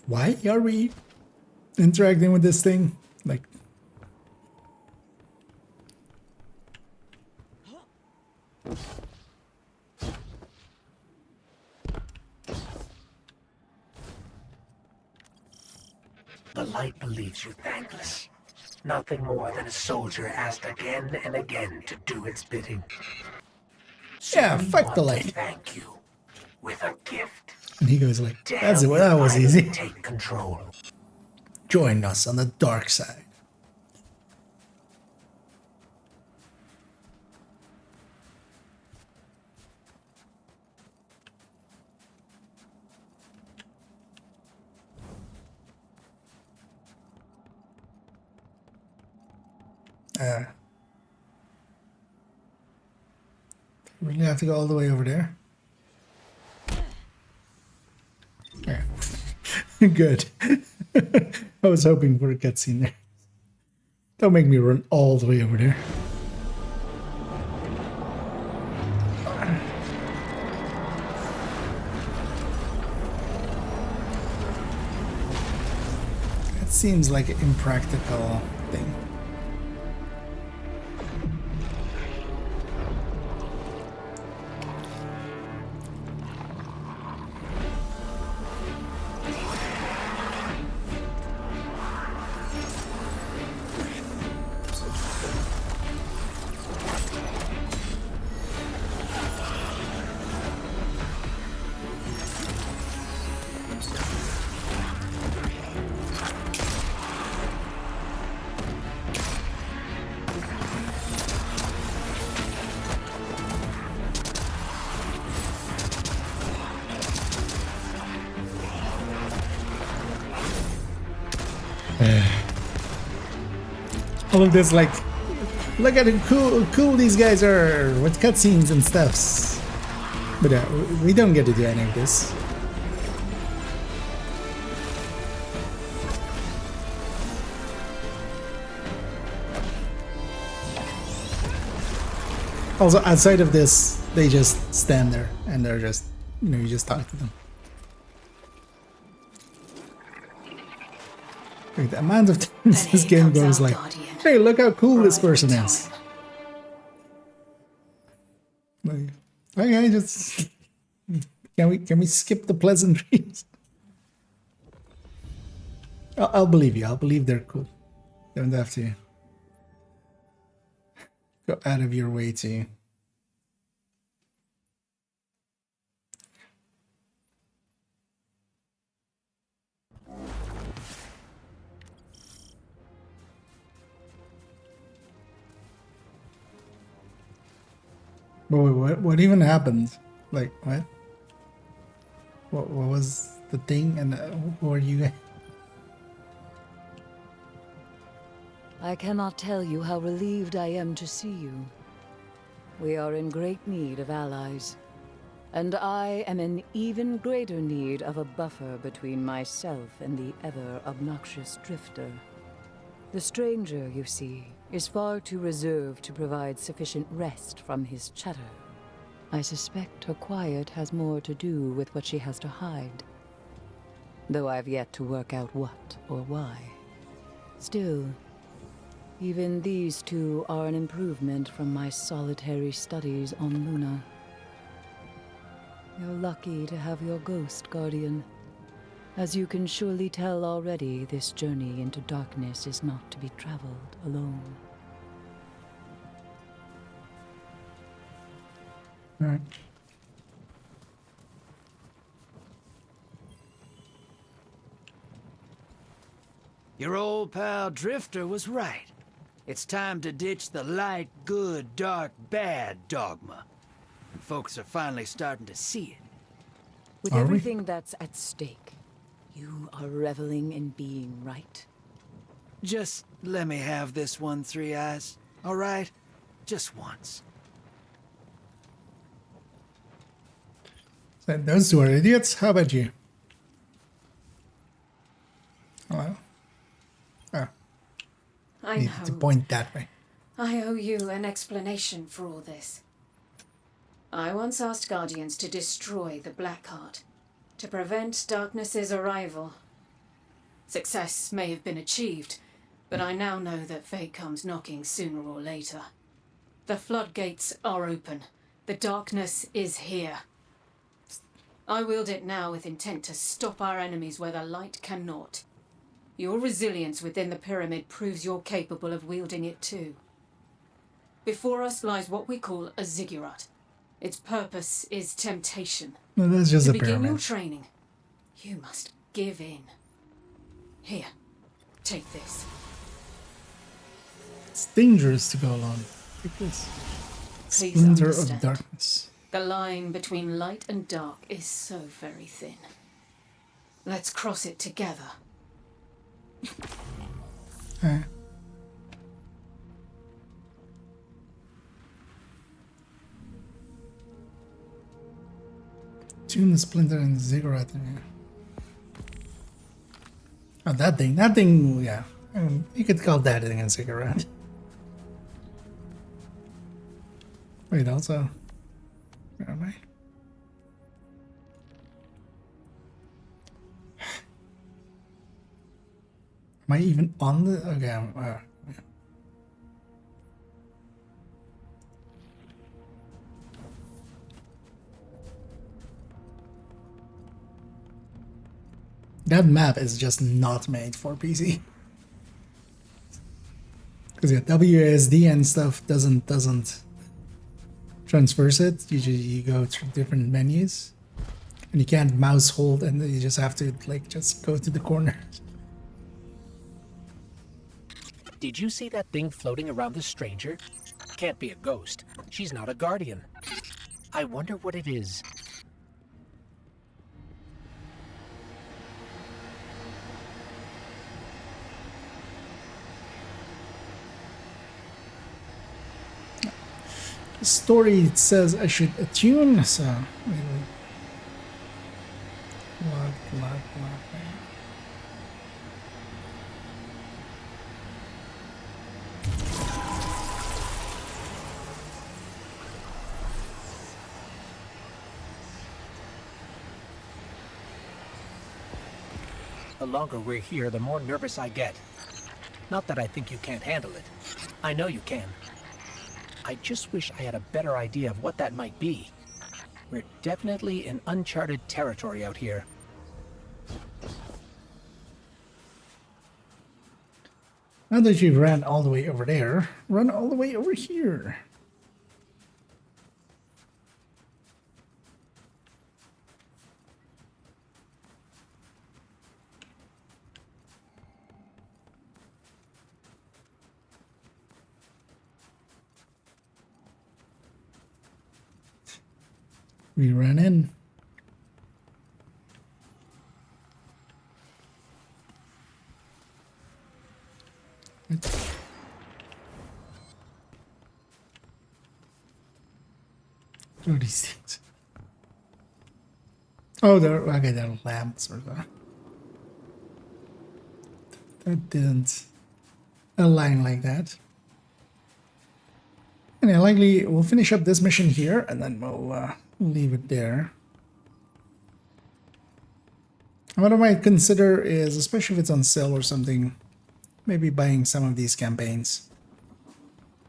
Why are we interacting with this thing? Like, The light believes you thankless. Nothing more than a soldier asked again and again to do its bidding. So yeah, we fuck the want light. to thank you with a gift. And he goes like, To that's it, help well, that you was finally easy. Take control. Join us on the dark side. Really have to go all the way over there? Yeah. Good. I was hoping for a cutscene there. Don't make me run all the way over there. That seems like an impractical thing. All of this, like, look at how cool these guys are with cutscenes and stuffs. But we don't get to do any of this. Also, outside of this, they just stand there and they're just, you know, you just talk to them. Like, the amount of times this game goes like, hey, look how cool this person is. Like, okay, just can we skip the pleasantries? I'll believe you. I'll believe they're cool. Don't have to go out of your way to. What even happened? Like, what? What was the thing, and who are you guys? I cannot tell you how relieved I am to see you. We are in great need of allies, and I am in even greater need of a buffer between myself and the ever-obnoxious Drifter. The stranger, you see, is far too reserved to provide sufficient rest from his chatter. I suspect her quiet has more to do with what she has to hide, though I've yet to work out what or why. Still, even these two are an improvement from my solitary studies on Luna. You're lucky to have your ghost, Guardian. As you can surely tell already, this journey into darkness is not to be traveled alone. All right. Your old pal Drifter was right. It's time to ditch the light, good, dark, bad dogma. And folks are finally starting to see it. With everything that's at stake, You are reveling in being right. Just let me have this one, Three Eyes. All right? Just once. So those two are idiots. How about you? Hello? Oh. I Needed to know. point that way. I owe you an explanation for all this. I once asked Guardians to destroy the Blackheart, to prevent Darkness's arrival. Success may have been achieved, but I now know that fate comes knocking sooner or later. The floodgates are open. The darkness is here. I wield it now with intent to stop our enemies where the light cannot. Your resilience within the pyramid proves you're capable of wielding it too. Before us lies what we call a ziggurat. Its purpose is temptation. No, that's just to a begin your pyramid. training, you must give in. Here, take this. It's dangerous to go alone. Take this. Please Splinter of understand. darkness. The line between light and dark is so very thin. Let's cross it together. Tune the splinter and ziggurat. Yeah. Oh, that thing. That thing, yeah. You could call that thing a ziggurat. Wait, also. Where am I? Am I even on the... Okay, yeah. That map is just not made for PC. Because yeah, WASD and stuff doesn't transverse it. You go through different menus. And you can't mouse hold, and you just have to like just go to the corner. Did you see that thing floating around the stranger? Can't be a ghost. She's not a guardian. I wonder what it is. The story says I should attune, so lock. The longer we're here, the more nervous I get. Not that I think you can't handle it. I know you can. I just wish I had a better idea of what that might be. We're definitely in uncharted territory out here. Now that you've ran all the way over there, run all the way over here. We ran in. What are these things? Oh, they're okay. They're lamps or that. That didn't align like that. And yeah, likely we'll finish up this mission here, and then we'll leave it there. What I might consider is, especially if it's on sale or something, maybe buying some of these campaigns.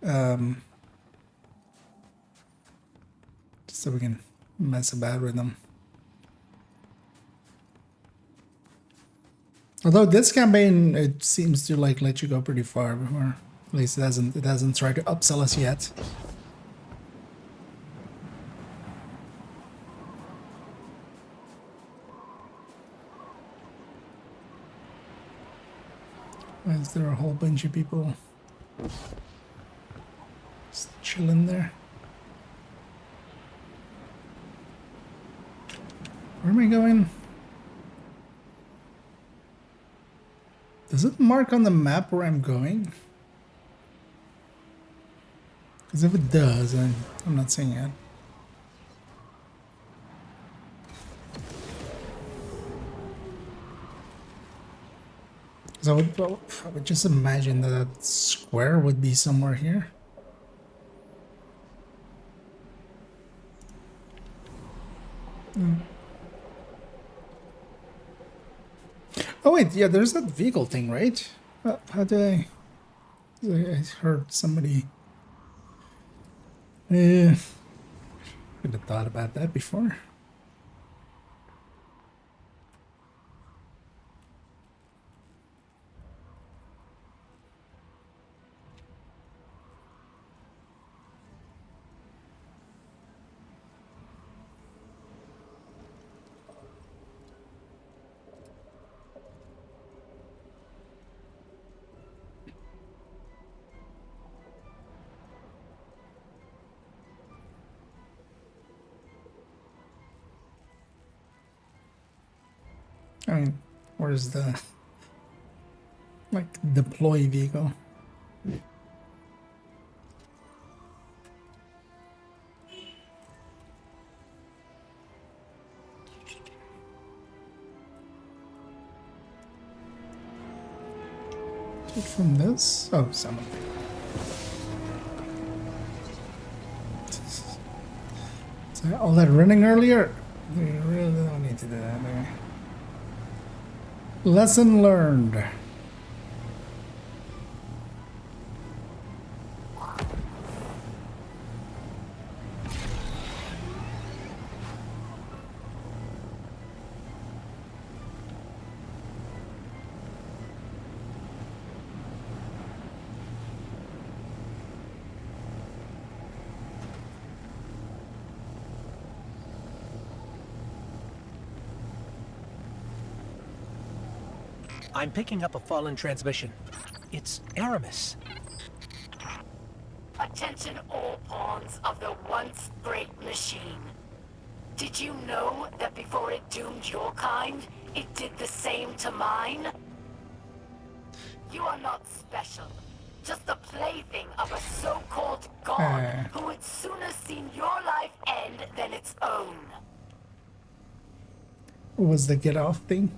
Just so we can mess about with them. Although this campaign, it seems to like let you go pretty far before. At least it hasn't tried to upsell us yet. Why is there a whole bunch of people just chilling there? Where am I going? Does it mark on the map where I'm going? Because if it does, I'm not seeing it. So I would just imagine that that square would be somewhere here. Oh wait, yeah, there's that vehicle thing, right? How did I heard somebody... could have thought about that before. I mean, where's the, like, deploy vehicle? From this? Oh, someone. So all that running earlier? We really don't need to do that there. Lesson learned. I'm picking up a fallen transmission. It's Aramis. Attention all pawns of the once great machine. Did you know that before it doomed your kind, it did the same to mine? You are not special. Just the plaything of a so-called god who would sooner seen your life end than its own. What was the get off thing?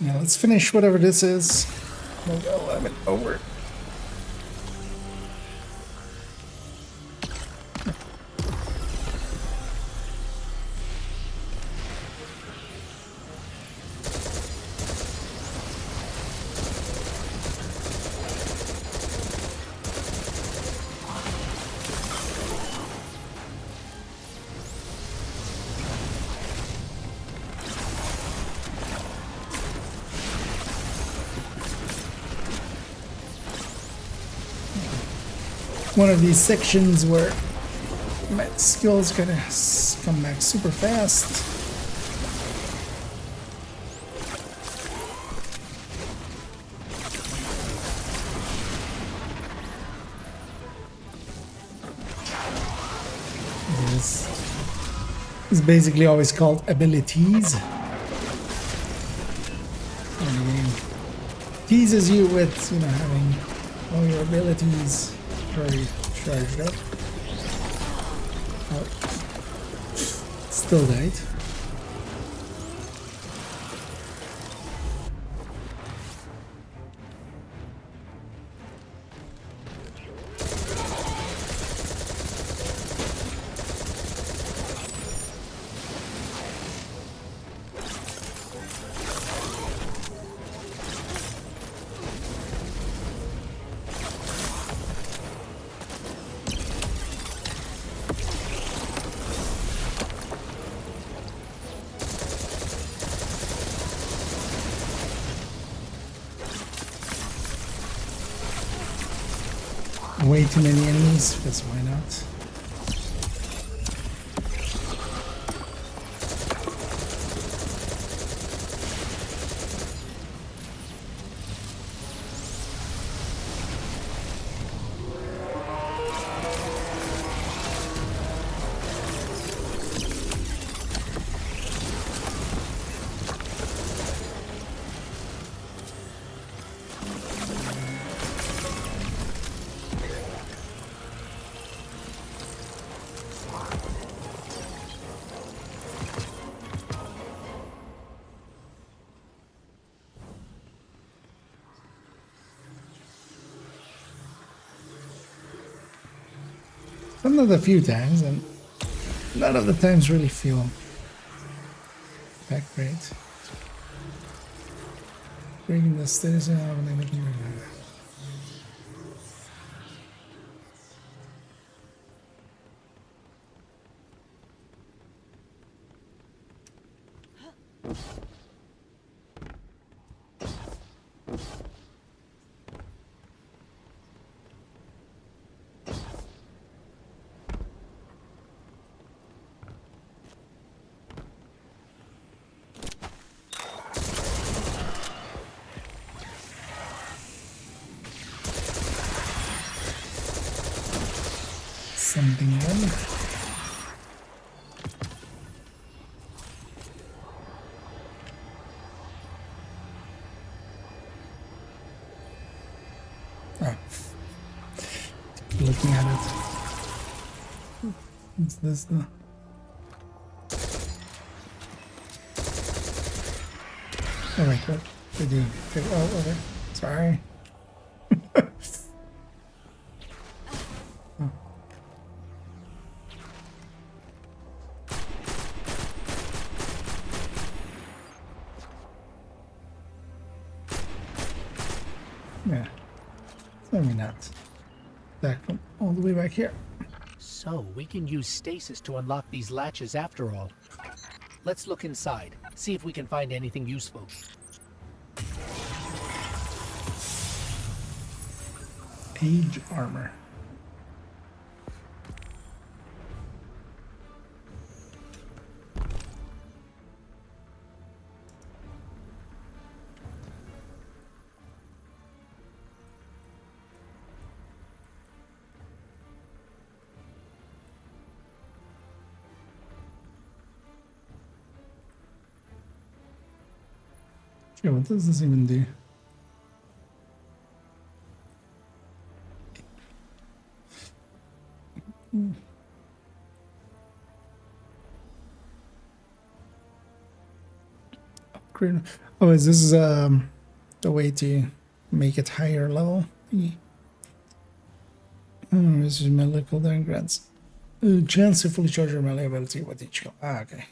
Yeah, let's finish whatever this is. We'll go 11 over. One of these sections where my skills gonna come back super fast. This is basically always called abilities. And the game teases you with, you know, having all your abilities very charged up. Oh. Still died. Way too many enemies, because why not? Done that a few times, and none of the times really feel that great. Breaking the stairs out when I look in the mirror. Something in. Oh. Looking at it. What's this though? Oh wait, what did you figure? Oh, okay. Sorry. Oh. Yeah. Maybe not. Back from all the way back here. So, we can use stasis to unlock these latches after all. Let's look inside, see if we can find anything useful. Age armor. Yeah, what does this even do? Upgrade. Oh, is this the way to make it higher level? Yeah. Oh, this is melee cooldown grants. Chance to fully charge your melee ability with each go. Ah, okay.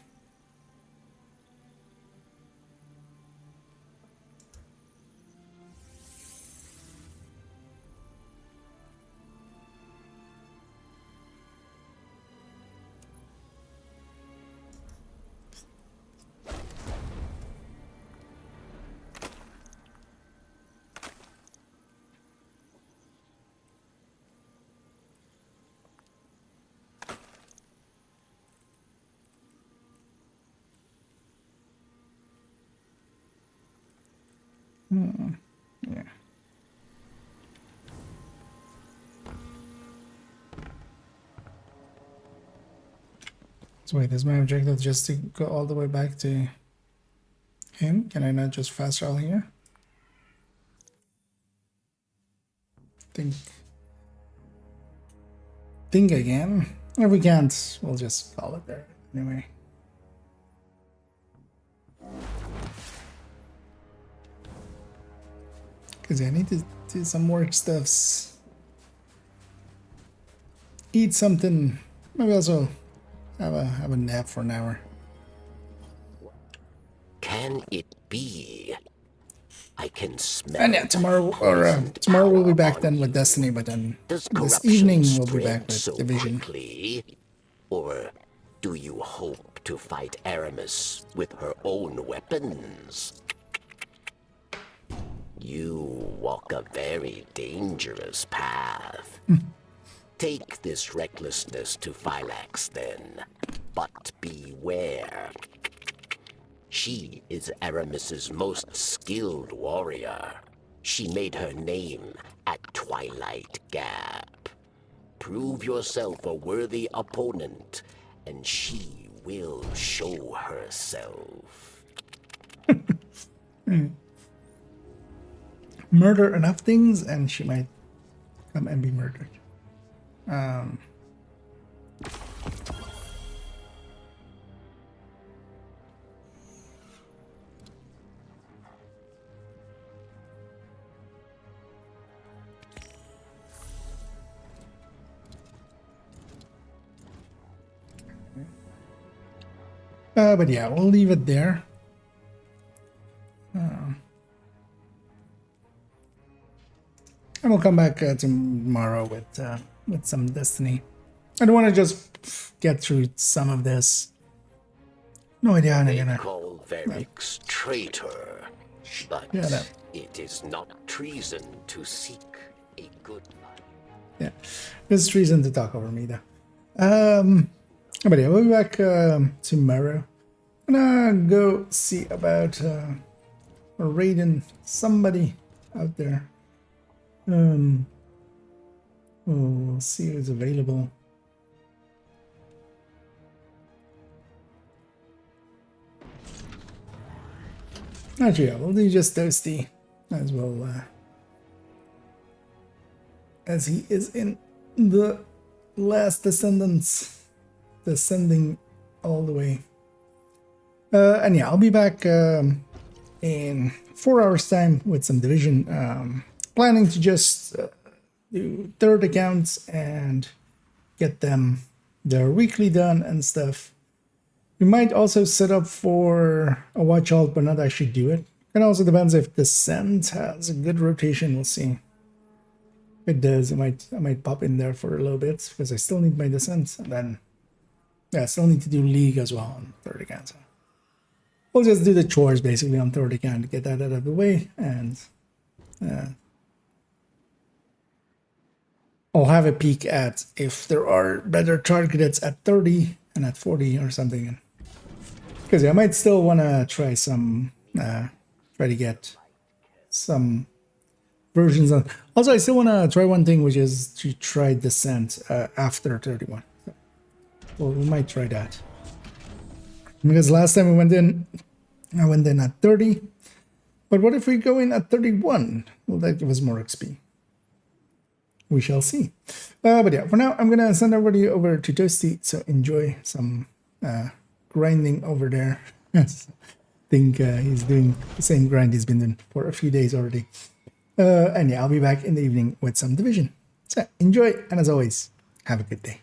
Yeah. So wait, is my objective just to go all the way back to him? Can I not just fast travel here? Think again. If we can't, we'll just call it there anyway. Because I need to do some work stuffs. Eat something. Maybe also have a nap for an hour. Can it be? I can smell. And yeah, tomorrow we'll be back then with Destiny, but then this evening we'll be back with so Division. Quickly? Or do you hope to fight Aramis with her own weapons? You walk a very dangerous path. Take this recklessness to Phylax then, but beware. She is Aramis's most skilled warrior. She made her name at Twilight Gap. Prove yourself a worthy opponent, and she will show herself. Murder enough things, and she might come and be murdered. But yeah, we'll leave it there. And we'll come back tomorrow with some Destiny. I don't want to just get through some of this. No idea how I'm gonna call Varric's traitor, but it is not treason to seek a good life. Yeah, there's reason to talk over me though. But yeah, we'll be back tomorrow. I'm gonna go see about raiding somebody out there. We'll see who's available. Actually, yeah, we'll do just Toasty as well, as he is in the last Descendants, descending all the way. And yeah, I'll be back in 4 hours time with some Division. Planning to just do 3rd accounts and get them their weekly done and stuff. We might also set up for a watch alt, but not actually do it. It also depends if Descent has a good rotation. We'll see. If it does, I might pop in there for a little bit because I still need my Descent, and then yeah, I still need to do League as well on 3rd account. So we'll just do the chores basically on 3rd account to get that out of the way, and I'll have a peek at if there are better targets at 30 and at 40 or something. Because yeah, I might still want to try some, try to get some versions on. Also, I still want to try one thing, which is to try Descent after 31. So, well, we might try that. Because last time we went in, I went in at 30. But what if we go in at 31? Will that give us more XP? We shall see. But yeah, for now, I'm going to send everybody over to Toasty, so enjoy some grinding over there. I think he's doing the same grind he's been doing for a few days already. And yeah, I'll be back in the evening with some Division. So enjoy, and as always, have a good day.